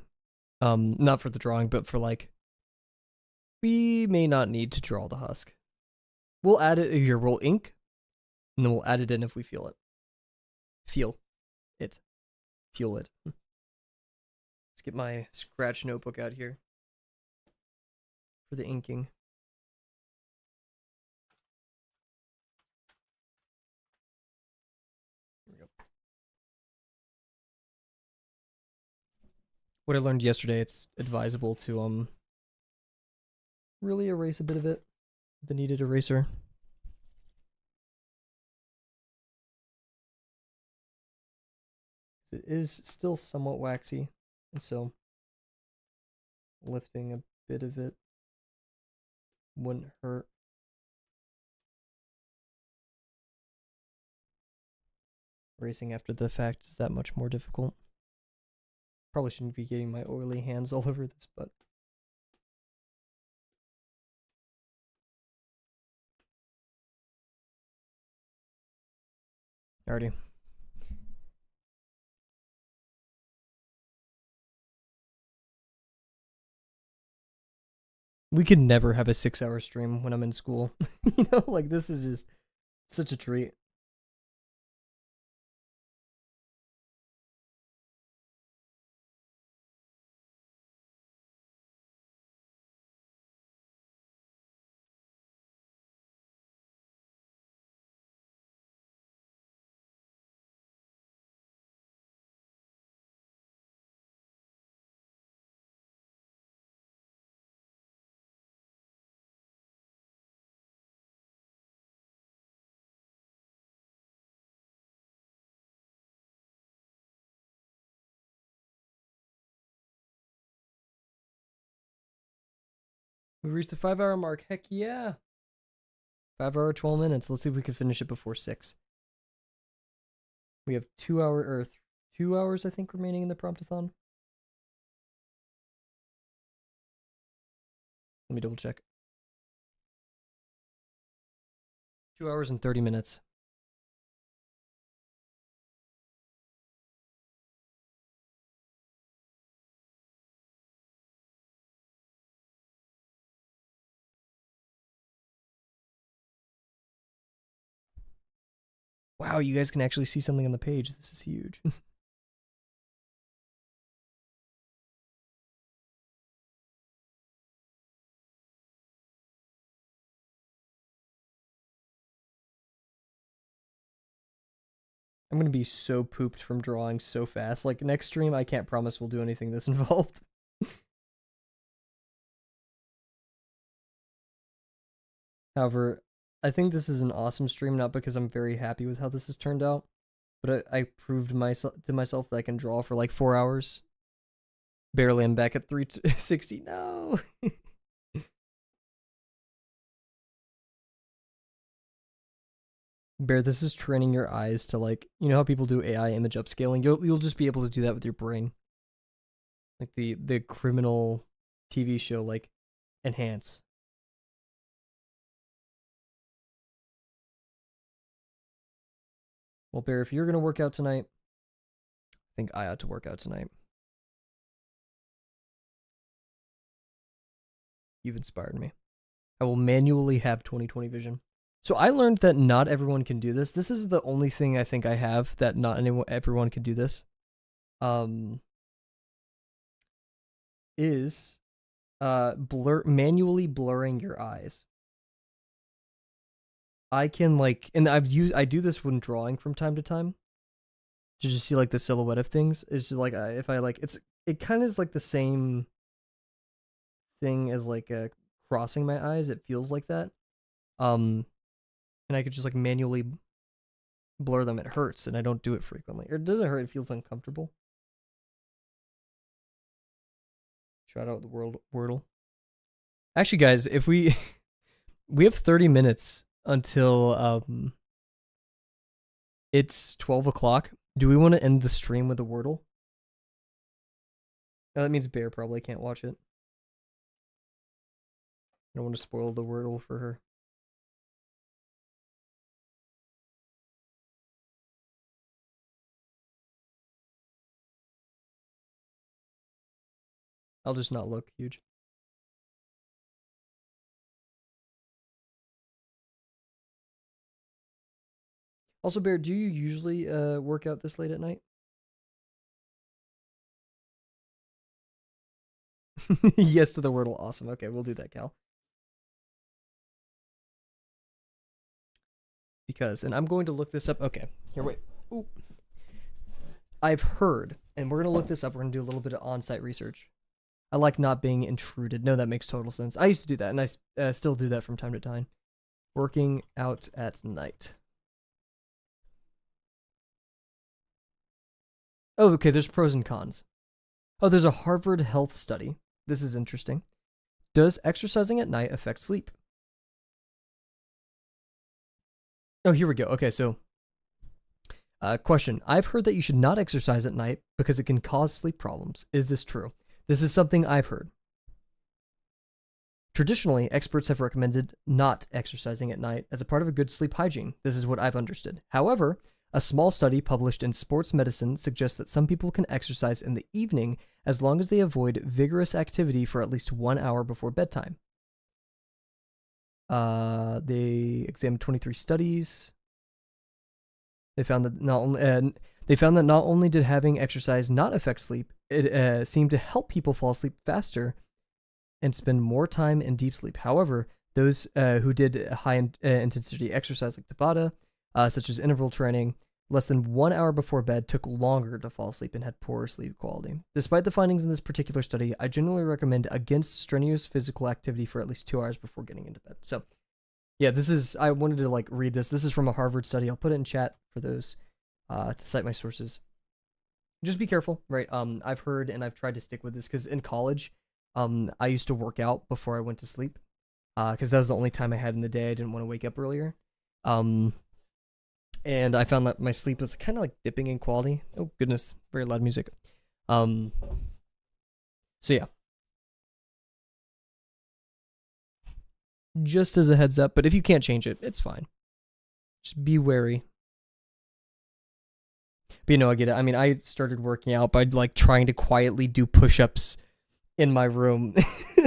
Not for the drawing, but for like... We may not need to draw the husk. We'll add it here. We'll ink, and then we'll add it in if we feel it. Feel it. Fuel it. Let's get my scratch notebook out here for the inking. Here we go. What I learned yesterday, it's advisable to really erase a bit of it. The needed eraser. It is still somewhat waxy, and so lifting a bit of it wouldn't hurt. Erasing after the fact is that much more difficult. Probably shouldn't be getting my oily hands all over this, but... Alrighty. We could never have a 6-hour stream when I'm in school. You know, like this is just such a treat. We reached the 5-hour mark. Heck yeah. 5 hour, 12 minutes. Let's see if we can finish it before 6. We have 2 hours, I think, remaining in the Promptathon. Let me double check. 2 hours and 30 minutes. Wow, you guys can actually see something on the page. This is huge. I'm gonna be so pooped from drawing so fast. Like next stream, I can't promise we'll do anything this involved. However, I think this is an awesome stream, not because I'm very happy with how this has turned out, but I proved to myself that I can draw for like 4 hours. Barely, I'm back at 360. No. Bear, this is training your eyes to like, you know how people do AI image upscaling? You'll just be able to do that with your brain. Like the criminal TV show, like Enhance. Well, Bear, if you're gonna work out tonight, I think I ought to work out tonight. You've inspired me. I will manually have 20/20 vision. So I learned that not everyone can do this. This is the only thing I think I have that not everyone can do this. Is manually blurring your eyes. I can like, and I do this when drawing from time to time. To just see like the silhouette of things. It's just like if I like it kind of is like the same thing as like crossing my eyes. It feels like that. And I could just like manually blur them. It hurts, and I don't do it frequently. Or it doesn't hurt. It feels uncomfortable. Shout out the Wordle. Actually, guys, if we have 30 minutes until it's 12 o'clock. Do we want to end the stream with a Wordle? Oh, that means Bear probably can't watch it. I don't want to spoil the Wordle for her. I'll just not look huge. Also, Bear, do you usually work out this late at night? Yes to the Wordle. Awesome. Okay, we'll do that, Cal. Because, and I'm going to look this up. Okay, here, wait. Ooh. I've heard, and we're going to look this up. We're going to do a little bit of on-site research. I like not being intruded. No, that makes total sense. I used to do that, and I still do that from time to time. Working out at night. Oh, okay, there's pros and cons. Oh, there's a Harvard health study. This is interesting. Does exercising at night affect sleep? Oh, here we go. Okay, so question. I've heard that you should not exercise at night because it can cause sleep problems. Is this true? This is something I've heard. Traditionally, experts have recommended not exercising at night as a part of a good sleep hygiene. This is what I've understood. However, a small study published in Sports Medicine suggests that some people can exercise in the evening as long as they avoid vigorous activity for at least 1 hour before bedtime. They examined 23 studies. They found that not only did having exercise not affect sleep, it seemed to help people fall asleep faster and spend more time in deep sleep. However, those who did high intensity exercise like Tabata, such as interval training, less than 1 hour before bed took longer to fall asleep and had poorer sleep quality. Despite the findings in this particular study, I generally recommend against strenuous physical activity for at least 2 hours before getting into bed. So, yeah, I wanted to like read this. This is from a Harvard study. I'll put it in chat for those to cite my sources. Just be careful, right? I've heard and I've tried to stick with this because in college, I used to work out before I went to sleep because that was the only time I had in the day. I didn't want to wake up earlier. And I found that my sleep was kind of like dipping in quality. Oh, goodness. Very loud music. So, yeah. Just as a heads up, but if you can't change it, it's fine. Just be wary. But you know, I get it. I mean, I started working out by like trying to quietly do push-ups in my room.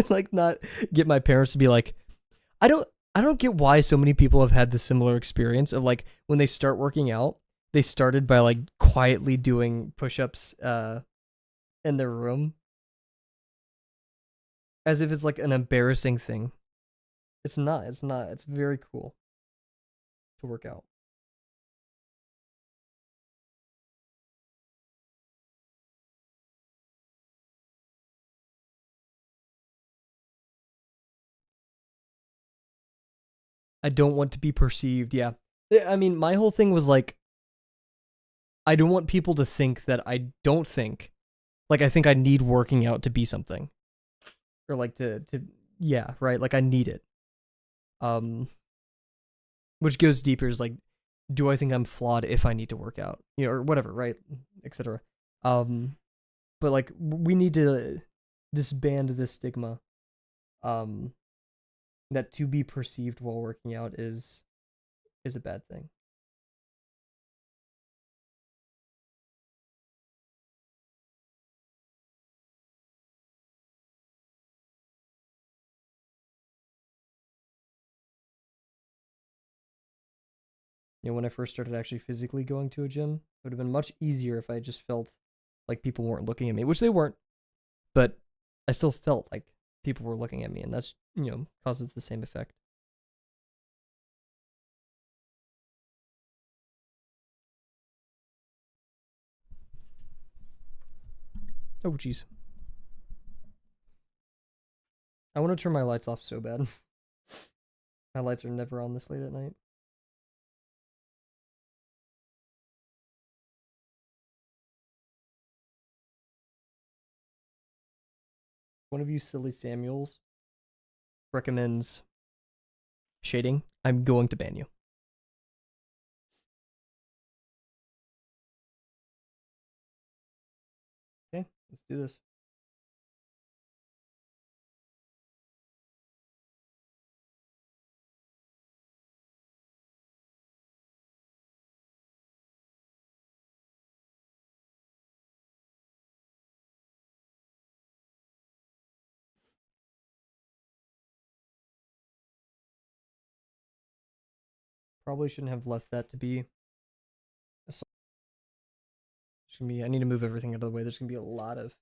Like not get my parents to be like, I don't get why so many people have had the similar experience of like when they start working out, they started by like quietly doing push-ups in their room as if it's like an embarrassing thing. It's not. It's very cool to work out. I don't want to be perceived. Yeah. I mean, my whole thing was like, I don't want people to think that I don't think. Like, I think I need working out to be something. Or like yeah, right? Like I need it. Um which goes deeper is like, do I think I'm flawed if I need to work out? You know, or whatever, right? Etc. Um but like we need to disband this stigma. Um that to be perceived while working out is a bad thing. You know, when I first started actually physically going to a gym, it would have been much easier if I just felt like people weren't looking at me, which they weren't, but I still felt like people were looking at me, and that's, you know, causes the same effect. Oh, jeez. I want to turn my lights off so bad. My lights are never on this late at night. One of you silly Samuels recommends shading. I'm going to ban you. Okay, let's do this. Probably shouldn't have left that to be a song. I need to move everything out of the way. There's gonna be a lot of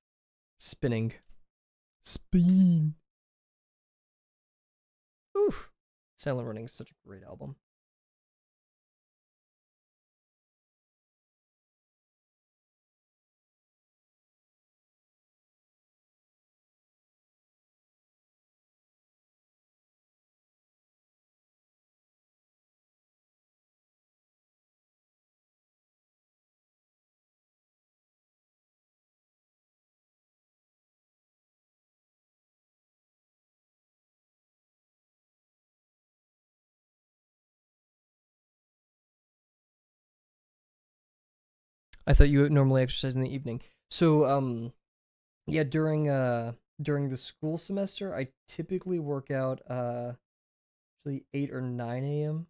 spinning. Spin. Oof. Silent Running is such a great album. I thought you normally exercise in the evening. So yeah, during the school semester, I typically work out usually 8 or 9 a.m.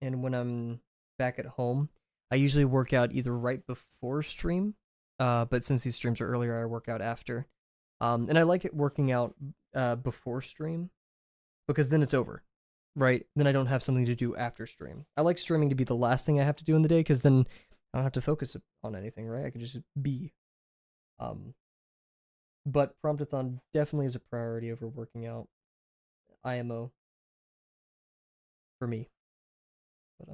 And when I'm back at home, I usually work out either right before stream, but since these streams are earlier, I work out after. And I like it working out before stream because then it's over, right? Then I don't have something to do after stream. I like streaming to be the last thing I have to do in the day because then I don't have to focus on anything, right? I can just be. Um, but Promptathon definitely is a priority over working out. IMO for me, but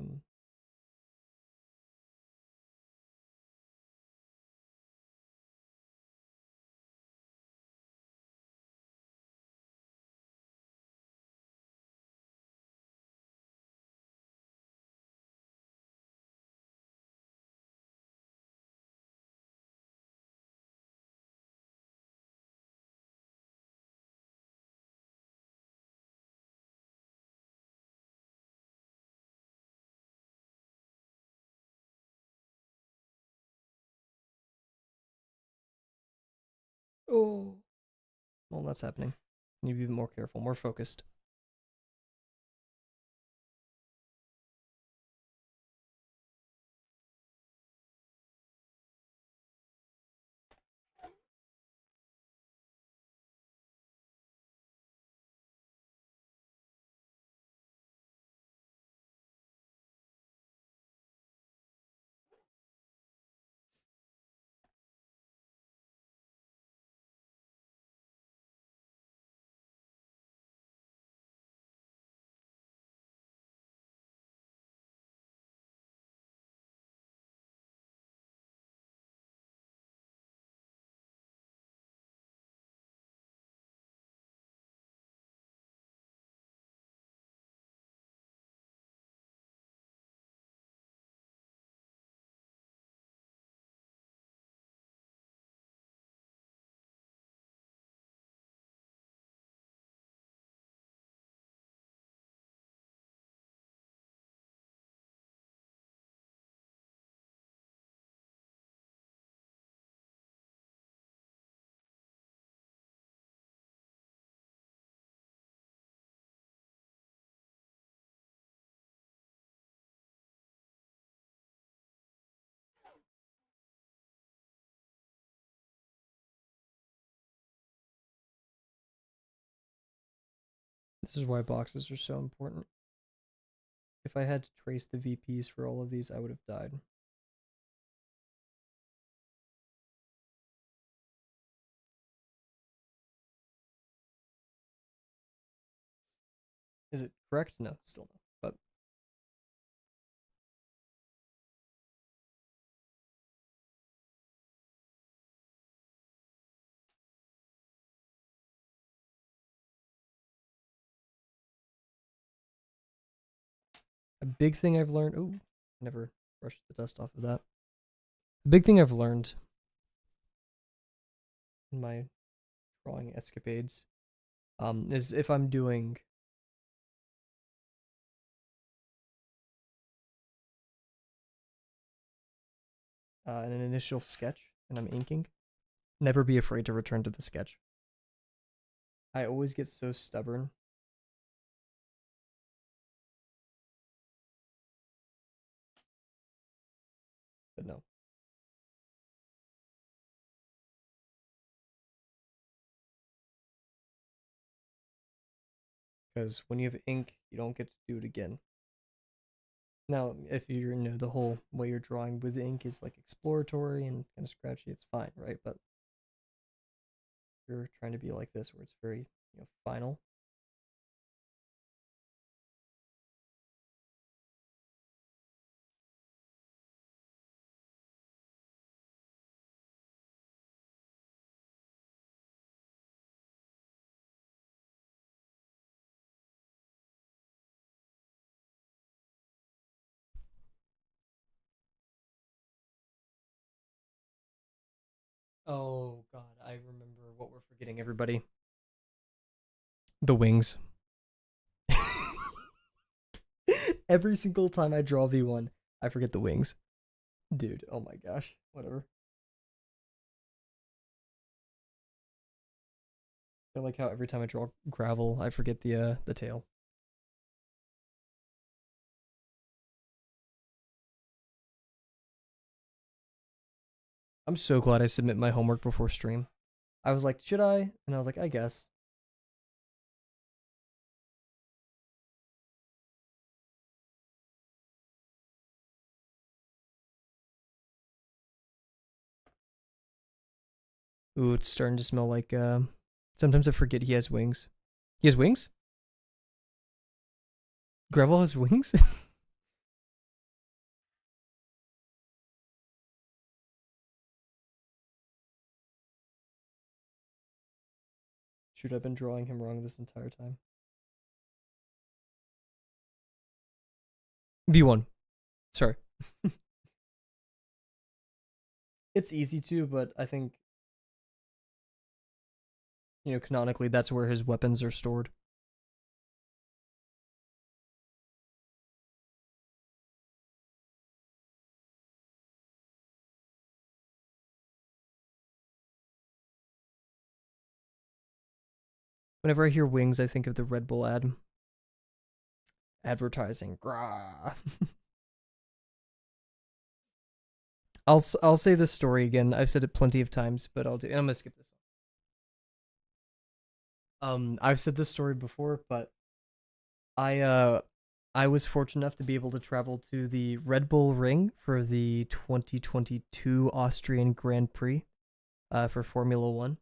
oh, well, that's happening. Need to be more careful, more focused. This is why boxes are so important. If I had to trace the VPs for all of these, I would have died. Is it correct? No, still no. But a big thing I've learned. Ooh, never brushed the dust off of that. A big thing I've learned in my drawing escapades is if I'm doing an initial sketch and I'm inking, never be afraid to return to the sketch. I always get so stubborn. But no. Because when you have ink, you don't get to do it again. Now, if you're the whole way you're drawing with ink is like exploratory and kind of scratchy, it's fine, right? But you're trying to be like this, where it's very final. Oh god, I remember what we're forgetting, everybody. The wings. Every single time I draw V1, I forget the wings. Dude, oh my gosh. Whatever. I like how every time I draw gravel, I forget the tail. I'm so glad I submit my homework before stream. I was like, should I? And I was like, I guess. Ooh, it's starting to smell like sometimes I forget he has wings. He has wings? Gravel has wings? Shoot, I've been drawing him wrong this entire time. V1. Sorry. It's easy to, but I think canonically that's where his weapons are stored. Whenever I hear wings, I think of the Red Bull ad. Advertising. Grah. I'll say this story again. I've said it plenty of times, but I'll do. And I'm gonna skip this one. I've said this story before, but I was fortunate enough to be able to travel to the Red Bull Ring for the 2022 Austrian Grand Prix, for Formula One.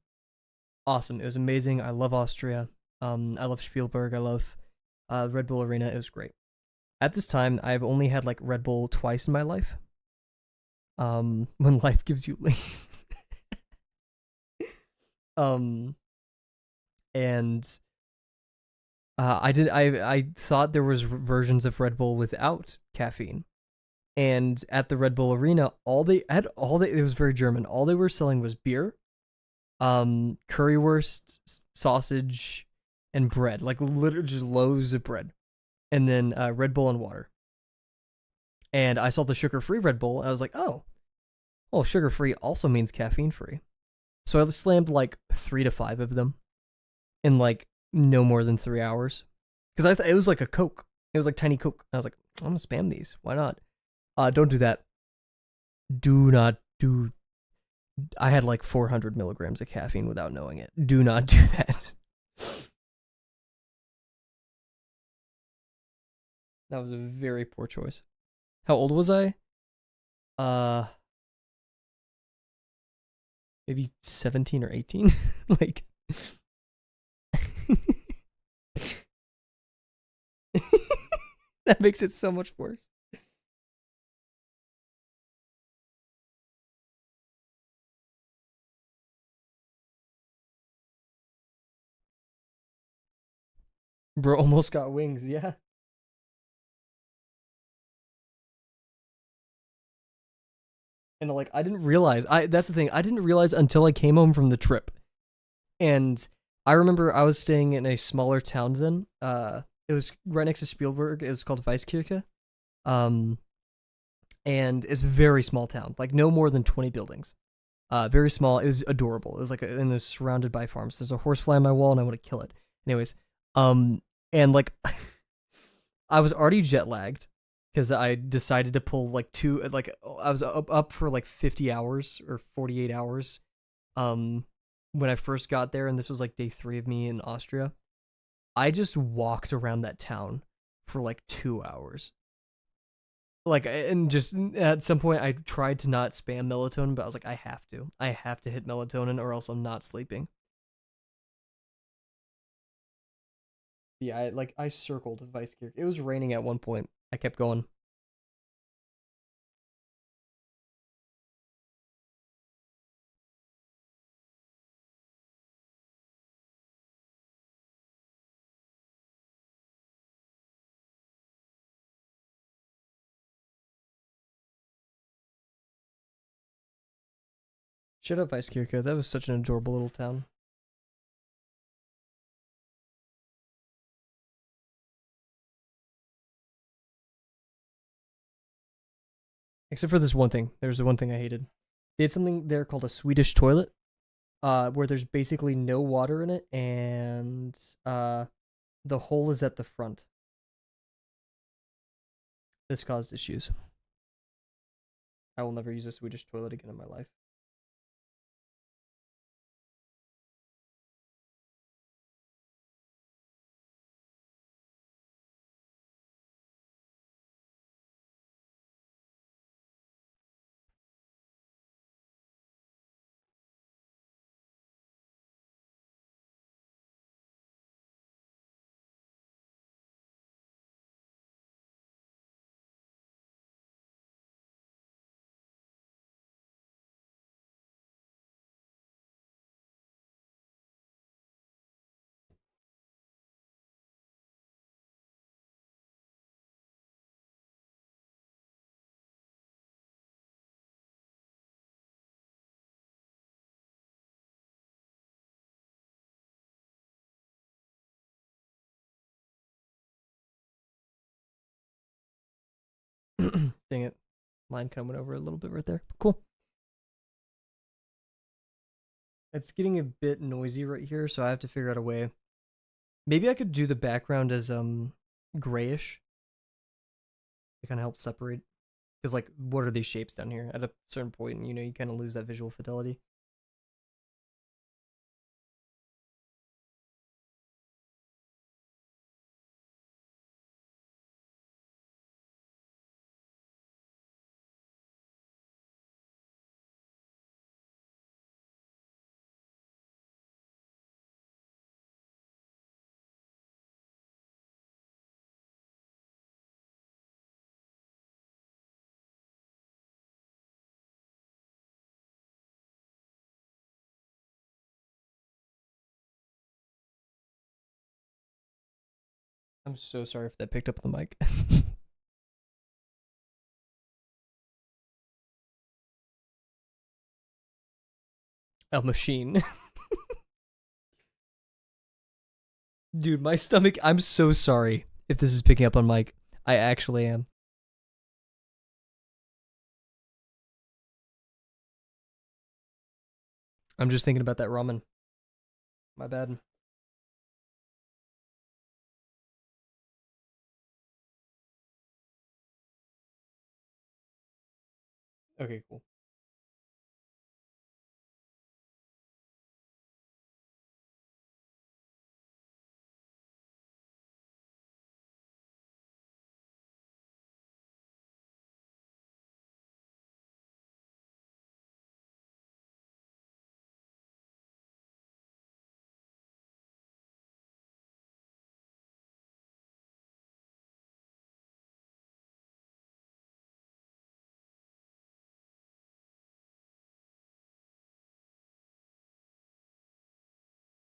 Awesome! It was amazing. I love Austria. I love Spielberg. I love Red Bull Arena. It was great. At this time, I've only had like Red Bull twice in my life. When life gives you leaves. And I thought there was versions of Red Bull without caffeine. And at the Red Bull Arena, it was very German. All they were selling was beer, currywurst, sausage, and bread. Like literally just loaves of bread. And then Red Bull and water. And I saw the sugar-free Red Bull. And I was like, oh, well, sugar-free also means caffeine-free. So I slammed like 3 to 5 of them in like no more than 3 hours. Because I thought it was like a Coke. It was like tiny Coke. And I was like, I'm going to spam these. Why not? Don't do that. Do not do. I had like 400 milligrams of caffeine without knowing it. Do not do that. That was a very poor choice. How old was I? Uh, maybe 17 or 18. Like, that makes it so much worse. Bro almost got wings, yeah. And like I didn't realize I that's the thing. I didn't realize until I came home from the trip. And I remember I was staying in a smaller town then. It was right next to Spielberg. It was called Weiskirche. Um and it's a very small town, like no more than 20 buildings. Very small. It was adorable. It was like and it's surrounded by farms. There's a horsefly on my wall and I want to kill it. Anyways, and like I was already jet lagged because I decided to pull like two like I was up for like 50 hours or 48 hours when I first got there, and this was like day 3 of me in Austria. I just walked around that town for like 2 hours. Like and just at some point I tried to not spam melatonin, but I was like I have to hit melatonin or else I'm not sleeping. Yeah, I circled Vice Gear. It was raining at one point. I kept going. Shut up, Vice Gear. That was such an adorable little town. Except for this one thing. There's the one thing I hated. They had something there called a Swedish toilet, where there's basically no water in it, and the hole is at the front. This caused issues. I will never use a Swedish toilet again in my life. Dang it. Line kind of went over a little bit right there. Cool. It's getting a bit noisy right here, so I have to figure out a way. Maybe I could do the background as grayish to kind of help separate. Because like, what are these shapes down here? At a certain point, you kind of lose that visual fidelity. I'm so sorry if that picked up the mic. A machine. Dude, my stomach. I'm so sorry if this is picking up on mic. I actually am. I'm just thinking about that ramen. My bad. Okay, cool.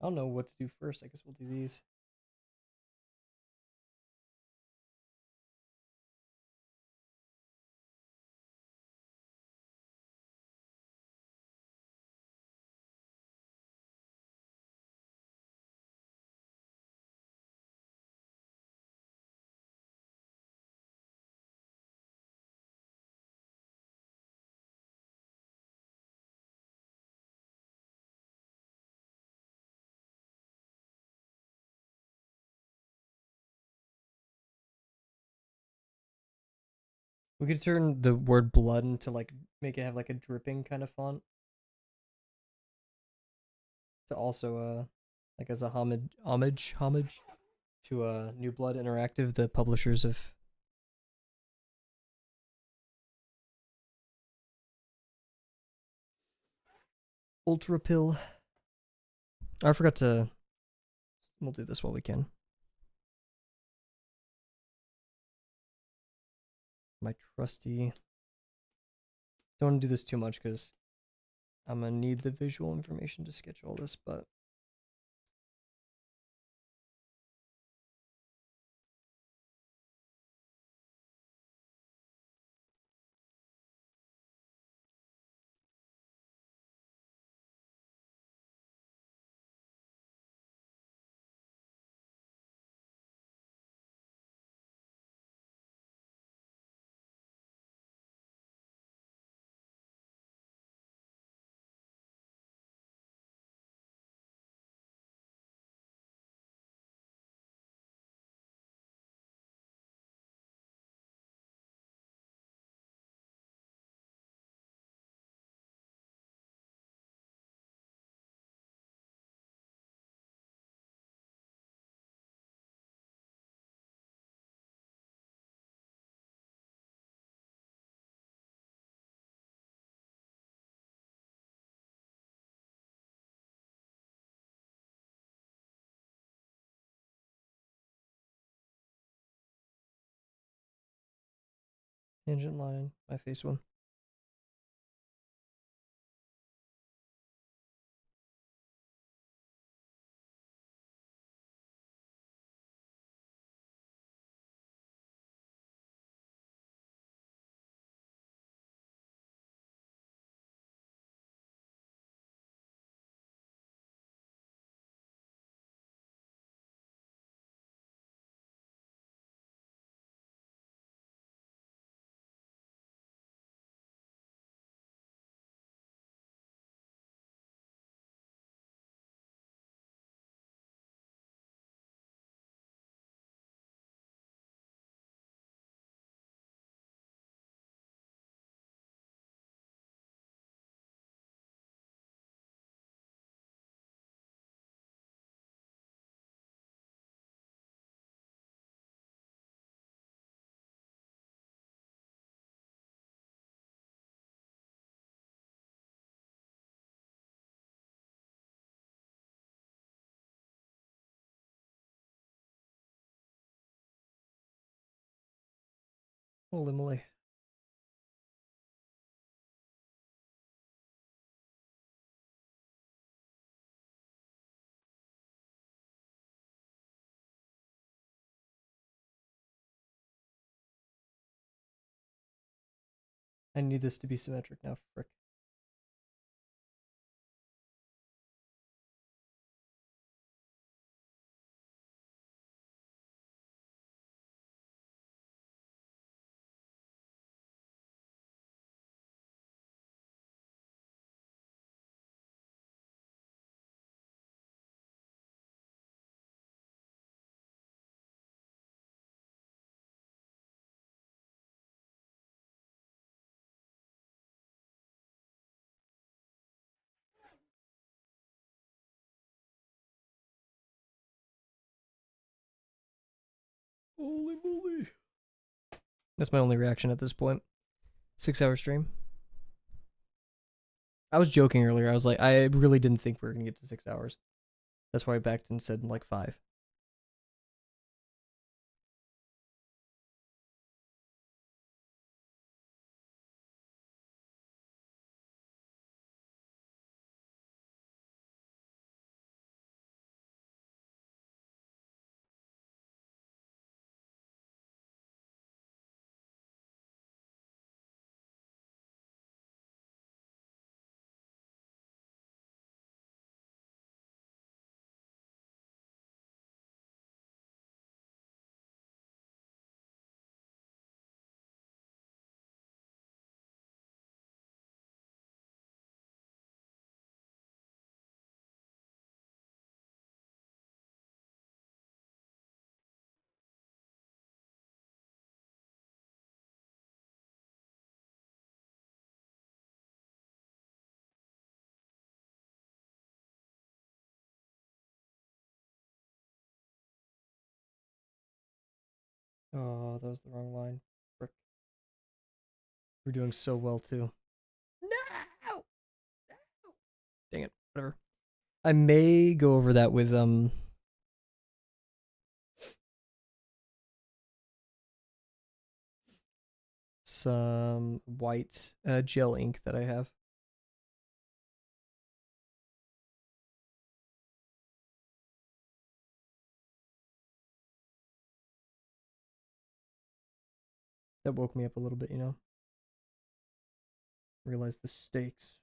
I don't know what to do first. I guess we'll do these. We could turn the word blood into like make it have like a dripping kind of font to also like as a homage to New Blood Interactive, the publishers of Ultra Pill. I forgot to. We'll do this while we can. My trusty. Don't want to do this too much because I'm gonna need the visual information to sketch all this, but tangent line, my face one. Holy moly. I need this to be symmetric now, frick. Holy moly. That's my only reaction at this point. 6-hour stream. I was joking earlier. I was like, I really didn't think we were gonna get to 6 hours. That's why I backed and said like 5. Oh, that was the wrong line. Frick. We're doing so well too. No! Dang it. Whatever. I may go over that with some white gel ink that I have. That woke me up a little bit, you know. Realized the stakes.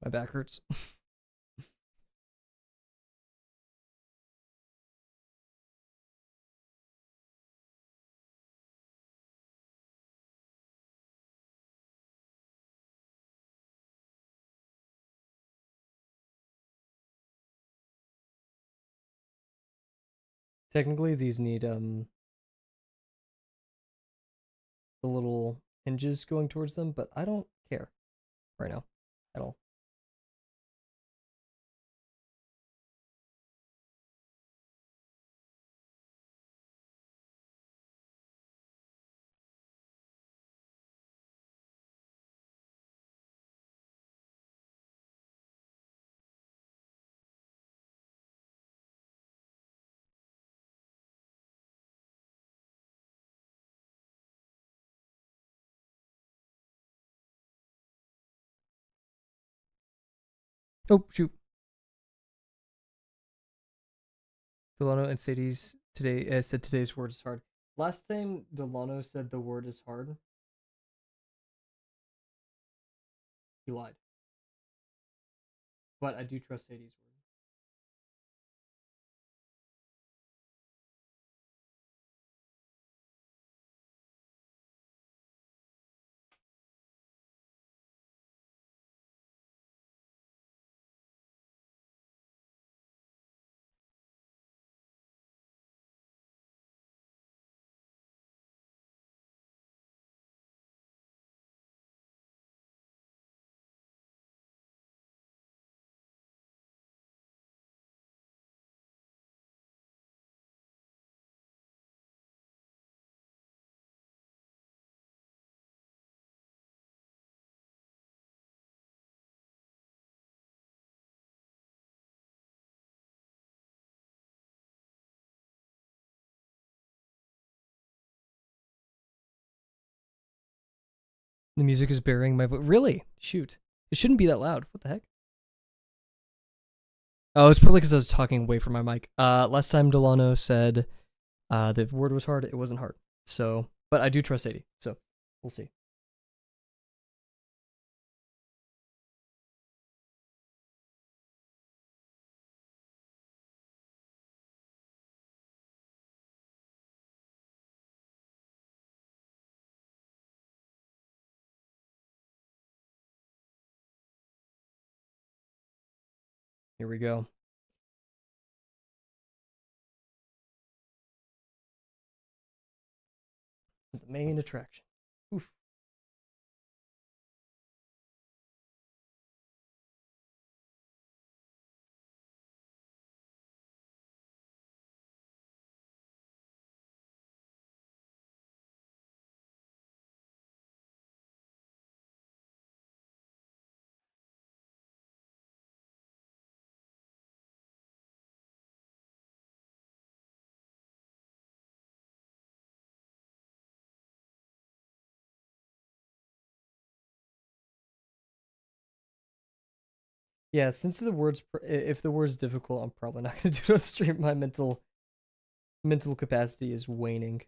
My back hurts. Technically, these need the little hinges going towards them, but I don't care right now at all. Oh shoot! Delano and Sadie's today said today's word is hard. Last time Delano said the word is hard, he lied. But I do trust Sadie's word. The music is burying my voice. Really? Shoot. It shouldn't be that loud. What the heck? Oh, it's probably because I was talking away from my mic. Last time Delano said the word was hard, it wasn't hard. So, but I do trust Sadie. So, we'll see. Here we go. The main attraction. Oof. Yeah, since the word's if the word's difficult, I'm probably not gonna do it on stream. My mental capacity is waning.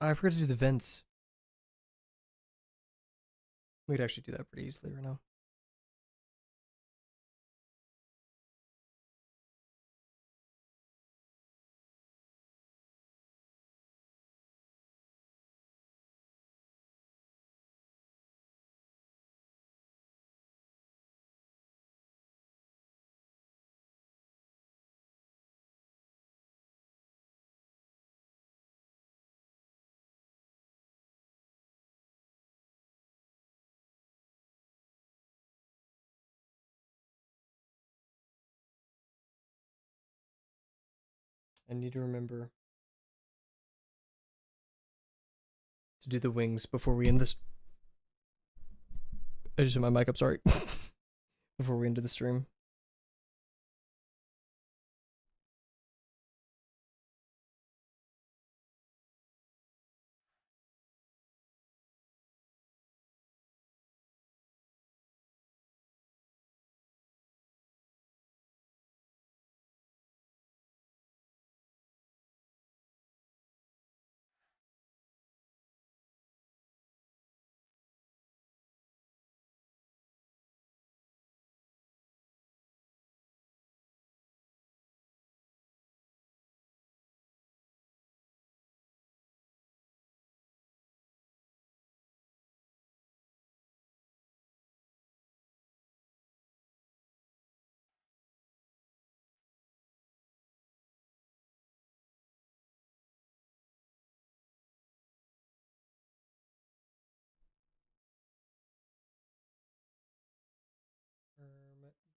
I forgot to do the vents. We could actually do that pretty easily right now. I need to remember to do the wings before we end this. I just hit my mic up, sorry. Before we end the stream.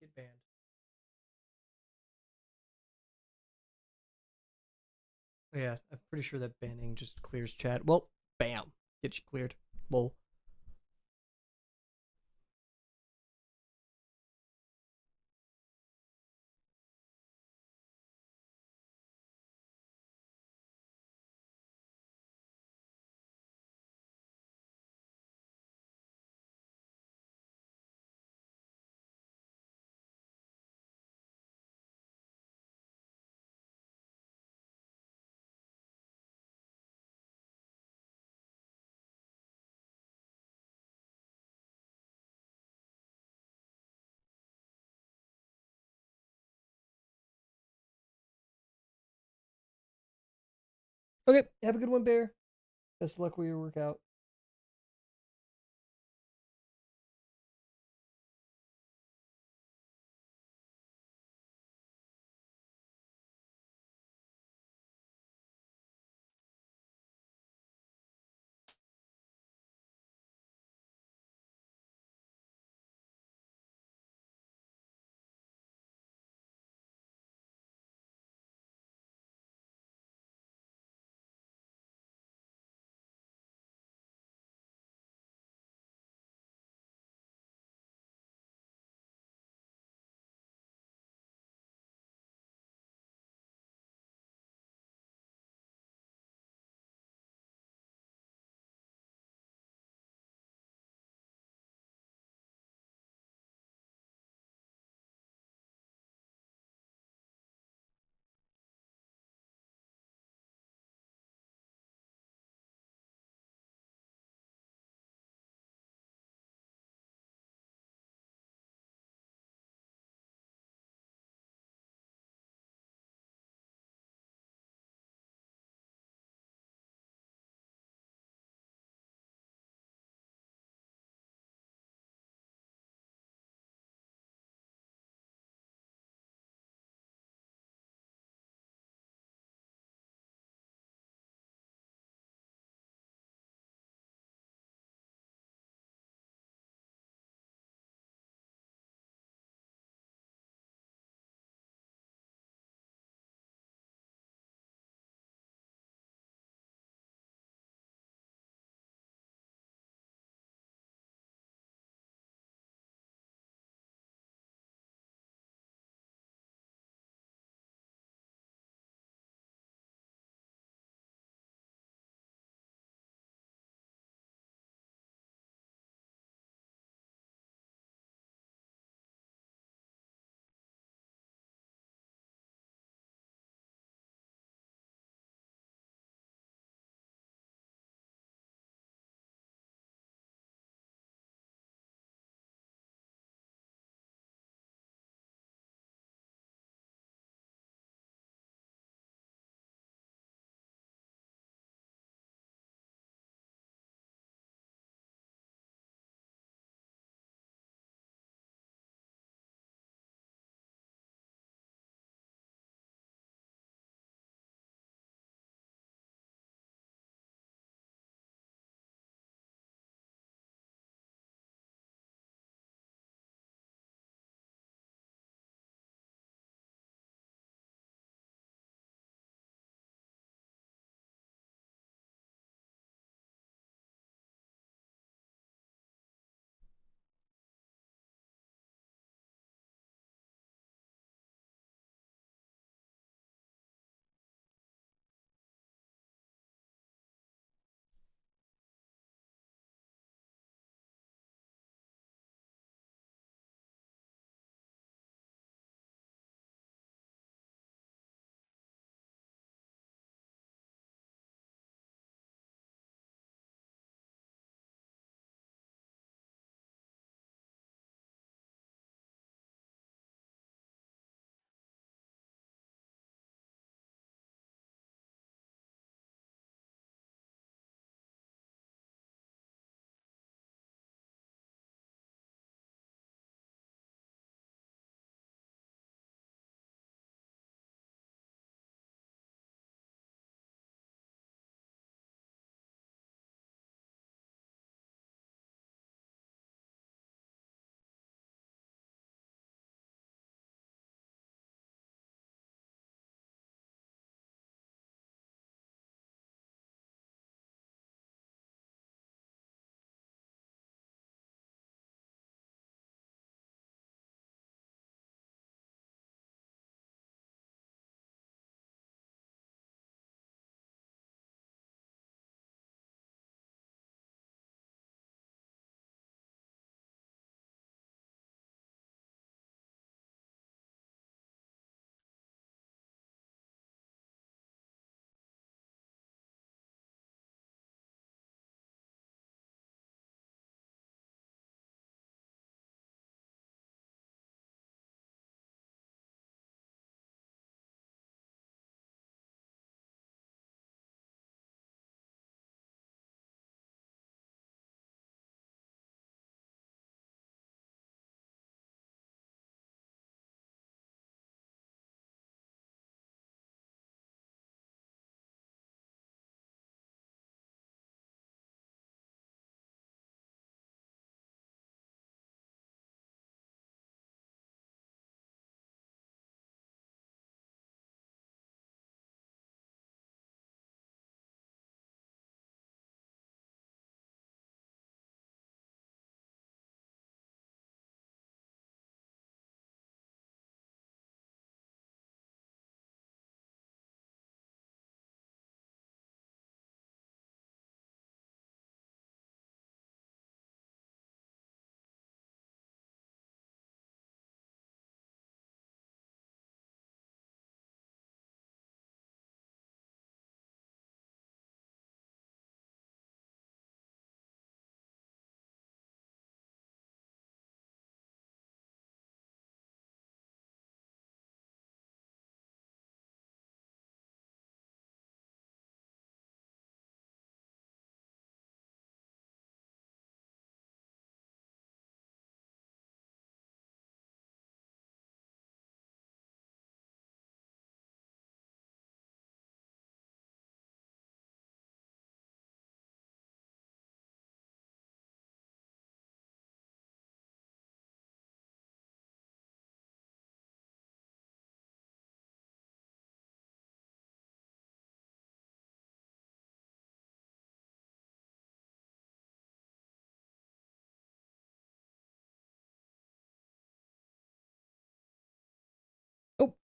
Get banned. Oh, yeah, I'm pretty sure that banning just clears chat. Well, bam, get you cleared. Lol. Okay, have a good one, Bear. Best of luck with your workout.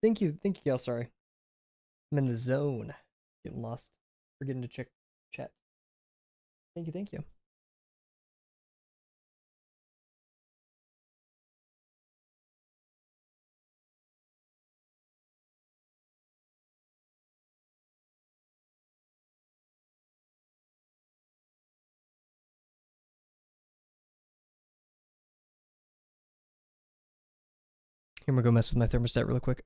Thank you, Gail. Sorry, I'm in the zone, getting lost, forgetting to check chat. Thank you. Here, I'm gonna go mess with my thermostat really quick.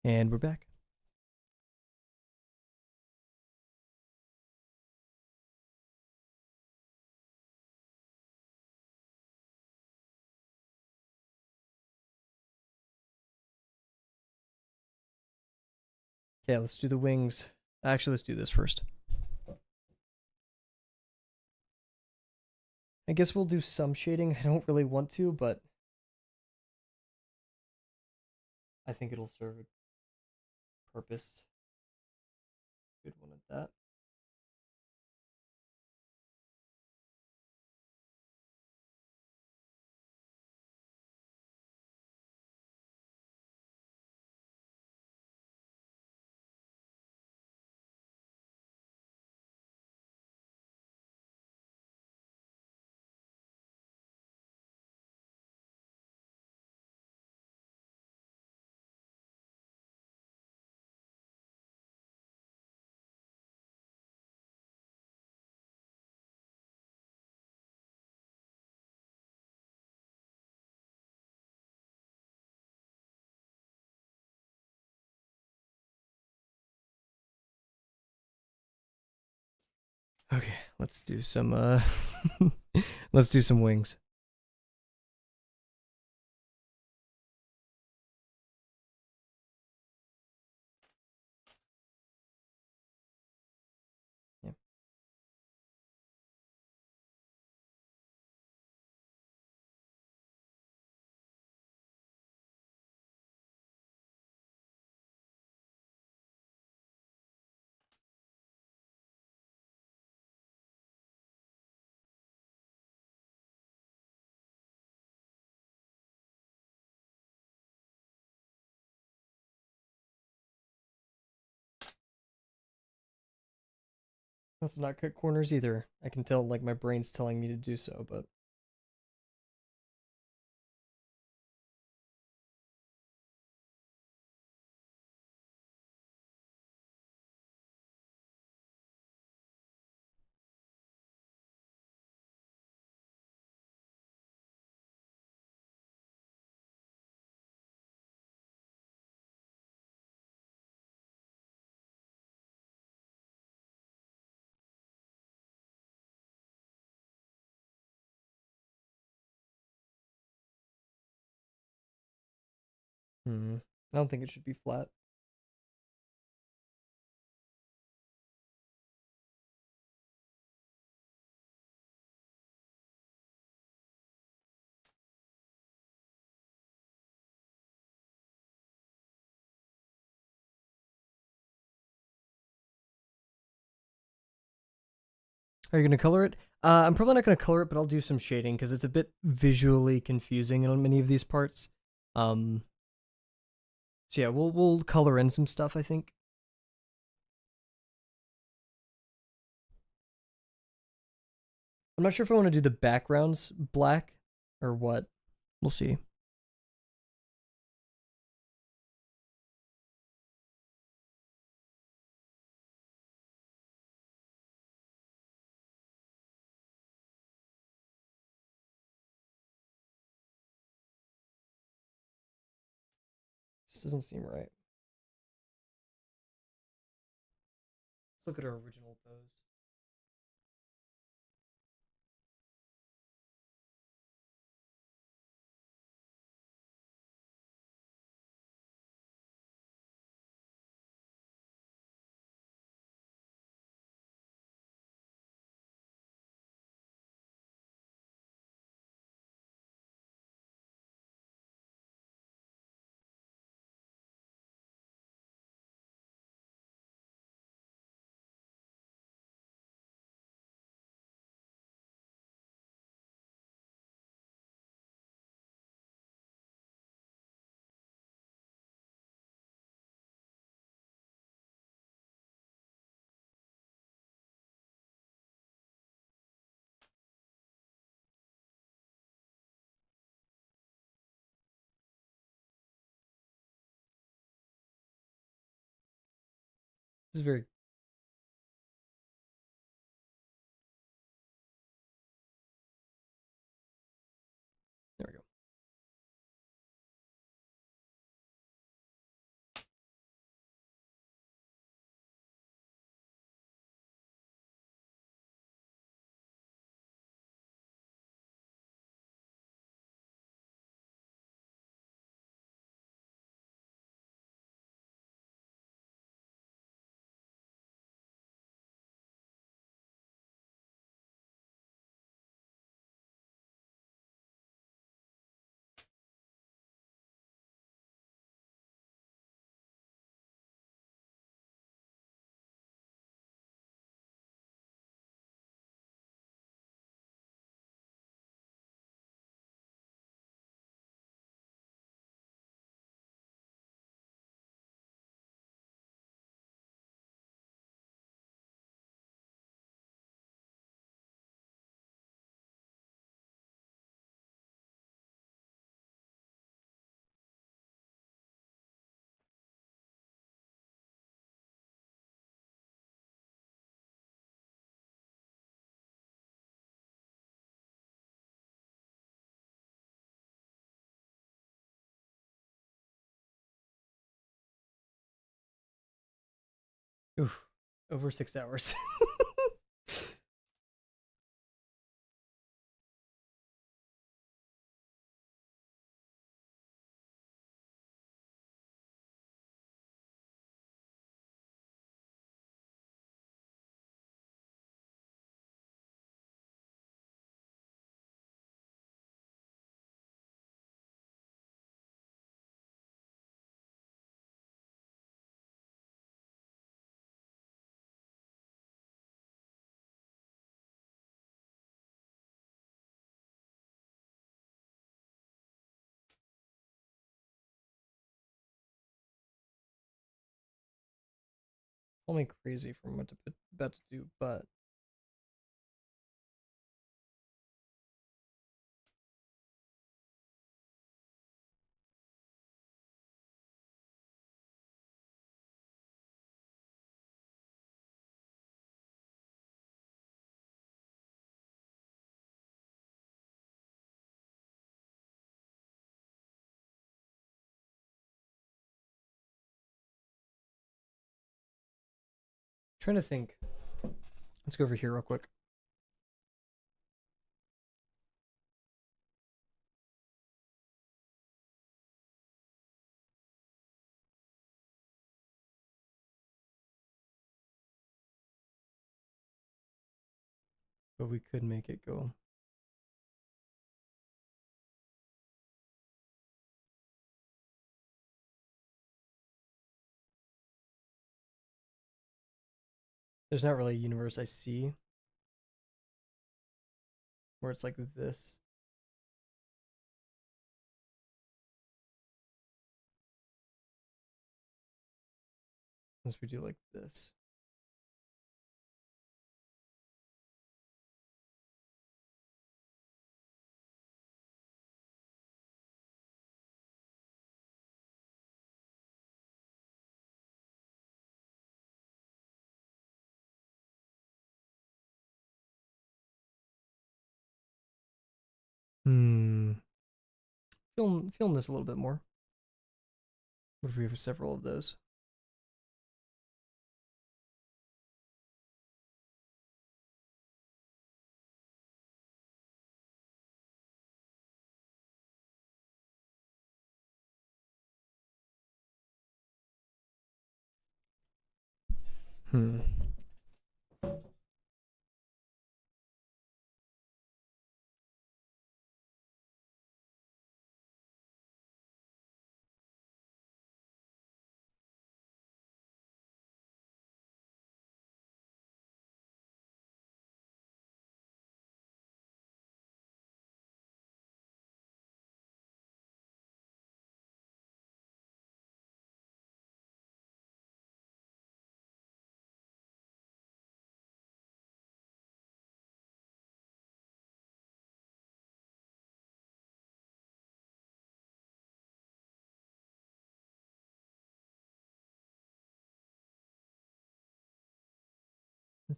And we're back. Okay, let's do the wings. Actually, let's do this first. I guess we'll do some shading. I don't really want to, but I think it'll serve a purpose. Good one at that. Okay, let's do some let's do some wings. Yeah. Let's not cut corners either. I can tell like my brain's telling me to do so, but I don't think it should be flat. Are you gonna color it? I'm probably not gonna color it, but I'll do some shading because it's a bit visually confusing on many of these parts. Um, so yeah, we'll color in some stuff, I think. I'm not sure if I want to do the backgrounds black or what. We'll see. This doesn't seem right. Let's look at our original pose. This is very. There we go. Oof, over 6 hours. Only crazy from what to about to do, but trying to think. Let's go over here real quick. But we could make it go. There's not really a universe I see where it's like this. Unless we do like this. Hmm. Feeling this a little bit more. What if we have several of those? Hmm.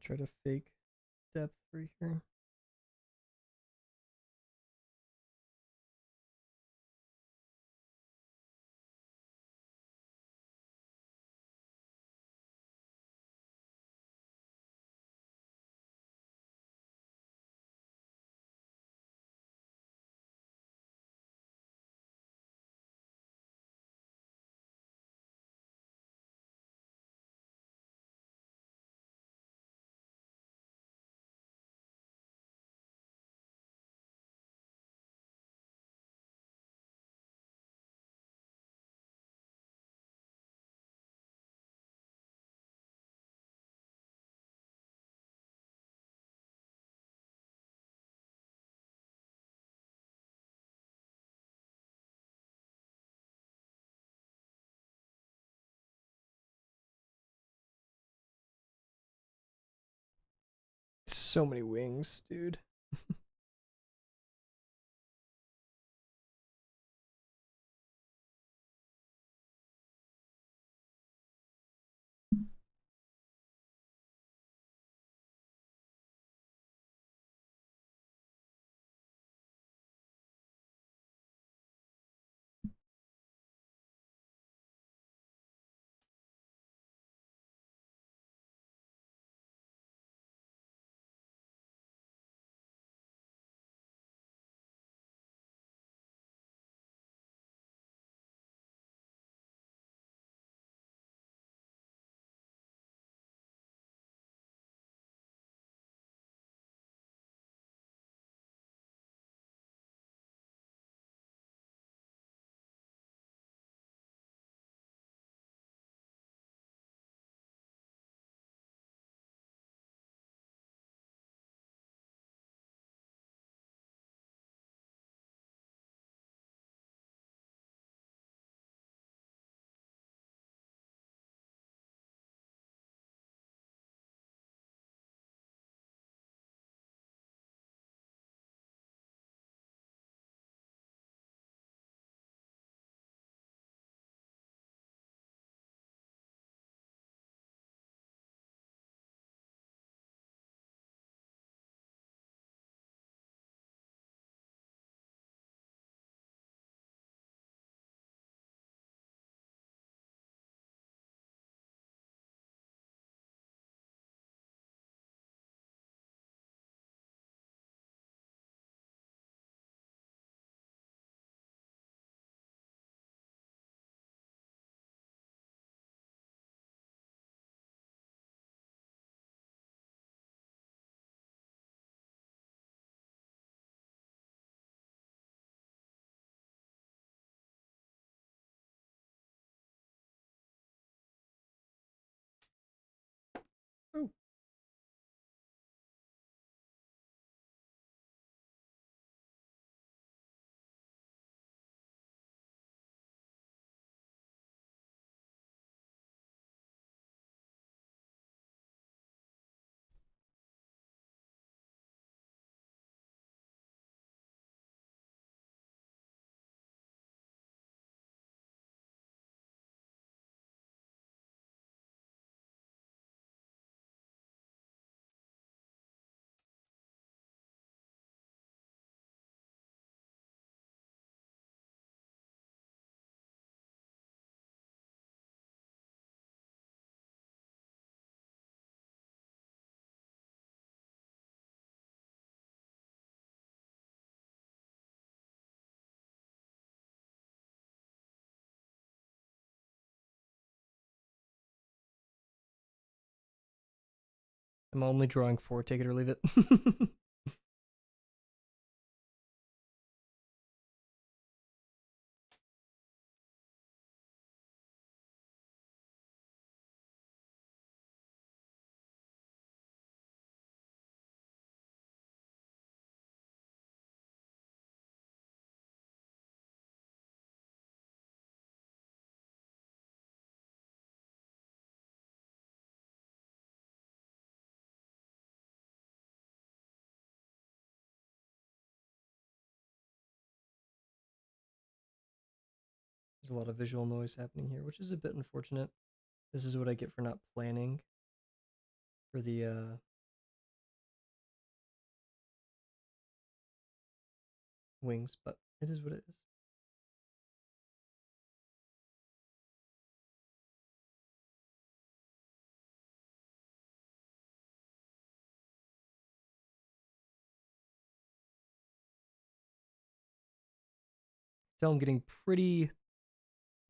try to fake depth right here. So many wings, dude. Oh. I'm only drawing 4, take it or leave it. There's a lot of visual noise happening here, which is a bit unfortunate. This is what I get for not planning for the wings, but it is what it is. So I'm getting pretty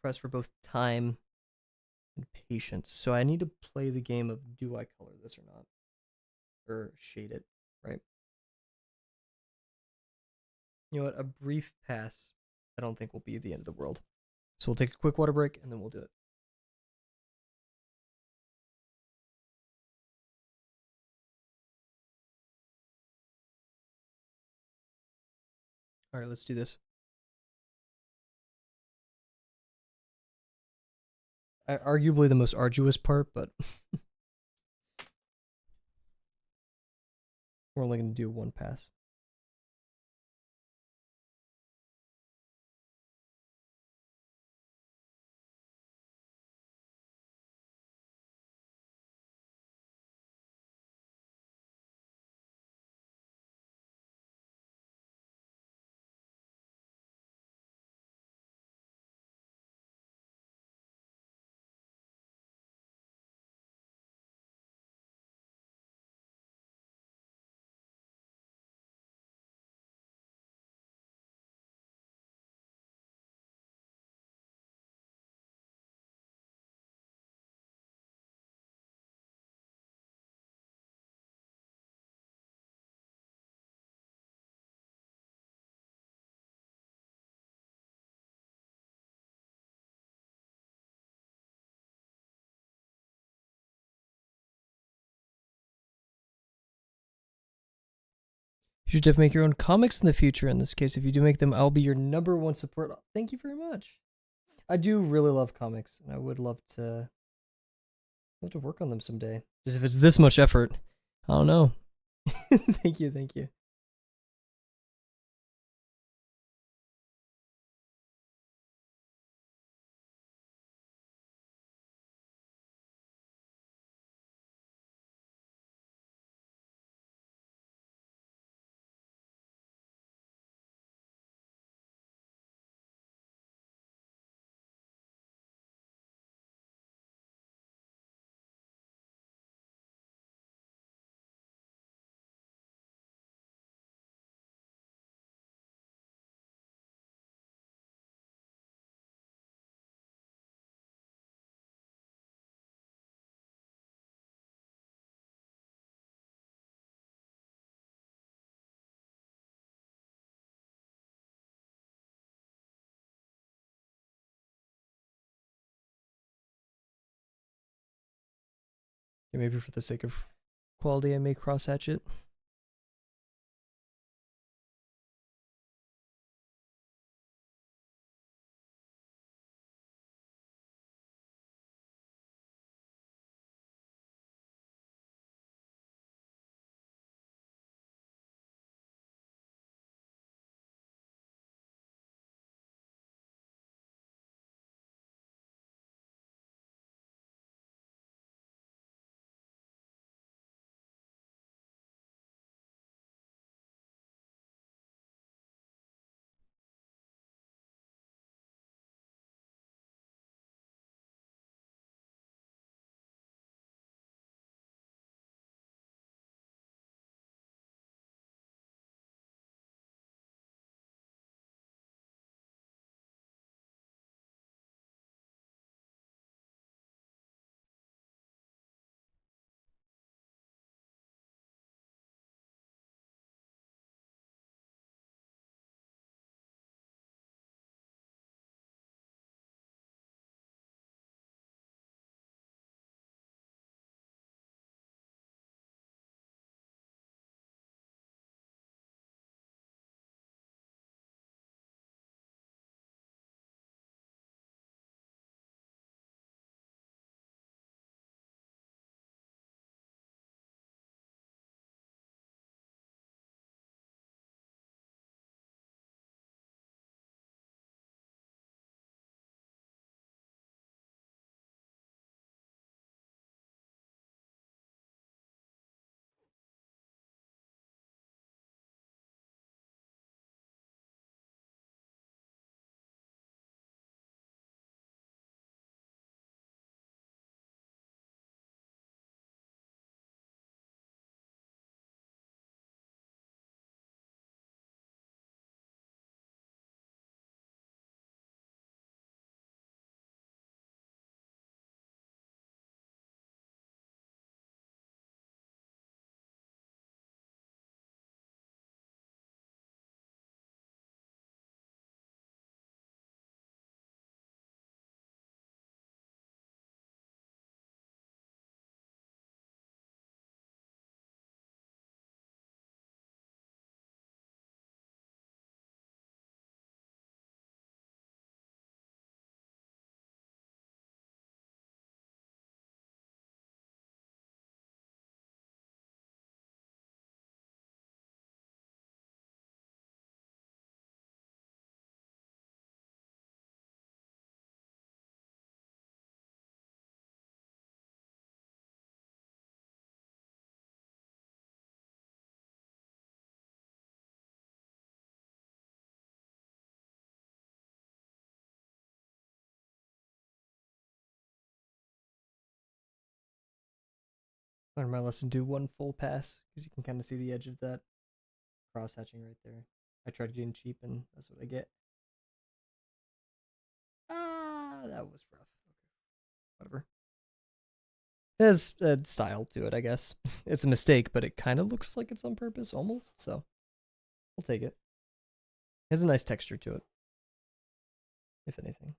pressed for both time and patience. So I need to play the game of do I color this or not? Or shade it, right? You know what? A brief pass, I don't think will be the end of the world. So we'll take a quick water break and then we'll do it. All right, let's do this. Arguably the most arduous part, but we're only going to do one pass. You should definitely make your own comics in the future. In this case, if you do make them, I'll be your #1 support. Thank you very much. I do really love comics, and I would love to work on them someday. Just if it's this much effort, I don't know. Thank you, thank you. Yeah, maybe for the sake of quality, I may cross hatch it. Learn my lesson, do one full pass, because you can kind of see the edge of that cross hatching right there. I tried getting cheap, and that's what I get. Ah, that was rough. Okay, whatever. It has a style to it, I guess. It's a mistake, but it kind of looks like it's on purpose, almost, so we'll take it. It has a nice texture to it, if anything.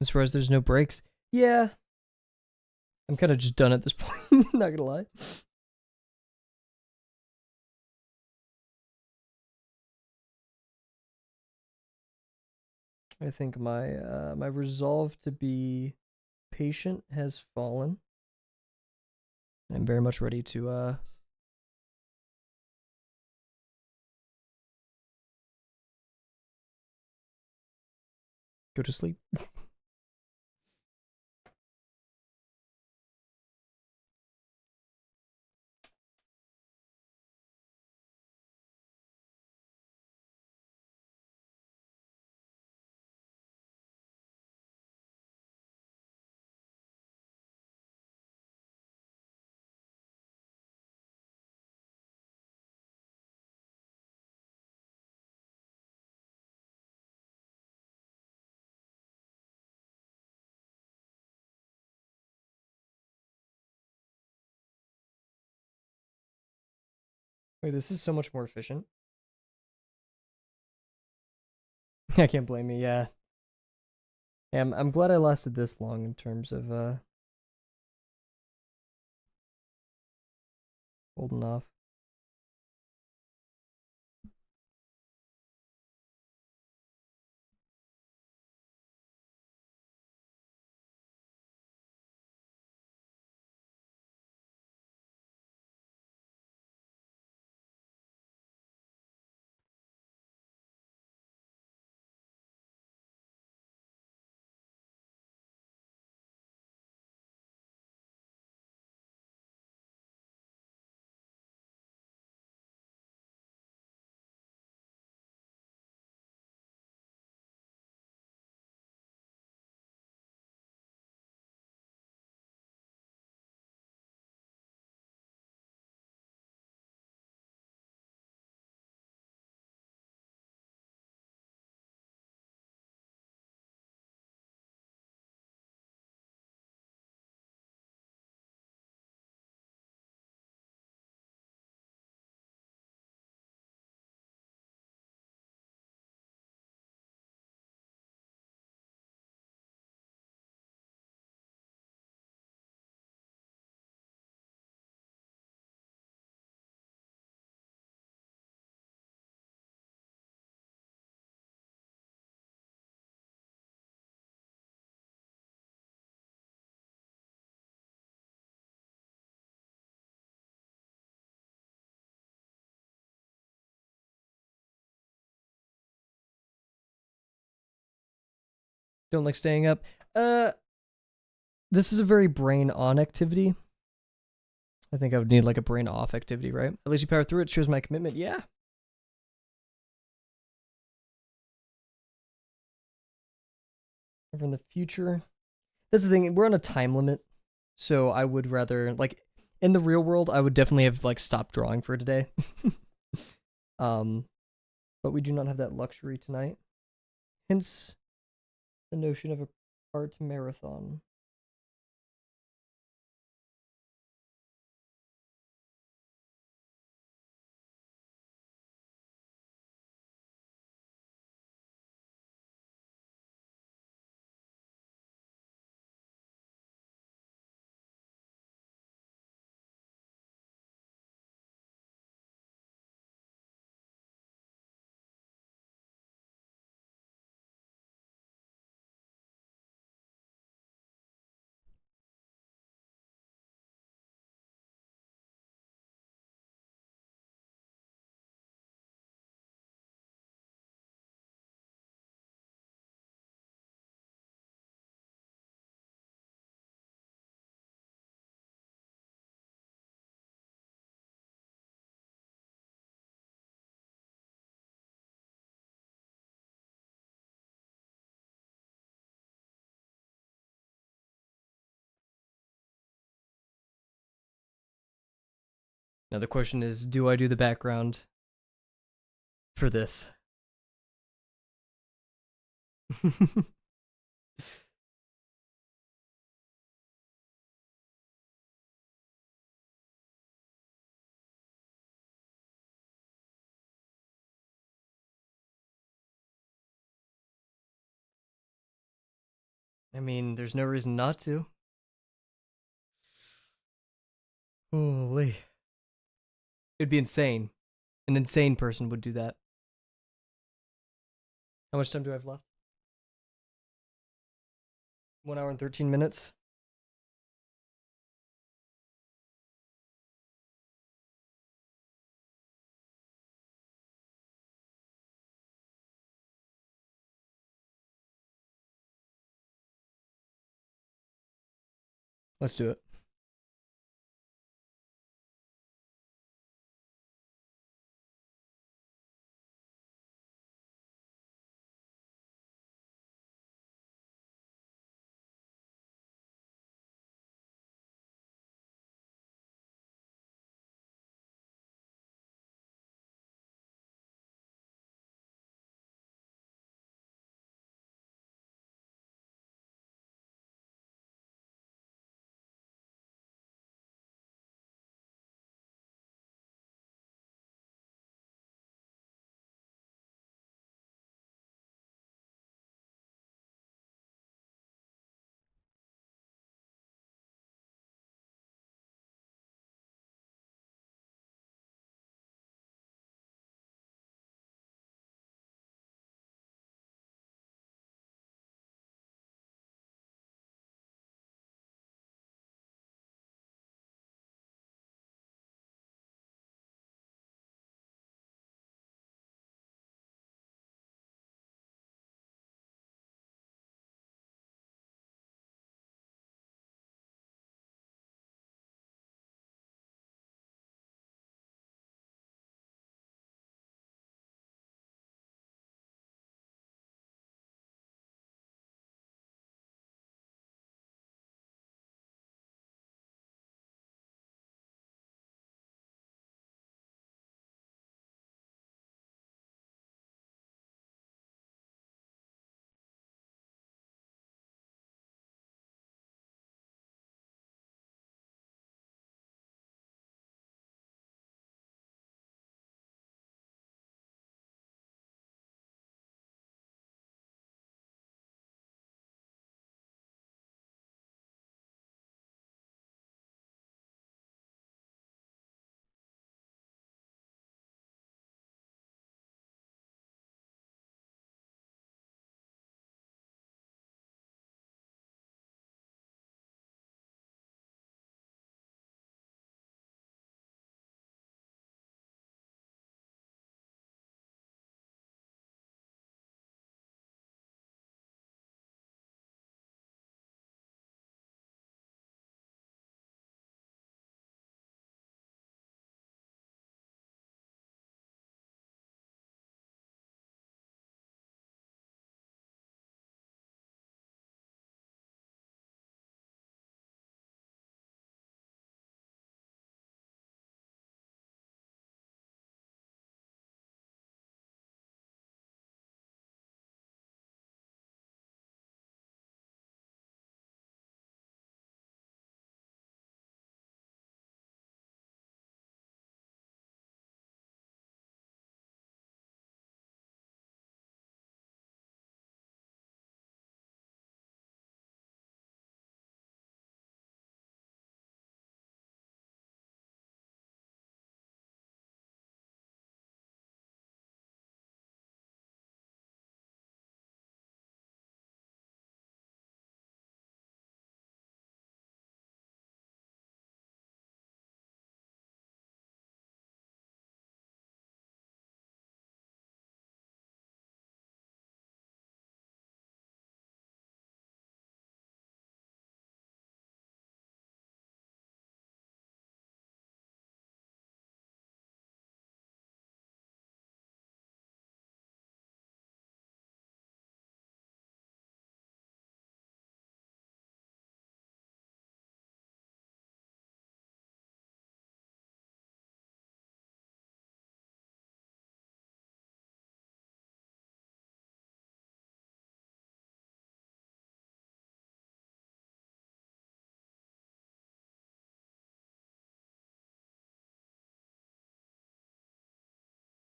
I'm surprised there's no breaks. Yeah, I'm kind of just done at this point, not gonna lie. I think my resolve to be patient has fallen. I'm very much ready to go to sleep. Wait, this is so much more efficient. I can't blame me. Yeah, I'm glad I lasted this long in terms of holding off. Don't like staying up. This is a very brain on activity. I think I would need like a brain off activity, right? At least you power through it. Shows my commitment. Yeah. Ever in the future. That's the thing. We're on a time limit, so I would rather like in the real world. I would definitely have like stopped drawing for today. um, but we do not have that luxury tonight. Hence the notion of a art marathon. Now the question is, do I do the background for this? I mean, there's no reason not to. Holy. It'd be insane. An insane person would do that. How much time do I have left? 1 hour and 13 minutes. Let's do it.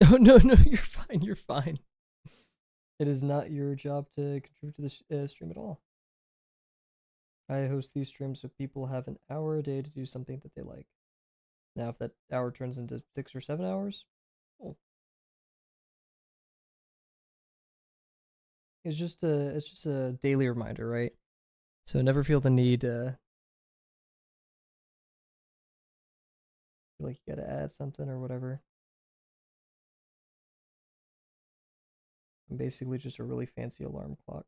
Oh no, no, you're fine. You're fine. It is not your job to contribute to this stream at all. I host these streams so people have an hour a day to do something that they like. Now, if that hour turns into 6 or 7 hours, cool. It's just a daily reminder, right? So never feel the need to feel like you gotta add something or whatever. I'm basically just a really fancy alarm clock.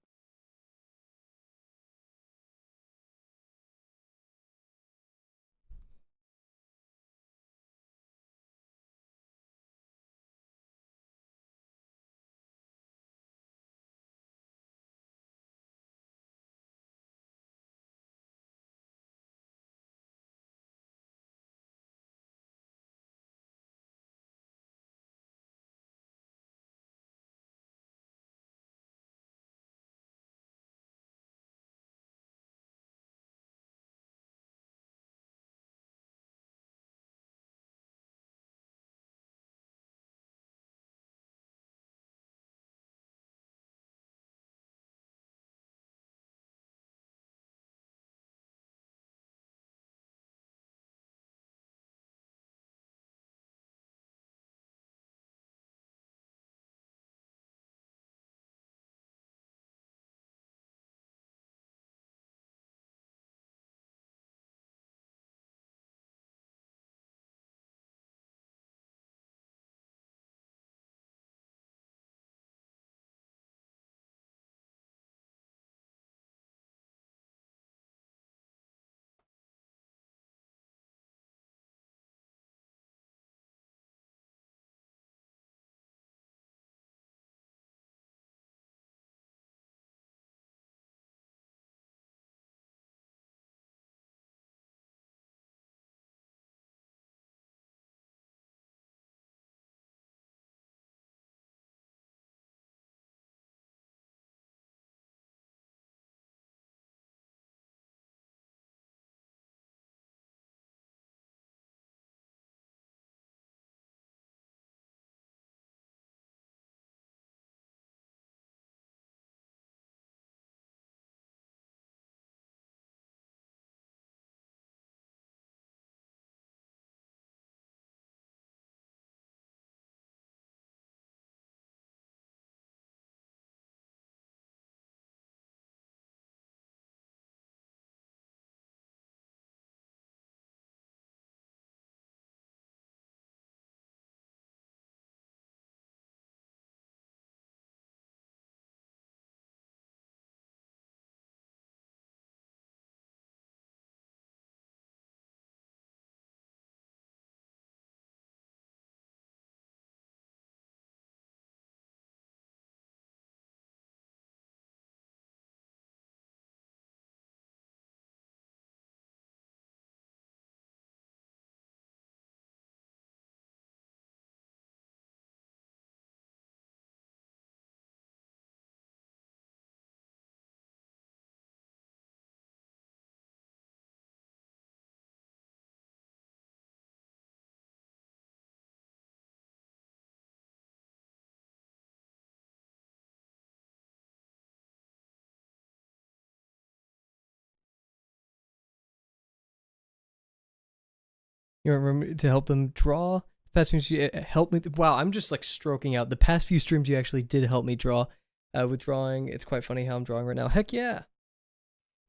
You remember to help them draw. The past few help me. Wow, I'm just like stroking out. The past few streams you actually did help me draw. With drawing, it's quite funny how I'm drawing right now. Heck yeah!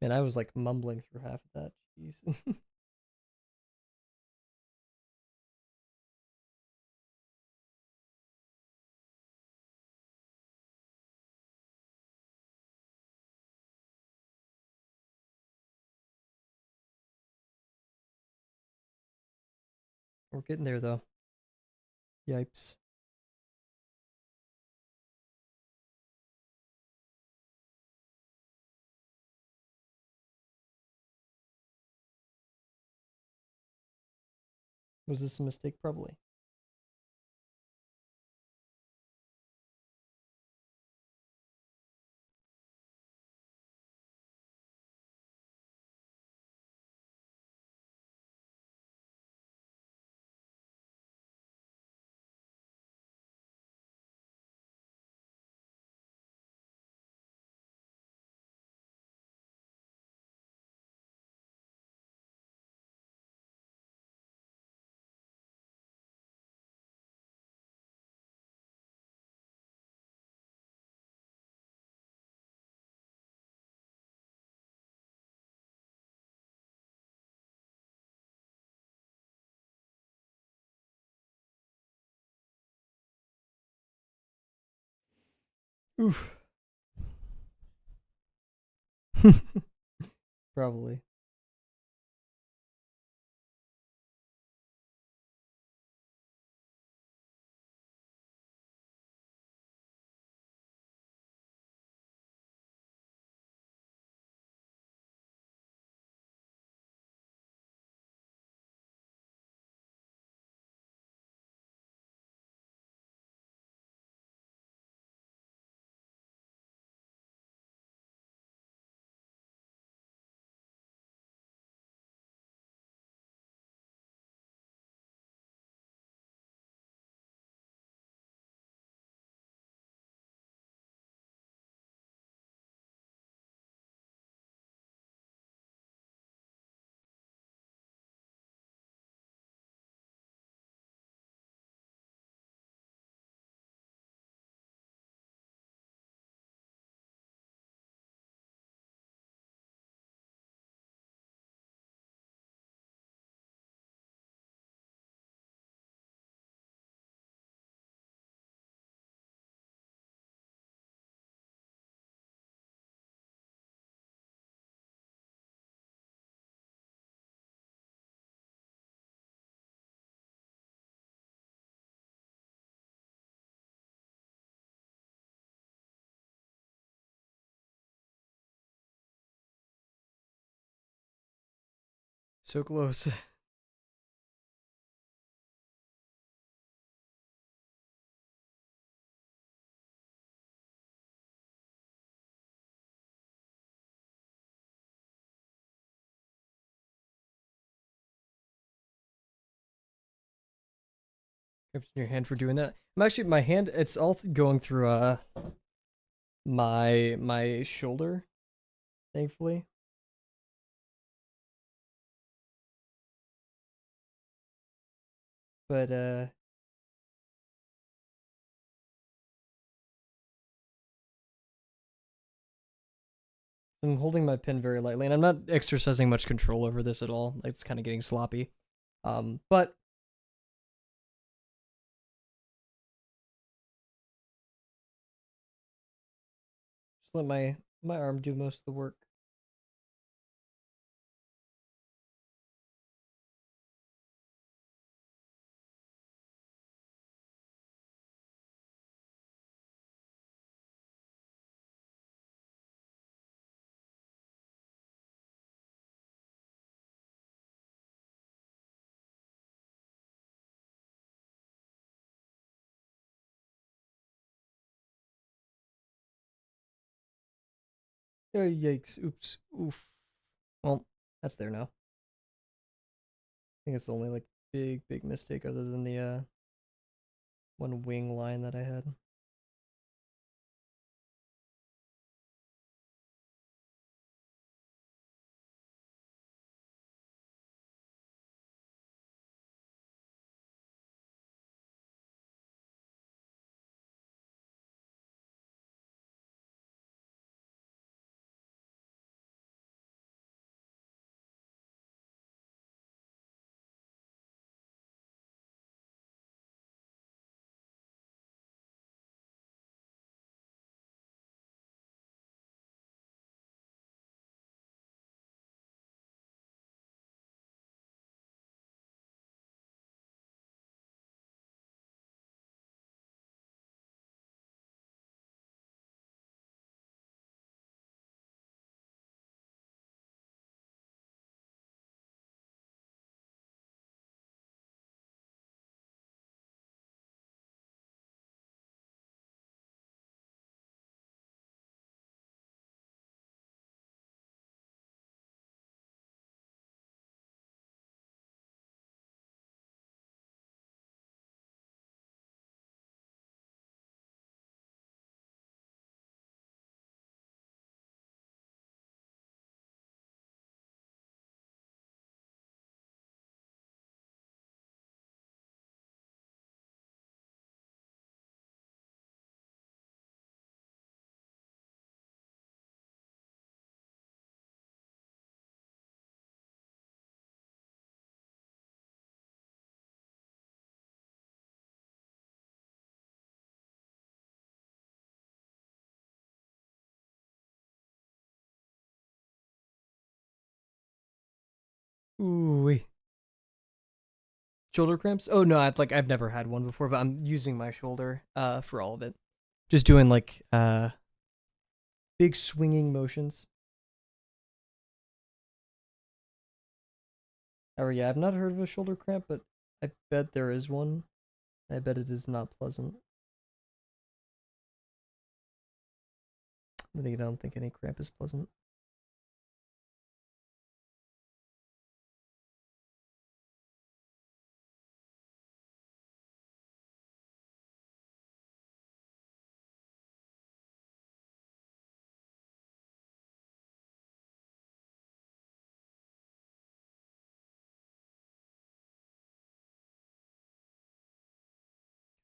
And I was like mumbling through half of that. Jeez. We're getting there though. Yipes. Was this a mistake? Probably. Oof. Probably. So close. Grips in your hand for doing that. I'm actually my hand. It's all going through my shoulder. Thankfully, but I'm holding my pen very lightly, and I'm not exercising much control over this at all. Like, it's kind of getting sloppy. But just let my arm do most of the work. Oh, yikes! Oops! Oof! Well, that's there now. I think it's the only like big mistake other than the one wing line that I had. Ooh. Shoulder cramps? Oh no, I've never had one before, but I'm using my shoulder for all of it. Just doing like big swinging motions. Oh yeah, I've not heard of a shoulder cramp, but I bet there is one. I bet it is not pleasant. I don't think any cramp is pleasant.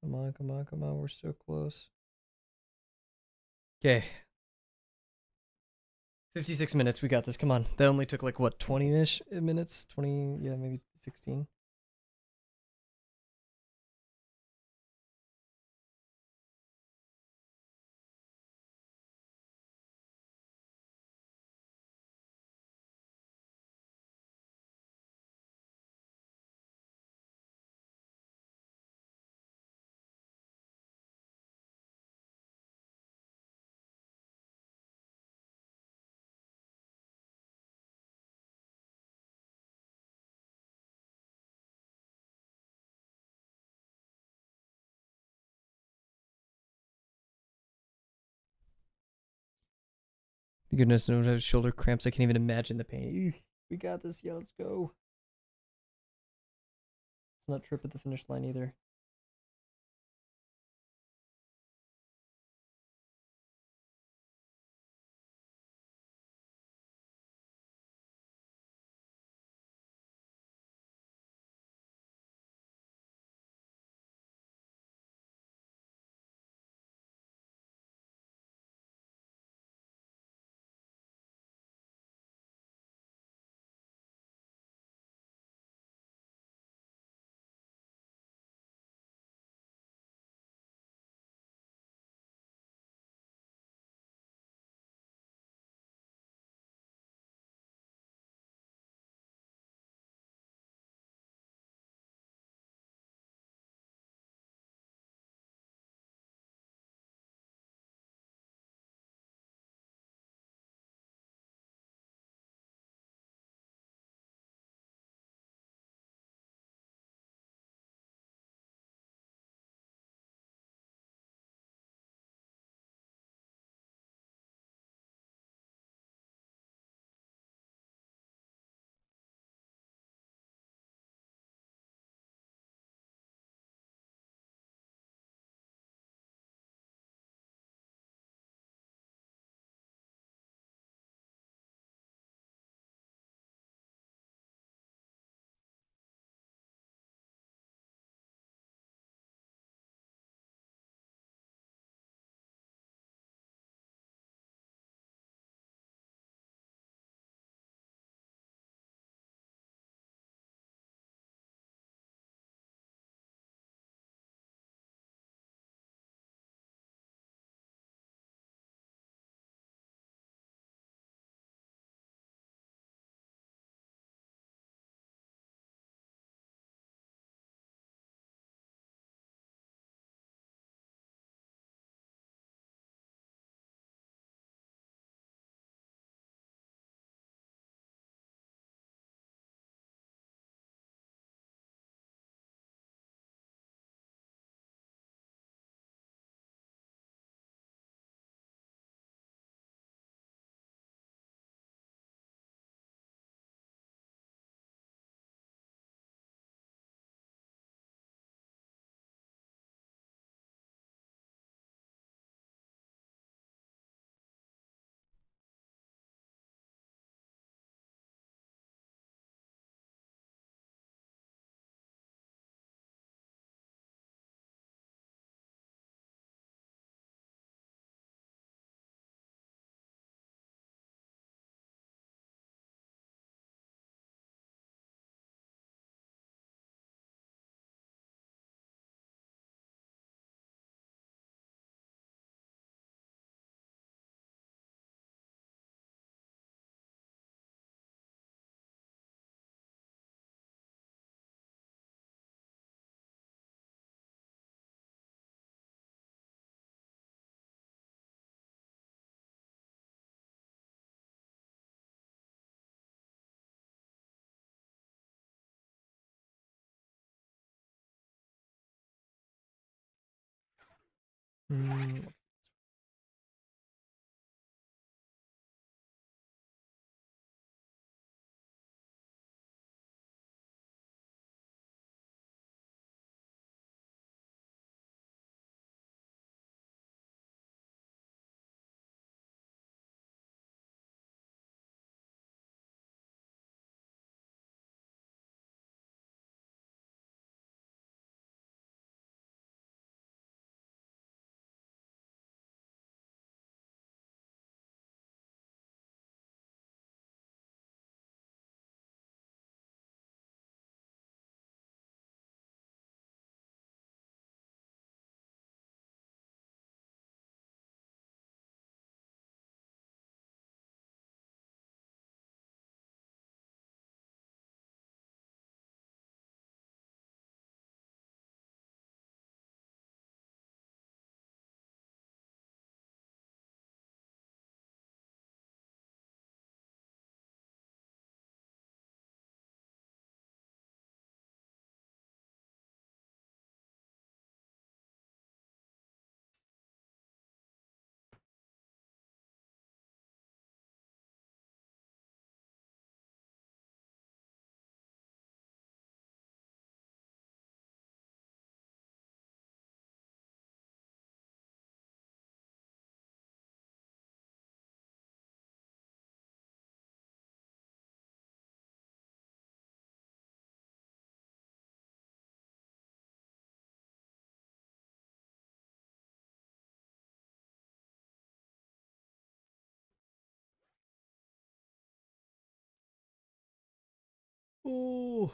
Come on, come on, come on. We're so close. Okay. 56 minutes. We got this. Come on. That only took like what, 20-ish minutes? 20, yeah, maybe 16. Goodness knows I have shoulder cramps. I can't even imagine the pain. We got this. Yeah, let's go. Let's not trip at the finish line either. Mm. Ooh.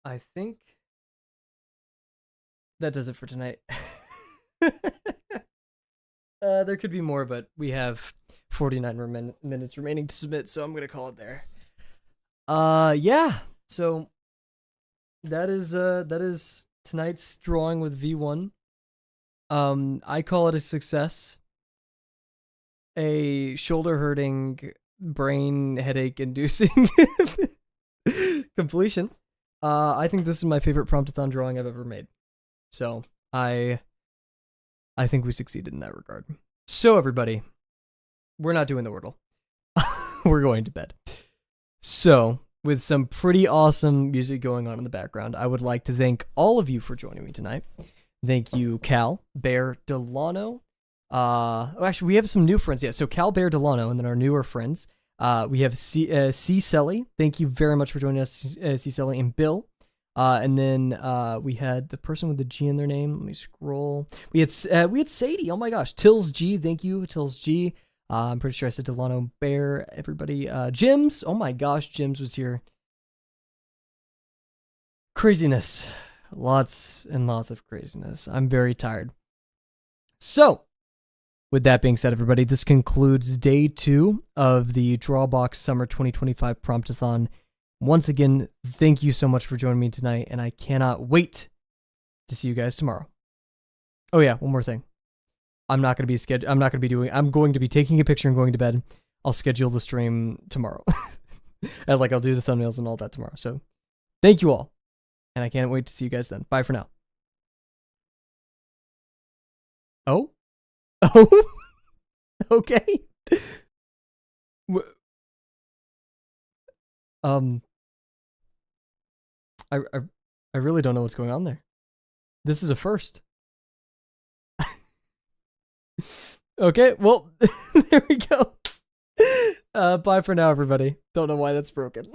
I think that does it for tonight. There could be more, but we have 49 minutes remaining to submit, so I'm gonna call it there. Yeah. So that is tonight's drawing with V1. I call it a success. A shoulder hurting, brain headache inducing completion. I think this is my favorite Promptathon drawing I've ever made. So I think we succeeded in that regard. So everybody, we're not doing the Wordle. We're going to bed. So, with some pretty awesome music going on in the background, I would like to thank all of you for joining me tonight. Thank you, Cal, Bear, Delano. Actually, we have some new friends. Yeah, so Cal, Bear, Delano, and then our newer friends. We have C. Selly. Thank you very much for joining us, C. Selly, and Bill. And then we had the person with the G in their name. Let me scroll. We had Sadie. Oh my gosh, Tills G. Thank you, Tills G. I'm pretty sure I said Delano, Bear, everybody. Jims. Oh my gosh, Jims was here. Craziness. Lots and lots of craziness. I'm very tired. So, with that being said, everybody, this concludes day 2 of the Drawabox Summer 2025 Promptathon. Once again, thank you so much for joining me tonight, and I cannot wait to see you guys tomorrow. Oh yeah, one more thing. I'm going to be taking a picture and going to bed. I'll schedule the stream tomorrow. And I'll do the thumbnails and all that tomorrow. So, thank you all. And I can't wait to see you guys then. Bye for now. Oh? Oh? Okay. Um, I really don't know what's going on there. This is a first. Okay, well, there we go. Bye for now, everybody. Don't know why that's broken.